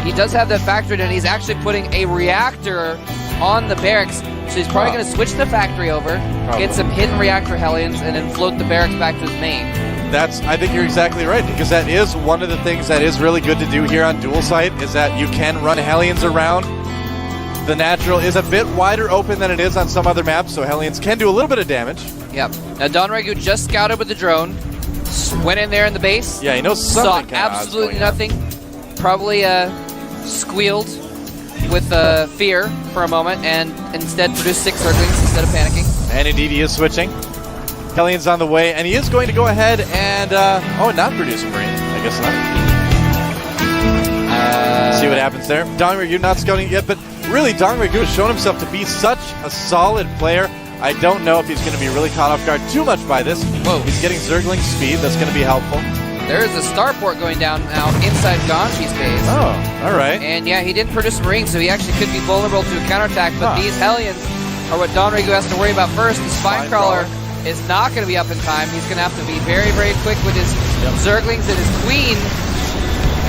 he does have that factory, and he's actually putting a reactor on the barracks. So he's probably going to switch the factory over, get some hidden reactor Hellions, and then float the barracks back to his main. I think you're exactly right, because that is one of the things that is really good to do here on Dual Site, is that you can run Hellions around. The natural is a bit wider open than it is on some other maps, so Hellions can do a little bit of damage. Yep. Now, Don Regu just scouted with the drone, went in there in the base. Yeah, he knows Saw something kinda odd's absolutely going on. nothing. Probably squealed with fear for a moment, and instead produced 6 Zerglings instead of panicking. And indeed, he is switching. Hellions on the way, and he is going to go ahead and, not produce a Marine. I guess not. See what happens there. Dong Regu not scouting yet, but really, Dong Regu has shown himself to be such a solid player. I don't know if he's going to be really caught off guard too much by this. Whoa. He's getting Zergling speed. That's going to be helpful. There is a starport going down now inside Ganji's base. Oh, all right. And yeah, he didn't produce a Marine, so he actually could be vulnerable to a counterattack, but these Hellions are what Don Regu has to worry about first. The Spine Crawler is not going to be up in time. He's going to have to be very, very quick with his Zerglings and his Queen.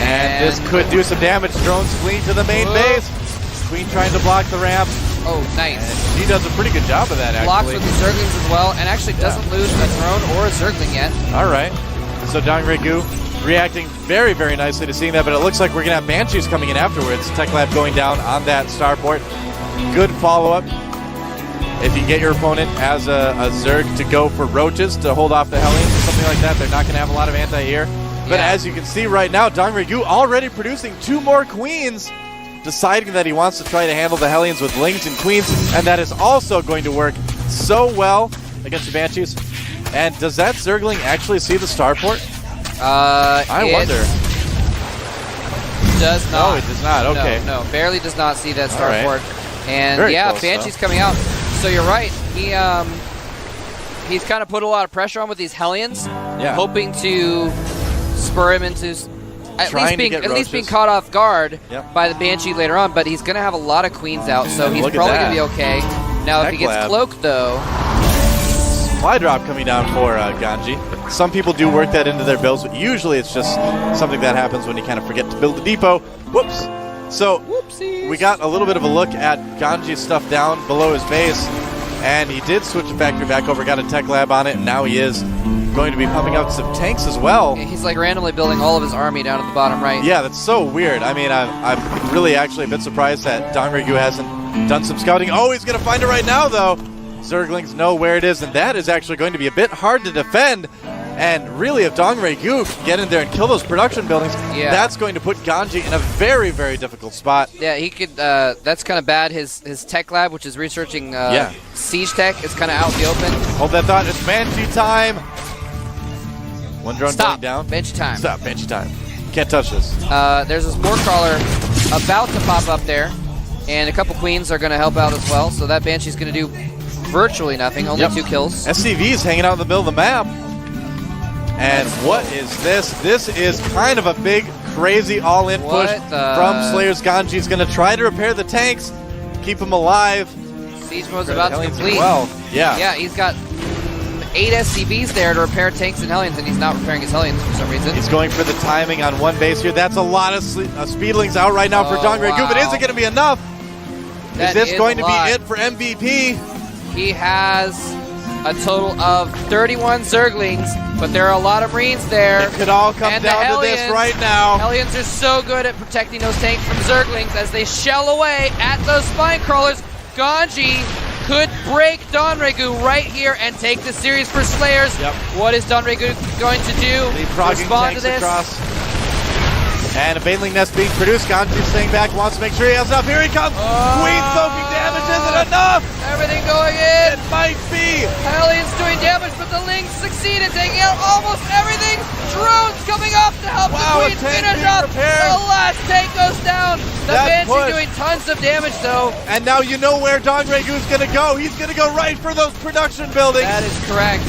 And this could do some damage. Drones fleeing to the main base. Queen trying to block the ramp. Oh, nice. And he does a pretty good job of that, actually. Blocks with the Zerglings as well, and actually doesn't lose a drone or a Zergling yet. All right. So Dong Regu reacting very, very nicely to seeing that, but it looks like we're going to have Banshees coming in afterwards. Tech Lab going down on that starport. Good follow-up. If you get your opponent as a Zerg to go for roaches to hold off the Hellions or something like that, they're not going to have a lot of anti-air. But as you can see right now, Dong Regu already producing 2 more Queens, deciding that he wants to try to handle the Hellions with Lings and Queens, and that is also going to work so well against the Banshees. And does that Zergling actually see the starport? I wonder. Does not. No, it does not. Okay. No, barely does not see that starport. And Very yeah, close, Banshee's though. coming out. So you're right. He's kind of put a lot of pressure on with these Hellions, hoping to spur him into at least being caught off guard by the Banshee later on. But he's going to have a lot of Queens out, so he's probably going to be okay. Now, if he gets cloaked, though. Supply drop coming down for Ganji. Some people do work that into their builds, but usually it's just something that happens when you kind of forget to build the depot. Whoops. So Whoopsies. we got a little bit of a look at Ganji's stuff down below his base, and he did switch the factory back over, got a tech lab on it, and now he is going to be pumping out some tanks as well. He's like randomly building all of his army down at the bottom right. Yeah, that's so weird. I mean, I'm really actually a bit surprised that Donregu hasn't done some scouting. Oh, he's going to find it right now, though. Zerglings know where it is, and that is actually going to be a bit hard to defend. And really, if Donregu can get in there and kill those production buildings, that's going to put Ganji in a very, very difficult spot. Yeah, he could. That's kind of bad. His tech lab, which is researching siege tech, is kind of out in the open. Hold that thought. It's Banshee time. One drone going down. Banshee time. Stop. Banshee time. Can't touch this. There's a spore crawler about to pop up there, and a couple queens are going to help out as well. So that Banshee's going to do virtually nothing. Only 2 kills. SCV's hanging out in the middle of the map. And what is this? This is kind of a big, crazy all-in push from Slayer's. Ganji's going to try to repair the tanks, keep them alive. Siege mode's about to complete. Yeah, he's got 8 SCVs there to repair tanks and Hellions, and he's not repairing his Hellions for some reason. He's going for the timing on one base here. That's a lot of speedlings out right now for Donregu, but is it going to be enough? Is this going to be it for MVP? He has a total of 31 Zerglings, but there are a lot of Marines there. It could all come down to this right now. Hellions are so good at protecting those tanks from Zerglings as they shell away at those spine crawlers. Ganji could break Donregu right here and take the series for Slayers. What is Donregu going to do? Respond to this. Across. And a Baneling nest being produced. Ganji's staying back, wants to make sure he has enough. Here he comes. Queen soaking damage isn't enough. Everything going in. It might be. Hellions doing damage, but the Lings succeeded, taking out almost everything. Drones coming up to help the Queen finish up. The last tank goes down. The Banshee doing tons of damage, though. And now you know where Donregu's going to go. He's going to go right for those production buildings. That is correct.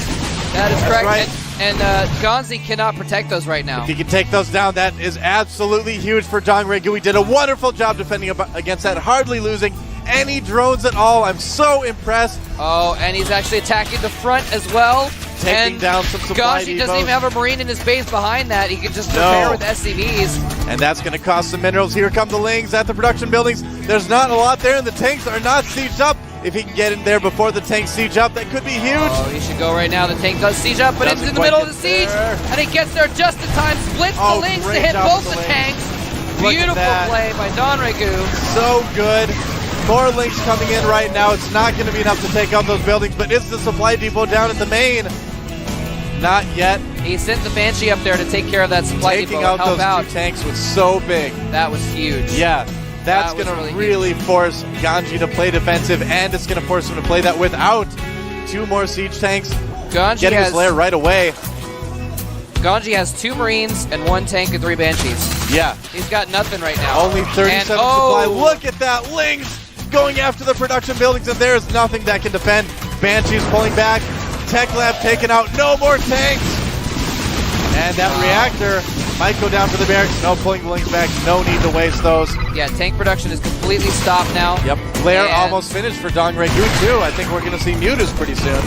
That is correct. Right. And Ganji cannot protect those right now. If he can take those down, that is absolutely huge for Donregu. He did a wonderful job defending against that, hardly losing any drones at all. I'm so impressed. Oh, and he's actually attacking the front as well. Taking down some supply Ganji doesn't even have a Marine in his base behind that. He can just repair with SCVs. And that's going to cost some minerals. Here come the Lings at the production buildings. There's not a lot there, and the tanks are not sieged up. If he can get in there before the tanks siege up, that could be huge. Oh, he should go right now. The tank does siege up, but it's in the middle of the siege. And he gets there just in time. Splits the Lings to hit both the tanks. Beautiful play by Donregu. So good. More Lings coming in right now. It's not going to be enough to take out those buildings, but is the supply depot down at the main? Not yet. He sent the Banshee up there to take care of that supply depot. Taking out those 2 tanks was so big. That was huge. Yeah. That's going to really force Ganji to play defensive, and it's going to force him to play that without 2 more siege tanks. Getting his lair right away. Ganji has 2 Marines and 1 tank and 3 Banshees. Yeah. He's got nothing right now. Only 37 supply. Look at that. Lings going after the production buildings, and there's nothing that can defend. Banshees pulling back. Tech Lab taken out. No more tanks. And that reactor might go down for the barracks. No, pulling the Lings back. No need to waste those. Yeah, tank production is completely stopped now. Yep. Lair almost finished for Donregu too. I think we're going to see Mutas pretty soon.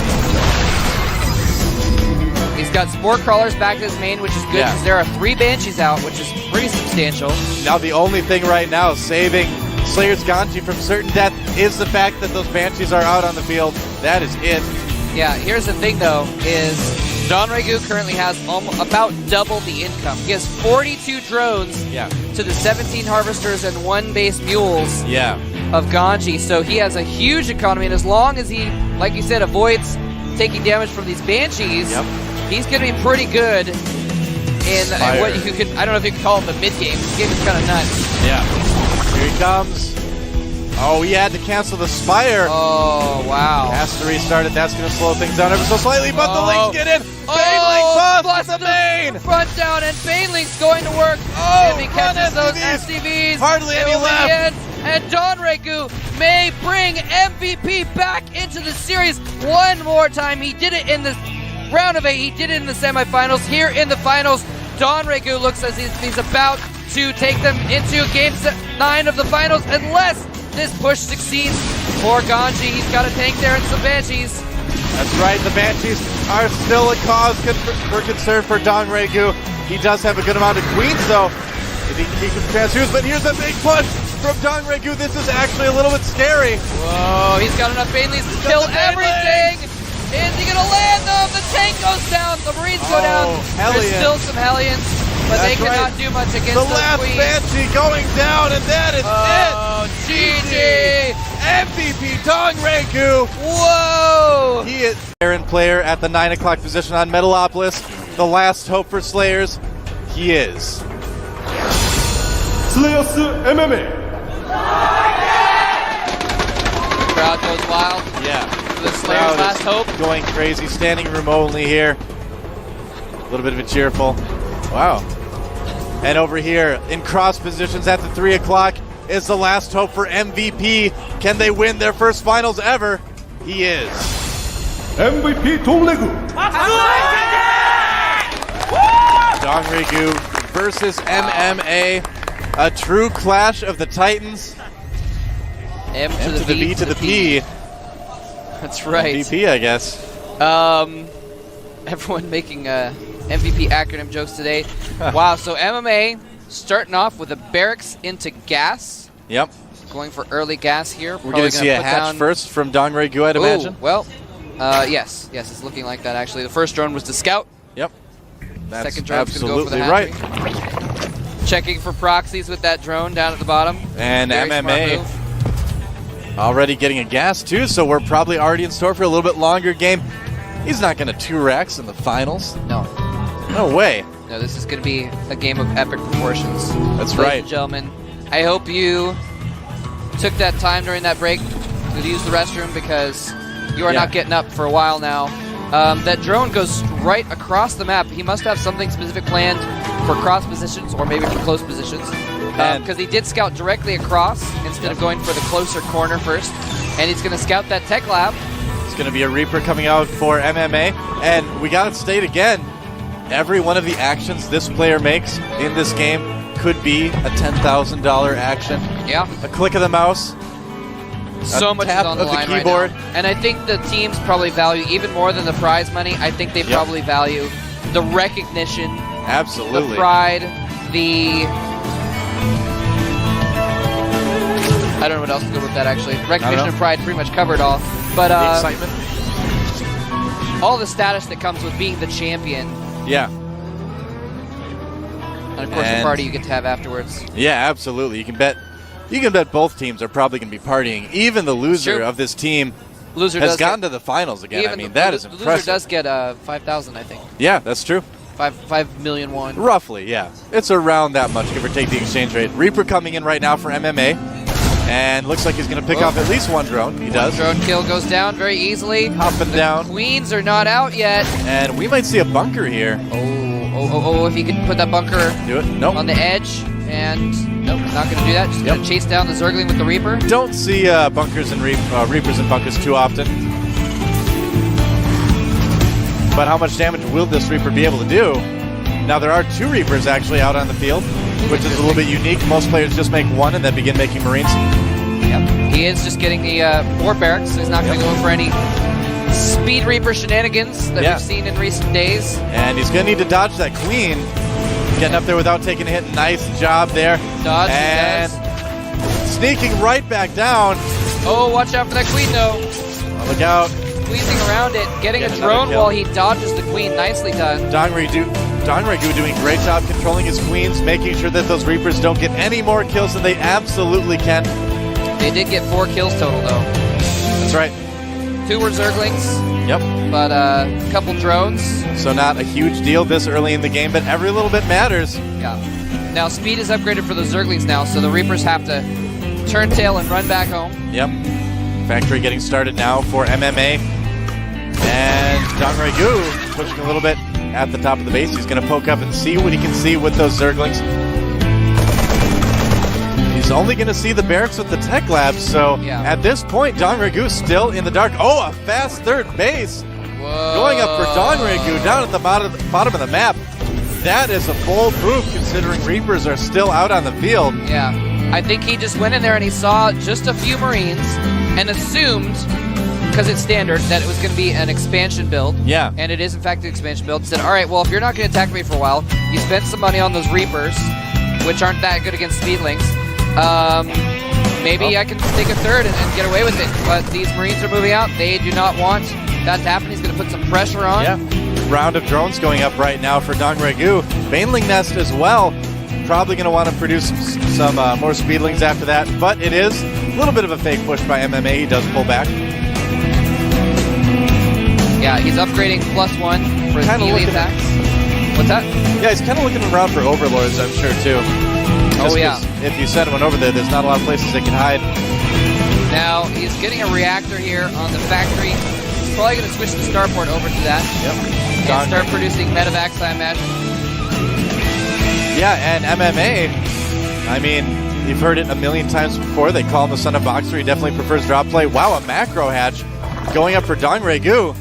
He's got Spore Crawlers back to his main, which is good because there are 3 Banshees out, which is pretty substantial. Now the only thing right now saving Slayer's Ganji from certain death is the fact that those Banshees are out on the field. That is it. Yeah, here's the thing though, is Donregu currently has about double the income. He has 42 drones to the 17 harvesters and 1 base mules of Ganji. So he has a huge economy, and as long as he, like you said, avoids taking damage from these Banshees, he's going to be pretty good in what you could, I don't know if you could call it the mid-game. This game is kind of nuts. Yeah. Here he comes. Oh, he had to cancel the Spire. Oh, wow. Has to restart it. That's going to slow things down ever so slightly, but the Lings get in. Baneling busts the main. Front down, and Baneling's going to work. If he catches those SCVs. Hardly any left. And Donregu may bring MVP back into the series one more time. He did it in the round of 8. He did it in the semifinals. Here in the finals, Donregu looks as he's about to take them into Game 9 of the finals, unless this push succeeds for Ganji. He's got a tank there and some Banshees. That's right, the Banshees are still a cause for concern for Donregu. He does have a good amount of Queens, though, if he can keep him transfused, but here's a big push. from Dongregu. This is actually a little bit scary. Whoa, he's got enough Banelis to kill everything. Is he gonna land them? The tank goes down. The Marines go down. There's Hellion. still some Hellions, but they That's cannot right. do much against The those last queens. Banshee going down, and that is Oh, it. GG. MVP Dongregu. Whoa. He is Aaron player at the 9 o'clock position on Metalopolis. The last hope for Slayers. He is. 슬레이어스 MMA. Crowd goes wild. Yeah. The Slayer's Crowd last is hope. Going crazy. Standing room only here. A little bit of a cheerful. Wow. And over here in cross positions at the 3 o'clock is the last hope for MVP. Can they win their first finals ever? He is. MVP 동래구. Dongregu versus MMA. A true clash of the Titans. M M to the V to the P. That's right. MVP, I guess. Everyone making MVP acronym jokes today. Wow, so MMA starting off with a barracks into gas. Yep. Going for early gas here. We're going to see a hatch first from Dongregu, I'd imagine. Well, yes, it's looking like that actually. The first drone was to scout. Yep. That's Second drone's going to go for the absolutely hatchery. right. Checking for proxies with that drone down at the bottom. And Very smart MMA move. already getting a gas too, so we're probably already in store for a little bit longer game. He's not going to 2-racks in the finals. No. No way. No, this is going to be a game of epic proportions. That's Ladies right. and gentlemen, I hope you took that time during that break to use the restroom because you are not getting up for a while now. That drone goes right across the map. He must have something specific planned for cross positions or maybe for close positions because he did scout directly across instead of going for the closer corner first. And he's going to scout that tech lab. It's going to be a Reaper coming out for MMA. And we got to state again, every one of the actions this player makes in this game could be a $10,000 action. Yeah. A click of the mouse. So much is tap on the of the line keyboard. right now. And I think the teams probably value, even more than the prize money, I think they probably value the recognition, Absolutely. the pride, the... I don't know what else to go with that, actually. Recognition and pride pretty much covered all. But The excitement. all the status that comes with being the champion. Yeah. And of course the party you get to have afterwards. Yeah, absolutely. You can bet both teams are probably going to be partying. Even the loser of this team Loser has does gotten get, to the finals again. I even mean, the, that is the impressive. loser does get 5,000, I think. Yeah, that's true. 5 million won. Roughly, yeah. It's around that much, give or take the exchange rate. Reaper coming in right now for MMA. And looks like he's going to pick off at least one drone. He does. Drone kill goes down very easily. Hopping down. Queens are not out yet. And we might see a bunker here. Oh, if he could put that bunker Do it. Nope. on the edge. And nope, not going to do that. Just going to chase down the Zergling with the Reaper. Don't see bunkers and Reapers and bunkers too often. But how much damage will this Reaper be able to do? Now, there are 2 Reapers actually out on the field, which is a little bit unique. Most players just make one and then begin making Marines. Yep. He is just getting the 4 barracks, so he's not going to go for any Speed Reaper shenanigans that we've seen in recent days. And he's going to need to dodge that Queen. Getting up there without taking a hit. Nice job there. Dodge, and sneaking right back down. Oh, watch out for that Queen, though. Oh, look out. Squeezing around it, getting a drone while he dodges the Queen. Nicely done. Dongregu doing a great job controlling his Queens, making sure that those Reapers don't get any more kills than they absolutely can. They did get 4 kills total, though. That's right. 2 were Zerglings. Yep. But a couple drones. So not a huge deal this early in the game, but every little bit matters. Yeah. Now speed is upgraded for the Zerglings now, so the Reapers have to turn tail and run back home. Yep. Factory getting started now for MMA. And Dongregu pushing a little bit at the top of the base. He's going to poke up and see what he can see with those Zerglings. He's only going to see the barracks with the tech labs, so at this point, Dongregu still in the dark. Oh, a fast third base. Whoa. Going up for Dongregu down at the bottom of the map. That is a bold move considering Reapers are still out on the field. Yeah. I think he just went in there and he saw just a few Marines and assumed, because it's standard, that it was going to be an expansion build. Yeah. And it is, in fact, an expansion build. He said, all right, well, if you're not going to attack me for a while, you spent some money on those Reapers, which aren't that good against Speedlings. maybe I can take a third and get away with it. But these Marines are moving out. They do not want that to happen. He's going to put some pressure on. Yeah. Round of drones going up right now for Dongregu. Baneling Nest as well. Probably going to want to produce some more speedlings after that. But it is a little bit of a fake push by MMA. He does pull back. Yeah, he's upgrading +1 for his melee attacks. What's that? Yeah, he's kind of looking around for overlords, I'm sure, too. Oh, yeah. If you send one over there, there's not a lot of places they can hide. Now, he's getting a reactor here on the factory. He's probably going to switch the starport over to that. Yep. And start producing medevacs, I imagine. Yeah, and MMA, I mean, you've heard it a million times before. They call him the son of Boxer. He definitely prefers drop play. Wow, a macro hatch going up for Dongregu.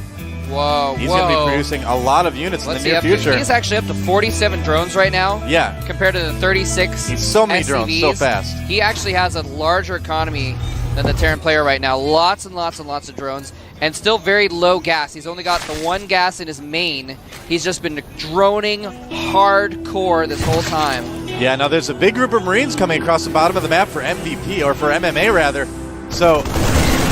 Whoa, He's going to be producing a lot of units in the near future. He's actually up to 47 drones right now. Yeah. Compared to the 36 He's so many SCVs. drones, so fast. He actually has a larger economy than the Terran player right now. Lots and lots and lots of drones. And still very low gas. He's only got the 1 gas in his main. He's just been droning hardcore this whole time. Yeah, now there's a big group of Marines coming across the bottom of the map for MVP, or for MMA rather. So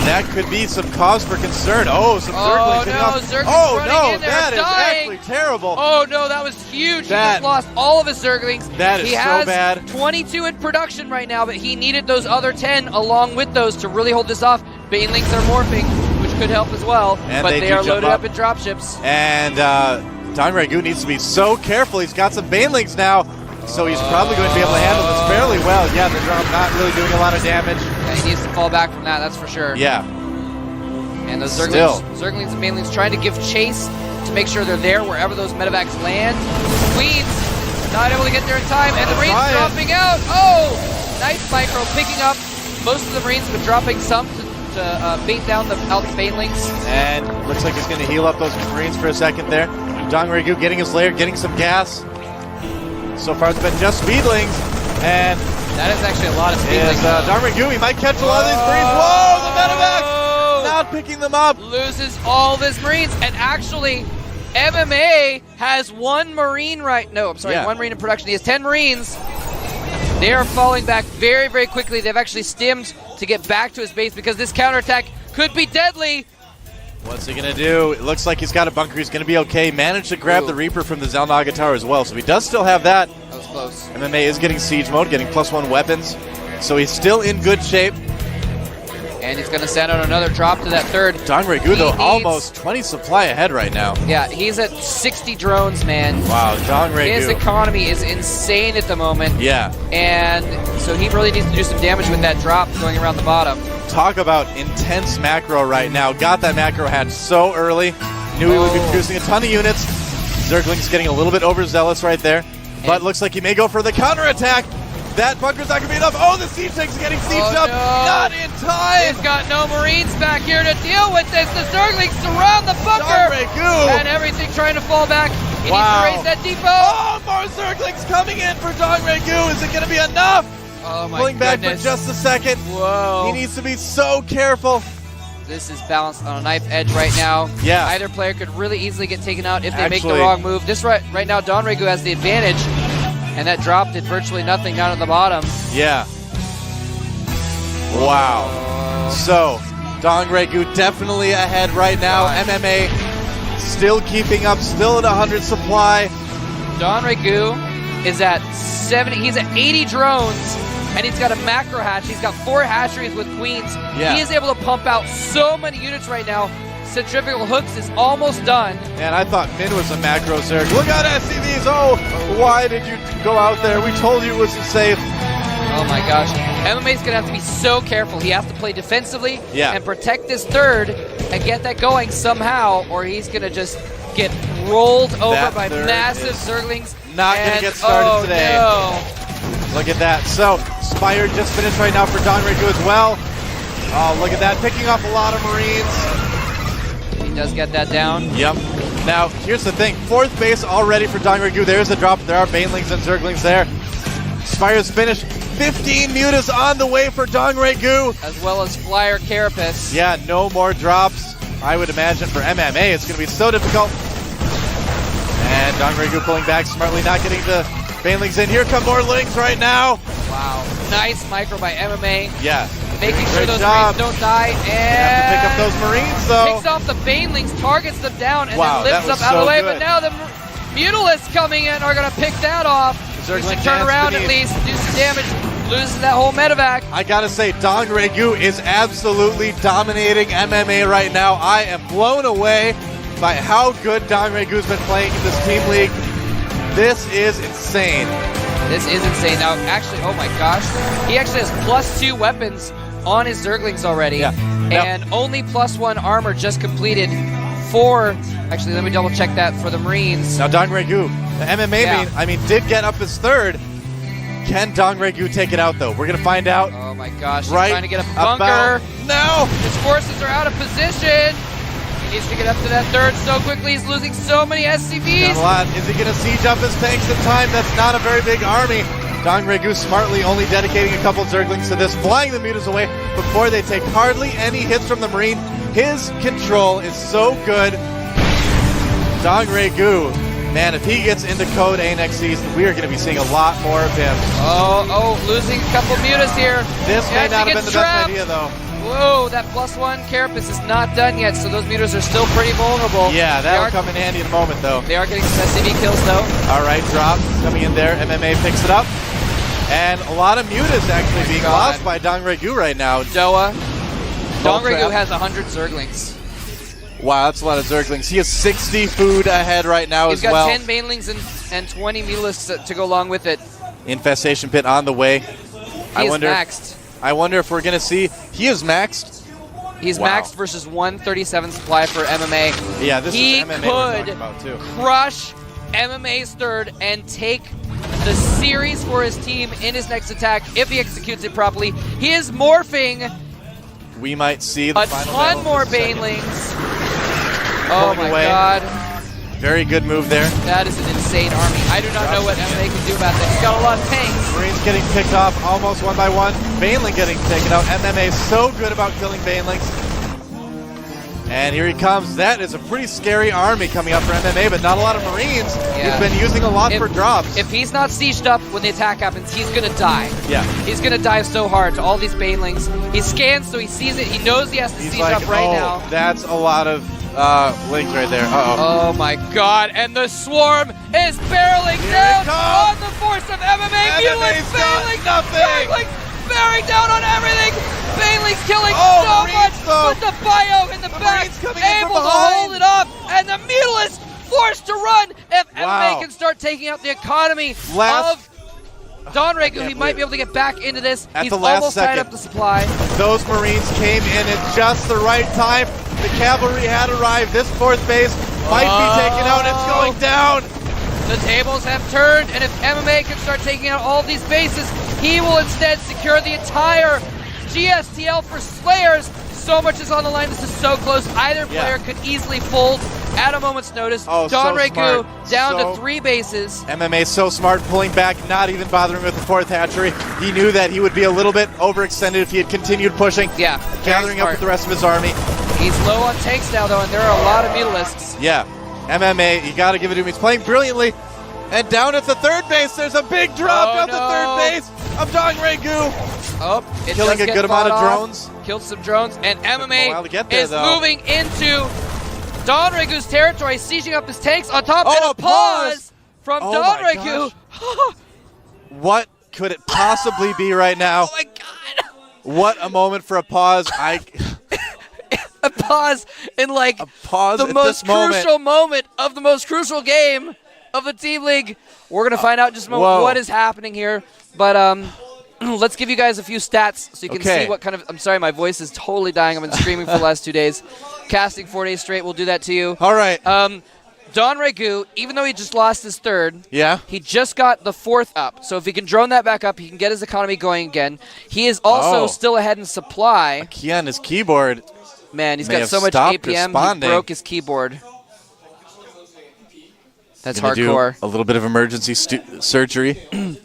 that could be some cause for concern. Oh, some Zerglings. Zerglings running in there, that dying. is actually terrible. Oh no, that was huge. He just lost all of his Zerglings. That is he so has bad. 22 in production right now, but he needed those other 10 along with those to really hold this off. Banelings are morphing, which could help as well, and but they are loaded up in dropships. And Dongregu needs to be so careful. He's got some Banelings now, so he's probably going to be able to handle this fairly well. Yeah, the drone not really doing a lot of damage. Yeah, he needs to fall back from that, that's for sure. Yeah. And those Zerglings and Banelings trying to give chase to make sure they're there wherever those medevacs land. Queens not able to get there in time, and the Marines dropping out. Oh! Nice micro picking up most of the Marines, but dropping some to bait down the Banelings. And looks like he's going to heal up those Marines for a second there. Dongregu getting his lair, getting some gas. So far it's been just speedlings, and that is actually a lot of speedlings. Dongregu, he might catch a lot of these Marines. Whoa, the medevacs! Not picking them up. Loses all of his Marines, and actually MMA has 1 Marine one Marine in production. He has 10 Marines. They are falling back very, very quickly. They've actually stimmed to get back to his base because this counterattack could be deadly. What's he going to do? It looks like he's got a bunker. He's going to be okay. Managed to grab the Reaper from the Zelnaga Tower as well, so he does still have that. That was close. MMA is getting siege mode, getting +1 weapons, so he's still in good shape. And he's going to send out another drop to that third. Dongregu, though, almost 20 supply ahead right now. Yeah, he's at 60 drones, man. Wow, Dongregu. His economy is insane at the moment. Yeah. And so he really needs to do some damage with that drop going around the bottom. Talk about intense macro right now. Got that macro hatch so early. Knew he would be producing a ton of units. Zergling's getting a little bit overzealous right there. But looks like he may go for the counterattack. That bunker's not going to be enough. Oh, the siege tank's getting sieged up. No. Not in time. He's got no Marines back here to deal with this. The Zerglings surround the bunker. And everything trying to fall back. He needs to raise that depot. Oh, more Zerglings coming in for Dongregu. Is it going to be enough? Oh, my Pulling back for just a second. Whoa. He needs to be so careful. This is balanced on a knife edge right now. Yeah. Either player could really easily get taken out if they make the wrong move. This right now, Dongregu has the advantage. And that drop did virtually nothing down at the bottom. Yeah. Wow. So, Dongregu definitely ahead right now. MMA still keeping up, still at 100 supply. Dongregu is at 70. He's at 80 drones, and he's got a macro hatch. He's got 4 hatcheries with queens. Yeah. He is able to pump out so many units right now. Centrifugal hooks is almost done. And I thought Min was a macro Zerg. Look out, SCVs! Oh, why did you go out there? We told you it wasn't safe. Oh my gosh. MMA's going to have to be so careful. He has to play defensively and protect this third and get that going somehow, or he's going to just get rolled over by massive Zerglings. Not going to get started today. No. Look at that. So, Spire just finished right now for Dongregu as well. Oh, look at that. Picking up a lot of Marines. He does get that down. Yep. Now, here's the thing. 4th base already for Dongregu. There's the drop. There are Banelings and Zerglings there. Spire's finished. 15 mutas on the way for Dongregu. As well as Flyer Carapace. Yeah, no more drops. I would imagine for MMA it's going to be so difficult. And Dongregu pulling back smartly, not getting the Banelings in. Here come more Lings right now. Wow. Nice micro by MMA. Yeah. Making sure Great those job. Marines don't die. Have to pick up And those Marines, though. picks off the Banelings, targets them down, and Wow, then that lifts was up out of so the way. good. But now the Mutalisks coming in are going to pick that off. He Zergling should turn dance around beneath. at least, do some damage, loses that whole medevac. I gotta say, Dong Regu is absolutely dominating MMA right now. I am blown away by how good Dong Regu's been playing in this team league. This is insane. This is insane. Now, actually, oh my gosh, he actually has +2 weapons on his Zerglings already. Yeah. And only +1 armor just completed for, actually, let me double check that for the Marines. Now Dong Regu, the MMA Yeah. did get up his third. Can Dong Regu take it out though? We're gonna find out. Oh my gosh, he's Right trying to get a bunker. about now. His forces are out of position. He needs to get up to that third so quickly. He's losing so many Not SCVs. a lot. Is he gonna siege up his tanks in time? That's not a very big army. Dong Regu smartly only dedicating a couple Zerglings to this, flying the mutas away before they take hardly any hits from the Marine. His control is so good. Dong Regu, man, if he gets into Code A next season, we are going to be seeing a lot more of him. Oh, losing a couple mutas here. This may As he not have been gets the trapped. best idea, though. Whoa, that +1 carapace is not done yet, so those mutas are still pretty vulnerable. Yeah, They that'll are- come in handy in a moment, though. They are getting some SCV kills, though. All right, drop coming in there. MMA picks it up. And a lot of mutas actually being God. lost by Dong Regu right now. Doa. Dong Regu trap. has 100 Zerglings. Wow, that's a lot of Zerglings. He has 60 food ahead right now He's as got well. 10 Banelings and 20 Mutalisks to go along with it. Infestation pit on the way. He is maxed. I wonder if we're going to see. He is maxed. He's Wow. maxed versus 137 supply for MMA. Yeah, this He is MMA we're talking could about too. crush MMA's third and take the series for his team in his next attack if he executes it properly. He is morphing We might see the a final ton battle more in a second. Banelings. Oh Pulling my away. god. Very good move there. That is an insane army. I do not know what MMA can do about that. He's got a lot of tanks. Marines getting picked off almost one by one. Baneling getting taken out. MMA is so good about killing Banelings. And here he comes. That is a pretty scary army coming up for MMA, but not a lot of Marines. Yeah. He's been using a lot for drops. If he's not sieged up when the attack happens, he's going to die. Yeah. He's going to die so hard to all these Banelings. He scans, so he sees it. He knows he has to He's siege like, up right oh, now. that's a lot of links right there. Uh-oh. Oh my god, and the swarm is barreling Here down it comes. on the force of MMA. MMA's got Banelings, nothing. Zerglings bearing down on everything. Banelings killing Oh, so Marines, much though. with the bio in the back, Marines coming in able from to behind. hold it up, and the Mutalisks forced to run. If Wow. MMA can start taking out the economy Last- of Don Regu, he can't might believe be able to get back into this. At He's the last almost tied second. up the supply. Those Marines came in at just the right time. The cavalry had arrived. This fourth base might be taken out. It's going down. The tables have turned, and if MMA can start taking out all these bases, he will instead secure the entire GSTL for Slayers. So much is on the line. This is so close. Either player could easily fold at a moment's notice. Oh, Don so Regu smart. down So- to 3 bases. MMA so smart, pulling back, not even bothering with the fourth hatchery. He knew that he would be a little bit overextended if he had continued pushing. Yeah, Gathering very up smart. with the rest of his army. He's low on tanks now, though, and there are a lot of Mutalisks. Yeah, MMA, you got to give it to him. He's playing brilliantly. And down at the third base, there's a big drop Oh, down no. the third base of Dong Regu. Oh, it Killing does a get good amount fought of off. drones. Killed some drones, and a while to MMA get there, is though. moving into Don Regu's territory, sieging up his tanks on top, Oh, and a a pause. pause from Oh Don my Regu. What could it possibly be right now? Oh my god! What a moment for a pause. A pause in like Pause the at most this moment. crucial moment of the most crucial game of the Team League. We're gonna find out in just a moment Whoa. what is happening here, but let's give you guys a few stats so you can Okay. see what kind of. I'm sorry, my voice is totally dying. I've been screaming for the last 2 days. Casting 4 days straight. We'll do that to you. All right. Don Regu, even though he just lost his third, Yeah. he just got the fourth up. So if he can drone that back up, he can get his economy going again. He is also Oh. still ahead in supply. Key on his keyboard. Man, he's May got have so much stopped APM, responding. he broke his keyboard. That's Gonna do hardcore. a little bit of emergency surgery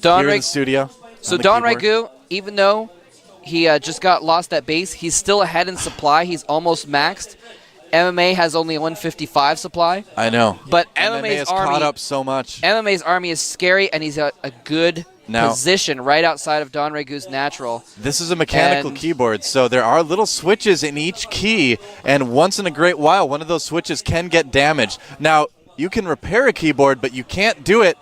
Don here in Regu. the studio. So on the Don keyboard. Regu, even though he just got lost that base, he's still ahead in supply. He's almost maxed. MMA has only 155 supply, I know. but MMA MMA's has army caught up so much. MMA's army is scary, and he's got a good position right outside of Don Regu's natural. This is a mechanical keyboard, so there are little switches in each key, and once in a great while, one of those switches can get damaged. Now, you can repair a keyboard, but you can't do it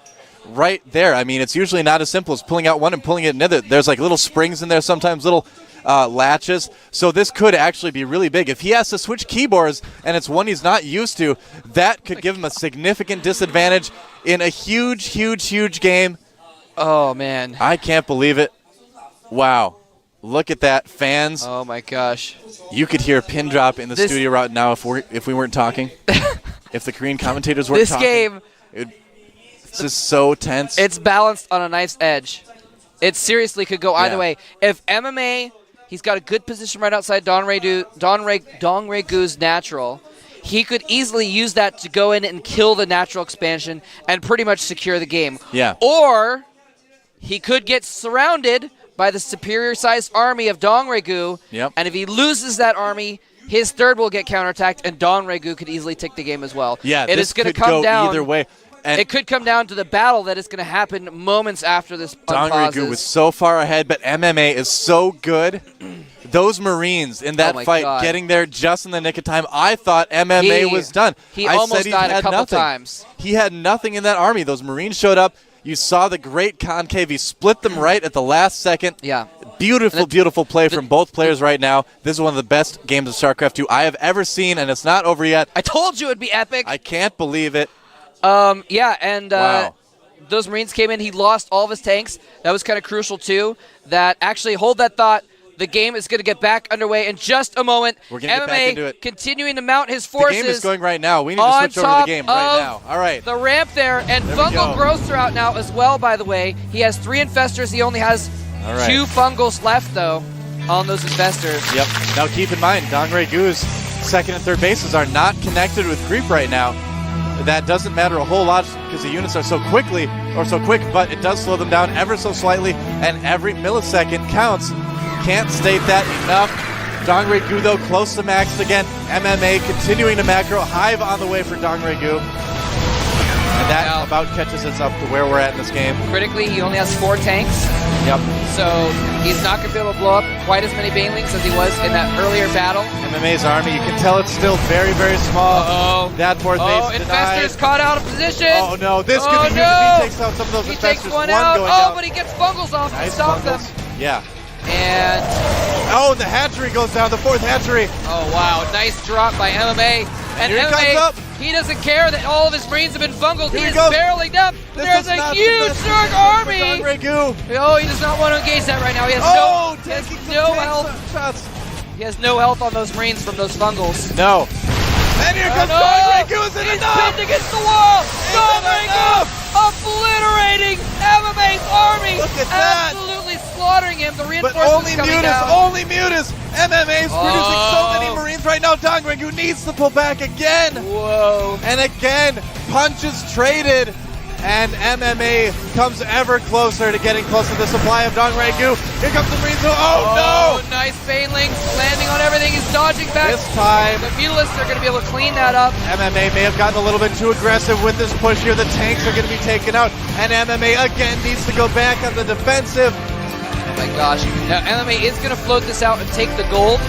right there. I mean, it's usually not as simple as pulling out one and pulling it another. There's like little springs in there, sometimes little latches. So this could actually be really big. If he has to switch keyboards and it's one he's not used to, that could give him a significant disadvantage in a huge, huge, huge game. Oh, man. I can't believe it. Wow. Look at that. Fans. Oh, my gosh. You could hear a pin drop in the studio right now if we weren't talking. If the Korean commentators weren't talking. This game. This is so tense. It's balanced on a knife's edge. It seriously could go either way. If MMA, he's got a good position right outside Don Regu's natural. He could easily use that to go in and kill the natural expansion and pretty much secure the game. Yeah. Or he could get surrounded by the superior-sized army of Don Regu. Yep. And if he loses that army, his third will get counterattacked, and Don Regu could easily take the game as well. Yeah, it this is going to could come go down either way. And it could come down to the battle that is going to happen moments after this Don unpauses. Regu was so far ahead, but MMA is so good. Those Marines in that fight getting there just in the nick of time. I thought MMA was done. He almost died a couple times. He had nothing in that army. Those Marines showed up. You saw the great concave. He split them right at the last second. Yeah. Beautiful, beautiful play from both players right now. This is one of the best games of StarCraft II I have ever seen, and it's not over yet. I told you it'd be epic. I can't believe it. Yeah, and wow. Those Marines came in. He lost all of his tanks. That was kind of crucial, too. That actually, hold that thought. The game is going to get back underway in just a moment. We're going to get back into it. Continuing to mount his forces. The game is going right now. We need to switch over to the game right now. All right. The ramp there, and Fungal Growths are out now as well, by the way. He has 3 Infestors. He only has 2 Fungals left, though, on those Infestors. Yep. Now keep in mind, Don Regu's second and third bases are not connected with creep right now. That doesn't matter a whole lot because the units are so quick, but it does slow them down ever so slightly, and every millisecond counts. Can't state that enough. Don Regu, though, close to maxed again. MMA continuing to macro. Hive on the way for Don Regu. And that about catches us up to where we're at in this game. Critically, he only has 4 tanks. Yep. So he's not going to be able to blow up quite as many Banelings as he was in that earlier battle. MMA's army, you can tell it's still very, very small. That fourth base Infestors caught out of position. Oh, no. This could be huge if he takes out some of those Infestors. He takes one out. But he gets Fungals off to stop them. Yeah. And the hatchery goes down, the 4th hatchery. Oh, wow. Nice drop by MMA. And Here MMA, he doesn't care that all of his Marines have been fungled. He is barreling up. There's a huge Zerg army. Oh, he does not want to engage that right now. He has no health. He has no health on those Marines from those fungals. No. And here comes Don Regu. Is it enough? He's pinned against the wall. Don Regu obliterating MMA's army. Look at that. Absolutely slaughtering him. The reinforcements coming down. Only Mutas. MMA's producing so many Marines right now. Don Regu needs to pull back again. Whoa. And again, punches traded. And MMA comes ever closer to getting close to the supply of Don Regu. Here comes the Marines. Oh, no! Nice Banelings landing on everything. He's dodging back. This time, the Mutalists are going to be able to clean that up. MMA may have gotten a little bit too aggressive with this push here. The tanks are going to be taken out. And MMA again needs to go back on the defensive. Oh my gosh. Now, MMA is going to float this out and take the gold.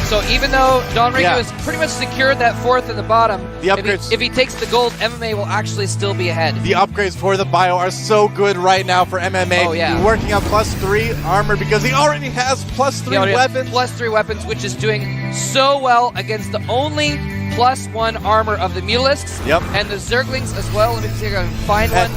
So even though Don Regu has pretty much secured that 4th in the bottom, the upgrades, if he takes the gold, MMA will actually still be ahead. The upgrades for the bio are so good right now for MMA. Oh, yeah. He's working on +3 armor because he already has +3 weapons. +3 weapons, which is doing so well against the only +1 armor of the Mutalisks. Yep. And the Zerglings as well. Let me see if I can find one.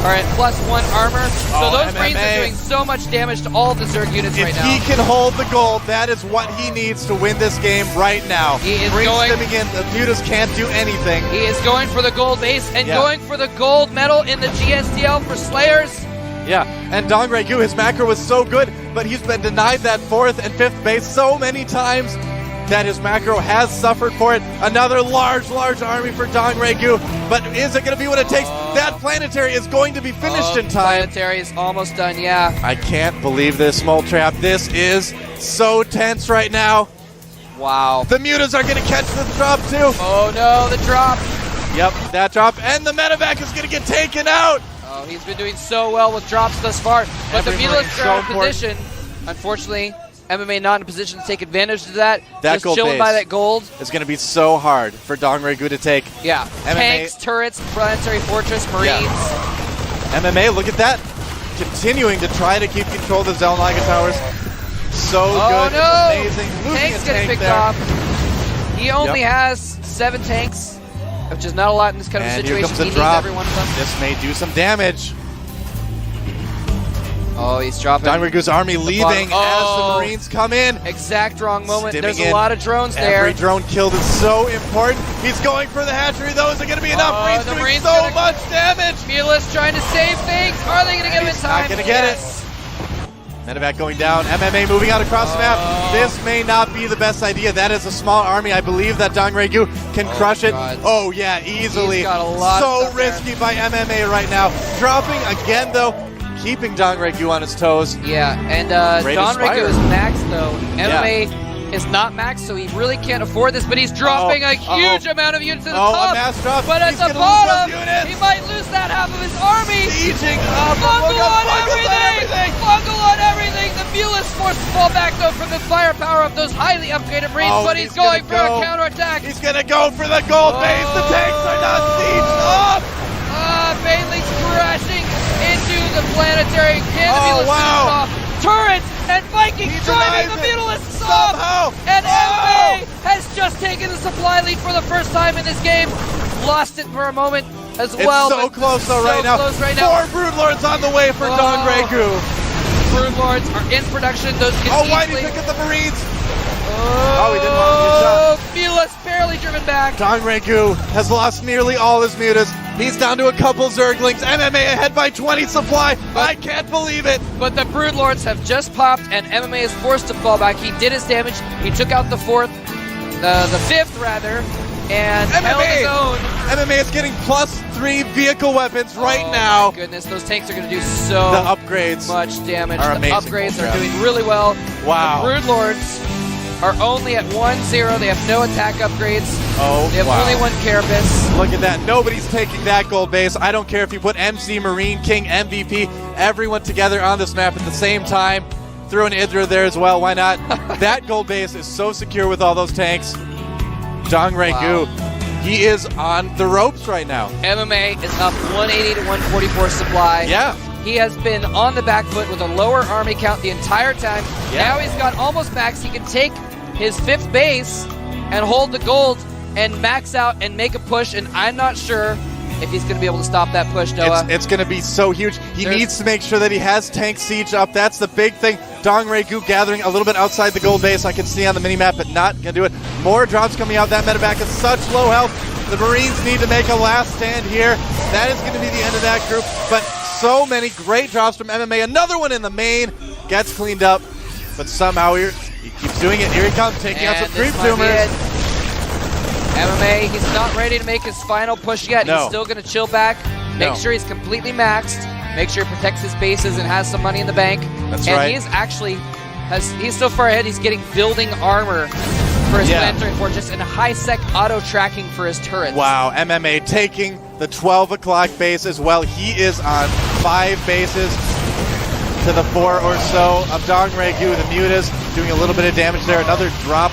Are at +1 armor. So those Marines are doing so much damage to all the Zerg units right now. If he can hold the gold, that is what he needs to win this game right now. He is stimming in. The Mutas can't do anything. He is going for the gold base and going for the gold medal in the GSTL for Slayers. Yeah, and Don Regu, his macro was so good, but he's been denied that 4th and 5th base so many times that his macro has suffered for it. Another large army for Don Regu, but is it going to be what it takes? That planetary is going to be finished in time. Planetary is almost done, yeah. I can't believe this, Mole Trap. This is so tense right now. Wow. The Mutas are going to catch the drop too. Oh no, the drop. Yep, that drop, and the medevac is going to get taken out. Oh, he's been doing so well with drops thus far. But the Mutalisks are in position. Unfortunately, MMA not in a position to take advantage of that. That just gold chilling base by that gold. It's going to be so hard for Dongregu to take. Yeah. MMA. Tanks, turrets, planetary fortress, marines. Yeah. MMA, look at that. Continuing to try to keep control of the Zelnaga towers. So good. No. It's amazing. Losing Tanks a gets tank picked there. off. He only has 7 tanks, which is not a lot in this kind of And here situation. comes the He needs drop. every one of them. This may do some damage. Oh, he's dropping. Donregu's army leaving as the Marines come in. Exact wrong moment. Stimming There's in. a lot of drones there. Every drone killed is so important. He's going for the hatchery, though. Is it going to be enough? Marines the doing Marines so much damage. Mutalisks trying to save things. Are they going to get him in time? Not going to get it. Medevac going down. MMA moving out across the map. This may not be the best idea. That is a small army. I believe that Dongregu can crush it. God. Oh, yeah, easily. He's got a lot of so stuff there. risky by MMA right now. Dropping again, though. Keeping Dongregu on his toes. Yeah, and Great Donregu Aspire. is maxed though. MMA is not maxed, so he really can't afford this, but he's dropping a huge amount of units to the top. A mass drop. But at He's the gonna lose those bottom, units. he might lose that half of his army. Sieging up. Bungle Look on up, Bungle's everything! Bungle on everything! The Mutalisks forced to fall back though from the firepower of those highly upgraded Marines, but he's going for a counterattack. He's going to go for the gold base. The tanks are not sieged up. Bailey's crashing into the planetary. Can the Mutalisks finish it off? Turrets and Vikings driving the Mutalisks off! And MMA has just taken the supply lead for the first time in this game. Lost it for a moment as well. It's so close though right now. Close right now. 4 Broodlords on the way for Dongregu. Broodlords are in production. Those can why did he easily... pick up the Marines? He didn't want to get shot. Mutalisks barely driven back. Dongregu has lost nearly all his mutas. He's down to a couple Zerglings. MMA ahead by 20 supply. I can't believe it. But the Broodlords have just popped, and MMA is forced to fall back. He did his damage. He took out the 5th rather, and held his own. MMA is getting +3 vehicle weapons right now. Oh my goodness, those tanks are going to do so The upgrades much damage. are The amazing. upgrades are doing really well. Wow. The Broodlords are only at 1-0. They have no attack upgrades. They have only 1 carapace. Look at that. Nobody's taking that gold base. I don't care if you put MC, Marine, King, MVP, everyone together on this map at the same time. Throw an Idra there as well. Why not? That gold base is so secure with all those tanks. Dongregu, he is on the ropes right now. MMA is up 180 to 144 supply. Yeah. He has been on the back foot with a lower army count the entire time. Yeah. Now he's got almost max. He can take his 5th base and hold the gold and max out and make a push, and I'm not sure if he's going to be able to stop that push, Noah. It's going to be so huge. He needs to make sure that he has tank siege up. That's the big thing. Dongregu gathering a little bit outside the gold base. I can see on the minimap, but not going to do it. More drops coming out. That medevac is such low health. The Marines need to make a last stand here. That is going to be the end of that group. But so many great drops from MMA. Another one in the main. Gets cleaned up. But somehow he keeps doing it. Here he comes, taking out some creep tumors. MMA, he's not ready to make his final push yet. No. He's still going to chill back, make sure he's completely maxed, make sure he protects his bases and has some money in the bank. That's and right. he's actually, he's so far ahead, he's getting building armor for his planetary fortress and high-sec auto-tracking for his turrets. Wow, MMA taking the 12 o'clock base as well. He is on 5 bases to the 4 or so of Dongregu. The mutas doing a little bit of damage there. Another drop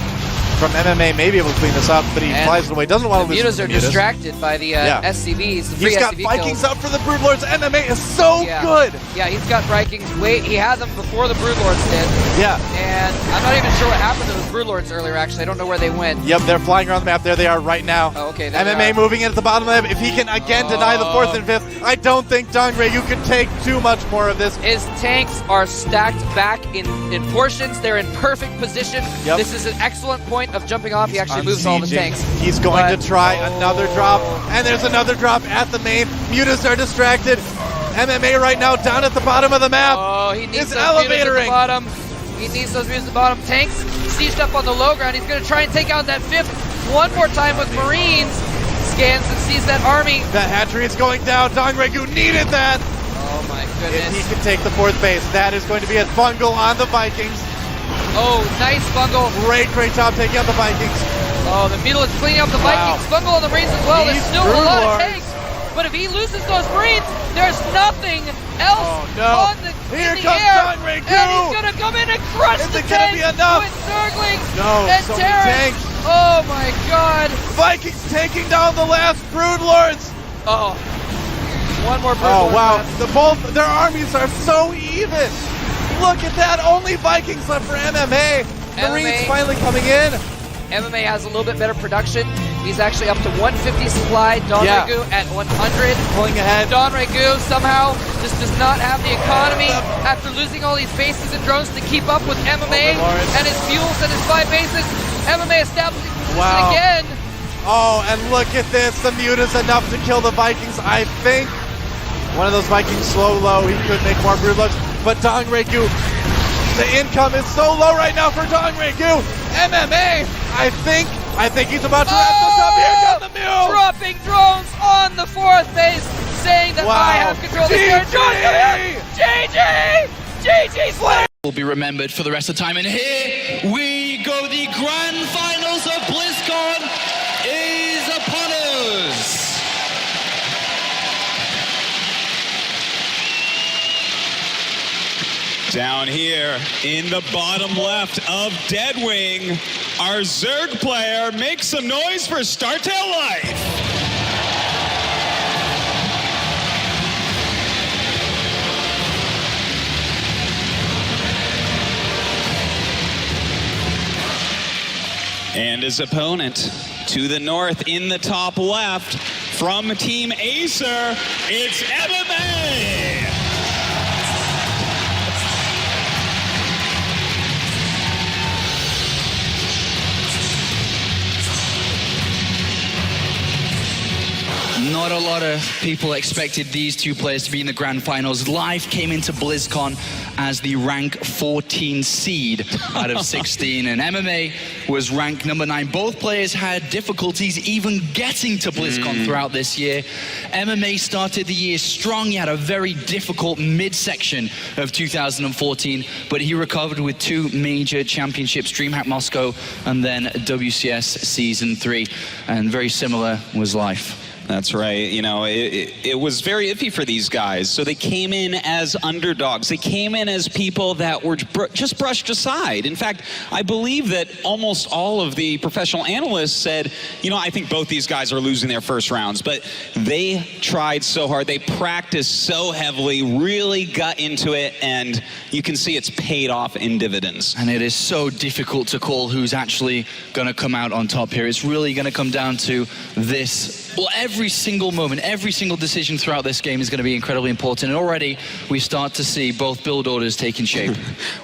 from MMA, may be able to clean this up, but he flies it away. Doesn't want to lose mutas are distracted by the SCVs. The free He's got SCV Vikings kills. up for the Broodlords. MMA is so good. Yeah, he's got Vikings. He had them before the Broodlords did. Yeah. And I'm not even sure what happened to the Broodlords earlier, actually. I don't know where they went. Yep, they're flying around the map. There they are right now. Oh, okay. There they MMA are. moving in at the bottom of the map. If he can again deny the 4th and 5th, I don't think Dongregu can take too much more of this. His tanks are stacked back in portions. They're in perfect position. Yep. This is an excellent point of jumping off. He actually moves all the tanks. He's going to try another drop, and there's another drop at the main. Mutas are distracted. MMA right now down at the bottom of the map. Oh, he needs It's those mutas at the elevatoring. bottom. He needs those mutas at the bottom. Tanks sieged up on the low ground. He's going to try and take out that 5th one more time with Marines. Scans and sees that army. That hatchery is going down. Dongregu needed that. Oh my If goodness. he can take the 4th base, that is going to be a bungle on the Vikings. Oh, nice bungle. Great job taking out the Vikings. Oh, the Mutalisks cleaning up the Wow. Vikings. Bungle on the Marines as well. There's These still a lot of Broodlords. tanks. But if If he loses those Marines, there's nothing else on the, Here in the comes air. Dongray-gu. And he's gonna come in and crush Is the it gonna tank be enough? with Zerglings No, and so many Terrans. tanks. Oh my god. Vikings taking down the last Brood Lords. Oh. One more Brood Oh Lord wow, left. their armies are so even. Look at that, only Vikings left for MMA. Marines finally coming in. MMA has a little bit better production. He's actually up to 150 supply. Dongray-gu at 100. Pulling ahead. Dongray-gu somehow just does not have the economy after losing all these bases and drones to keep up with MMA and his fuels and his 5 bases. MMA establishing position again. Oh, and look at this. The mute is enough to kill the Vikings, I think. One of those Vikings slow low. He could make more Broodlords. But Dongray-gu, the income is so low right now for Dongray-gu. MMA, I think he's about to wrap this up. Here comes the mute. Dropping drones on the 4th base, saying that I have control of the territory. GG! GG Slayer! Will be remembered for the rest of the time. And here we go. The grand finals of BlizzCon is upon us. Down here in the bottom left of Deadwing, our Zerg player makes some noise for StarTale Life. And his opponent to the north in the top left from Team Acer, it's MMA. Not a lot of people expected these two players to be in the grand finals. Live came into BlizzCon as the rank 14 seed out of 16, and MMA was ranked number 9. Both players had difficulties even getting to BlizzCon throughout this year. MMA started the year strong. He had a very difficult midsection of 2014, but he recovered with 2 major championships, DreamHack Moscow and then WCS Season 3, and very similar was Life. That's right. You know, it was very iffy for these guys. So they came in as underdogs. They came in as people that were just brushed aside. In fact, I believe that almost all of the professional analysts said, you know, I think both these guys are losing their first rounds. But they tried so hard. They practiced so heavily, really got into it. And you can see it's paid off in dividends. And it is so difficult to call who's actually going to come out on top here. It's really going to come down to this. Well, every single moment, every single decision throughout this game is going to be incredibly important. And already we start to see both build orders taking shape.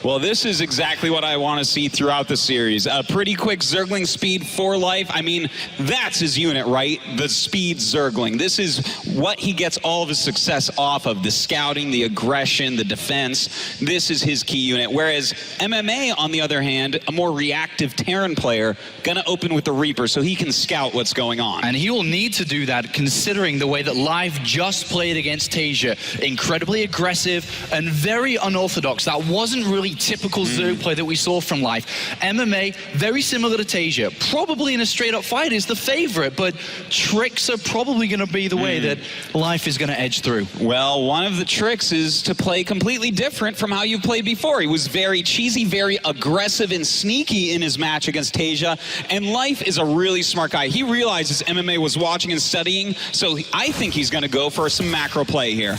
Well, this is exactly what I want to see throughout the series. A pretty quick Zergling speed for Life. I mean, that's his unit, right? The speed Zergling. This is what he gets all of his success off of. The scouting, the aggression, the defense. This is his key unit. Whereas MMA, on the other hand, a more reactive Terran player, gonna open with the Reaper so he can scout what's going on. And he will need to do that considering the way that Live just played against Tasia. Incredibly aggressive and very unorthodox. That wasn't really typical Zerg play that we saw from Live. MMA, very similar to Tasia. Probably in a straight up fight is the favorite, but tricks are probably going to be the way that Life is going to edge through. Well, one of the tricks is to play completely different from how you've played before. He was very cheesy, very aggressive and sneaky in his match against Tasia, and Life is a really smart guy. He realizes MMA was watching and studying, so I think he's going to go for some macro play here.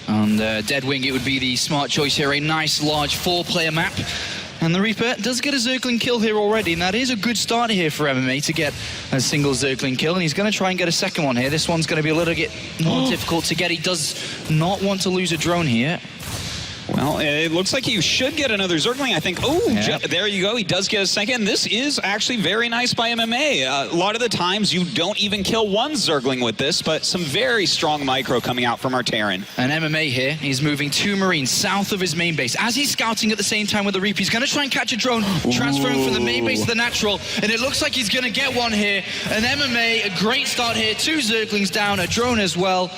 On Deadwing, it would be the smart choice here. A nice, large 4-player map. And the Reaper does get a Zergling kill here already, and that is a good start here for MMA to get a single Zergling kill, and he's going to try and get a second one here. This one's going to be a little bit more difficult to get. He does not want to lose a drone here. Well, it looks like you should get another Zergling, I think. Oh, yeah. There you go. He does get a second. This is actually very nice by MMA. A lot of the times you don't even kill one Zergling with this, but some very strong micro coming out from our Terran. And MMA here, he's moving 2 Marines south of his main base. As he's scouting at the same time with the Reaper, he's going to try and catch a drone, transferring from the main base to the natural, and it looks like he's going to get one here. And MMA, a great start here. 2 Zerglings down, a drone as well.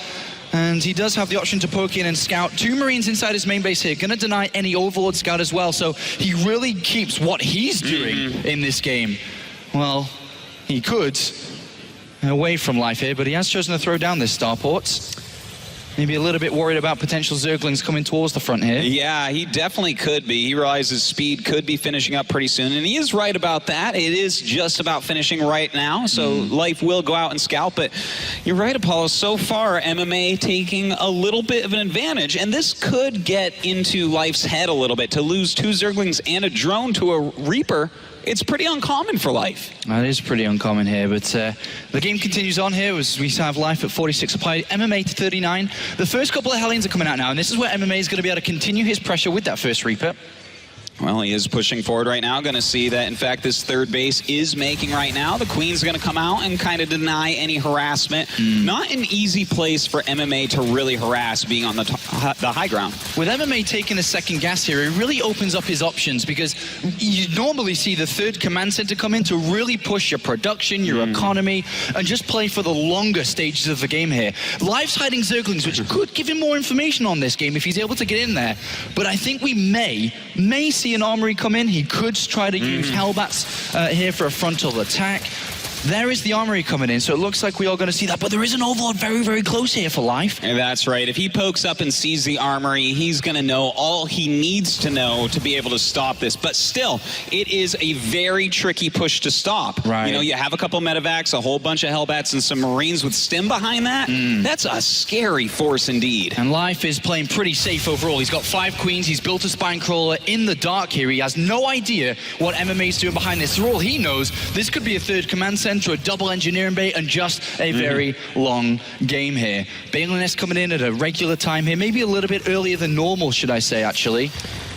And he does have the option to poke in and scout. 2 Marines inside his main base here. Going to deny any Overlord scout as well. So he really keeps what he's doing in this game. Well, he could. away from life here, but he has chosen to throw down this starport. Maybe a little bit worried about potential Zerglings coming towards the front here. Yeah, he definitely could be. He realizes speed could be finishing up pretty soon, and he is right about that. It is just about finishing right now, so Life will go out and scout, but you're right, Apollo. So far, MMA taking a little bit of an advantage, and this could get into Life's head a little bit. To lose 2 Zerglings and a drone to a Reaper, it's pretty uncommon for Life. That is pretty uncommon here, but the game continues on here as we have Life at 46 supply, MMA to 39. The first couple of Hellions are coming out now, and this is where MMA is going to be able to continue his pressure with that first Reaper. Well, he is pushing forward right now. Going to see that, in fact, this third base is making right now. The Queen's going to come out and kind of deny any harassment. Not an easy place for MMA to really harass, being on the high ground. With MMA taking the second gas here, it really opens up his options, because you normally see the third command center come in to really push your production, your economy, and just play for the longer stages of the game here. Life's hiding Zerglings, which could give him more information on this game if he's able to get in there. But I think we may see an armory come in. He could try to use Hellbats here for a frontal attack. There is the armory coming in, so it looks like we are going to see that, but there is an Overlord very, very close here for Life. And that's right. If he pokes up and sees the armory, he's going to know all he needs to know to be able to stop this. But still, it is a very tricky push to stop. Right. You know, you have a couple Medivacs, a whole bunch of Hellbats, and some Marines with stim behind that. That's a scary force indeed. And Life is playing pretty safe overall. He's got 5 Queens. He's built a Spine Crawler in the dark here. He has no idea what MMA's doing behind this. For all he knows, this could be a third command center, a double engineering bay, and just a very long game here. Baliness coming in at a regular time here, maybe a little bit earlier than normal, should I say, actually.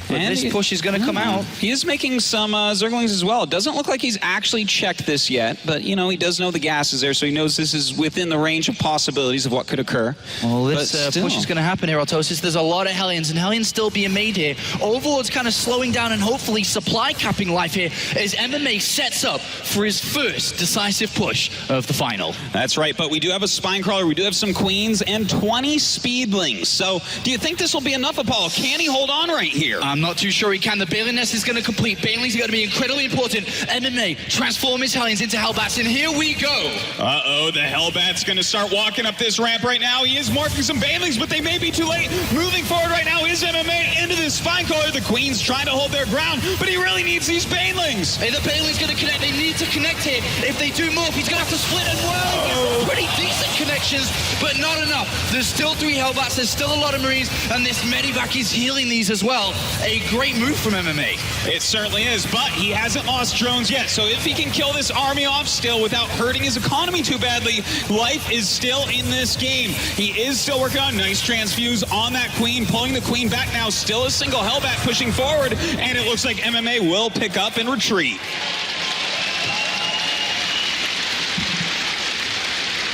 But And this push is going to come out. He is making some Zerglings as well. It doesn't look like he's actually checked this yet, but, you know, he does know the gas is there, so he knows this is within the range of possibilities of what could occur. Well, this push is going to happen here, Autosis. There's a lot of Hellions, and Hellions still being made here. Overlord's kind of slowing down and hopefully supply capping Life here as MMA sets up for his first decisive push of the final. That's right, but we do have a Spine Crawler, we do have some Queens, and 20 Speedlings. So, do you think this will be enough, Apollo? Can he hold on right here? I'm not too sure he can. The Baling Nest is going to complete. Bailings are going to be incredibly important. MMA transform his Hellions into Hellbats, and here we go. Uh-oh, the Hellbat's going to start walking up this ramp right now. He is morphing some Banelings, but they may be too late. Moving forward right now is MMA into this Spine Crawler. The Queen's trying to hold their ground, but he really needs these Banelings. Hey, the Banelings going to connect. They need to connect here. If they do morph, he's going to have to split and well. Pretty decent connections, but not enough. There's still 3 Hellbats. There's still a lot of Marines, and this Medivac is healing these as well. A great move from MMA. It certainly is, but he hasn't lost drones yet, so if he can kill this army off still without hurting his economy too badly, Life is still in this game. He is still working on nice transfuse on that Queen, pulling the Queen back now, still a single Hellbat pushing forward, and it looks like MMA will pick up and retreat.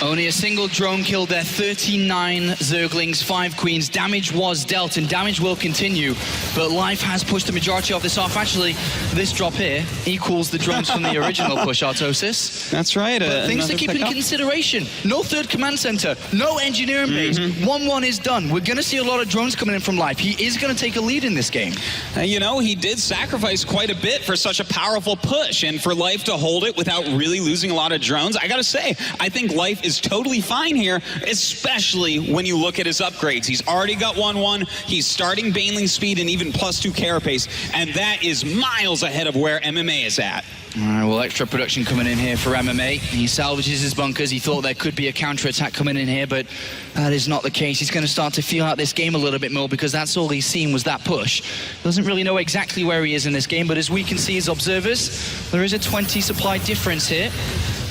Only a single drone killed there, 39 Zerglings, 5 Queens. Damage was dealt, and damage will continue, but Life has pushed the majority of this off. Actually, this drop here equals the drones from the original push, Autosis. That's right. But things to keep in consideration. No third command center, no engineering base. 1-1 is done. We're going to see a lot of drones coming in from Life. He is going to take a lead in this game. You know, he did sacrifice quite a bit for such a powerful push, and for Life to hold it without really losing a lot of drones, I gotta say, I think Life is totally fine here, especially when you look at his upgrades. He's already got 1-1, he's starting Baneling speed and even +2 carapace, and that is miles ahead of where MMA is at. All right, well, extra production coming in here for MMA. He salvages his bunkers. He thought there could be a counter-attack coming in here, but that is not the case. He's going to start to feel out this game a little bit more because that's all he's seen was that push. Doesn't really know exactly where he is in this game, but as we can see as observers, there is a 20 supply difference here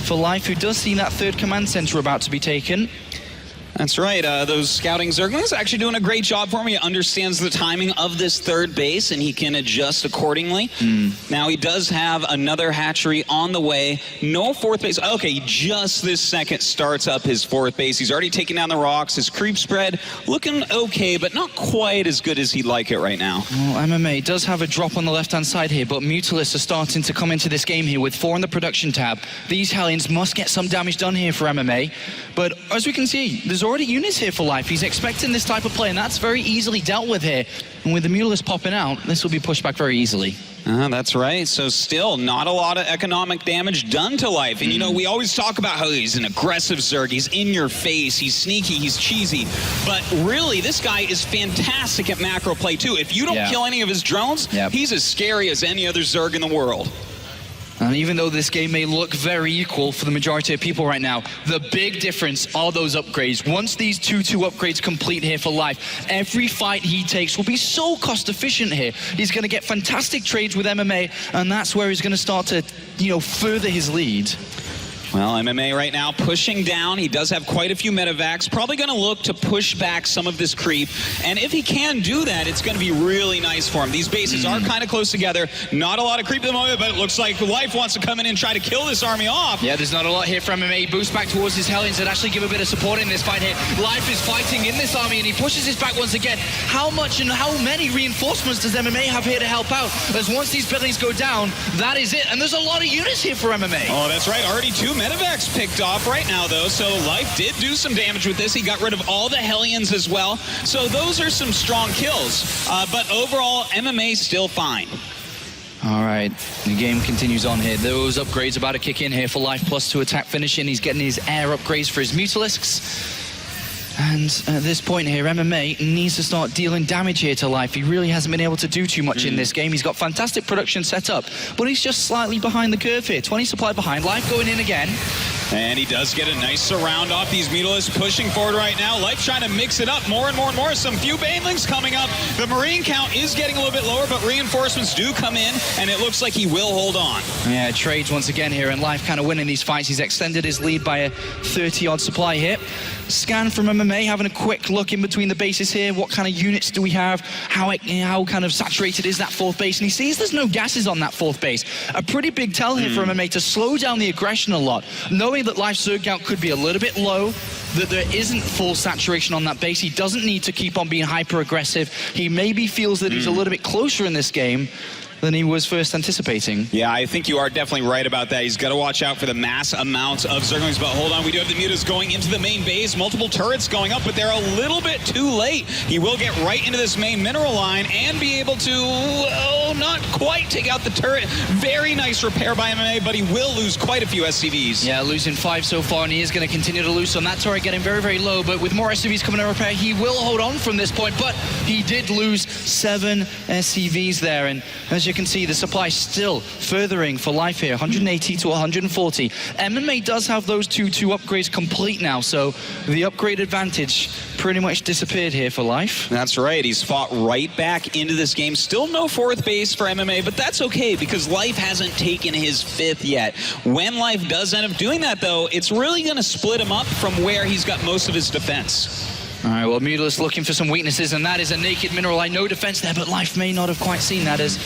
for Life, who does see that third command center about to be taken. That's right. Those scouting Zerglings actually doing a great job for him. He understands the timing of this third base, and he can adjust accordingly. Now, he does have another hatchery on the way. No fourth base. Okay, just this second starts up his fourth base. He's already taken down the rocks. His creep spread looking okay, but not quite as good as he'd like it right now. Well, MMA does have a drop on the left-hand side here, but Mutalisks are starting to come into this game here with 4 in the production tab. These Hellions must get some damage done here for MMA, but as we can see, there's there's already units here for Life. He's expecting this type of play, and that's very easily dealt with here. And with the Mutalisk popping out, this will be pushed back very easily. That's right. So still not a lot of economic damage done to Life. And, you know, we always talk about how he's an aggressive Zerg. He's in your face. He's sneaky. He's cheesy. But really, this guy is fantastic at macro play, too. If you don't kill any of his drones, he's as scary as any other Zerg in the world. And even though this game may look very equal for the majority of people right now, the big difference are those upgrades. Once these 2-2 upgrades complete here for Life, every fight he takes will be so cost efficient here. He's going to get fantastic trades with MMA, and that's where he's going to start to, you know, further his lead. Well, MMA right now pushing down. He does have quite a few medevacs. Probably going to look to push back some of this creep. And if he can do that, it's going to be really nice for him. These bases are kind of close together. Not a lot of creep at the moment, but it looks like Life wants to come in and try to kill this army off. Yeah, there's not a lot here from MMA. Boost back towards his Hellions and actually give a bit of support in this fight here. Life is fighting in this army, and he pushes his back once again. How much and how many reinforcements does MMA have here to help out? As once these buildings go down, that is it. And there's a lot of units here for MMA. Oh, that's right. Already 2 medevacs picked off right now, though, so Life did do some damage with this. He got rid of all the Hellions as well, so those are some strong kills. But overall, MMA still fine. All right, the game continues on here. Those upgrades about to kick in here for Life, +2 attack finishing. He's getting his air upgrades for his Mutalisks. And at this point here, MMA needs to start dealing damage here to Life. He really hasn't been able to do too much in this game. He's got fantastic production set up, but he's just slightly behind the curve here. 20 supply behind. Life going in again. And he does get a nice surround off these Mutalisks pushing forward right now. Life trying to mix it up more and more and more. Some few Banelings coming up. The Marine count is getting a little bit lower, but reinforcements do come in, and it looks like he will hold on. Yeah, trades once again here, and Life kind of winning these fights. He's extended his lead by a 30-odd supply hit. Scan from MMA, having a quick look in between the bases here. What kind of units do we have? How kind of saturated is that 4th base? And he sees there's no gases on that 4th base. A pretty big tell here for MMA to slow down the aggression a lot. Knowing that Life's Zerg count could be a little bit low, that there isn't full saturation on that base. He doesn't need to keep on being hyper-aggressive. He maybe feels that he's a little bit closer in this game than he was first anticipating. Yeah, I think you are definitely right about that. He's got to watch out for the mass amounts of Zerglings, but hold on, we do have the Mutas going into the main base, multiple turrets going up, but they're a little bit too late. He will get right into this main mineral line and be able to, not quite take out the turret. Very nice repair by MMA, but he will lose quite a few SCVs. Yeah, losing 5 so far, and he is going to continue to lose on that turret, getting very, very low, but with more SCVs coming to repair, he will hold on from this point, but he did lose 7 SCVs there, and as you can see, the supply still furthering for Life here, 180 to 140. MMA does have those 2-2 upgrades complete now, so the upgrade advantage pretty much disappeared here for Life. That's right. He's fought right back into this game. Still no 4th base for MMA, but that's okay because Life hasn't taken his 5th yet. When Life does end up doing that, though, it's really going to split him up from where he's got most of his defense. All right, well, Mutalisk looking for some weaknesses, and that is a naked mineral line. No defense there, but Life may not have quite seen that, as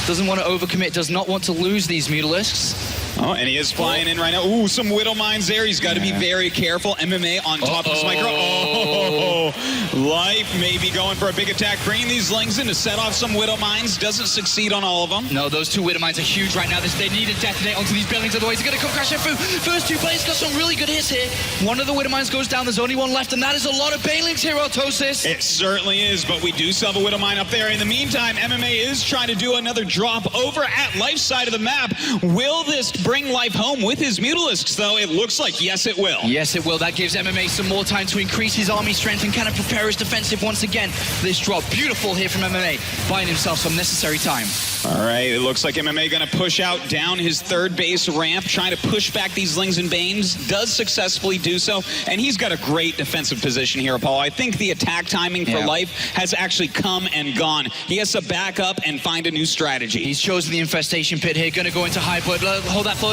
doesn't want to overcommit, does not want to lose these Mutalisks. Oh, and he is flying in right now. Ooh, some Widow Mines there. He's got to be very careful. MMA on top of his micro. Oh, Life may be going for a big attack. Bringing these Lings in to set off some Widow Mines. Doesn't succeed on all of them. No, those 2 Widow Mines are huge right now. They need to detonate onto these buildings, otherwise they're going to come crashing through. First 2 plays got some really good hits here. One of the Widow Mines goes down. There's only 1 left, and that is a lot of Banelings here, Autosis. It certainly is, but we do still have a Widow Mine up there. In the meantime, MMA is trying to do another drop over at Life's side of the map. Will this bring Life home with his Mutalisks, though? It looks like yes, it will. Yes, it will. That gives MMA some more time to increase his army strength and kind of prepare his defensive once again. This drop, beautiful here from MMA, buying himself some necessary time. All right, it looks like MMA going to push out down his 3rd base ramp, trying to push back these Lings and Banes. Does successfully do so, and he's got a great defensive position here, Paul. I think the attack timing for Life has actually come and gone. He has to back up and find a new strategy. He's chosen the infestation pit here, going to go into high blood. Hold that thought.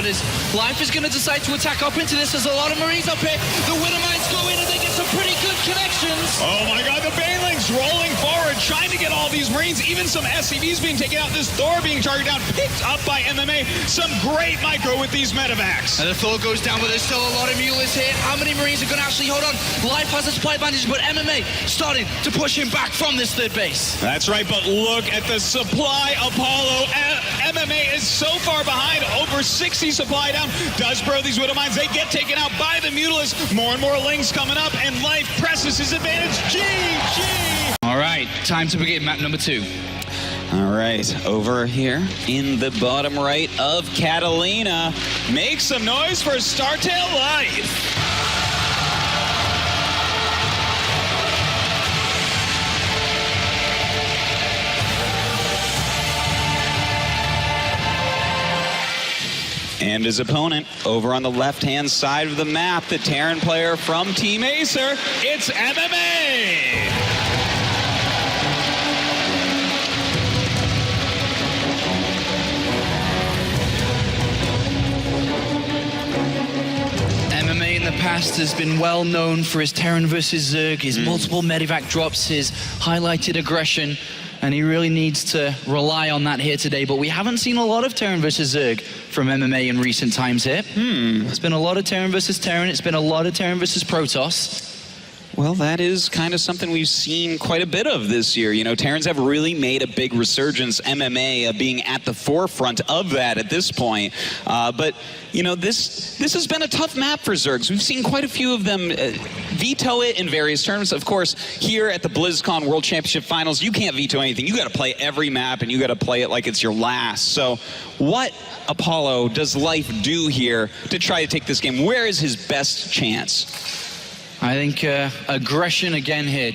Life is going to decide to attack up into this. There's a lot of Marines up here. The Widow Mines go in and they get some pretty good connections. Oh my God, the Banelings rolling forward, trying to get all these Marines, even some SCVs being taken out. This Thor being targeted down, picked up by MMA. Some great micro with these medevacs. And the Thor goes down, but there's still a lot of Mutalisks here. How many Marines are going to actually hold on? Life has a supply advantage, but MMA starting to push him back from this 3rd base. That's right, but look at the supply, Apollo. MMA is so far behind, over 60 supply down. Does bro these Widow Mines, they get taken out by the Mutalisk. More and more Lings coming up, and Life presses his advantage. GG! All right, time to begin map number 2. All right, over here in the bottom right of Catalina. Make some noise for StarTale Life. And his opponent over on the left-hand side of the map, the Terran player from Team Acer, it's MMA! MMA in the past has been well known for his Terran versus Zerg, his multiple medevac drops, his highlighted aggression, and he really needs to rely on that here today. But we haven't seen a lot of Terran versus Zerg from MMA in recent times here. It's been a lot of Terran versus Terran, it's been a lot of Terran versus Protoss. Well, that is kind of something we've seen quite a bit of this year. You know, Terrans have really made a big resurgence, MMA being at the forefront of that at this point. But, you know, this has been a tough map for Zergs. We've seen quite a few of them veto it in various terms. Of course, here at the BlizzCon World Championship Finals, you can't veto anything. You got to play every map, and you got to play it like it's your last. So what, Apollo, does Life do here to try to take this game? Where is his best chance? I think aggression again here.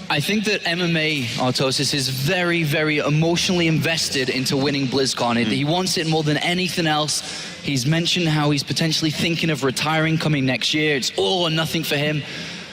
I think that MMA, Artosis, is very, very emotionally invested into winning BlizzCon. He wants it more than anything else. He's mentioned how he's potentially thinking of retiring coming next year. It's all or nothing for him.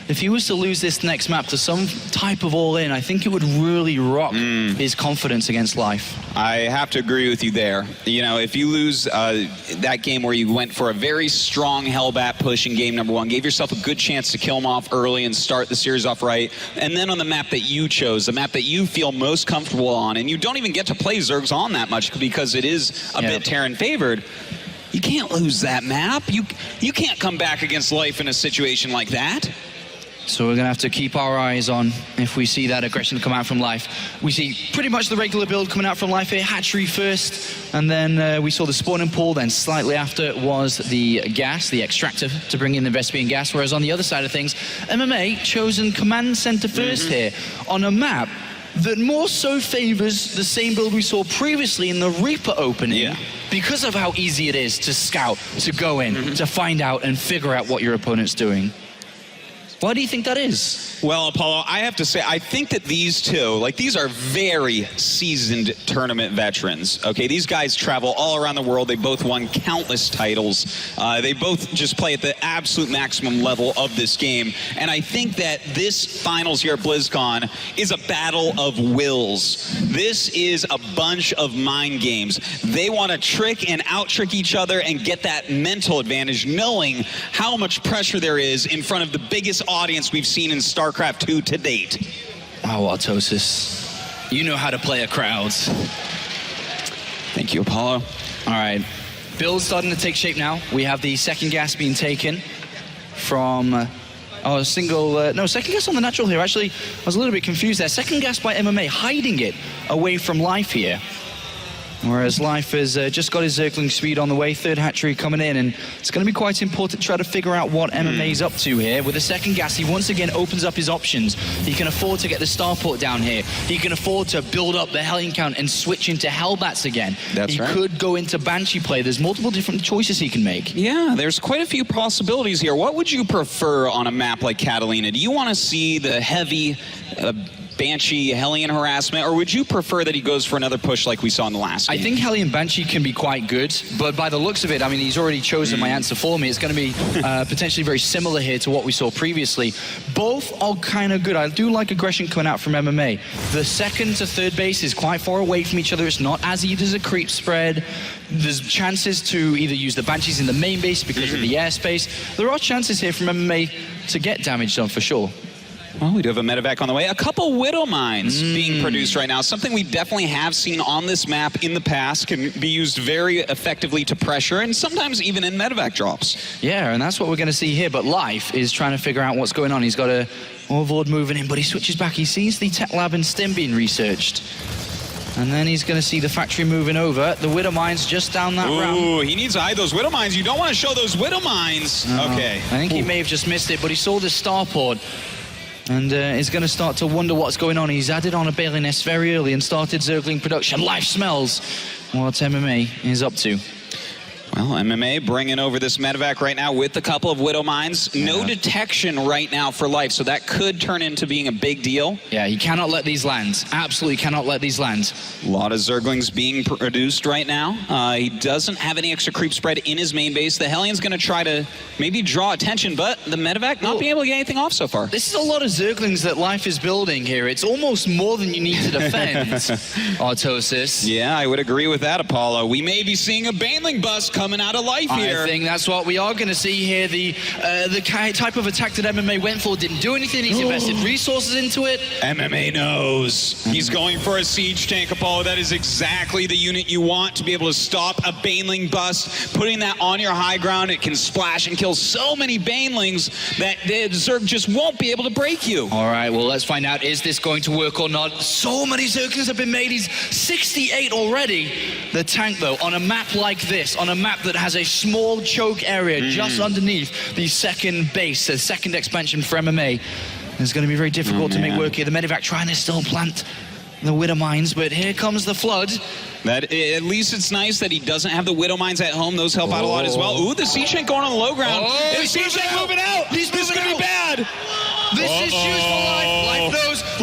If he was to lose this next map to some type of all-in, I think it would really rock his confidence against Life. I have to agree with you there. You know, if you lose that game where you went for a very strong Hellbat push in game number 1, gave yourself a good chance to kill him off early and start the series off right, and then on the map that you chose, the map that you feel most comfortable on, and you don't even get to play Zergs on that much because it is a bit Terran favored, you can't lose that map. You can't come back against Life in a situation like that. So we're going to have to keep our eyes on if we see that aggression come out from Life. We see pretty much the regular build coming out from Life here. Hatchery first, and then we saw the spawning pool, then slightly after was the gas, the extractor, to bring in the Vespian gas, whereas on the other side of things, MMA chosen command center first here on a map that more so favors the same build we saw previously in the Reaper opening because of how easy it is to scout, to go in, to find out and figure out what your opponent's doing. Why do you think that is? Well, Apollo, I have to say, I think that these two, these are very seasoned tournament veterans, okay? These guys travel all around the world. They both won countless titles. They both just play at the absolute maximum level of this game. And I think that this finals here at BlizzCon is a battle of wills. This is a bunch of mind games. They want to trick and out-trick each other and get that mental advantage, knowing how much pressure there is in front of the biggest audience we've seen in StarCraft II to date. Wow, Artosis. You know how to play a crowd. Thank you, Apollo. All right. Build's starting to take shape now. We have the second gas being taken from... second gas on the natural here. Actually, I was a little bit confused there. Second gas by MMA, hiding it away from Life here. Whereas Life has just got his Zergling speed on the way, third hatchery coming in, and it's going to be quite important to try to figure out what MMA's up to here. With the second gas, he once again opens up his options. He can afford to get the starport down here. He can afford to build up the Hellion count and switch into Hellbats again. That's right. He could go into Banshee play. There's multiple different choices he can make. Yeah, there's quite a few possibilities here. What would you prefer on a map like Catalina? Do you want to see the heavy... Banshee, Hellion harassment, or would you prefer that he goes for another push like we saw in the last game? I think Hellion Banshee can be quite good, but by the looks of it, I mean, he's already chosen my answer for me. It's going to be potentially very similar here to what we saw previously. Both are kind of good. I do like aggression coming out from MMA. The second to third base is quite far away from each other. It's not as easy as a creep spread. There's chances to either use the Banshees in the main base because of the airspace. There are chances here from MMA to get damage done for sure. Well, we do have a medevac on the way. A couple Widow Mines being produced right now. Something we definitely have seen on this map in the past, can be used very effectively to pressure and sometimes even in medevac drops. Yeah, and that's what we're going to see here. But Life is trying to figure out what's going on. He's got a Overlord moving in, but he switches back. He sees the tech lab and stim being researched. And then he's going to see the factory moving over. The Widow Mines just down that ramp. Ooh, he needs to hide those Widow Mines. You don't want to show those Widow Mines. Okay. I think he may have just missed it, but he saw this starport. And is going to start to wonder what's going on. He's added on a Bailey Nest very early and started Zergling production. Life smells what MMA is up to. Well, MMA bringing over this medevac right now with a couple of Widow Mines. No detection right now for Life, so that could turn into being a big deal. Yeah, he cannot let these land. Absolutely cannot let these land. A lot of Zerglings being produced right now. He doesn't have any extra creep spread in his main base. The Hellions going to try to maybe draw attention, but the medevac not being able to get anything off so far. This is a lot of Zerglings that Life is building here. It's almost more than you need to defend, Artosis. Yeah, I would agree with that, Apollo. We may be seeing a Baneling bust coming out of Life here. I think that's what we are going to see here. The type of attack that MMA went for didn't do anything. He's invested resources into it. MMA knows. He's going for a siege tank, Apollo. That is exactly the unit you want to be able to stop a Baneling bust. Putting that on your high ground, it can splash and kill so many Banelings that the Zerg just won't be able to break you. All right, well, let's find out. Is this going to work or not? So many Zerglings have been made. He's 68 already. The tank, though, on a map like this, on a map that has a small choke area just underneath the second base, the second expansion for MMA. It's going to be very difficult to make work here. The medevac trying to still plant the Widow Mines, but here comes the flood. At least it's nice that he doesn't have the Widow Mines at home. Those help out a lot as well. Ooh, the siege tank going on the low ground. The siege tank moving out. This is going to be bad. This is huge for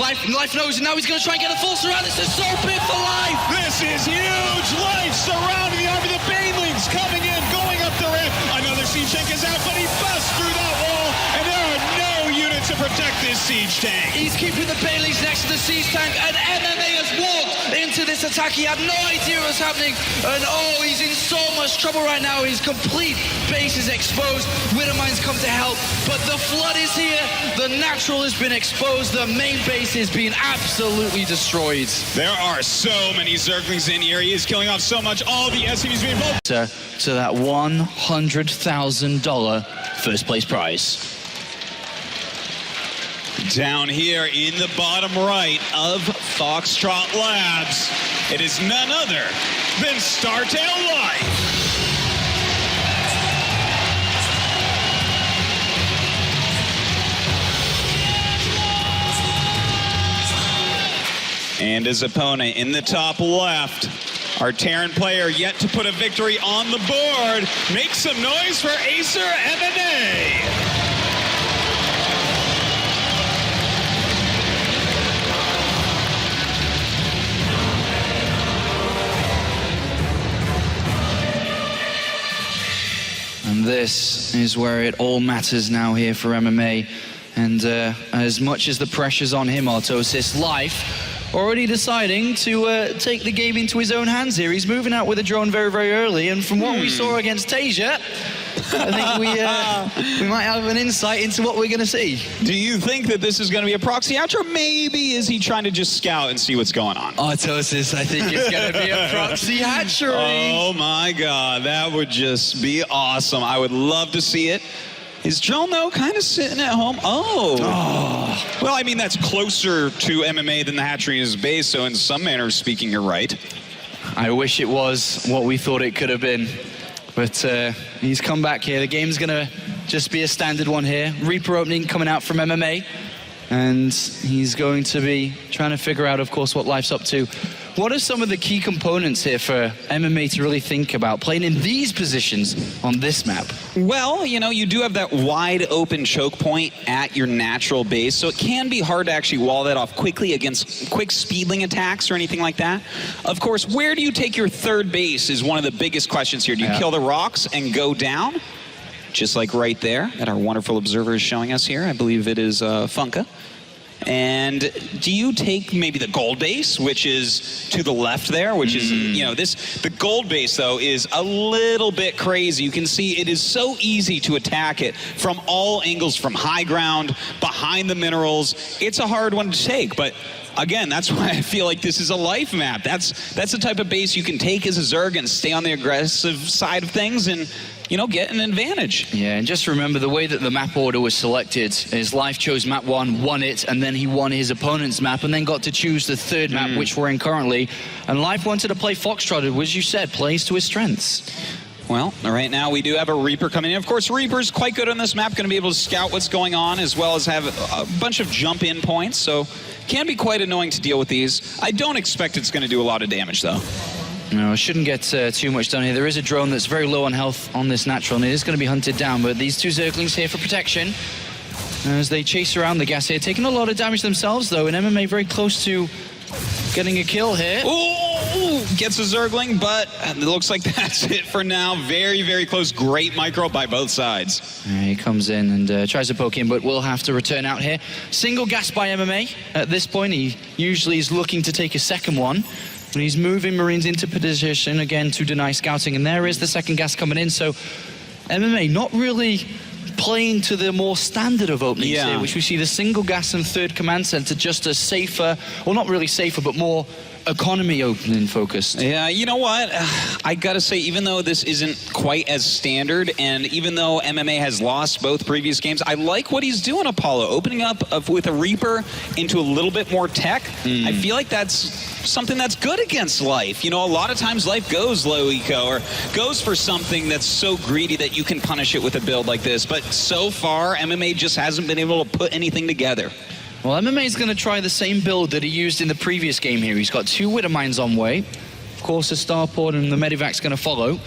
Life. Life knows, and now he's going to try and get a full surround. This is so big for Life. This is huge. Life surrounding the army of the Banelings, coming in, going up the ramp. Another siege tank is out, but he busts through that wall, and there are no units to protect this siege tank. He's keeping the Baileys next to the siege tank, and MMA has walked into this attack. He had no idea what was happening, and he's in so much trouble right now. His complete base is exposed. Widow Mines come to help, but the flood is here. The natural has been exposed. The main base is being absolutely destroyed. There are so many Zerglings in here. He is killing off so much. All the SCVs being involved. To that $100,000 first place prize. Down here in the bottom right of Foxtrot Labs, it is none other than Startail Life. And his opponent in the top left, our Terran player yet to put a victory on the board. Make some noise for Acer MMA. And this is where it all matters now here for MMA. And as much as the pressure's on him, Artosis, Life already deciding to take the game into his own hands here. He's moving out with a drone very, very early. And from what we saw against Tasia, I think we might have an insight into what we're going to see. Do you think that this is going to be a proxy hatch, or maybe is he trying to just scout and see what's going on? Artosis, I think it's going to be a proxy hatchery. Oh my God, that would just be awesome. I would love to see it. Is Drone, though, kind of sitting at home? Oh. Well, I mean, that's closer to MMA than the hatchery in his base, so in some manner of speaking, you're right. I wish it was what we thought it could have been. But he's come back here. The game's going to just be a standard one here. Reaper opening coming out from MMA. And he's going to be trying to figure out, of course, what Life's up to. What are some of the key components here for MMA to really think about playing in these positions on this map? Well, you know, you do have that wide open choke point at your natural base, so it can be hard to actually wall that off quickly against quick speedling attacks or anything like that. Of course, where do you take your third base is one of the biggest questions here. Do you kill the rocks and go down? Just like right there that our wonderful observer is showing us here. I believe it is Funka. And do you take maybe the gold base, which is to the left there, which is, you know, the gold base, though, is a little bit crazy. You can see it is so easy to attack it from all angles, from high ground, behind the minerals. It's a hard one to take, but again, that's why I feel like this is a life map. That's the type of base you can take as a Zerg and stay on the aggressive side of things and you know, get an advantage. Yeah, and just remember the way that the map order was selected is Life chose map 1, won it, and then he won his opponent's map, and then got to choose the third map, which we're in currently. And Life wanted to play Foxtrot, as you said, plays to his strengths. Well, right now we do have a Reaper coming in. Of course, Reaper's quite good on this map, going to be able to scout what's going on, as well as have a bunch of jump-in points, so can be quite annoying to deal with these. I don't expect it's going to do a lot of damage, though. No, shouldn't get too much done here. There is a drone that's very low on health on this natural, and it is going to be hunted down, but these two Zerglings here for protection as they chase around the gas here, taking a lot of damage themselves, though, and MMA very close to getting a kill here. Ooh, gets a Zergling, but it looks like that's it for now. Very, very close. Great micro by both sides. He comes in and tries to poke in, but will have to return out here. Single gas by MMA. At this point, he usually is looking to take a second one. And he's moving Marines into position again to deny scouting, and there is the second gas coming in. So MMA not really playing to the more standard of openings here, which we see the single gas and third command center just a safer, well, not really safer, but more economy opening focused. Yeah, you know what? I gotta say, even though this isn't quite as standard, and even though MMA has lost both previous games, I like what he's doing, Apollo, opening up with a Reaper into a little bit more tech. I feel like that's something that's good against Life. You know, a lot of times Life goes low eco or goes for something that's so greedy that you can punish it with a build like this, but so far MMA just hasn't been able to put anything together. Well, MMA is going to try the same build that he used in the previous game here. He's got 2 Widow Mines on way. Of course, the Starport and the Medivac's going to follow.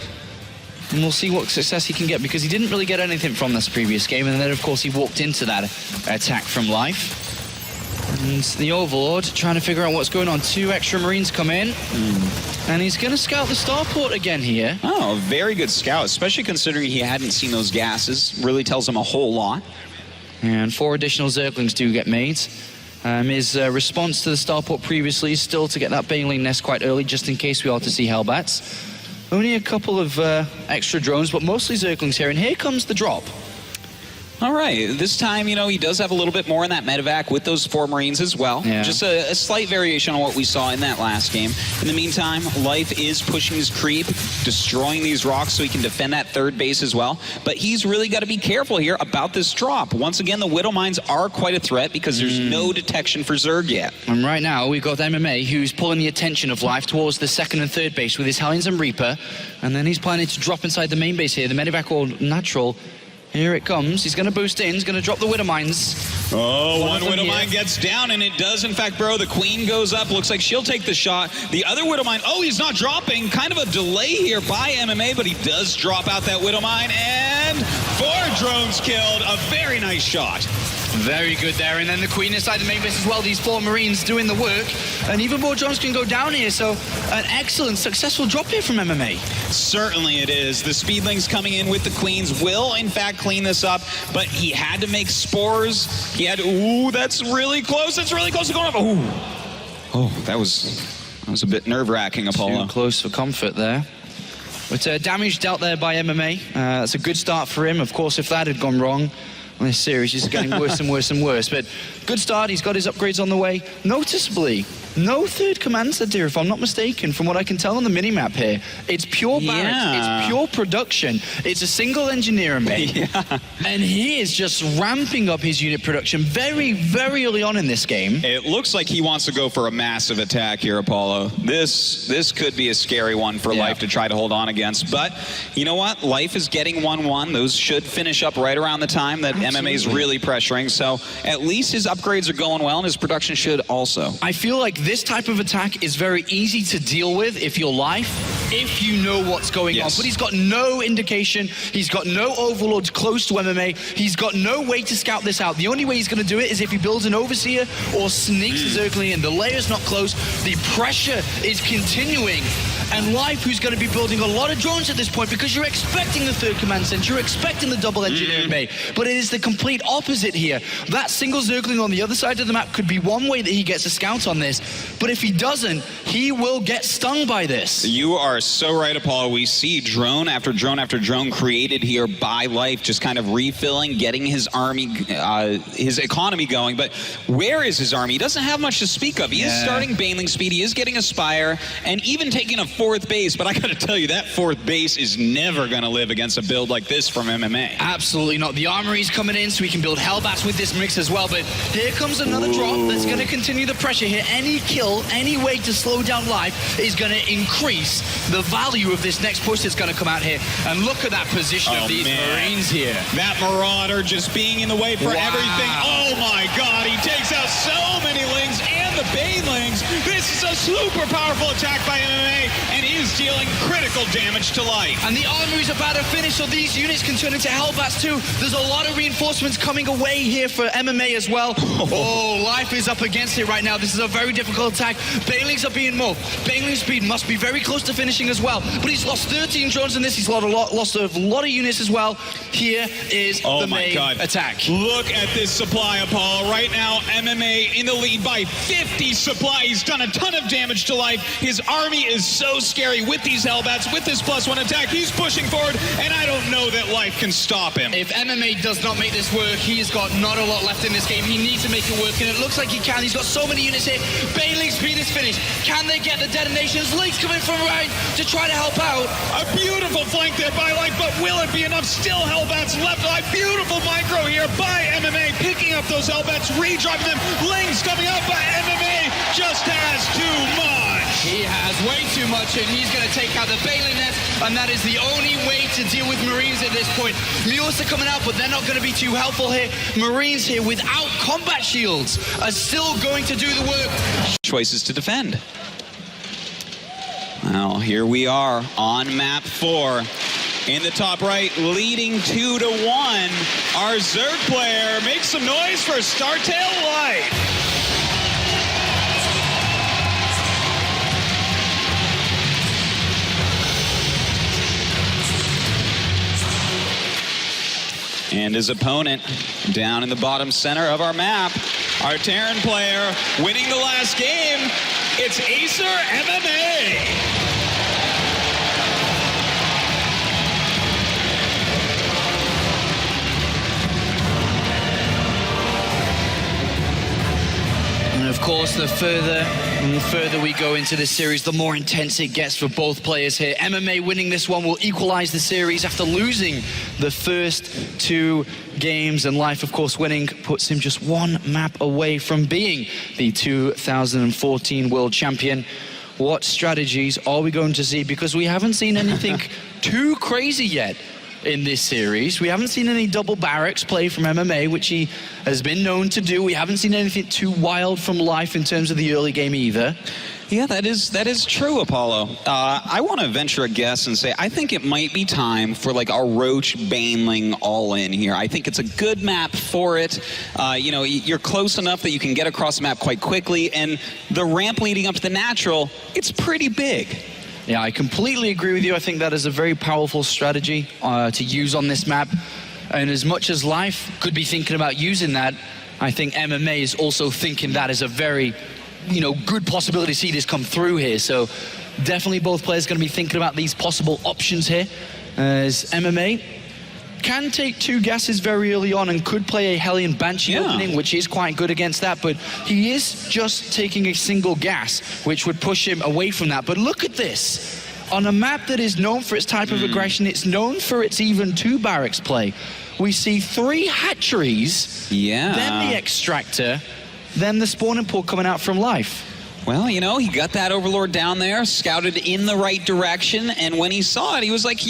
And we'll see what success he can get, because he didn't really get anything from this previous game. And then, of course, he walked into that attack from Life. And the Overlord trying to figure out what's going on. 2 extra Marines come in. And he's going to scout the Starport again here. Oh, very good scout, especially considering he hadn't seen those gases. Really tells him a whole lot. And 4 additional Zerglings do get made. His response to the Starport previously is still to get that Baneling nest quite early, just in case we are to see Hellbats. Only a couple of extra drones, but mostly Zerglings here. And here comes the drop. All right, this time, you know, he does have a little bit more in that medevac with those 4 Marines as well. Yeah. Just a slight variation on what we saw in that last game. In the meantime, Life is pushing his creep, destroying these rocks so he can defend that third base as well. But he's really got to be careful here about this drop. Once again, the Widow Mines are quite a threat because there's no detection for Zerg yet. And right now, we've got MMA, who's pulling the attention of Life towards the second and third base with his Hellions and Reaper. And then he's planning to drop inside the main base here. The medevac or natural. Here it comes. He's going to boost in. He's going to drop the Widow Mines. Oh, one Widow Mine gets down, and it does, in fact, bro. The Queen goes up. Looks like she'll take the shot. The other Widow Mine, oh, he's not dropping. Kind of a delay here by MMA, but he does drop out that Widow Mine, and 4 drones killed. A very nice shot. Very good there. And then the Queen inside the main base as well. These 4 Marines doing the work. And even more drones can go down here. So an excellent, successful drop here from MMA. Certainly it is. The Speedlings coming in with the Queens will, in fact, clean this up. But he had to make spores. He had to, ooh, that's really close. That's really close to going up. Ooh. Oh, that was a bit nerve-wracking, Apollo. Too close for comfort there. But damage dealt there by MMA. That's a good start for him. Of course, if that had gone wrong, this series is getting worse and worse and worse. But good start. He's got his upgrades on the way. Noticeably, no third command center, if I'm not mistaken, from what I can tell on the minimap here. It's pure barracks. It's pure production. It's a single engineer made. And he is just ramping up his unit production very, very early on in this game. It looks like he wants to go for a massive attack here, Apollo. This could be a scary one for Life to try to hold on against. But you know what? Life is getting 1-1. Those should finish up right around the time that MMA is really pressuring. So at least his upgrades are going well, and his production should also. I feel like this type of attack is very easy to deal with if you're Life, if you know what's going on. But he's got no indication. He's got no overlords close to MMA. He's got no way to scout this out. The only way he's going to do it is if he builds an Overseer or sneaks a Zergling in. The layer's not close. The pressure is continuing. And Life, who's going to be building a lot of drones at this point, because you're expecting the third command center, you're expecting the double engineering bay. But it is the complete opposite here. That single Zergling on the other side of the map could be one way that he gets a scout on this. But if he doesn't, he will get stung by this. You are so right, Apollo. We see drone after drone after drone created here by Life, just kind of refilling, getting his army, his economy going. But where is his army? He doesn't have much to speak of. He is starting Baneling speed. He is getting a Spire, and even taking a 4th base. But I got to tell you, that 4th base is never going to live against a build like this from MMA. Absolutely not. The armory's coming in, so we can build Hellbats with this mix as well. But here comes another drop that's going to continue the pressure here. Any kill, any way to slow down Life is going to increase the value of this next push that's going to come out here. And look at that position of these Marines here. That Marauder just being in the way for everything. Oh my God, he takes out so many Lings and the Banelings. This is a super powerful attack by MMA and is dealing critical damage to Life. And the armory's about to finish, so these units can turn into Hellbats too. There's a lot of reinforcements coming away here for MMA as well. Oh, Life is up against it right now. This is a very difficult attack. Banelings are being moved. Baneling speed must be very close to finishing as well. But he's lost 13 drones in this. He's lost a lot of units as well. Here is the main attack. Look at this supply, Apollo. Right now, MMA in the lead by 50 supply. He's done a ton of damage to Life. His army is so scary with these Hellbats, with this +1 attack. He's pushing forward, and I don't know that Life can stop him. If MMA does not make this work, he's got not a lot left in this game. He needs to make it work, and it looks like he can. He's got so many units here. Baneling speed is finished. Can they get the detonations? Link's coming from right to try to help out. A beautiful flank there by Life, but will it be enough? Still Hellbats left. A beautiful micro here by MMA, picking up those Hellbats, redropping them. Lings coming up, but MMA just has too much. He has way too much, and he's going to take out the Baneling nest, and that is the only way to deal with Marines at this point. Mules are coming out, but they're not going to be too helpful here. Marines here without combat shields are still going to do the work. Choices to defend. Well, here we are on map 4. In the top right, leading 2-1. Our Zerg player makes some noise for StarTale Life. And his opponent down in the bottom center of our map, our Terran player winning the last game. It's Acer MMA. And of course, the further we go into this series, the more intense it gets for both players here. MMA winning this one will equalize the series after losing the first 2 games, and Life, of course, winning puts him just 1 map away from being the 2014 world champion. What strategies are we going to see? Because we haven't seen anything too crazy yet in this series. We haven't seen any double barracks play from MMA, which he has been known to do. We haven't seen anything too wild from Life in terms of the early game either. Yeah, that is true, Apollo. I want to venture a guess and say I think it might be time for like a Roach Baneling all-in here. I think it's a good map for it. You know, you're close enough that you can get across the map quite quickly, and the ramp leading up to the natural, it's pretty big. Yeah, I completely agree with you. I think that is a very powerful strategy to use on this map. And as much as Life could be thinking about using that, I think MMA is also thinking that is a very, good possibility to see this come through here. So definitely both players going to be thinking about these possible options here. As MMA can take 2 gases very early on and could play a Hellion Banshee opening, which is quite good against that, but he is just taking a single gas, which would push him away from that. But look at this. On a map that is known for its type of aggression, it's known for its even 2 barracks play. We see 3 hatcheries, then the extractor, then the spawning pool coming out from Life. Well, he got that Overlord down there, scouted in the right direction, and when he saw it, he was like,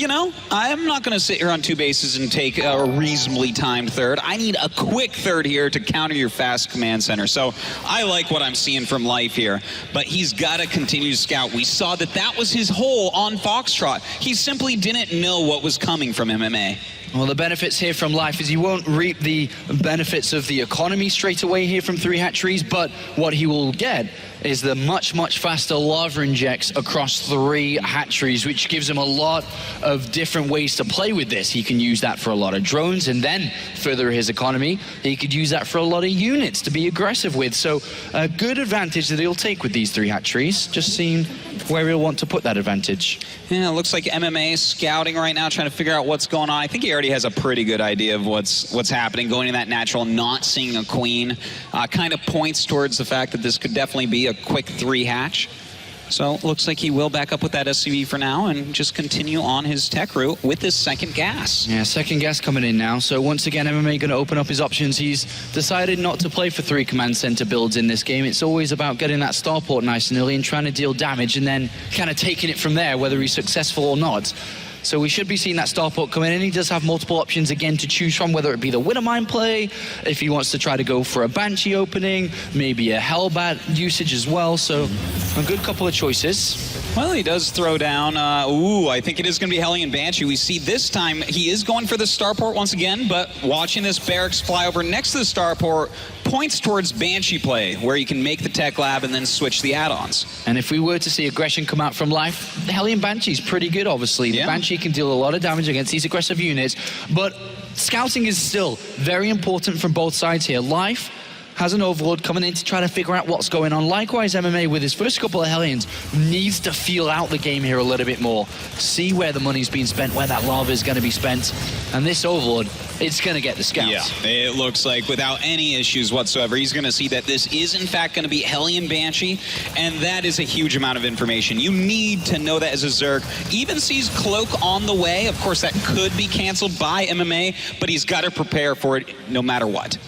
I'm not going to sit here on 2 bases and take a reasonably timed third. I need a quick third here to counter your fast command center. So I like what I'm seeing from Life here, but he's got to continue to scout. We saw that was his hole on Foxtrot. He simply didn't know what was coming from MMA. Well, the benefits here from Life is he won't reap the benefits of the economy straight away here from 3 hatcheries, but what he will get is the much, much faster lava injects across 3 hatcheries, which gives him a lot of different ways to play with this. He can use that for a lot of drones and then further his economy. He could use that for a lot of units to be aggressive with. So a good advantage that he'll take with these 3 hatcheries, just seeing where he'll want to put that advantage. Yeah, it looks like MMA is scouting right now, trying to figure out what's going on. I think he already has a pretty good idea of what's happening. Going to that natural, not seeing a queen, kind of points towards the fact that this could definitely be a quick 3 hatch. So it looks like he will back up with that SCV for now and just continue on his tech route with his second gas. Yeah, second gas coming in now. So once again, MMA going to open up his options. He's decided not to play for 3 command center builds in this game. It's always about getting that starport nice and early and trying to deal damage and then kind of taking it from there, whether he's successful or not. So we should be seeing that starport come in, and he does have multiple options again to choose from, whether it be the Widowmine play, if he wants to try to go for a Banshee opening, maybe a Hellbat usage as well. So a good couple of choices. Well, he does throw down, I think it is going to be Hellion Banshee. We see this time he is going for the starport once again, but watching this barracks fly over next to the starport points towards Banshee play, where you can make the tech lab and then switch the add-ons. And if we were to see aggression come out from Life, the Hellion Banshee's pretty good, obviously. The Banshee can deal a lot of damage against these aggressive units, but scouting is still very important from both sides here. Life has an Overlord coming in to try to figure out what's going on. Likewise, MMA, with his first couple of Hellions, needs to feel out the game here a little bit more. See where the money's being spent, where that lava is going to be spent. And this Overlord, it's going to get the scouts. Yeah, it looks like without any issues whatsoever, he's going to see that this is in fact going to be Hellion Banshee, and that is a huge amount of information. You need to know that as a Zerg. Even sees Cloak on the way. Of course, that could be canceled by MMA, but he's got to prepare for it no matter what.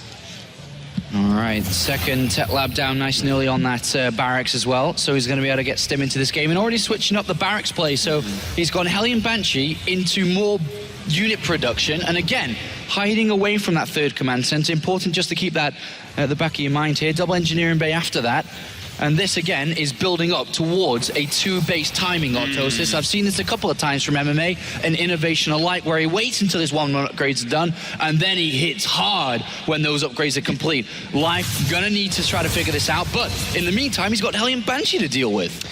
All right, second tech lab down nice and early on that barracks as well. So he's going to be able to get Stim into this game and already switching up the barracks play. So he's gone Hellion Banshee into more unit production. And again, hiding away from that 3rd command center. Important just to keep that at the back of your mind here. Double engineering bay after that. And this, again, is building up towards a 2-base timing autosis. I've seen this a couple of times from MMA, an innovation alike, where he waits until his 1-1 upgrades are done, and then he hits hard when those upgrades are complete. Life gonna need to try to figure this out, but in the meantime, he's got Hellion Banshee to deal with.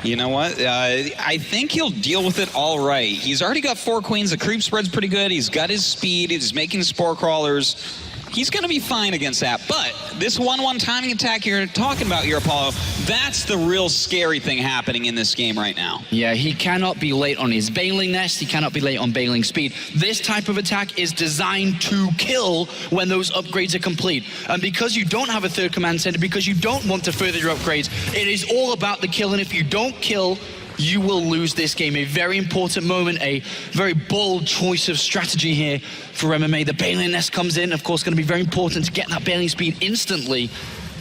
You know what? I think he'll deal with it all right. He's already got 4 queens. The creep spread's pretty good. He's got his speed. He's making spore crawlers. He's going to be fine against that. But this 1-1 timing attack you're talking about here, Apollo, that's the real scary thing happening in this game right now. Yeah, he cannot be late on his bailing nest. He cannot be late on bailing speed. This type of attack is designed to kill when those upgrades are complete. And because you don't have a 3rd command center, because you don't want to further your upgrades, it is all about the kill. And if you don't kill, you will lose this game. A very important moment, a very bold choice of strategy here for MMA. The bailing nest comes in, of course, going to be very important to get that bailing speed instantly.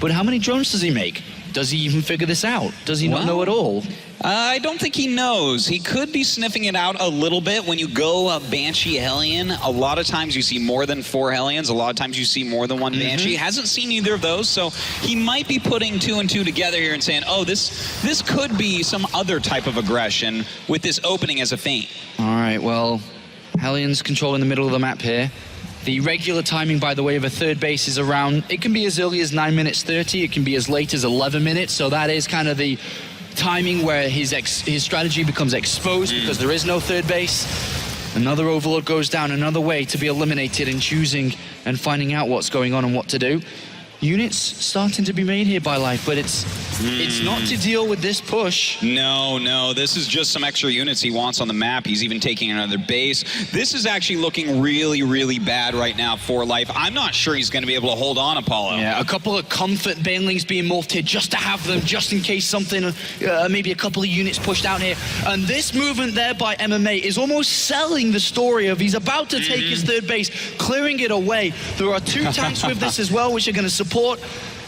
But how many drones does he make? Does he even figure this out? Does he not know at all? I don't think he knows. He could be sniffing it out a little bit. When you go Banshee Hellion, a lot of times you see more than 4 Hellions. A lot of times you see more than 1 Banshee. Hasn't seen either of those, so he might be putting 2 and 2 together here and saying, oh, this could be some other type of aggression with this opening as a feint. All right, well, Hellions controlling the middle of the map here. The regular timing, by the way, of a 3rd base is around, it can be as early as 9 minutes 30, it can be as late as 11 minutes, so that is kind of the timing where his strategy becomes exposed because there is no 3rd base. Another Overlord goes down, another way to be eliminated in choosing and finding out what's going on and what to do. Units starting to be made here by Life, but it's not to deal with this push. No, this is just some extra units he wants on the map. He's even taking another base. This is actually looking really, really bad right now for Life. I'm not sure he's going to be able to hold on, Apollo. Yeah, a couple of comfort banelings being morphed here just to have them, just in case something, maybe a couple of units pushed out here. And this movement there by MMA is almost selling the story of he's about to take his 3rd base, clearing it away. There are 2 tanks with this as well, which are going to support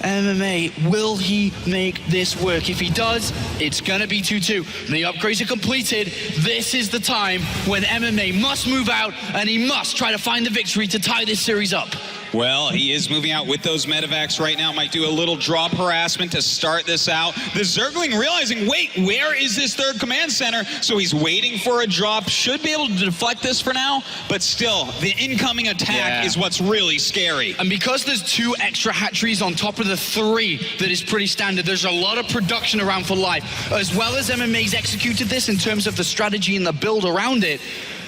MMA. Will he make this work? If he does, it's gonna be 2-2. The upgrades are completed. This is the time when MMA must move out and he must try to find the victory to tie this series up. Well, he is moving out with those medevacs right now. Might do a little drop harassment to start this out. The Zergling realizing, wait, where is this third command center? So he's waiting for a drop. Should be able to deflect this for now, but still, the incoming attack is what's really scary. And because there's 2 extra hatcheries on top of the 3 that is pretty standard, there's a lot of production around for life. As well as MMA's executed this in terms of the strategy and the build around it,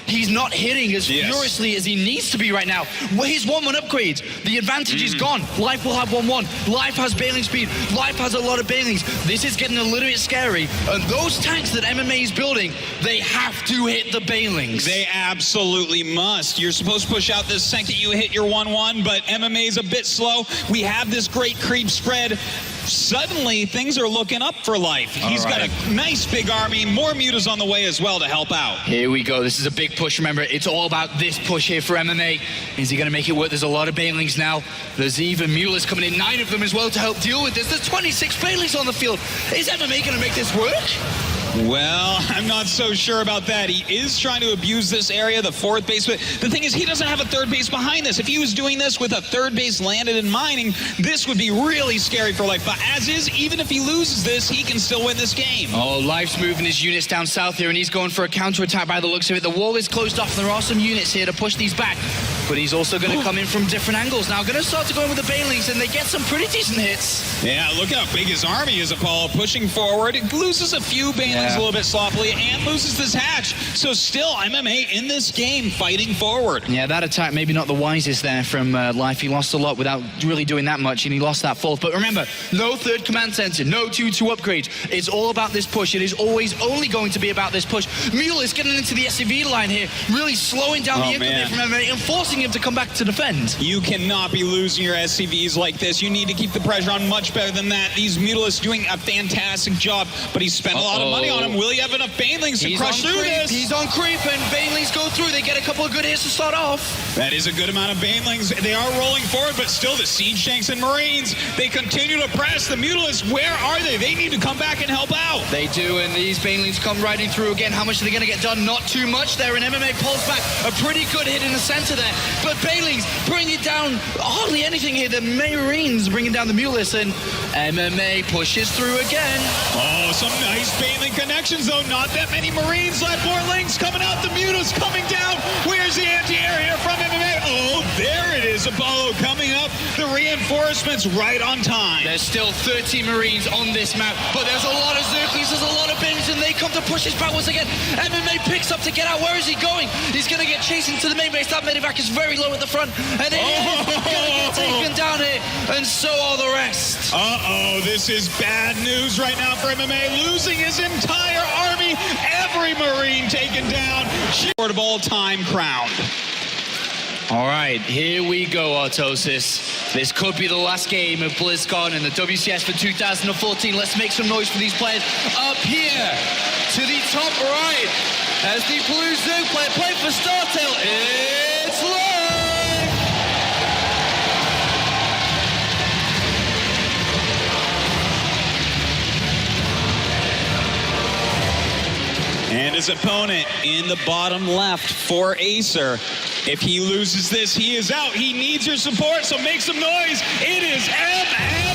he's not hitting as furiously as he needs to be right now. Well, his 1-1 upgrade, the advantage is gone. Life will have 1-1. Life has bailing speed. Life has a lot of bailings. This is getting a little bit scary. And those tanks that MMA is building, they have to hit the bailings. They absolutely must. You're supposed to push out the second you hit your 1-1, but MMA is a bit slow. We have this great creep spread. Suddenly, things are looking up for Life. He's got a nice big army, more mutas on the way as well to help out. Here we go. This is a big push. Remember, it's all about this push here for MMA. Is he going to make it work? There's a lot of bailings now. There's even mulas coming in, 9 of them as well to help deal with this. There's 26 bailings on the field. Is MMA going to make this work? Well, I'm not so sure about that. He is trying to abuse this area, the 4th base, but the thing is he doesn't have a 3rd base behind this. If he was doing this with a 3rd base landed in mining, this would be really scary for Life. But as is, even if he loses this, he can still win this game. Oh, Life's moving his units down south here, and he's going for a counterattack by the looks of it. The wall is closed off. There are some units here to push these back, but he's also going to come in from different angles now. Going to start to go in with the bailings, and they get some pretty decent hits. Yeah, look how big his army is, Apollo, pushing forward. It loses a few bailings a little bit sloppily and loses this hatch. So still, MMA in this game fighting forward. Yeah, that attack maybe not the wisest there from Life. He lost a lot without really doing that much, and he lost that 4th. But remember, no 3rd command center, no 2-2 upgrades. It's all about this push. It is always only going to be about this push. Mule is getting into the SCV line here, really slowing down the income from MMA and forcing him to come back to defend. You cannot be losing your SCVs like this. You need to keep the pressure on much better than that. These Mutalists doing a fantastic job, but he spent a lot of money on him. Will he have enough banelings to crush through this? He's on creep, and banelings go through. They get a couple of good hits to start off. That is a good amount of banelings. They are rolling forward, but still the siege tanks and marines, they continue to press. The Mutalists, where are they? They need to come back and help out. They do, and these banelings come riding through again. How much are they going to get done? Not too much there, and MMA pulls back. A pretty good hit in the center there, but banelings bringing down hardly anything here. The marines bringing down the Mutalists, and MMA pushes through again. Oh, some nice baneling connections, though. Not that many marines left. More links coming out. The Mutas coming down. Where's the anti-air here from MMA? Oh, there it is, Apollo coming up. The reinforcements right on time. There's still 13 marines on this map, but there's a lot of Zerglings, there's a lot of bins, and they come to push his back once again. MMA picks up to get out. Where is he going? He's going to get chased into the main base. That medevac is very low at the front, and it is going to get taken down here, and so are the rest. Uh-oh, this is bad news right now for MMA. Losing his entire army, every marine taken down. Short of all time crowned. All right, here we go, Artosis. This could be the last game of BlizzCon and the WCS for 2014. Let's make some noise for these players up here to the top right as the Blue Zerg player playing for StarTale. It's live! And his opponent in the bottom left for Acer. If he loses this, he is out. He needs your support, so make some noise. It is MMA.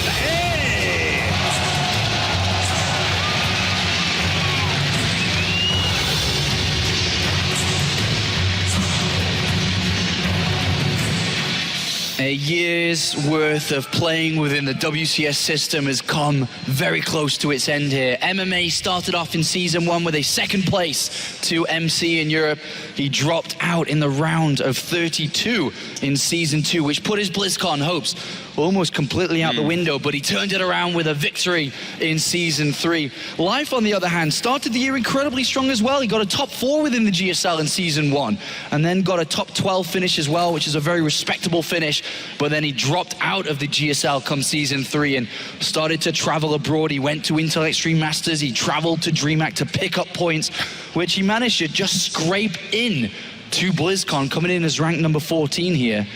A year's worth of playing within the WCS system has come very close to its end here. MMA started off in Season 1 with a 2nd place to MC in Europe. He dropped out in the round of 32 in Season 2, which put his BlizzCon hopes almost completely out the window, but he turned it around with a victory in Season 3. Life, on the other hand, started the year incredibly strong as well. He got a top 4 within the GSL in Season 1, and then got a top 12 finish as well, which is a very respectable finish, but then he dropped out of the GSL come Season 3 and started to travel abroad. He went to Intel Extreme Masters, he traveled to DreamHack to pick up points, which he managed to just scrape in to BlizzCon, coming in as ranked number 14 here.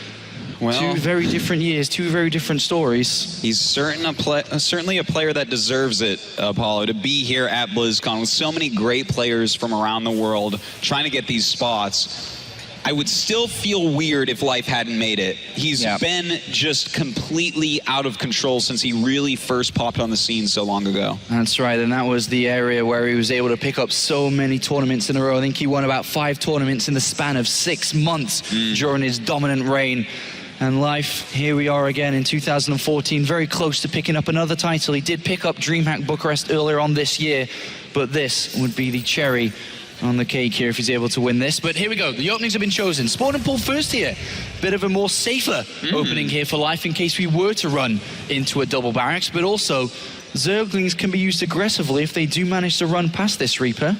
Well, 2 very different years, 2 very different stories. He's certainly a player that deserves it, Apollo, to be here at BlizzCon with so many great players from around the world trying to get these spots. I would still feel weird if Life hadn't made it. He's been just completely out of control since he really first popped on the scene so long ago. That's right, and that was the area where he was able to pick up so many tournaments in a row. I think he won about 5 tournaments in the span of 6 months during his dominant reign. And Life, here we are again in 2014, very close to picking up another title. He did pick up DreamHack Bucharest earlier on this year, but this would be the cherry on the cake here if he's able to win this. But here we go, the openings have been chosen. Spawn and pull first here. Bit of a more safer opening here for Life in case we were to run into a double barracks, but also Zerglings can be used aggressively if they do manage to run past this Reaper.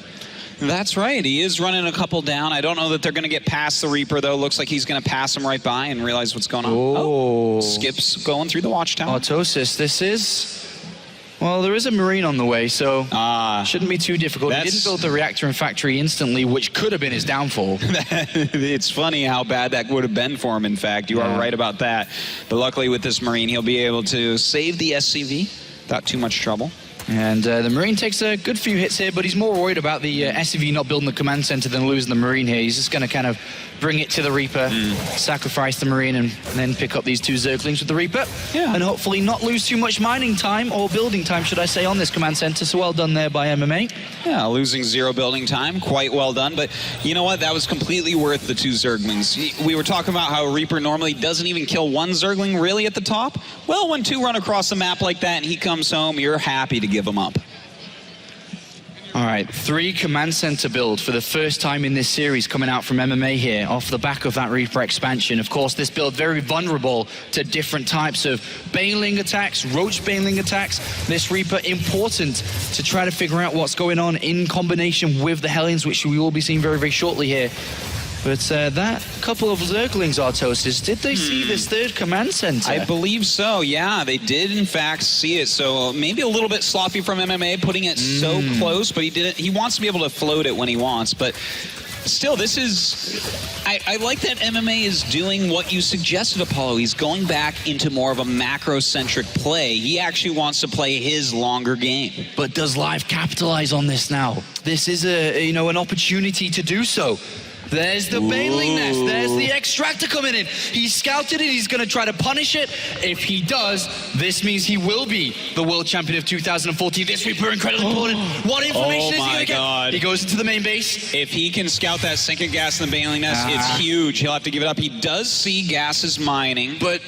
That's right, he is running a couple down. I don't know that they're going to get past the Reaper, though. Looks like he's going to pass him right by and realize what's going on. Oh, Skip's going through the watchtower. Autosis, this is... Well, there is a Marine on the way, so shouldn't be too difficult. He didn't build the reactor and factory instantly, which could have been his downfall. It's funny how bad that would have been for him, in fact. You are right about that. But luckily with this Marine, he'll be able to save the SCV without too much trouble. And the Marine takes a good few hits here, but he's more worried about the SCV not building the command center than losing the Marine here. He's just going to kind of bring it to the Reaper, sacrifice the Marine, and then pick up these 2 Zerglings with the Reaper. Yeah. And hopefully not lose too much mining time, or building time, should I say, on this command center. So well done there by MMA. Yeah, losing 0 building time, quite well done. But you know what? That was completely worth the 2 Zerglings. We were talking about how Reaper normally doesn't even kill 1 Zergling really at the top. Well, when 2 run across the map like that and he comes home, you're happy to give him up. All right, 3 command center build for the first time in this series coming out from MMA here off the back of that Reaper expansion. Of course, this build very vulnerable to different types of baneling attacks, roach baneling attacks. This Reaper important to try to figure out what's going on in combination with the Hellions, which we will be seeing very, very shortly here. But that couple of Zerglings, Artosis, did they see this 3rd command center? I believe so, yeah. They did, in fact, see it. So maybe a little bit sloppy from MMA, putting it so close, but he didn't. He wants to be able to float it when he wants, but still, this is... I like that MMA is doing what you suggested, Apollo. He's going back into more of a macro-centric play. He actually wants to play his longer game. But does Live capitalize on this now? This is an opportunity to do so. There's the baneling nest. There's the extractor coming in. He's scouted it. He's going to try to punish it. If he does, this means he will be the world champion of 2014. This Reaper incredibly important. What information is he going to get? He goes into the main base. If he can scout that sinking gas in the baneling nest, it's huge. He'll have to give it up. He does see gases mining, but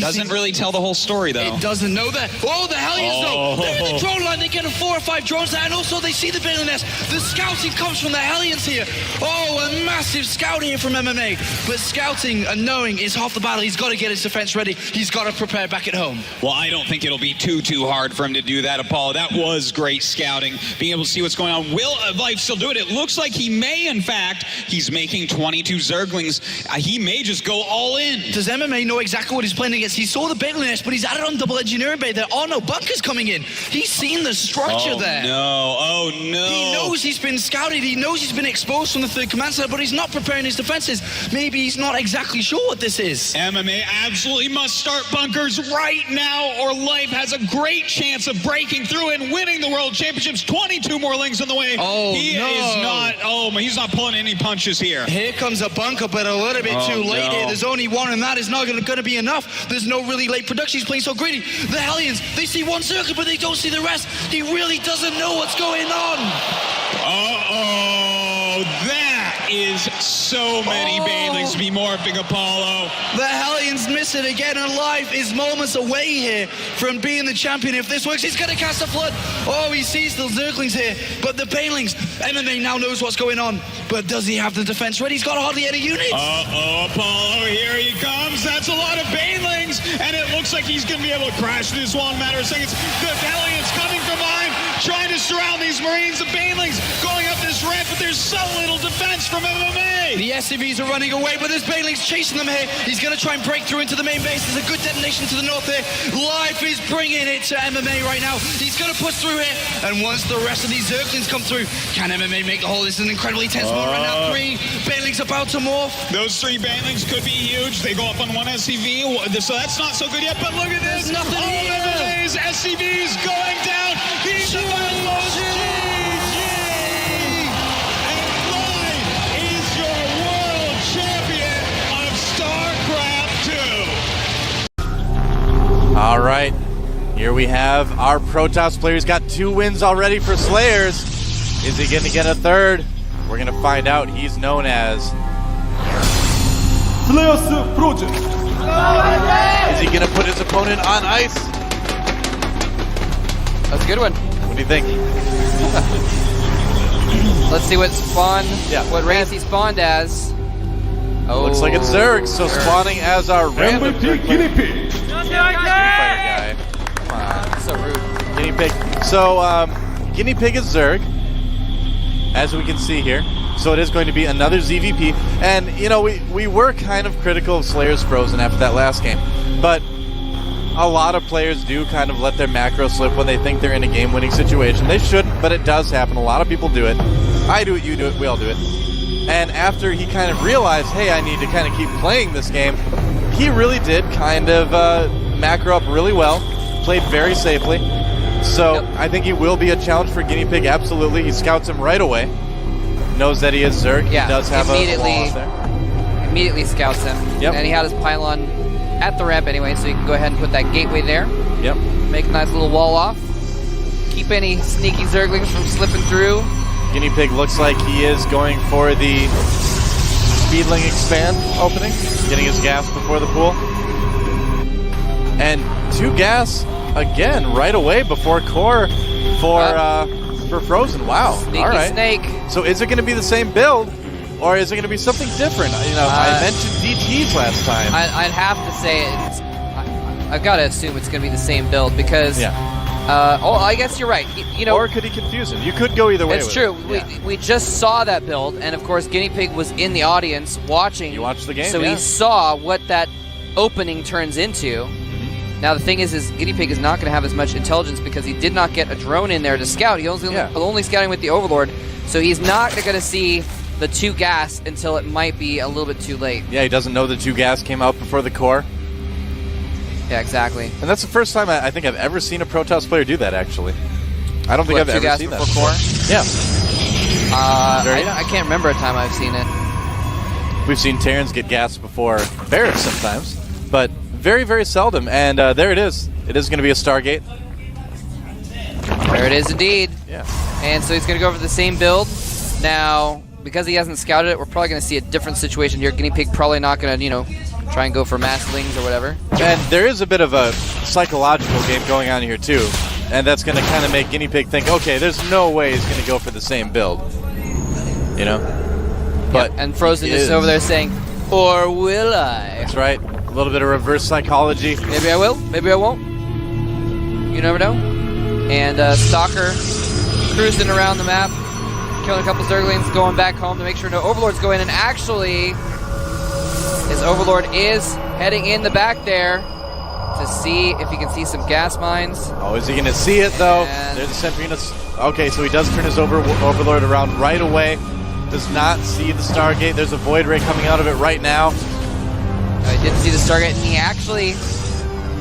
doesn't really tell the whole story, though. It doesn't know that. Oh, the Hellions, though. They're in the drone line. They get 4 or 5 drones there, and also they see the baneling nest. The scouting comes from the Hellions here. Oh, a massive scout here from MMA. But scouting and knowing is half the battle. He's got to get his defense ready. He's got to prepare back at home. Well, I don't think it'll be too hard for him to do that, Apollo. That was great scouting, being able to see what's going on. Will Life still do it? It looks like he may, in fact. He's making 22 Zerglings. He may just go all in. Does MMA know exactly what he's playing against? He saw the baneling nest, but he's added on double engineering bay. There are no bunkers coming in. He's seen the structure there. Oh no. He knows he's been scouted. He knows he's been exposed from the 3rd command center, but he's not preparing his defenses. Maybe he's not exactly sure what this is. MMA absolutely must start bunkers right now, or Life has a great chance of breaking through and winning the World Championships. 22 more lings on the way. Oh, he is not pulling any punches here. Here comes a bunker, but a little bit too late here. There's only 1, and that is not going to be enough. There's no really late production. He's playing so greedy. The Hellions, they see 1 circle, but they don't see the rest. He really doesn't know what's going on. That is so many banelings to be morphing, Apollo. The Hellions miss it again, and Life is moments away here from being the champion. If this works, he's going to cast a flood. Oh, he sees the Zerglings here, but the banelings, MMA now knows what's going on. But does he have the defense ready? He's got hardly any units. Apollo, here he comes. That's a lot of banelings, and it looks like he's going to be able to crash this one in a matter of seconds. The Hellions coming from behind, trying to surround these Marines. The banelings going up this ramp, but there's so little defense from MMA. The SCVs are running away, but there's banelings chasing them here. He's going to try and break through into the main base. There's a good detonation to the north here. Life is bringing it to MMA right now. He's going to push through here, and once the rest of these Zerglings come through, can MMA make the hole? This is an incredibly tense moment right now. 3 banelings about to morph. Those 3 banelings could be huge. They go up on 1 SCV, so that's not so good yet, but look at this. There's nothing here. MMA's SCVs going down. He's about to lose. GG! And Live is your world champion. All right, here we have our Protoss player. He's got 2 wins already for Slayers. Is he going to get a third? We're going to find out. He's known as Slayers Project. Is he going to put his opponent on ice? That's a good one. What do you think? Let's see what spawn, what race he spawned as. Oh. Looks like it's Zerg, so spawning as our random MVP Guinea Pig. guy. Come on. So rude. Guinea Pig. So, Guinea Pig is Zerg, as we can see here. So it is going to be another ZVP. And, you know, we were kind of critical of Slayers Frozen after that last game. But a lot of players do kind of let their macro slip when they think they're in a game-winning situation. They shouldn't, but it does happen. A lot of people do it. I do it, you do it, we all do it. And after he kind of realized, hey, I need to kind of keep playing this game, he really did kind of macro up really well, played very safely. So I think he will be a challenge for Guinea Pig, absolutely. He scouts him right away. Knows that he is Zerg. Yeah, he does have a wall up there. Immediately scouts him. Yep. And he had his pylon at the ramp anyway, so you can go ahead and put that gateway there. Yep. Make a nice little wall off. Keep any sneaky Zerglings from slipping through. Guinea Pig looks like he is going for the Speedling expand opening, getting his gas before the pool. And 2 gas again right away before core for Frozen. Wow. Sneaky all right. snake. So is it going to be the same build, or is it going to be something different? You know, I mentioned DTs last time. I'd have to say I've got to assume it's going to be the same build because. Yeah. I guess you're right. You know, or could he confuse him? You could go either way. It's true. We just saw that build, and of course, Guinea Pig was in the audience watching. You watched the game, so he saw what that opening turns into. Now the thing is Guinea Pig is not going to have as much intelligence because he did not get a drone in there to scout. He only scouting with the Overlord, so he's not going to see the 2 gas until it might be a little bit too late. Yeah, he doesn't know the 2 gas came out before the core. Yeah, exactly. And that's the first time I think I've ever seen a Protoss player do that, actually. I don't think I've ever seen that. Core? Yeah. I can't remember a time I've seen it. We've seen Terrans get gas before Barracks sometimes, but very, very seldom. And there it is. It is going to be a Stargate. There it is indeed. Yeah. And so he's going to go for the same build. Now, because he hasn't scouted it, we're probably going to see a different situation here. Guinea Pig probably not going to, try and go for masslings or whatever. And there is a bit of a psychological game going on here too, and that's going to kind of make Guinea Pig think, okay, there's no way he's going to go for the same build, But and Frozen is over there saying, or will I? That's right. A little bit of reverse psychology. Maybe I will. Maybe I won't. You never know. And Stalker cruising around the map, killing a couple Zerglings, going back home to make sure no Overlords go in, and actually his Overlord is heading in the back there to see if he can see some gas mines. Oh, is he going to see it, though? There's the Semprinus. Okay, so he does turn his Overlord around right away. Does not see the Stargate. There's a Void Ray coming out of it right now. He didn't see the Stargate, and he actually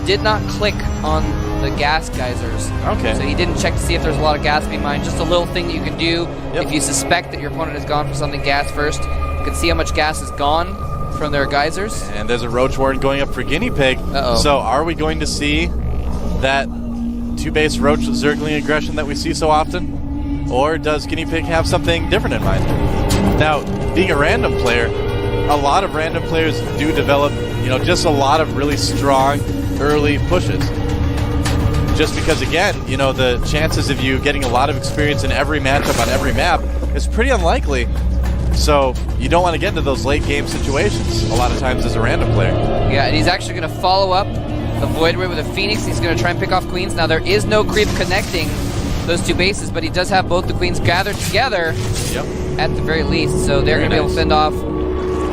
did not click on the gas geysers. Okay. So he didn't check to see if there's a lot of gas being mined. Just a little thing that you can do if you suspect that your opponent has gone for something gas first. You can see how much gas is gone from their geysers. And there's a Roach Warden going up for Guinea Pig. So are we going to see that 2-base Roach Zergling aggression that we see so often? Or does Guinea Pig have something different in mind? Now, being a random player, a lot of random players do develop, just a lot of really strong early pushes. Just because, again, the chances of you getting a lot of experience in every matchup on every map is pretty unlikely. So you don't want to get into those late game situations a lot of times as a random player. Yeah, and he's actually going to follow up the Void Ray with a Phoenix. He's going to try and pick off Queens. Now, there is no creep connecting those 2 bases, but he does have both the Queens gathered together at the very least. So they're going to be able to fend off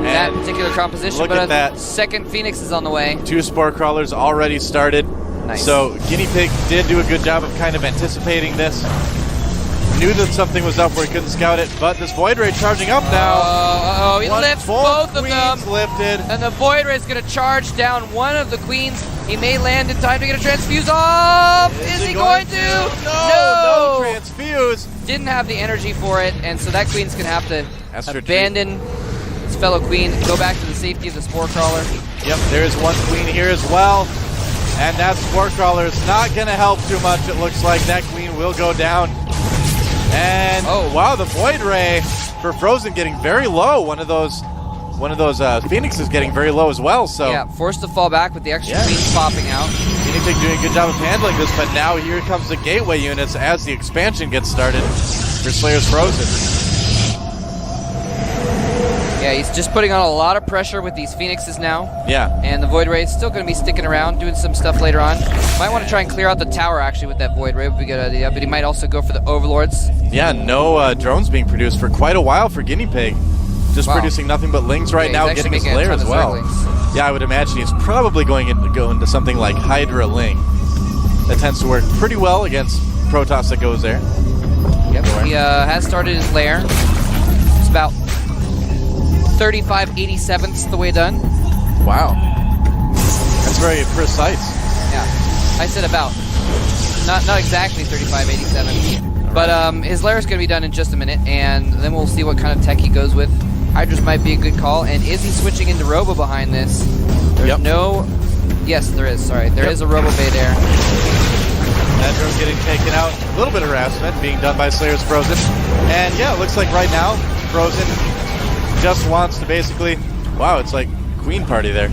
that particular composition. Look but at that. Second Phoenix is on the way. 2 Spore Crawlers already started. Nice. So Guinea Pig did do a good job of kind of anticipating this. Knew that something was up where he couldn't scout it, but this Void Ray charging up now. He lifts both of them. Lifted. And the Void Ray is going to charge down one of the Queens. He may land in time to get a transfuse off. Is he going to? No transfuse. Didn't have the energy for it, and so that Queen's going to have to abandon his fellow Queen, go back to the safety of the Spore Crawler. Yep, there's one Queen here as well. And that Spore Crawler is not going to help too much. It looks like that Queen will go down. And wow, the Void Ray for Frozen getting very low. One of those Phoenixes getting very low as well. So yeah, forced to fall back with the extra Queens popping out. Phoenix doing a good job of handling this, but now here comes the gateway units as the expansion gets started for Slayer's Frozen. Yeah, he's just putting on a lot of pressure with these Phoenixes now. Yeah. And the Void Ray is still going to be sticking around, doing some stuff later on. Might want to try and clear out the tower, actually, with that Void Ray. Would be a good idea. But he might also go for the Overlords. Yeah, no drones being produced for quite a while for Guinea Pig. Just producing nothing but Lings right now, getting his lair as well. Yeah, I would imagine he's probably going to go into something like Hydra Ling. That tends to work pretty well against Protoss that goes there. Yep, he has started his lair. It's about 35/87ths the way done. Wow. That's very precise. Yeah, I said about. Not exactly 35/87. But his lair is going to be done in just a minute, and then we'll see what kind of tech he goes with. Hydras might be a good call. And is he switching into Robo behind this? There's no... Yes, there is. Sorry. There is a Robo Bay there. That drone getting taken out. A little bit of harassment being done by Slayer's Frozen. And yeah, it looks like right now, Frozen just wants to basically... Wow, it's like Queen Party there.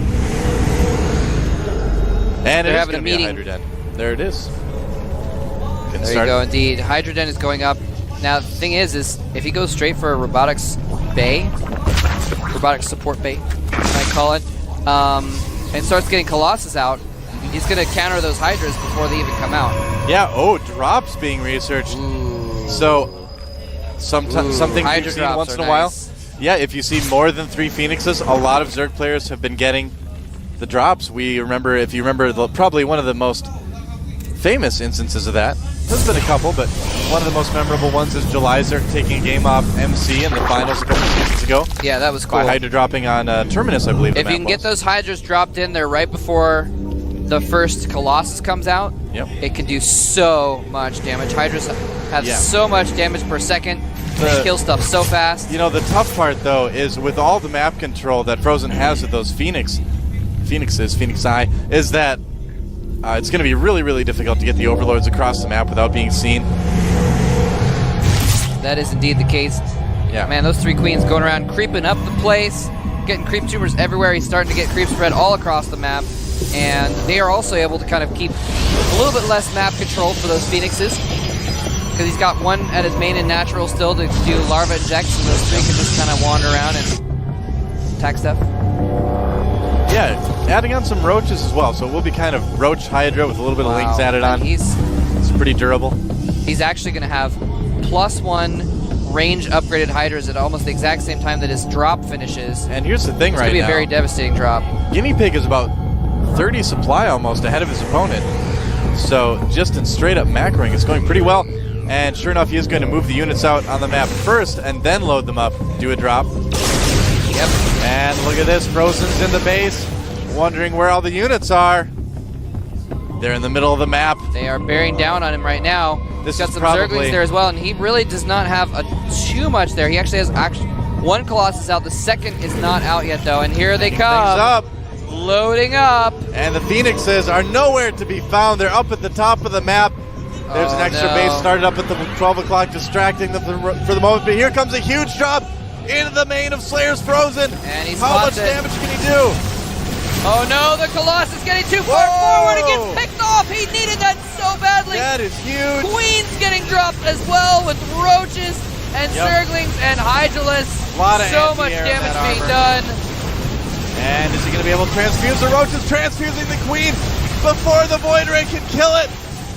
And it is going to be a Hydra Den. There it is. There you go, indeed. Hydra Den is going up. Now, the thing is if he goes straight for a robotics bay, robotics support bay, I call it, and starts getting Colossus out, he's going to counter those Hydras before they even come out. Yeah, drops being researched. Ooh. So, something we've seen once in a while. Yeah, if you see more than 3 Phoenixes, a lot of Zerg players have been getting the drops. We remember, if you remember, probably one of the most famous instances of that. There's been a couple, but one of the most memorable ones is July Zerg taking a game off MC in the finals a couple of seasons ago. Yeah, that was cool. By Hydra dropping on Terminus, I believe. If you can get those Hydras dropped in there right before the first Colossus comes out, it can do so much damage. Hydras have so much damage per second. They kill stuff so fast. You know, the tough part, though, is with all the map control that Frozen has with those Phoenix Eye, is that it's going to be really, really difficult to get the Overlords across the map without being seen. That is indeed the case. Yeah. Man, those 3 Queens going around creeping up the place, getting creep tumors everywhere. He's starting to get creep spread all across the map. And they are also able to kind of keep a little bit less map control for those Phoenixes. Because he's got one at his main and natural still to do larva ejects, and those 3 can just kind of wander around and attack stuff. Yeah, adding on some roaches as well, so it will be kind of roach Hydra with a little bit of Lings added on. It's pretty durable. He's actually going to have +1 range upgraded Hydras at almost the exact same time that his drop finishes. And here's the thing right now. It's going to be a very devastating drop. Guinea Pig is about 30 supply almost ahead of his opponent. So just in straight up macroing, it's going pretty well. And sure enough, he is going to move the units out on the map first and then load them up, do a drop. Yep. And look at this, Frozen's in the base, wondering where all the units are. They're in the middle of the map. They are bearing down on him right now. He's got some Zerglings there as well, and he really does not have too much there. He actually has one Colossus out. The second is not out yet, though, and here they come. Things up. Loading up. And the Phoenixes are nowhere to be found. They're up at the top of the map. There's an extra base started up at the 12 o'clock, distracting them for the moment. But here comes a huge drop into the main of Slayer's Frozen. And he's How much damage can he do? Oh no, the Colossus getting too far forward. It gets picked off. He needed that so badly. That is huge. Queen's getting dropped as well with roaches and Zerglings and Hydralis. A lot of so much damage being done. And is he going to be able to transfuse the roaches? Transfusing the Queen before the Void Ray can kill it.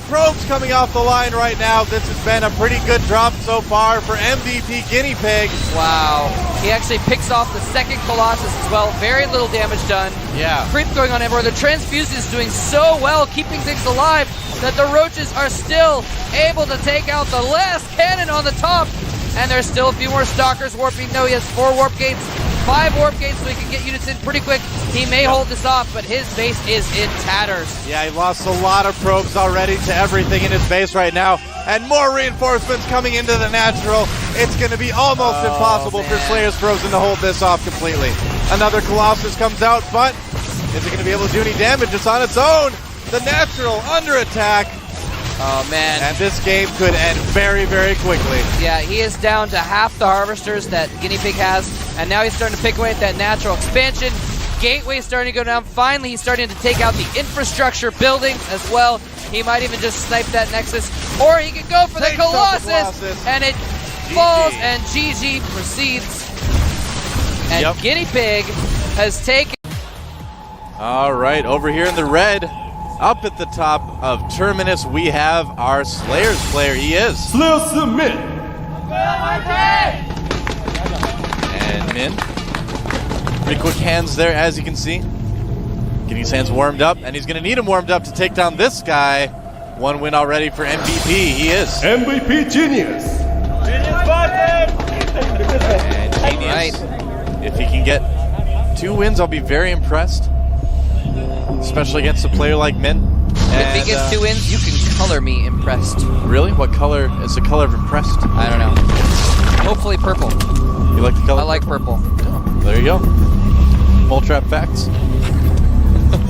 Probes coming off the line right now. This has been a pretty good drop so far for MVP Guinea Pig. Wow. He actually picks off the second Colossus as well. Very little damage done. Yeah. Creep going on everywhere. The Transfuse is doing so well, keeping things alive, that the roaches are still able to take out the last cannon on the top. And there's still a few more Stalkers warping. No, he has 4 warp gates, 5 warp gates, so he can get units in pretty quick. He may hold this off, but his base is in tatters. Yeah, he lost a lot of probes already to everything in his base right now. And more reinforcements coming into the natural. It's going to be almost impossible for Slayer's Frozen to hold this off completely. Another Colossus comes out, but is it going to be able to do any damage? It's on its own. the natural under attack. Oh, man. And this game could end very, very quickly. Yeah, he is down to half the harvesters that Guinea Pig has, and now he's starting to pick away at that natural expansion. Gateway starting to go down. Finally, he's starting to take out the infrastructure buildings as well. He might even just snipe that Nexus, or he could go for the Colossus, and it falls, and GG proceeds. And Guinea Pig has taken... All right, over here in the red, up at the top of Terminus, we have our Slayers player. He is Slayer submit. And Min. Pretty quick hands there, as you can see. Getting his hands warmed up, and he's going to need them warmed up to take down this guy. One win already for MVP. He is MVP Genius. And Genius, if he can get 2 wins, I'll be very impressed. Especially against a player like Min. If he gets 2 wins, you can color me impressed. Really? What color is the color of impressed? I don't know. Hopefully purple. You like the color? I like purple. Oh, there you go. Mole Trap facts.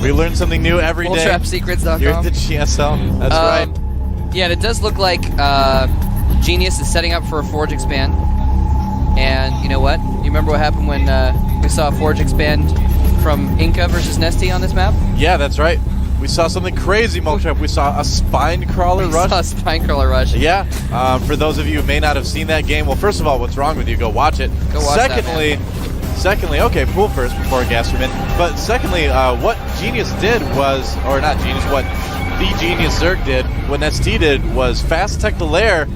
We learn something new every day. MoleTrapSecrets.com. You're at the GSL. That's right. Yeah, and it does look like Genius is setting up for a Forge Expand. And you know what? You remember what happened when we saw a Forge Expand from Inca versus Nesty on this map? Yeah, that's right. We saw something crazy, Motrap. We saw a spine crawler rush. We saw a spine crawler rush. Yeah. For those of you who may not have seen that game, well, first of all, what's wrong with you? Go watch it. Go watch Secondly, okay, pool first before Gasterman. But secondly, what Genius did was, or not Genius, what the Genius Zerg did, what ST did was fast tech the lair,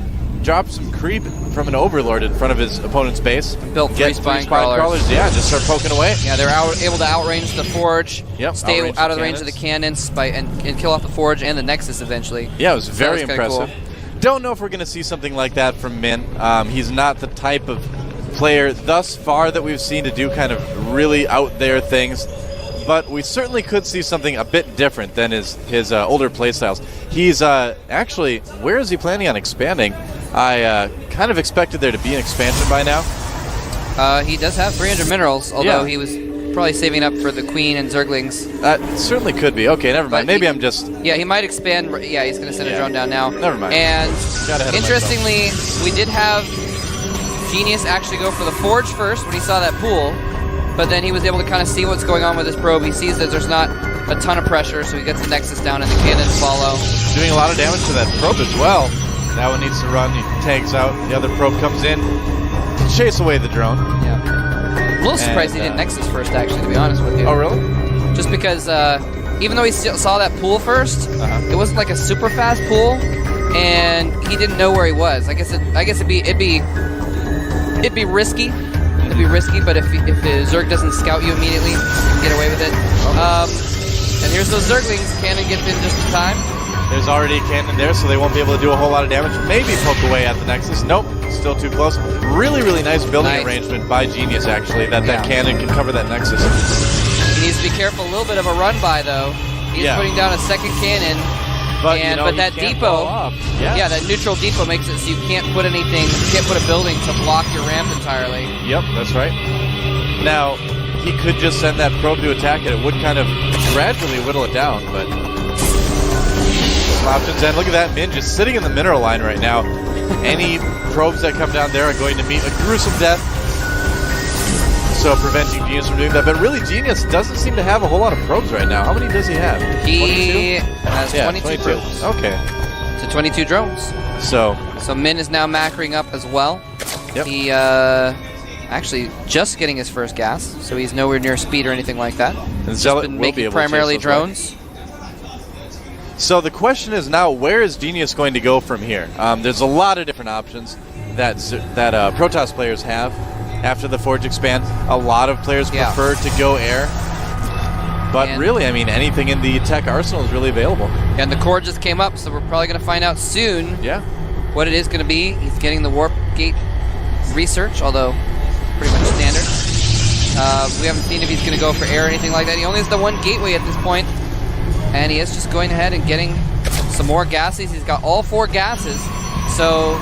drop some creep from an Overlord in front of his opponent's base. Built 3 spine crawlers. Yeah, just start poking away. Yeah, they're able to outrange the Forge, stay out of the range of the cannons and kill off the Forge and the Nexus eventually. Yeah, it was very impressive. Cool. Don't know if we're going to see something like that from Min. He's not the type of player thus far that we've seen to do kind of really out there things, but we certainly could see something a bit different than his older playstyles. He's actually, where is he planning on expanding? I kind of expected there to be an expansion by now. He does have 300 minerals, although he was probably saving up for the Queen and Zerglings. That certainly could be. Okay, never mind. Maybe I'm just... Yeah, he might expand. Yeah, he's going to send a drone down now. Never mind. And interestingly, we did have Genius actually go for the Forge first when he saw that pool, but then he was able to kind of see what's going on with his probe. He sees that there's not a ton of pressure, so he gets the Nexus down and the cannons follow. Doing a lot of damage to that probe as well. That one needs to run. He tags out. The other probe comes in to chase away the drone. Yeah. I'm a little surprised he did Nexus first, actually, to be honest with you. Oh, really? Just because even though he saw that pool first, it wasn't like a super fast pool, and he didn't know where he was. I guess it'd be risky. It'd be risky, but if the Zerg doesn't scout you immediately, you can get away with it. And here's those Zerglings. Cannon gets in just in time. There's already a cannon there, so they won't be able to do a whole lot of damage. Maybe poke away at the Nexus. Nope, still too close. Really, really nice building arrangement by Genius, actually, that cannon can cover that Nexus. He needs to be careful. A little bit of a run by, though. He's putting down a second cannon. But that depot, that neutral depot makes it so you can't put anything, you can't put a building to block your ramp entirely. Yep, that's right. Now, he could just send that probe to attack it. It would kind of gradually whittle it down, but... options, and look at that, Min just sitting in the mineral line right now. Any probes that come down there are going to meet a gruesome death. So preventing Genius from doing that. But really, Genius doesn't seem to have a whole lot of probes right now. How many does he have? He has 22 probes. Okay. So 22 drones. So Min is now macroing up as well. Yep. He actually just getting his first gas, so he's nowhere near speed or anything like that. And Zealot been will making be able primarily to chase those drones. So the question is now, where is Genius going to go from here? There's a lot of different options that Protoss players have after the Forge expand. A lot of players prefer to go air. But really, I mean, anything in the tech arsenal is really available. And the core just came up, so we're probably going to find out soon what it is going to be. He's getting the warp gate research, although pretty much standard. We haven't seen if he's going to go for air or anything like that. He only has the one gateway at this point. And he is just going ahead and getting some more gases. He's got all 4 gases. So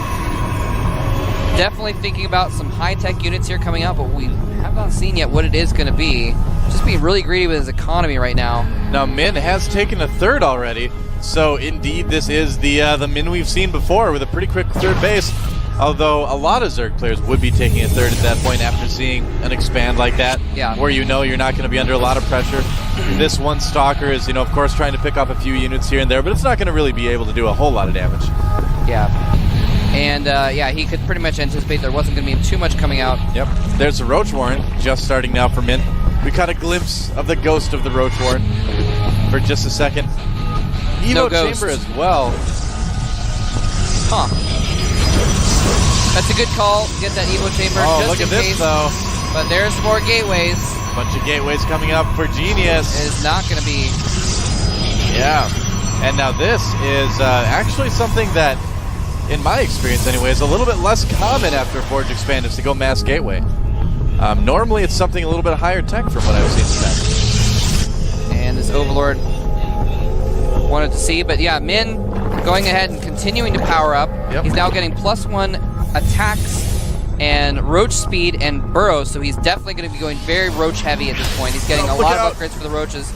definitely thinking about some high-tech units here coming out, but we have not seen yet what it is going to be. Just being really greedy with his economy right now. Now, Min has taken a third already, so indeed this is the Min we've seen before with a pretty quick third base. Although a lot of Zerg players would be taking a third at that point after seeing an expand like that, where you know you're not going to be under a lot of pressure. This one Stalker is, you know, of course, trying to pick up a few units here and there, but it's not going to really be able to do a whole lot of damage. Yeah. And, yeah, he could pretty much anticipate there wasn't going to be too much coming out. Yep. There's the Roach Warren just starting now for Min. We caught a glimpse of the ghost of the Roach Warren for just a second. Evo Chamber as well. Huh. That's a good call. Get that Evo Chamber just look in at this, case. though. But there's more gateways. Bunch of gateways coming up for Genius. It is not going to be. Yeah. And now this is actually something that, in my experience anyway, is a little bit less common after Forge Expand is to go mass gateway. Normally it's something a little bit higher tech from what I've seen in the past. And this Overlord wanted to see, but yeah, Min going ahead and continuing to power up. Yep. He's now getting +1 attacks and roach speed and burrow, so he's definitely going to be going very roach heavy at this point. He's getting a lot of upgrades for the roaches.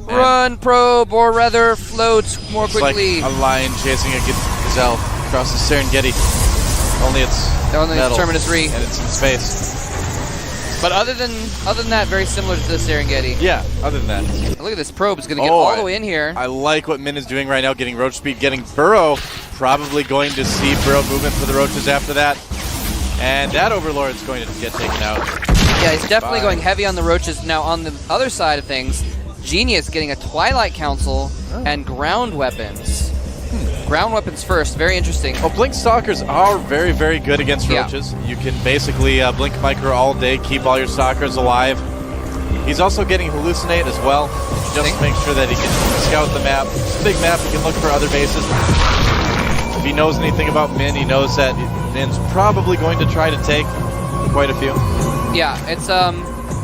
Run, probe, or rather float more quickly. It's like a lion chasing a gazelle across the Serengeti. Only it's metal, Terminus Re. and it's in space. But other than that, very similar to the Serengeti. Yeah, other than that. Look at this probe. It's going to get all the way in here. I like what Min is doing right now, getting roach speed, getting burrow. Probably going to see burrow movement for the roaches after that. And that Overlord is going to get taken out. Yeah, he's definitely going heavy on the roaches. Now, on the other side of things, Genius getting a Twilight Council and ground weapons. Ground weapons first, very interesting. Well, Blink Stalkers are very, very good against roaches. You can basically Blink Micro all day, keep all your Stalkers alive. He's also getting Hallucinate as well, just to make sure that he can scout the map. It's a big map, he can look for other bases. If he knows anything about Min, he knows that Min's probably going to try to take quite a few. Yeah, it's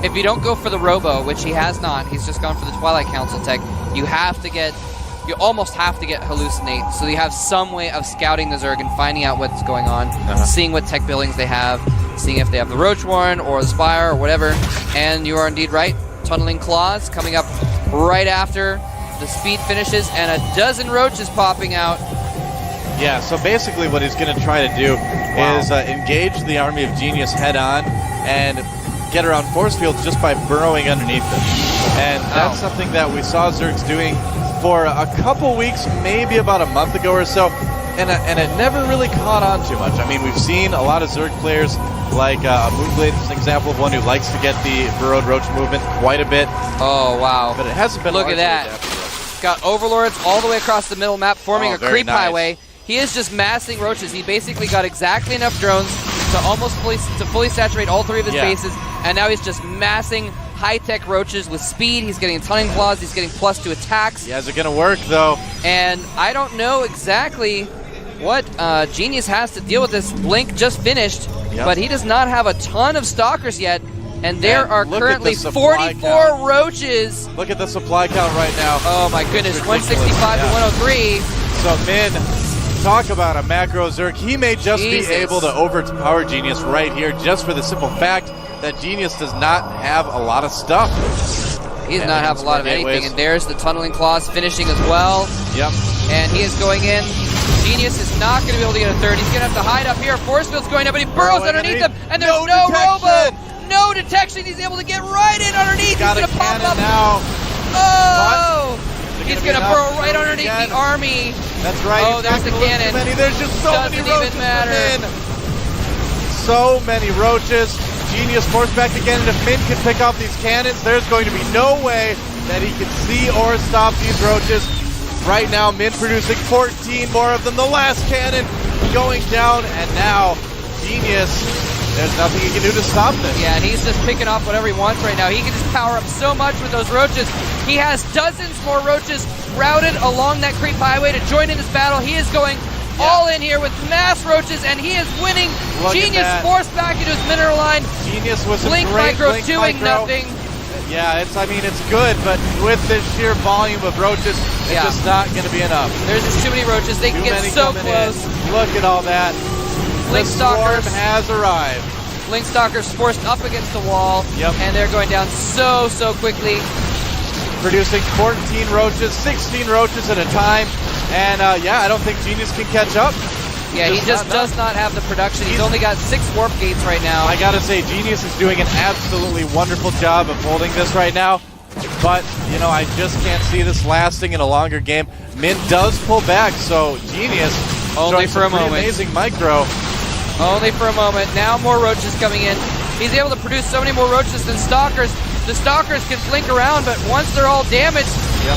if you don't go for the Robo, which he has not, he's just gone for the Twilight Council tech, you almost have to get Hallucinate, so you have some way of scouting the Zerg and finding out what's going on, seeing what tech buildings they have, seeing if they have the Roach Warren or the Spire or whatever, and you are indeed right. Tunneling Claws coming up right after the speed finishes, and a dozen roaches popping out. Yeah, so basically what he's going to try to do is engage the army of Genius head-on and get around force fields just by burrowing underneath them. And that's something that we saw Zergs doing for a couple weeks, maybe about a month ago or so, and it never really caught on too much. I mean, we've seen a lot of Zerg players, like Moonblade is an example of one who likes to get the burrowed roach movement quite a bit. Oh, wow. But it hasn't been Look at that. Got Overlords all the way across the middle map, forming a creep highway. He is just massing roaches. He basically got exactly enough drones to almost fully saturate all three of his bases, and now he's just massing high-tech roaches with speed. He's getting Tunneling Claws. He's getting +2 attacks. Yeah, is it going to work, though? And I don't know exactly what Genius has to deal with this. Blink just finished, but he does not have a ton of Stalkers yet, and there are currently 44 roaches. Look at the supply count right now. Oh, my goodness, 165 to 103. So, Min, talk about a macro Zerg. He may just be able to overpower Genius right here just for the simple fact that Genius does not have a lot of stuff. He does not have a lot of anything, and there's the Tunneling Claws finishing as well. Yep. And he is going in. Genius is not going to be able to get a third. He's going to have to hide up here. Force field's going up, but he burrows underneath him, and there's no Robo! No detection! He's able to get right in underneath! He's going to pop up! Now. Oh! He's going to burrow right underneath the army. That's right. Oh, there's the cannon. There's just so many roaches. Doesn't even matter. So many roaches. Genius forced back again, and if Min can pick off these cannons, there's going to be no way that he can see or stop these roaches. Right now, Min producing 14 more of them. The last cannon going down, and now Genius, there's nothing he can do to stop this. Yeah, and he's just picking off whatever he wants right now. He can just power up so much with those roaches. He has dozens more roaches routed along that creep highway to join in this battle. He is going all in here with mass roaches, and he is winning. Genius forced back into his mineral line. Genius was Blink Micro doing nothing. Yeah, it's good, but with this sheer volume of roaches, it's just not going to be enough. There's just too many roaches. They can get so close. Look at all that. Blink the swarm Stalkers has arrived. Linkstalker's forced up against the wall, and they're going down so quickly. Producing 14 roaches, 16 roaches at a time, and yeah, I don't think Genius can catch up. Yeah, he just does not have the production. He's only got 6 warp gates right now. I gotta say, Genius is doing an absolutely wonderful job of holding this right now. But, you know, I just can't see this lasting in a longer game. Min does pull back, so Genius only for a moment. Amazing micro. Only for a moment. Now more roaches coming in. He's able to produce so many more roaches than Stalkers. The Stalkers can blink around, but once they're all damaged,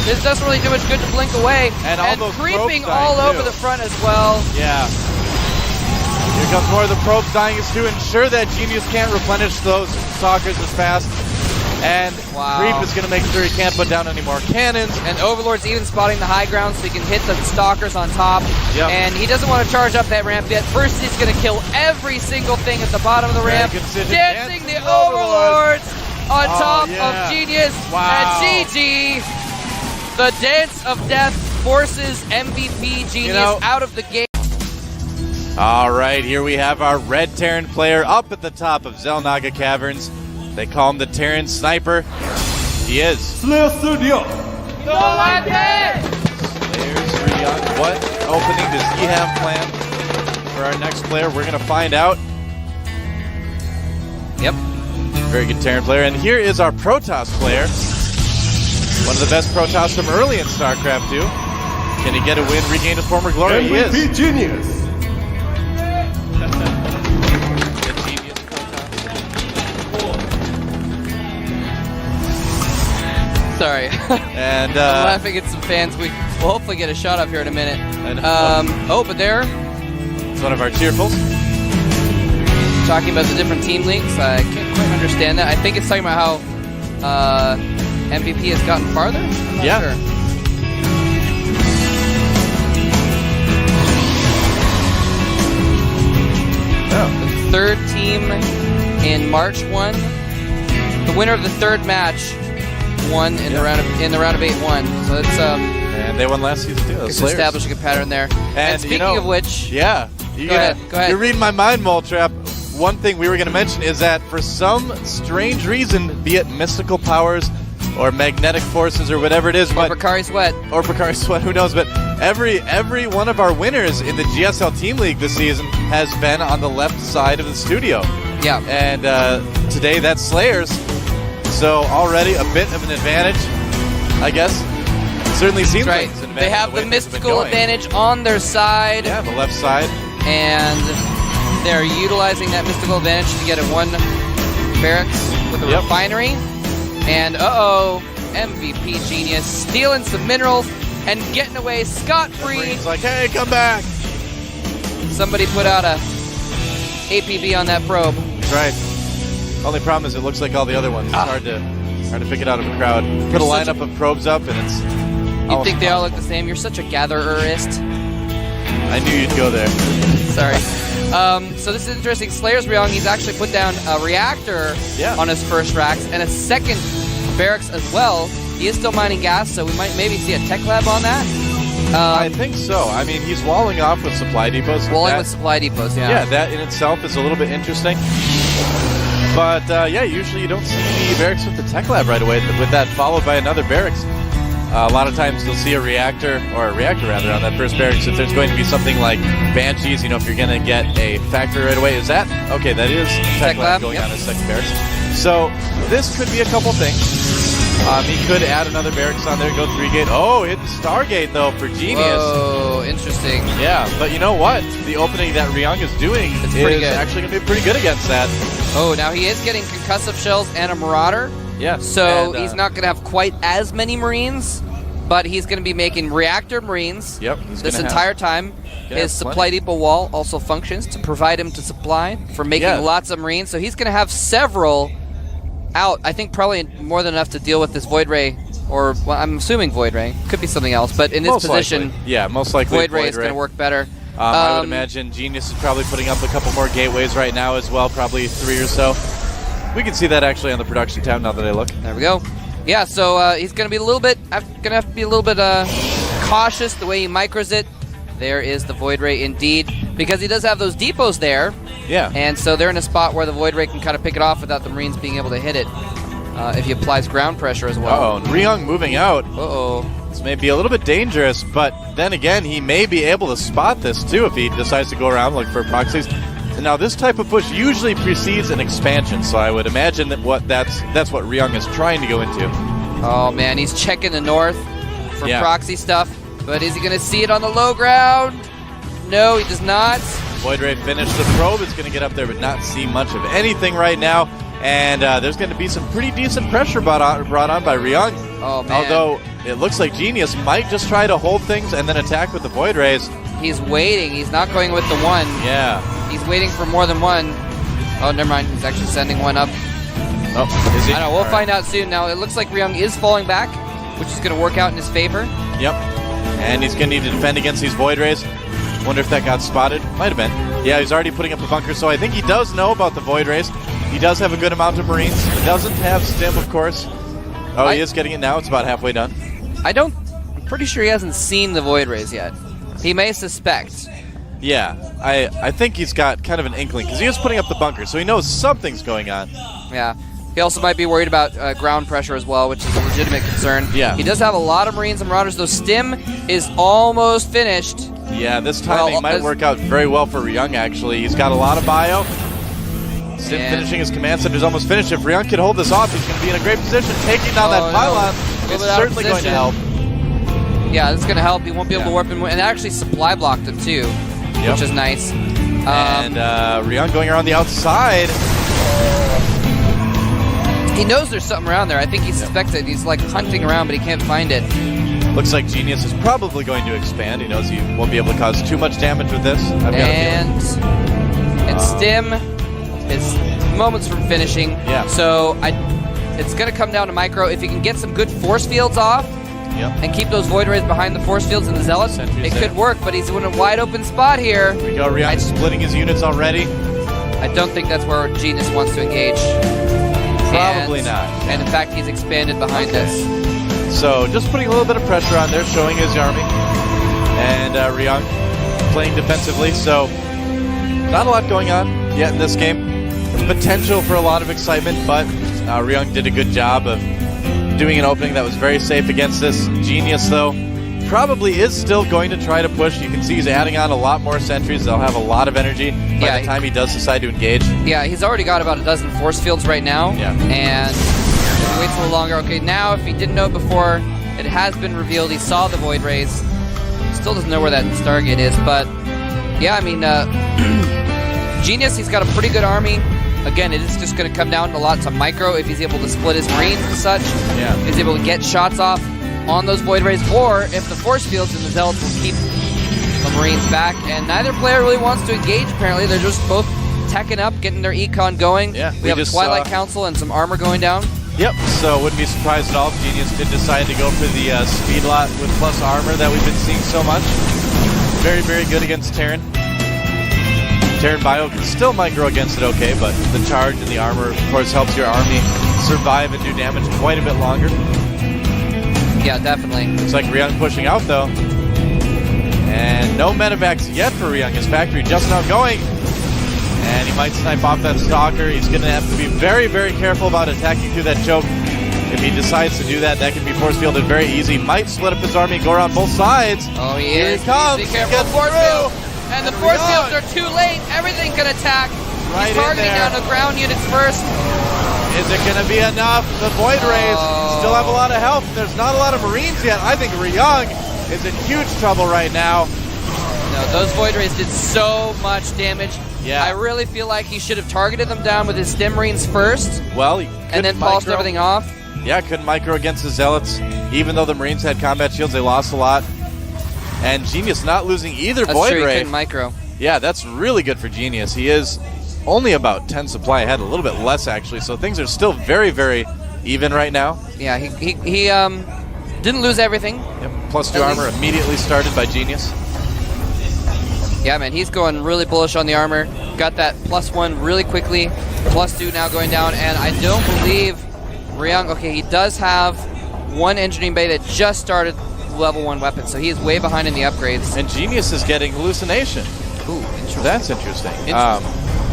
this doesn't really do much good to blink away. And all those creeping probes all dying over too. the front as well. Yeah. Here comes more of the probes dying is to ensure that Genius can't replenish those Stalkers as fast. And Creep is going to make sure he can't put down any more cannons. And Overlord's even spotting the high ground so he can hit the Stalkers on top. And he doesn't want to charge up that ramp yet. First, he's going to kill every single thing at the bottom of the ramp. Dancing the Overlords on top of Genius. And GG. The Dance of Death forces MVP Genius out of the game. All right, here we have our red Terran player up at the top of Xel'Naga Caverns. They call him the Terran Sniper. He is. Slayer Studio. Slayer's Ryung. What opening does he have planned for our next player? We're going to find out. Yep. Very good Terran player. And here is our Protoss player. One of the best Protoss from early in StarCraft II. Can he get a win, regain his former glory? He is. MVP Genius. Sorry. And I'm laughing at some fans. We'll hopefully get a shot up here in a minute. But there. It's one of our cheerfuls. Talking about the different team links. I can't quite understand that. I think it's talking about how MVP has gotten farther. I'm not sure. The third team in March won. The winner of the third match won in the round of 8-1. So it's and they won last season too. It's establishing a pattern there. And speaking of which, go ahead. You're reading my mind, Moltrap. One thing we were going to mention is that for some strange reason, be it mystical powers or magnetic forces or whatever it is, or Bakari Sweat, who knows? But every one of our winners in the GSL Team League this season has been on the left side of the studio. Yeah. And today that's Slayers. So already a bit of an advantage, I guess. It certainly seems like it's an advantage. They have the mystical advantage on their side. Yeah, the left side. And they're utilizing that mystical advantage to get a 1 barracks with a refinery. And MVP Genius stealing some minerals and getting away scot-free. He's like, hey, come back. Somebody put out a APB on that probe. That's right. Only problem is it looks like all the other ones. It's hard to pick it out of a crowd. Put a lineup of probes up and it's You think they all look the same? You're such a gathererist. I knew you'd go there. Sorry. So this is interesting. Slayer's Ryung, he's actually put down a reactor on his first racks and a second barracks as well. He is still mining gas, so we might maybe see a tech lab on that. I think so. I mean, he's walling off with supply depots. With supply depots, Yeah, that in itself is a little bit interesting. But usually you don't see barracks with the tech lab right away. With that followed by another barracks. A lot of times you'll see a reactor on that first barracks. If there's going to be something like Banshees, if you're going to get a factory right away, is that? Okay, that is tech lab going on as second barracks. So this could be a couple things. He could add another barracks on there, go 3-gate. Oh, hit the Stargate though for Genius. Oh, interesting. Yeah, but you know what? The opening that Ryung is doing is actually going to be pretty good against that. Oh, now he is getting concussive shells and a Marauder. Yeah. So he's not going to have quite as many Marines, but he's going to be making reactor Marines this entire time. His supply depot wall also functions to provide him to supply for making lots of Marines. So he's going to have several out. I think probably more than enough to deal with this Void Ray, or I'm assuming Void Ray. Could be something else, but in this position, most likely Void Ray is going to work better. I would imagine Genius is probably putting up a couple more gateways right now as well, probably 3 or so. We can see that actually on the production tab now that I look. There we go. Yeah, so he's going to be a little bit, cautious the way he micros it. There is the Void Ray indeed, because he does have those depots there. Yeah. And so they're in a spot where the Void Ray can kind of pick it off without the Marines being able to hit it if he applies ground pressure as well. Uh-oh, and Ryung moving out. Uh-oh. This may be a little bit dangerous, but then again, he may be able to spot this too if he decides to go around looking for proxies. And now this type of push usually precedes an expansion, so I would imagine that that's what Ryung is trying to go into. Oh man, he's checking the north for Yeah. proxy stuff, but is he going to see it on the low ground? No, he does not. Void Ray finished the probe. It's going to get up there but not see much of anything right now. And there's going to be some pretty decent pressure brought on by Ryung. Oh man. Although it looks like Genius might just try to hold things and then attack with the Void Rays. He's waiting. He's not going with the one. Yeah. He's waiting for more than one. Oh, never mind. He's actually sending one up. Oh, is he? I know. We'll find out soon. Now, it looks like Ryung is falling back, which is going to work out in his favor. Yep. And he's going to need to defend against these Void Rays. Wonder if that got spotted. Might have been. Yeah, he's already putting up a bunker, so I think he does know about the Void Rays. He does have a good amount of Marines. He doesn't have Stim, of course. Oh, he is getting it now. It's about halfway done. I'm pretty sure he hasn't seen the Void Rays yet. He may suspect. Yeah, I think he's got kind of an inkling, because he is putting up the bunker, so he knows something's going on. Yeah. He also might be worried about ground pressure as well, which is a legitimate concern. Yeah. He does have a lot of Marines and Marauders, though Stim is almost finished. Yeah, this timing might work out very well for Ryung, actually. He's got a lot of bio. Stim finishing his command center is almost finished. If Ryung can hold this off, he's going to be in a great position. Taking down that pylon is certainly going to help. Yeah, this is going to help. He won't be able to warp in. And actually supply blocked him, too, which is nice. And Ryung going around the outside. He knows there's something around there. I think he suspects it. He's like hunting around, but he can't find it. Looks like Genius is probably going to expand. He knows he won't be able to cause too much damage with this. And Stim is moments from finishing. Yeah. So it's going to come down to Micro. If he can get some good force fields off and keep those Void Rays behind the force fields and the Zealots, it could work, but he's in a wide open spot here. Here we go, Ryung splitting his units already. I don't think that's where Genius wants to engage. Probably not. And in fact, he's expanded behind us. So just putting a little bit of pressure on there, showing his army. And Ryung playing defensively, so not a lot going on yet in this game. Potential for a lot of excitement, but Ryung did a good job of doing an opening that was very safe against this. Genius, though, probably is still going to try to push. You can see he's adding on a lot more sentries. They'll have a lot of energy by the time he does decide to engage. Yeah, he's already got about a dozen force fields right now. Yeah. And if he waits a little longer. Okay, now if he didn't know before, it has been revealed. He saw the Void Rays. Still doesn't know where that Stargate is, but yeah, I mean, Genius, he's got a pretty good army. Again, it is just going to come down a lot to Micro if he's able to split his Marines and such. Yeah. If he's able to get shots off on those Void Rays, or if the Force Fields and the Zealots will keep the Marines back. And neither player really wants to engage, apparently. They're just both teching up, getting their econ going. Yeah, we have a Twilight Council and some armor going down. Yep, so wouldn't be surprised at all if Genius did decide to go for the speed lot with plus armor that we've been seeing so much. Very, very good against Terran. Terran Bio can still micro against it okay, but the charge and the armor, of course, helps your army survive and do damage quite a bit longer. Yeah, definitely. Looks like Ryung pushing out, though. And no medevacs yet for Ryung. His factory just now going. And he might snipe off that Stalker. He's going to have to be very, very careful about attacking through that choke. If he decides to do that, that can be force fielded very easy. Might split up his army and go around both sides. Oh, he Here is. he comes. Be careful. Force field. And the force fields are too late. Everything can attack. Right He's targeting down the ground units first. Is it going to be enough? The Void Rays still have a lot of health. There's not a lot of Marines yet. I think Ryung is in huge trouble right now. No, those Void Rays did so much damage. Yeah. I really feel like he should have targeted them down with his Stim Marines first. Well, and then polished everything off. Yeah, couldn't micro against the Zealots. Even though the Marines had combat shields, they lost a lot. And Genius not losing either Void Ray. Ray. Couldn't micro. Yeah, that's really good for Genius. He is only about 10 supply ahead, a little bit less actually. So things are still very, very even right now. Yeah, he didn't lose everything. Yep. Plus 2 armor immediately started by Genius. Yeah, man, he's going really bullish on the armor. Got that +1 really quickly. +2 now going down, and I don't believe Ryung. Okay, he does have one engineering bay that just started level 1 weapon, so he is way behind in the upgrades. And Genius is getting hallucination. Ooh, interesting. That's interesting.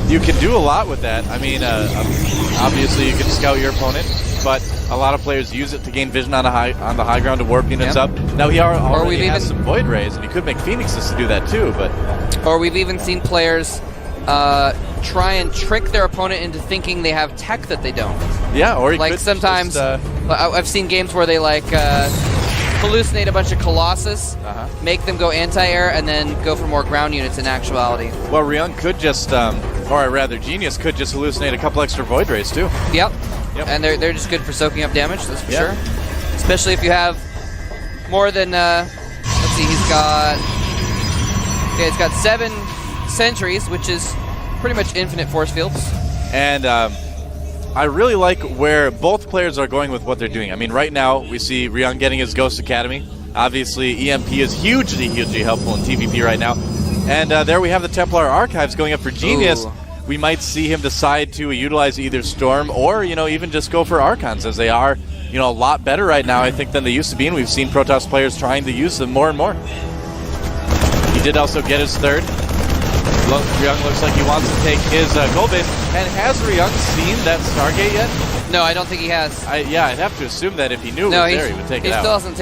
You can do a lot with that. I mean, obviously you can scout your opponent, but a lot of players use it to gain vision on the high ground to warp units up. Now he already has some Void Rays, and he could make Phoenixes to do that too. But or we've even seen players try and trick their opponent into thinking they have tech that they don't. Yeah, or like sometimes I've seen games where they like hallucinate a bunch of Colossus, make them go anti-air, and then go for more ground units in actuality. Well, Ryung could just, or rather Genius could just hallucinate a couple extra Void Rays too. Yep. And they're just good for soaking up damage, that's for sure. Especially if you have more than, let's see, he's got 7 sentries, which is pretty much infinite force fields. And I really like where both players are going with what they're doing. I mean, right now we see Ryung getting his Ghost Academy. Obviously, EMP is hugely helpful in TVP right now. And there we have the Templar Archives going up for Genius. Ooh. We might see him decide to utilize either Storm or, even just go for Archons, as they are, a lot better right now, I think, than they used to be. And we've seen Protoss players trying to use them more and more. He did also get his third. Ryung looks like he wants to take his gold base. And has Ryung seen that Stargate yet? No, I don't think he has. Yeah, I'd have to assume that if he knew it was there, he would take it out. He still hasn't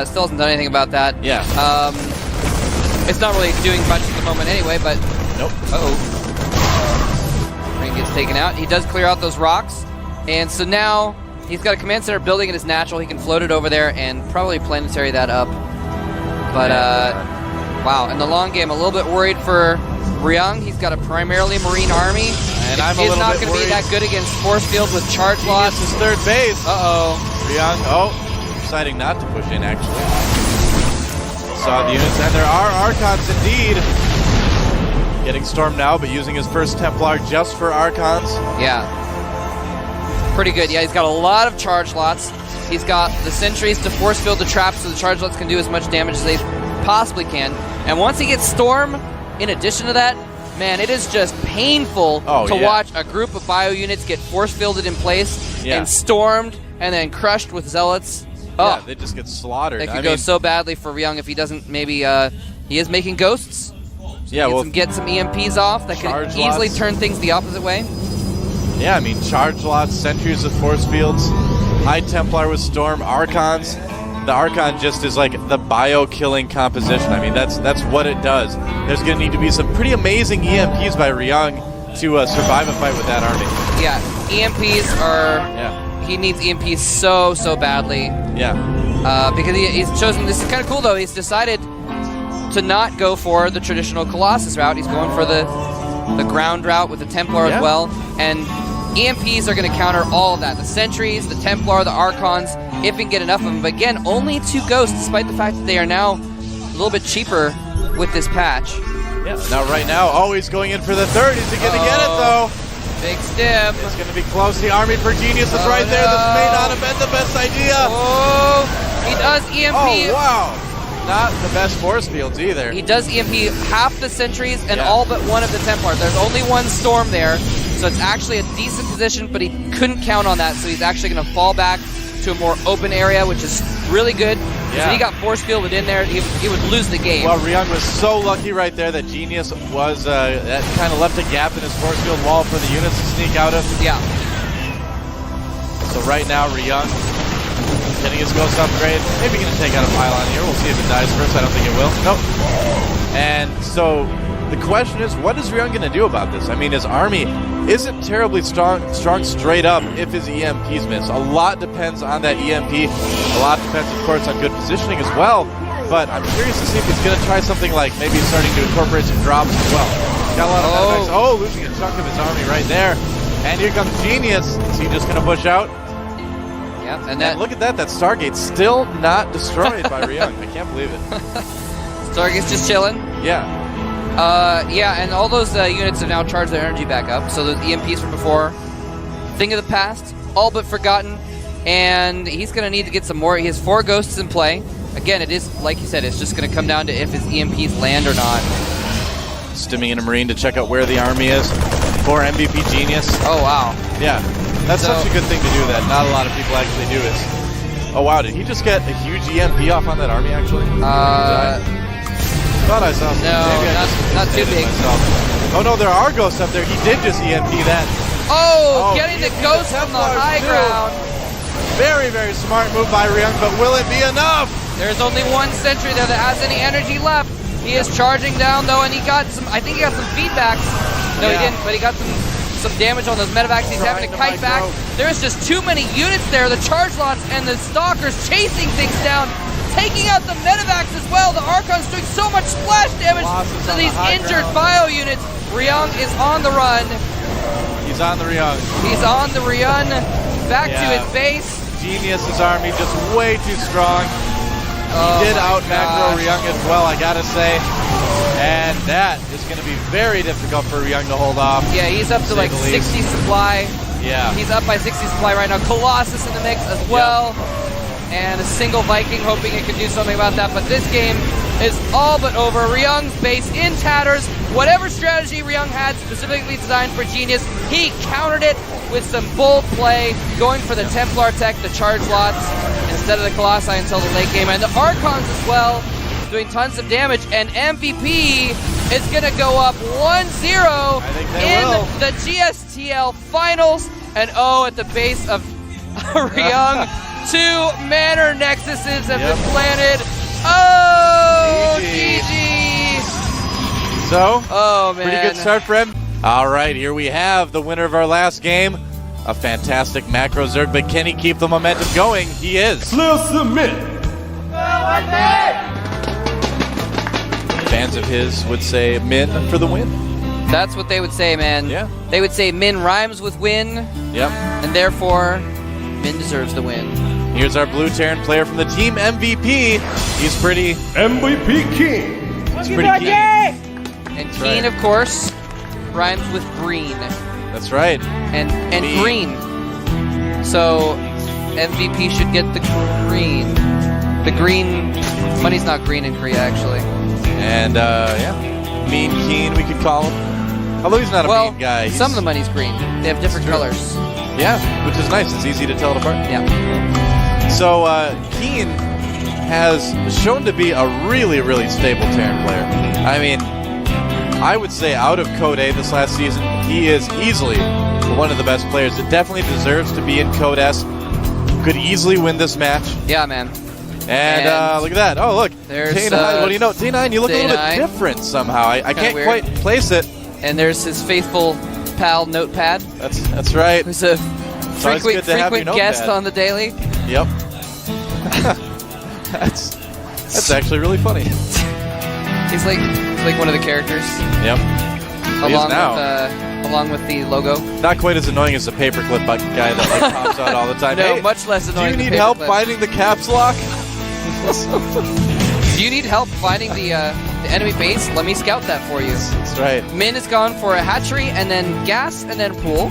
still hasn't done anything about that. Yeah. It's not really doing much at the moment anyway, but... Nope. Uh-oh. Ring gets taken out. He does clear out those rocks. And so now he's got a command center building in his natural. He can float it over there and probably planetary that up. But, wow. In the long game, a little bit worried for Ryung. He's got a primarily Marine army. And He's not going to be that good against force fields with charge lots. His third base. Uh-oh. Ryung, deciding not to push in, actually. Saw the units, and there are Archons indeed. Getting Storm now, but using his first Templar just for Archons. Yeah. Pretty good. Yeah, he's got a lot of charge lots. He's got the sentries to force field the traps so the charge lots can do as much damage as they possibly can. And once he gets Storm, in addition to that, man, it is just painful to watch a group of bio units get force fielded in place and stormed and then crushed with zealots. Yeah, they just get slaughtered. It could go so badly for Ryung if he doesn't maybe, he is making ghosts. So get some EMPs off that could easily turn things the opposite way. Yeah, I mean, charge lots, sentries with force fields, High Templar with Storm, Archons. The Archon just is like the bio-killing composition. I mean, that's what it does. There's going to need to be some pretty amazing EMPs by Ryung to survive a fight with that army. Yeah, EMPs are... Yeah. He needs EMPs so badly. Yeah. Because he's chosen... This is kind of cool, though. He's decided to not go for the traditional Colossus route. He's going for the ground route with the Templar as well. And EMPs are going to counter all of that. The Sentries, the Templar, the Archons, if we can get enough of them. But again, only 2 ghosts, despite the fact that they are now a little bit cheaper with this patch. Yeah, now right now, always going in for the third. Is he going to get it, though? Big stim. It's going to be close. The army for Genius is right there. This may not have been the best idea. Oh, he does EMP. Oh, wow. Not the best force fields either. He does EMP half the sentries and all but one of the Templars. There's only one Storm there, so it's actually a decent position, but he couldn't count on that, so he's actually going to fall back to a more open area, which is really good. Yeah. If he got force fielded in there, he would lose the game. Well, Ryung was so lucky right there that Genius was that kind of left a gap in his force field wall for the units to sneak out of. Yeah. So right now, Ryung getting his ghost upgrade. Maybe going to take out a pylon here. We'll see if it dies first. I don't think it will. Nope. And so the question is, what is Ryung going to do about this? I mean, his army isn't terribly strong straight up if his EMPs miss. A lot depends on that EMP. A lot depends, of course, on good positioning as well. But I'm curious to see if he's going to try something like maybe starting to incorporate some drops as well. Got a lot of effects. Oh, losing a chunk of his army right there. And here comes Genius. Is he just going to push out? Yeah, and look at that. That Stargate's still not destroyed by Ryung. I can't believe it. Stargate's just chilling. Yeah. Yeah, and all those units have now charged their energy back up. So the EMPs from before, thing of the past, all but forgotten. And he's going to need to get some more. He has 4 ghosts in play. Again, it is, like you said, it's just going to come down to if his EMPs land or not. Stimming in a Marine to check out where the army is for MVP Genius. Oh, wow. Yeah, that's such a good thing to do that not a lot of people actually do is. Oh, wow, did he just get a huge EMP off on that army, actually? Thought I saw something. No, not too big. Oh no, there are ghosts up there. He did just EMP that. Oh, getting the EMP ghost from the Templars high too. ground. Very, very smart move by Ryung, but will it be enough? There's only one sentry there that has any energy left. He is charging down though, and he got some, I think he got some feedbacks. No, he didn't, but he got some damage on those medevacs. He's having to kite back. There's just too many units there. The charge lots and the stalkers chasing things down, taking out the medevacs as well. The Archon's doing so much splash damage to these injured bio units. Ryung is on the run. He's on the Ryung. He's on the Ryung. Back to his base. Genius's army just way too strong. Oh, he did out macro Ryung as well, I gotta say. And that is going to be very difficult for Ryung to hold off. Yeah, he's up to like 60 supply. Yeah. He's up by 60 supply right now. Colossus in the mix as well. And a single Viking hoping it could do something about that. But this game is all but over. Ryung's base in tatters. Whatever strategy Ryung had specifically designed for Genius, he countered it with some bold play, going for the Templar tech, the charge lots, instead of the Colossi until the late game. And the Archons as well, doing tons of damage. And MVP is going to go up 1-0 in the GSTL finals. And at the base of Ryung, 2 Manor Nexuses have been planted. Oh, GG. So, man. Pretty good start for him. All right, here we have the winner of our last game. A fantastic macro Zerg, but can he keep the momentum going? He is. Fans of his would say Min for the win. That's what they would say, man. Yeah. They would say Min rhymes with win. Yep. And therefore, Min deserves the win. Here's our blue Terran player from the team MVP. He's pretty... MVP King. He's pretty keen. And Keen, of course, rhymes with green. That's right. And green. So MVP should get the green. The green... Money's not green in Korea, actually. And, Mean Keen, we could call him. Although he's not a mean guy. Some of the money's green. They have different colors. Yeah, which is nice. It's easy to tell it apart. Yeah. So, Keen has shown to be a really, really stable Terran player. I mean, I would say out of Code A this last season, he is easily one of the best players. It definitely deserves to be in Code S. Could easily win this match. Yeah, man. And look at that. Oh, look. There's Day9. What do you know? Day9, you look a little bit different somehow. I can't quite place it. And there's his faithful pal Notepad. That's right. Who's a frequent guest on the daily. Yep. That's actually really funny. He's like one of the characters. Yep. Along with the logo. Not quite as annoying as the paperclip guy that pops out all the time. No, hey, much less annoying. Do you need help finding the caps lock? Do you need help finding the enemy base? Let me scout that for you. That's right. Min has gone for a hatchery and then gas and then pool.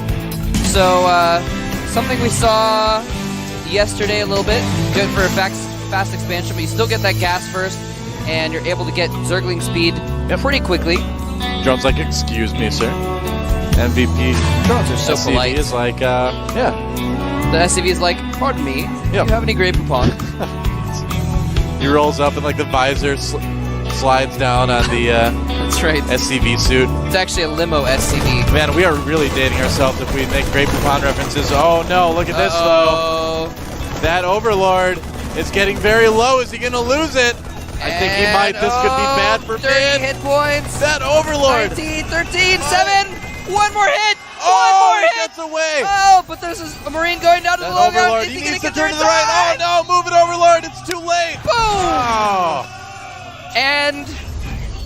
So something we saw yesterday a little bit. Good for a fast expansion, but you still get that gas first, and you're able to get Zergling speed pretty quickly. Drone's like, excuse me, sir. MVP. Drones are so SCV polite. is like, yeah. The SCV is like, pardon me, do you have any Grey Poupon? He rolls up and like the visor slides down on the That's right. SCV suit. It's actually a limo SCV. Man, we are really dating ourselves if we make Grey Poupon references. Oh no, look at this though. That Overlord is getting very low. Is he going to lose it? I think he might. This could be bad for 30 hit points. That Overlord. 19, 13, 7. One more hit. One more hit. Gets away. Oh, but there's a Marine going down to the low ground. Is He he going needs to to get turn to the right. Oh no, move it, Overlord. It's too late. Boom. Oh. And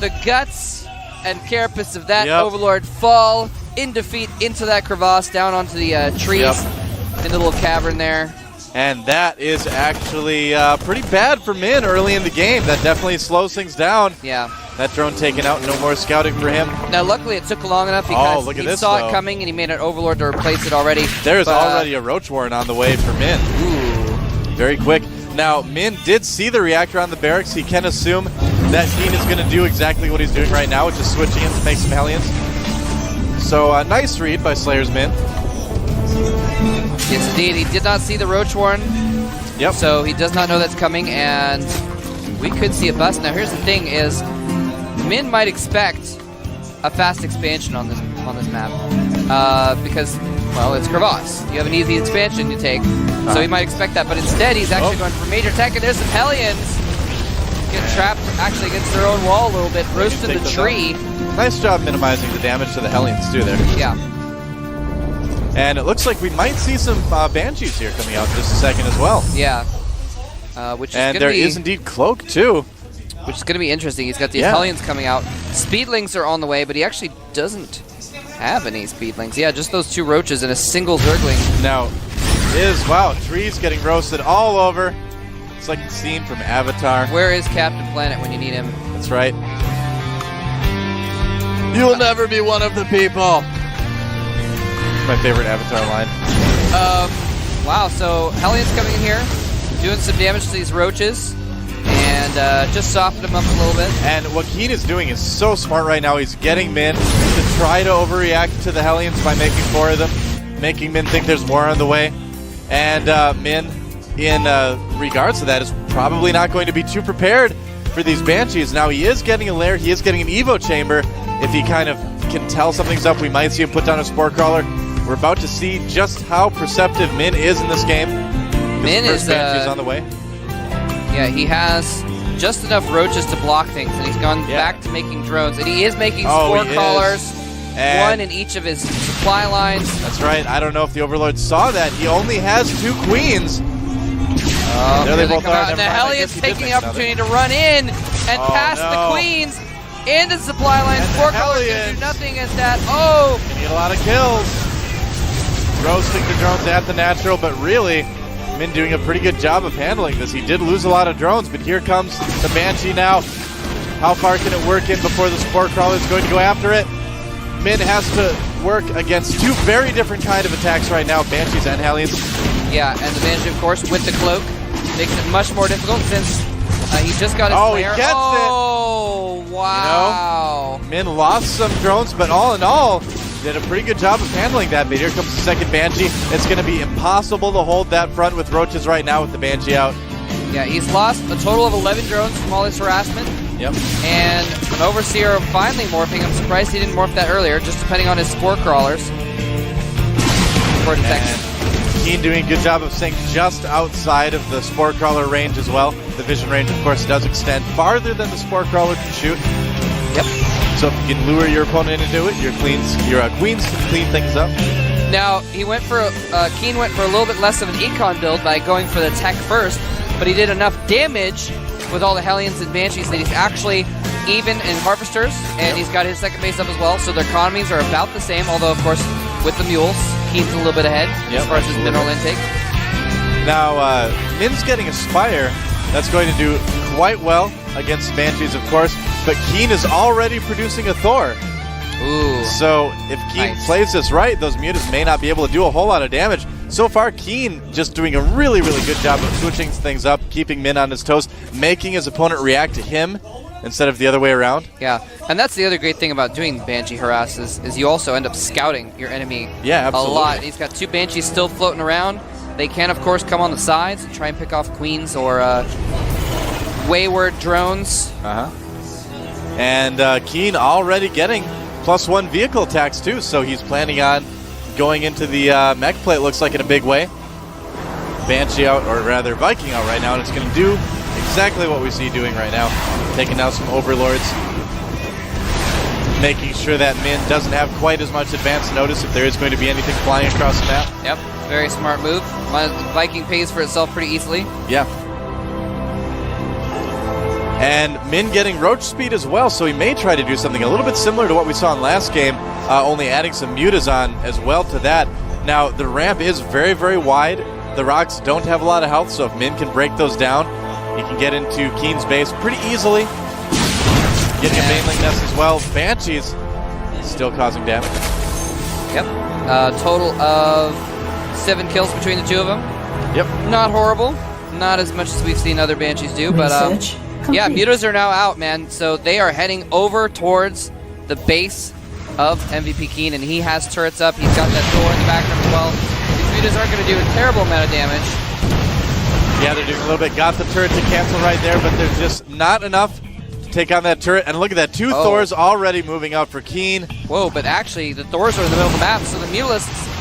the guts and carapace of that Overlord fall in defeat into that crevasse down onto the trees in the little cavern there. And that is actually pretty bad for Min early in the game. That definitely slows things down. Yeah. That drone taken out, no more scouting for him. Now, luckily, it took long enough because he saw it coming and he made an Overlord to replace it already. There's already a Roach Warren on the way for Min. Ooh. Very quick. Now, Min did see the reactor on the barracks. He can assume that Keen is going to do exactly what he's doing right now, which is switching in to make some Hellions. So, nice read by Slayer's Min. Yes, indeed. He did not see the Roach Warren. Yep. So he does not know that's coming, and we could see a bust. Now, here's the thing is, Min might expect a fast expansion on this map because, well, it's Crevasse. You have an easy expansion to take, so he might expect that. But instead, he's actually going for major tech, and there's some Hellions get trapped actually against their own wall a little bit, roasted the tree. Nice job minimizing the damage to the Hellions too there. Yeah. And it looks like we might see some Banshees here coming out in just a second as well. Yeah. Which is and there is indeed Cloak too. Which is going to be interesting. He's got these Hellions coming out. Speedlings are on the way, but he actually doesn't have any Speedlings. Yeah, just those 2 Roaches and a single Zergling. Now, wow, trees getting roasted all over. It's like the scene from Avatar. Where is Captain Planet when you need him? That's right. You'll never be one of the people. My favorite Avatar line. Wow, so Hellions coming in here, doing some damage to these Roaches. And just soften him up a little bit. And what Keen is doing is so smart right now. He's getting Min to try to overreact to the Hellions by making 4 of them, making Min think there's more on the way. And Min, in regards to that, is probably not going to be too prepared for these Banshees. Now, he is getting a lair. He is getting an Evo chamber. If he kind of can tell something's up, we might see him put down a Spore Crawler. We're about to see just how perceptive Min is in this game. Min is Banshee's on the way. Yeah, he has just enough Roaches to block things, and he's gone back to making drones, and he is making Spore Crawlers, 1 in each of his supply lines. That's right. I don't know if the Overlord saw that. He only has 2 Queens. There they both are. And the Hellions taking the opportunity to run in and pass the Queens into the supply lines. Spore Crawlers can do nothing against that. Oh! Can get a lot of kills. Roasting the drones at the natural, but really, Min doing a pretty good job of handling this. He did lose a lot of drones, but here comes the Banshee now. How far can it work in before the Spore Crawler is going to go after it? Min has to work against 2 very different kind of attacks right now, Banshees and Hellions. Yeah, and the Banshee, of course, with the Cloak, makes it much more difficult since he just got his flare. He gets it! Oh, wow. You know, Min lost some drones, but all in all, did a pretty good job of handling that. But here comes the second Banshee. It's going to be impossible to hold that front with Roaches right now with the Banshee out. Yeah, he's lost a total of 11 drones from all his harassment. Yep. And an Overseer finally morphing. I'm surprised he didn't morph that earlier, just depending on his Spore Crawlers. For detection. Keen doing a good job of staying just outside of the Spore Crawler range as well. The vision range, of course, does extend farther than the Spore Crawler can shoot. Yep. So if you can lure your opponent into it, your Queens can clean things up. Now, Keen went for a little bit less of an econ build by going for the tech first, but he did enough damage with all the Hellions and Banshees that he's actually even in Harvesters, and he's got his second base up as well, so their economies are about the same, although, of course, with the Mules, Keen's a little bit ahead as far as his mineral intake. Now, Min's getting a Spire. That's going to do quite well against Banshees, of course, but Keen is already producing a Thor. Ooh. So if Keen plays this right, those Mutas may not be able to do a whole lot of damage. So far, Keen just doing a really, really good job of switching things up, keeping Min on his toes, making his opponent react to him instead of the other way around. Yeah, and that's the other great thing about doing Banshee Harass is you also end up scouting your enemy a lot. He's got 2 Banshees still floating around. They can, of course, come on the sides and try and pick off Queens or wayward drones. And Keen already getting +1 vehicle attacks, too, so he's planning on going into the mech plate, looks like, in a big way. Banshee out, or rather Viking out right now, and it's going to do exactly what we see doing right now. Taking out some Overlords. Making sure that Min doesn't have quite as much advance notice if there is going to be anything flying across the map. Yep, very smart move. Viking pays for itself pretty easily. Yeah. And Min getting Roach speed as well, so he may try to do something a little bit similar to what we saw in last game, only adding some Mutas on as well to that. Now, the ramp is very, very wide. The rocks don't have a lot of health, so if Min can break those down, he can get into Keen's base pretty easily. Getting a Baneling Nest as well. Banshees still causing damage. Yep. Total of 7 kills between the 2 of them. Yep. Not horrible. Not as much as we've seen other Banshees do, but yeah, Mutas are now out, man. So they are heading over towards the base of MVP Keen, and he has turrets up. He's got that Thor in the background as well. These Mutas aren't going to do a terrible amount of damage. Yeah, they're doing a little bit. Got the turret to cancel right there, but there's just not enough to take on that turret. And look at that, 2 Thors already moving out for Keen. Whoa, but actually, the Thors are in the middle of the map, so the Mutalisks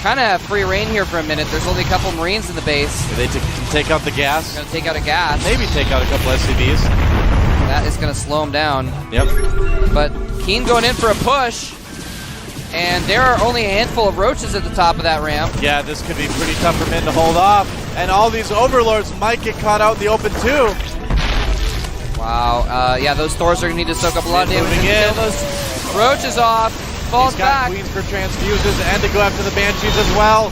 kind of have free reign here for a minute. There's only a couple Marines in the base. They can take out the gas. Going to take out a gas. Maybe take out a couple SCVs. That is going to slow him down. Yep. But Keen going in for a push. And there are only a handful of roaches at the top of that ramp. Yeah, this could be pretty tough for Min to hold off. And all these Overlords might get caught out in the open too. Wow. Yeah, those Thors are going to need to soak up a lot of damage and kill those roaches off. Falls back. He's got Queens for transfuses and to go after the Banshees as well.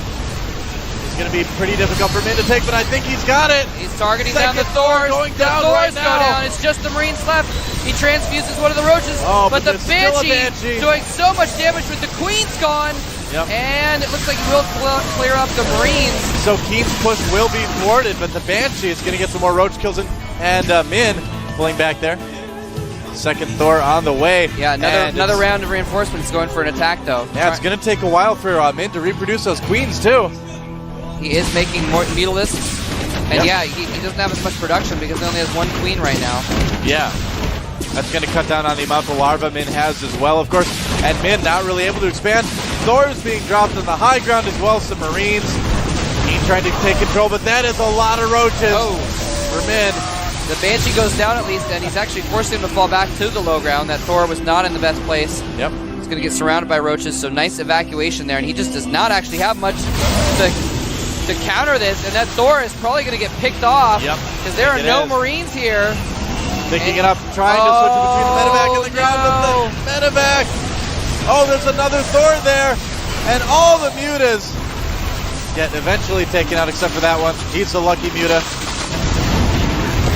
It's going to be pretty difficult for Min to take, but I think he's got it. He's targeting down the Thors. Going down the right Thors now. go down. It's just the Marines left. He transfuses one of the roaches, but the Banshee doing so much damage with the Queen's gone. Yep. And it looks like he will clear up the Marines. So Keen's push will be thwarted, but the Banshee is going to get some more roach kills in, and Min pulling back there. Second Thor on the way. Yeah, another round of reinforcements going for an attack, though. Yeah, it's going to take a while for Min to reproduce those Queens, too. He is making more Mutalisks. And yeah, he doesn't have as much production because he only has 1 Queen right now. Yeah. That's going to cut down on the amount of larva Min has as well, of course. And Min not really able to expand. Thor's being dropped on the high ground as well as some Marines. Keen trying to take control, but that is a lot of roaches for Min. The Banshee goes down at least, and he's actually forcing him to fall back to the low ground. That Thor was not in the best place. Yep. He's going to get surrounded by roaches, so nice evacuation there, and he just does not actually have much to counter this, and that Thor is probably going to get picked off because there are no Marines here. Picking it up, trying to switch between the medevac and the ground, but the medevac. Oh, there's another Thor there, and all the mutas get eventually taken out except for that one. He's the lucky muta.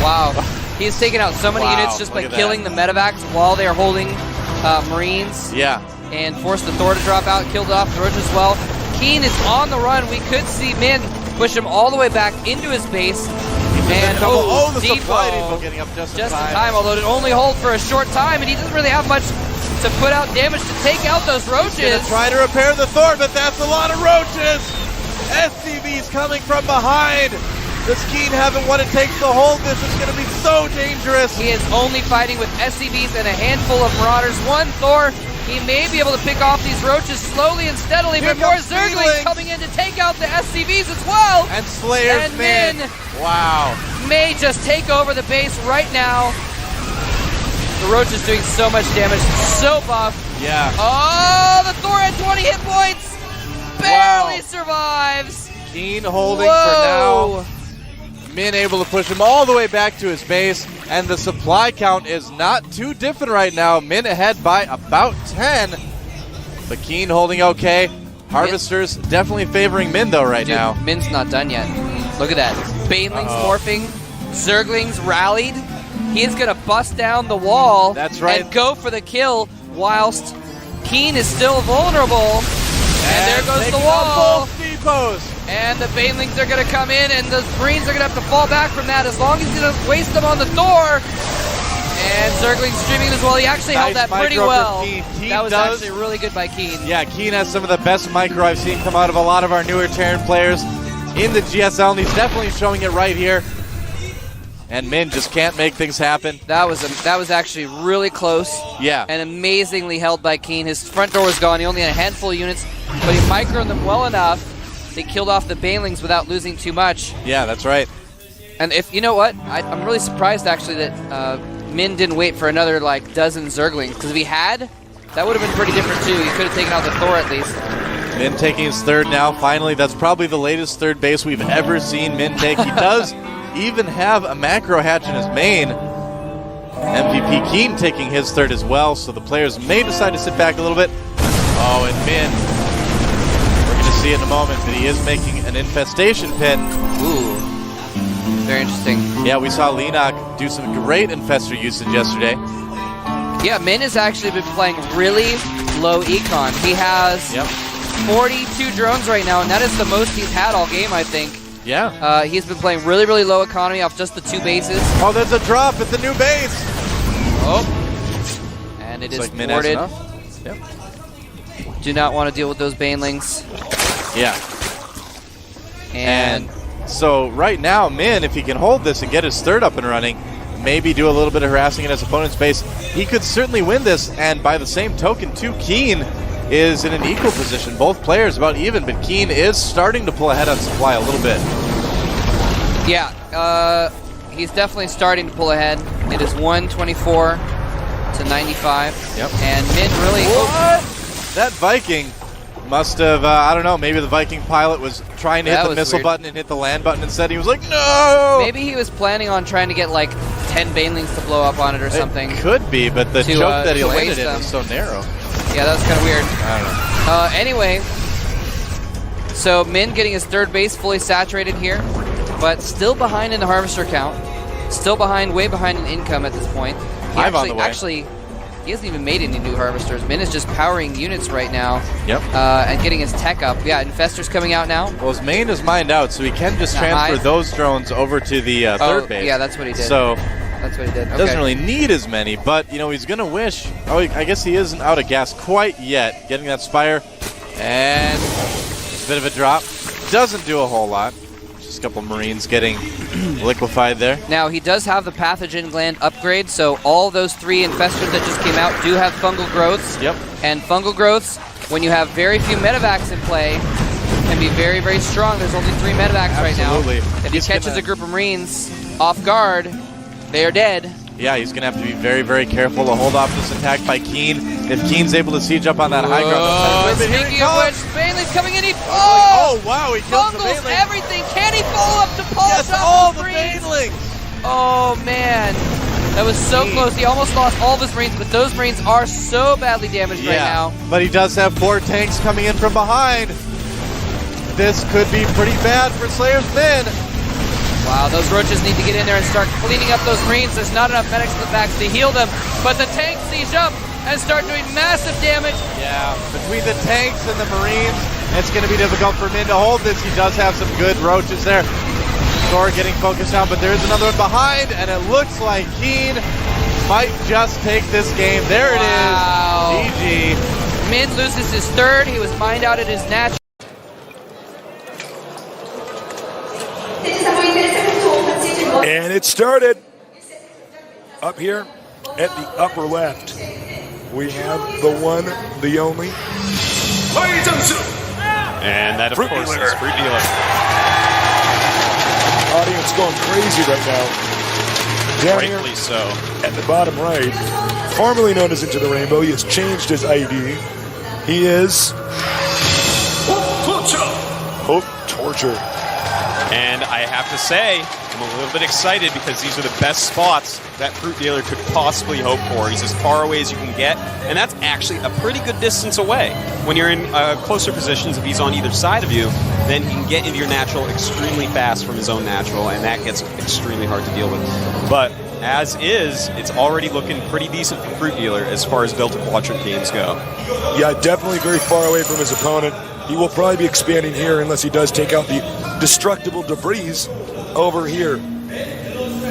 Wow, he's taken out so many units just by killing the medevacs while they are holding Marines. Yeah. And forced the Thor to drop out, killed off the roach as well. Keen is on the run. We could see Min push him all the way back into his base. And the supply depot getting up just in time. Although it only hold for a short time, and he doesn't really have much to put out damage to take out those roaches. He's gonna try to repair the Thor, but that's a lot of roaches. SCVs coming from behind. This Keen having what it takes to hold this is going to be so dangerous. He is only fighting with SCVs and a handful of Marauders. 1 Thor, he may be able to pick off these roaches slowly and steadily, but more Zerglings coming in to take out the SCVs as well. And Slayer's Min. Wow. May just take over the base right now. The roach is doing so much damage, so buff. Yeah. Oh, the Thor at 20 hit points. Barely survives. Keen holding for now. Min able to push him all the way back to his base, and the supply count is not too different right now. Min ahead by about 10, but Keen holding okay. Harvesters definitely favoring Min though right now. Min's not done yet. Look at that. Banelings morphing, Zerglings rallied. He is gonna bust down the wall. That's right. And go for the kill whilst Keen is still vulnerable. And there goes the wall. Depots. And the Banelings are going to come in, and the Marines are going to have to fall back from that as long as he doesn't waste them on the Thor. And Zergling's streaming as well. He actually held that pretty well. That was actually really good by Keen. Yeah, Keen has some of the best micro I've seen come out of a lot of our newer Terran players in the GSL, and he's definitely showing it right here. And Min just can't make things happen. That was actually really close. Yeah. And amazingly held by Keen. His front door was gone. He only had a handful of units, but he microed them well enough. They killed off the Banelings without losing too much. Yeah, that's right. And if you know what, I'm really surprised actually that Min didn't wait for another like dozen Zerglings, because if he had, that would have been pretty different too. He could have taken out the Thor at least. Min taking his third now. Finally, that's probably the latest third base we've ever seen Min take. He does even have a macro hatch in his main. MVP Keen taking his third as well, so the players may decide to sit back a little bit. Oh, and Min, we're going to see it in a moment, but he is making an infestation pit. Ooh, very interesting. Yeah, we saw Lenok do some great infestor usage yesterday. Yeah, Min has actually been playing really low econ. He has 42 drones right now, and that is the most he's had all game, I think. Yeah. He's been playing really, really low economy off just the 2 bases. Oh, there's a drop at the new base. Oh. And it is thwarted. Yep. Do not want to deal with those Banelings. Yeah. And so right now, Min, if he can hold this and get his third up and running, maybe do a little bit of harassing in his opponent's base, he could certainly win this. And by the same token, too, Keen is in an equal position. Both players about even, but Keen is starting to pull ahead on supply a little bit. Yeah, he's definitely starting to pull ahead. It is 124 to 95. Yep. And Min really... What? That Viking must have, I don't know, maybe the Viking pilot was trying to hit the missile button and hit the land button instead. He was like, no! Maybe he was planning on trying to get like 10 banelings to blow up on it or something. It could be, but the choke that he landed in was so narrow. Yeah, that was kind of weird. I don't know. Anyway, so Min getting his third base fully saturated here, but still behind in the harvester count. Still behind, way behind in income at this point. Actually, he hasn't even made any new harvesters. Min is just powering units right now. Yep. And getting his tech up. Yeah, Infestor's coming out now. Well, his main is mined out, so he can just transfer those drones over to the third base. Yeah, that's what he did. So that's what he did. Okay. Doesn't really need as many, but you know he's gonna wish. Oh, I guess he isn't out of gas quite yet. Getting that Spire, and it's a bit of a drop. Doesn't do a whole lot. Just a couple Marines getting liquefied there. Now he does have the pathogen gland upgrade, so all those 3 infestors that just came out do have fungal growths. Yep. And fungal growths, when you have very few medevacs in play, can be very, very strong. There's only 3 medevacs right now. If he catches a group of Marines off guard, they are dead. Yeah, he's gonna have to be very, very careful to hold off this attack by Keen. If Keen's able to siege up on that high ground. Speaking of which, Bailey's coming in. Oh wow, he kills the Fungles Baneling. everything. Can he follow up to Paul? Yes, all the Banelings. Oh man, that was so close. He almost lost all of his Marines, but those Marines are so badly damaged right now. But he does have 4 tanks coming in from behind. This could be pretty bad for Slayer's men. Wow, those roaches need to get in there and start cleaning up those Marines. There's not enough medics in the backs to heal them, but the tanks siege up and start doing massive damage. Yeah, between the tanks and the Marines, it's going to be difficult for Min to hold this. He does have some good roaches there. Thor getting focused on, but there is another one behind, and it looks like Keen might just take this game. There it is. GG. Min loses his third. He was mined out at his natural. And it started up here at the upper left. We have the one, the only. And that, of course, is Fruit Dealer. Audience going crazy right now. Down Rightfully here so. at the bottom right, formerly known as Into the Rainbow, he has changed his ID. He is Hope Torture. And I have to say, I'm a little bit excited because these are the best spots that Fruit Dealer could possibly hope for. He's as far away as you can get, and that's actually a pretty good distance away. When you're in closer positions, if he's on either side of you, then he can get into your natural extremely fast from his own natural, and that gets extremely hard to deal with. But as is, it's already looking pretty decent for Fruit Dealer as far as Delta Quadrant games go. Yeah, definitely very far away from his opponent. He will probably be expanding here unless he does take out the destructible debris over here.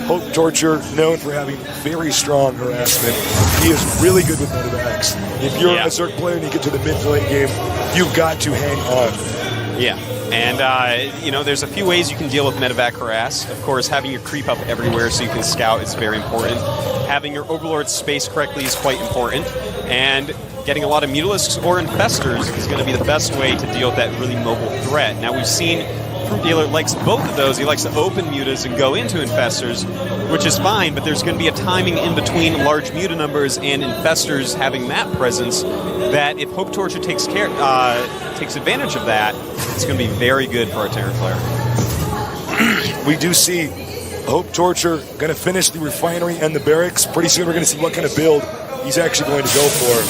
Hope Torture, known for having very strong harassment. He is really good with medevacs. If you're a Zerg player and you get to the mid to late game, you've got to hang on. Yeah, and you know, there's a few ways you can deal with medevac harass. Of course, having your creep up everywhere so you can scout is very important. Having your overlord space correctly is quite important. And getting a lot of mutalisks or infestors is going to be the best way to deal with that really mobile threat. Now, we've seen Fruit Dealer likes both of those. He likes to open mutas and go into infestors, which is fine, but there's going to be a timing in between large muta numbers and infestors having map presence that if Hope Torture takes advantage of that, it's going to be very good for a Terran player. We do see Hope Torture going to finish the refinery and the barracks. Pretty soon we're going to see what kind of build he's actually going to go for.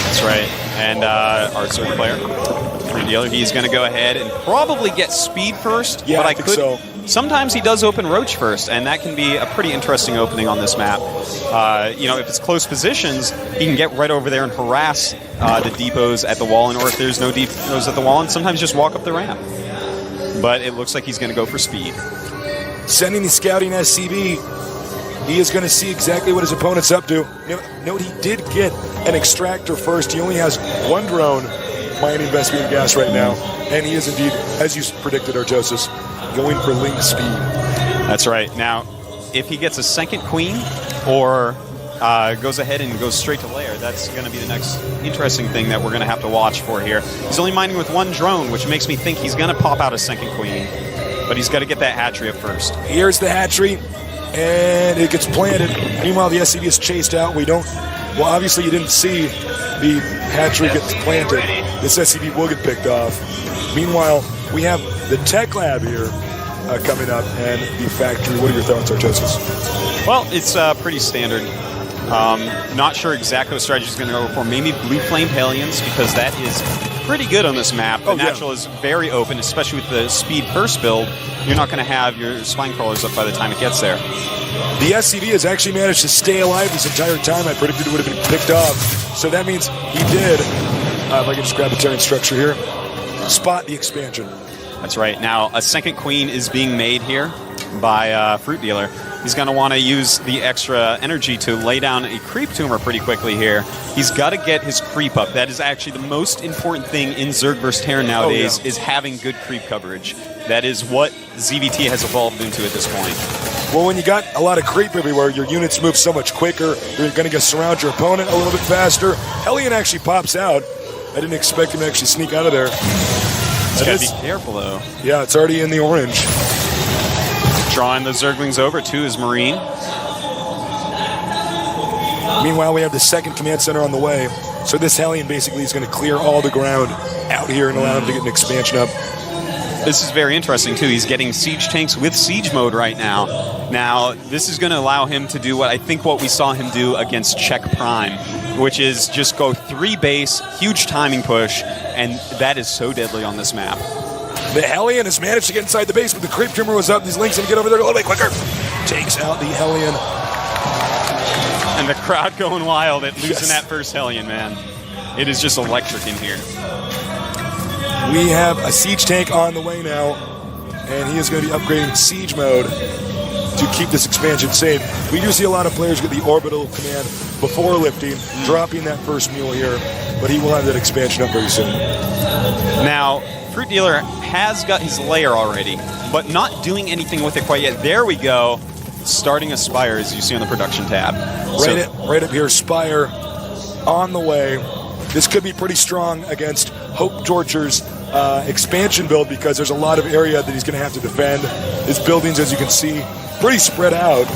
That's right. And our Zerg player, Fruit Dealer, he's going to go ahead and probably get speed first. Yeah, but I think so. Sometimes he does open Roach first, and that can be a pretty interesting opening on this map. You know, if it's close positions, he can get right over there and harass the depots at the wall, or if there's no depots at the wall, and sometimes just walk up the ramp. But it looks like he's going to go for speed. Sending the scouting SCB. He is going to see exactly what his opponent's up to. Note he did get an extractor first. He only has one drone mining Vespian gas right now. And he is indeed, as you predicted, Artosis, going for link speed. That's right. Now, if he gets a second queen or goes ahead and goes straight to lair, that's going to be the next interesting thing that we're going to have to watch for here. He's only mining with one drone, which makes me think he's going to pop out a second queen. But he's got to get that hatchery up first. Here's the hatchery, and it gets planted. Meanwhile, the SCV is chased out. Well, obviously you didn't see the hatchery get planted. This SCV will get picked off. Meanwhile, we have the tech lab here coming up and the factory. What are your thoughts, Artosis? Well, it's pretty standard. Not sure exactly what strategy is going to go for. Maybe blue flame Hellions, because that is pretty good on this map. The natural is very open, especially with the speed first build. You're not going to have your spine crawlers up by the time it gets there. The SCV has actually managed to stay alive this entire time. I predicted it would have been picked off. So that means he did, if I can just grab a Terran structure here, spot the expansion. That's right. Now, a second queen is being made here by Fruit Dealer. He's going to want to use the extra energy to lay down a creep tumor pretty quickly here. He's got to get his creep up. That is actually the most important thing in Zerg vs. Terran nowadays, is having good creep coverage. That is what ZVT has evolved into at this point. Well, when you got a lot of creep everywhere, your units move so much quicker. You're going to get surround your opponent a little bit faster. Hellion actually pops out. I didn't expect him to actually sneak out of there. He's got to be careful, though. Yeah, it's already in the orange. Drawing the Zerglings over to his Marine. Meanwhile, we have the second command center on the way. So this Hellion basically is going to clear all the ground out here and allow him to get an expansion up. This is very interesting, too. He's getting siege tanks with siege mode right now. Now, this is going to allow him to do what we saw him do against Czech Prime, which is just go 3 base, huge timing push, and that is so deadly on this map. The Hellion has managed to get inside the base, but the creep tumor was up. These Lynx going to get over there a little bit quicker. Takes out the Hellion. And the crowd going wild at losing that first Hellion, man. It is just electric in here. We have a siege tank on the way now, and he is going to be upgrading siege mode to keep this expansion safe. We do see a lot of players get the orbital command before lifting, dropping that first mule here, but he will have that expansion up very soon. Now, Fruit Dealer has got his lair already, but not doing anything with it quite yet. There we go. Starting a Spire, as you see on the production tab. Right up here, Spire on the way. This could be pretty strong against Hope Torture's expansion build, because there's a lot of area that he's going to have to defend. His buildings, as you can see, pretty spread out.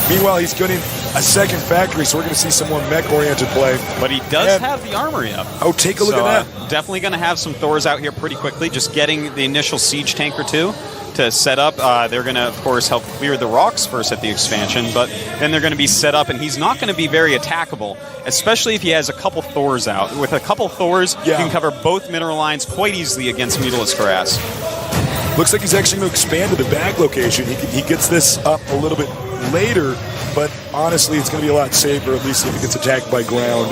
Meanwhile, he's getting a second factory, so we're going to see some more mech-oriented play. But he does have the armory up. Oh, take a look at that. Definitely going to have some Thors out here pretty quickly, just getting the initial siege tank or two to set up. They're going to, of course, help clear the rocks first at the expansion, but then they're going to be set up, and he's not going to be very attackable, especially if he has a couple Thors out. With a couple Thors, you can cover both mineral lines quite easily against Mutalisk Harass. Looks like he's actually going to expand to the bag location. He gets this up a little bit later, but honestly, it's going to be a lot safer, at least if he gets attacked by ground.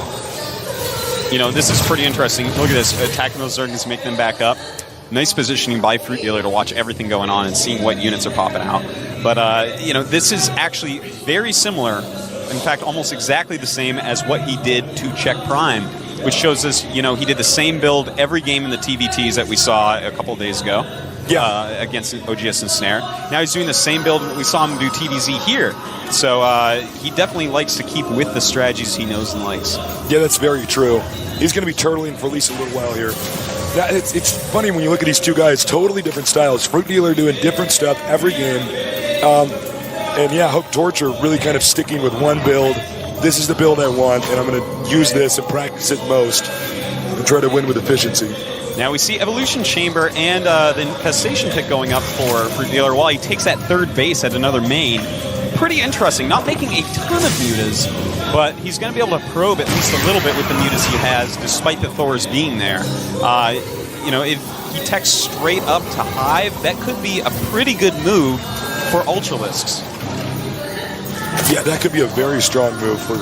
You know, this is pretty interesting. Look at this, attacking those Zerglings, make them back up. Nice positioning by Fruit Dealer to watch everything going on and seeing what units are popping out. But, you know, this is actually very similar, in fact, almost exactly the same as what he did to Czech Prime, which shows us, you know, he did the same build every game in the TVTs that we saw a couple of days ago. Against OGS and Snare. Now he's doing the same build we saw him do TVZ here. So he definitely likes to keep with the strategies he knows and likes. Yeah, that's very true. He's going to be turtling for at least a little while here. It's funny when you look at these two guys, totally different styles. Fruit Dealer doing different stuff every game. And yeah, Hope Torture really kind of sticking with one build. This is the build I want, and I'm going to use this and practice it most and try to win with efficiency. Now we see Evolution Chamber and the Infestation tick going up for Fruit Dealer while he takes that third base at another main. Pretty interesting. Not making a ton of mutas, but he's going to be able to probe at least a little bit with the mutas he has, despite the Thors being there. You know, if he techs straight up to Hive, that could be a pretty good move for Ultralisks. Yeah, that could be a very strong move for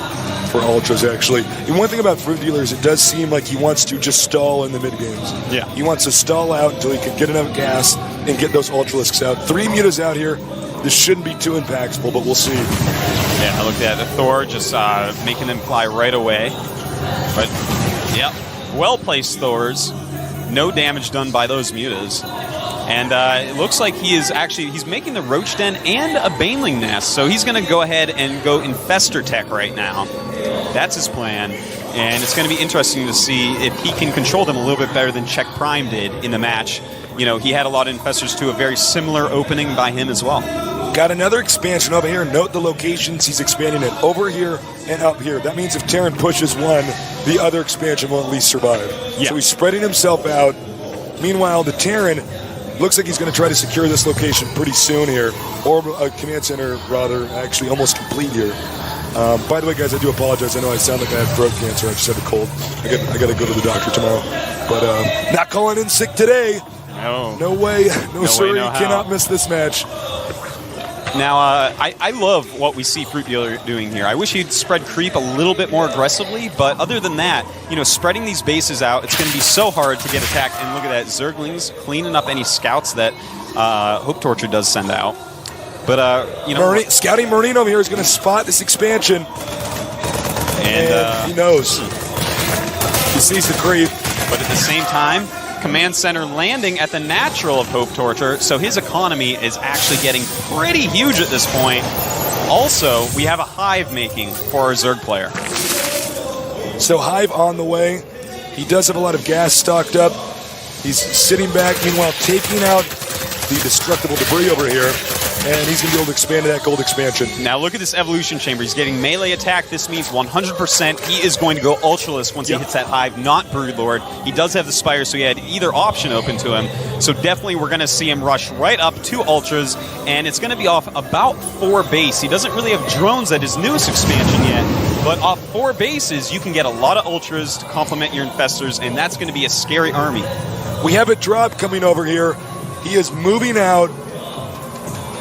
Ultras, actually. And one thing about Fruit Dealer is it does seem like he wants to just stall in the mid-games. Yeah. He wants to stall out until he can get enough gas and get those Ultralisks out. 3 mutas out here. This shouldn't be too impactful, but we'll see. Yeah, look at the Thor just making them fly right away. But, yeah, well-placed Thors. No damage done by those mutas. And it looks like he's making the Roach Den and a Baneling Nest. So he's going to go ahead and go Infestor Tech right now. That's his plan. And it's going to be interesting to see if he can control them a little bit better than Czech Prime did in the match. You know, he had a lot of Infestors too, a very similar opening by him as well. Got another expansion over here. Note the locations he's expanding it over here and up here. That means if Terran pushes one, the other expansion will at least survive. Yeah. So he's spreading himself out. Meanwhile, the Terran looks like he's going to try to secure this location pretty soon here, or a command center, rather, actually almost complete here. By the way, guys, I do apologize. I know I sound like I have throat cancer. I just had a cold. I got to go to the doctor tomorrow. But not calling in sick today. No way. No sir, you cannot miss this match. Now, I love what we see Fruit Dealer doing here. I wish he'd spread creep a little bit more aggressively, but other than that, you know, spreading these bases out, it's going to be so hard to get attacked. And look at that, Zerglings cleaning up any scouts that Hope Torture does send out. But, you know... Scouting Marine over here is going to spot this expansion. And he knows. He sees the creep. But at the same time, Command Center landing at the natural of Hope Torture, so his economy is actually getting pretty huge at this point. Also, we have a Hive making for our Zerg player. So Hive on the way. He does have a lot of gas stocked up. He's sitting back, meanwhile taking out the destructible debris over here, and he's going to be able to expand to that gold expansion. Now look at this evolution chamber. He's getting melee attack. This means 100% he is going to go Ultralisk once he hits that Hive, not Broodlord. He does have the Spire, so he had either option open to him. So definitely we're going to see him rush right up to Ultras, and it's going to be off about 4 base. He doesn't really have drones at his newest expansion yet, but off 4 bases, you can get a lot of Ultras to complement your Infestors, and that's going to be a scary army. We have a drop coming over here. He is moving out,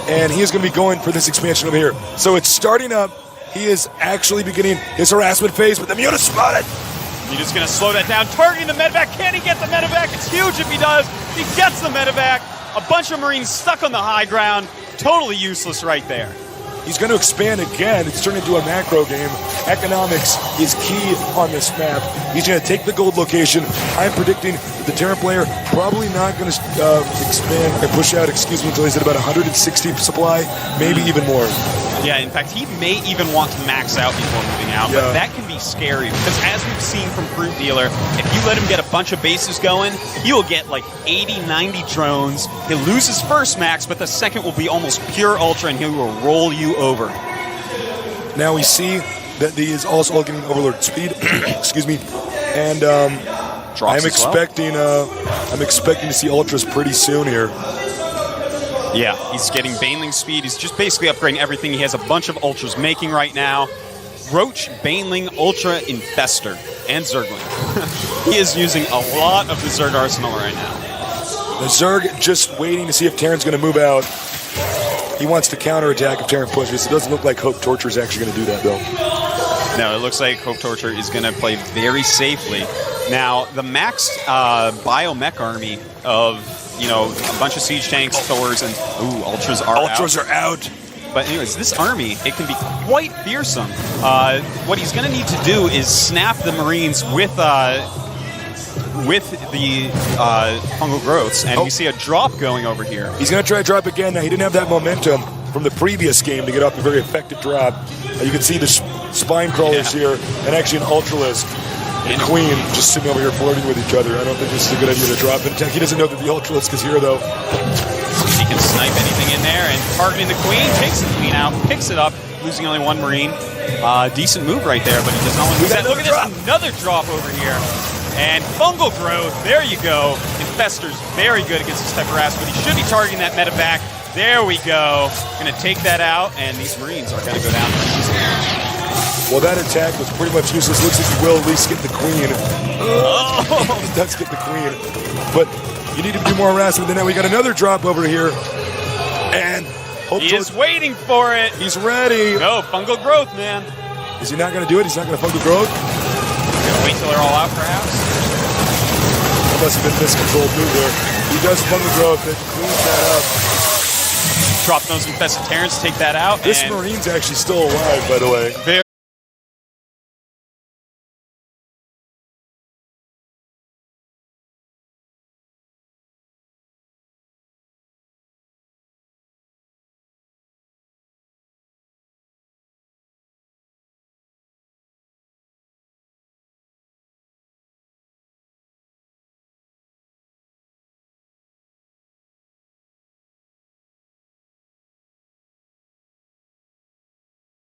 and he is going to be going for this expansion over here. So it's starting up. He is actually beginning his harassment phase, but the Muta spotted. You're just going to slow that down. Targeting the medevac. Can he get the medevac? It's huge if he does. He gets the medevac. A bunch of Marines stuck on the high ground. Totally useless right there. He's going to expand again. It's turned into a macro game. Economics is key on this map. He's going to take the gold location. I'm predicting the Terran player probably not going to expand or push out, until he's at about 160 supply, maybe even more. Yeah, in fact, he may even want to max out before moving out, but that can be scary because as we've seen from Fruit Dealer, if you let him get a bunch of bases going, he will get like 80, 90 drones. He'll lose his first max, but the second will be almost pure ultra and he will roll you over. Now we see that he is also getting Overlord speed, excuse me, and I'm expecting to see Ultras pretty soon here. Yeah, he's getting Baneling speed. He's just basically upgrading everything. He has a bunch of Ultras making right now. Roach, Baneling, Ultra, Infestor, and Zergling. He is using a lot of the Zerg arsenal right now. The Zerg just waiting to see if Terran's going to move out. He wants to counterattack if Terran pushes. It doesn't look like Hope Torture is actually going to do that, though. No, it looks like Hope Torture is going to play very safely. Now, the maxed biomech army of, you know, a bunch of siege tanks, Thors, and Ultras are out. Ultras are out. But anyways, this army, it can be quite fearsome. What he's going to need to do is snap the Marines with the fungal growths, and we see a drop going over here. He's going to try to drop again. Now, he didn't have that momentum from the previous game to get off a very effective drop. You can see the spine crawlers here, and actually an Ultralisk. And Queen just sitting over here flirting with each other. I don't think this is a good idea to drop an attack. He doesn't know that the Ultralisk is here, though. He can snipe anything in there, and targeting the Queen, takes the Queen out, picks it up, losing only 1 Marine. Decent move right there, but he does not want to lose that. Look at this, another drop over here. And fungal growth, there you go. Infestor's very good against this type of harass, but he should be targeting that medevac. There we go. Going to take that out, and these Marines are going to go down. Well, that attack was pretty much useless. Looks like he will at least get the Queen. He does get the Queen. But you need to do more harassment than that. We got another drop over here. And he is waiting for it. He's ready. Go, fungal growth, man. Is he not going to do it? He's not going to fungal growth? Gonna wait till they're all out, perhaps? That must have been miscontrolled move there. He does fungal growth and cleans that up. Drop those infested Terrans, take that out. This Marine's actually still alive, by the way.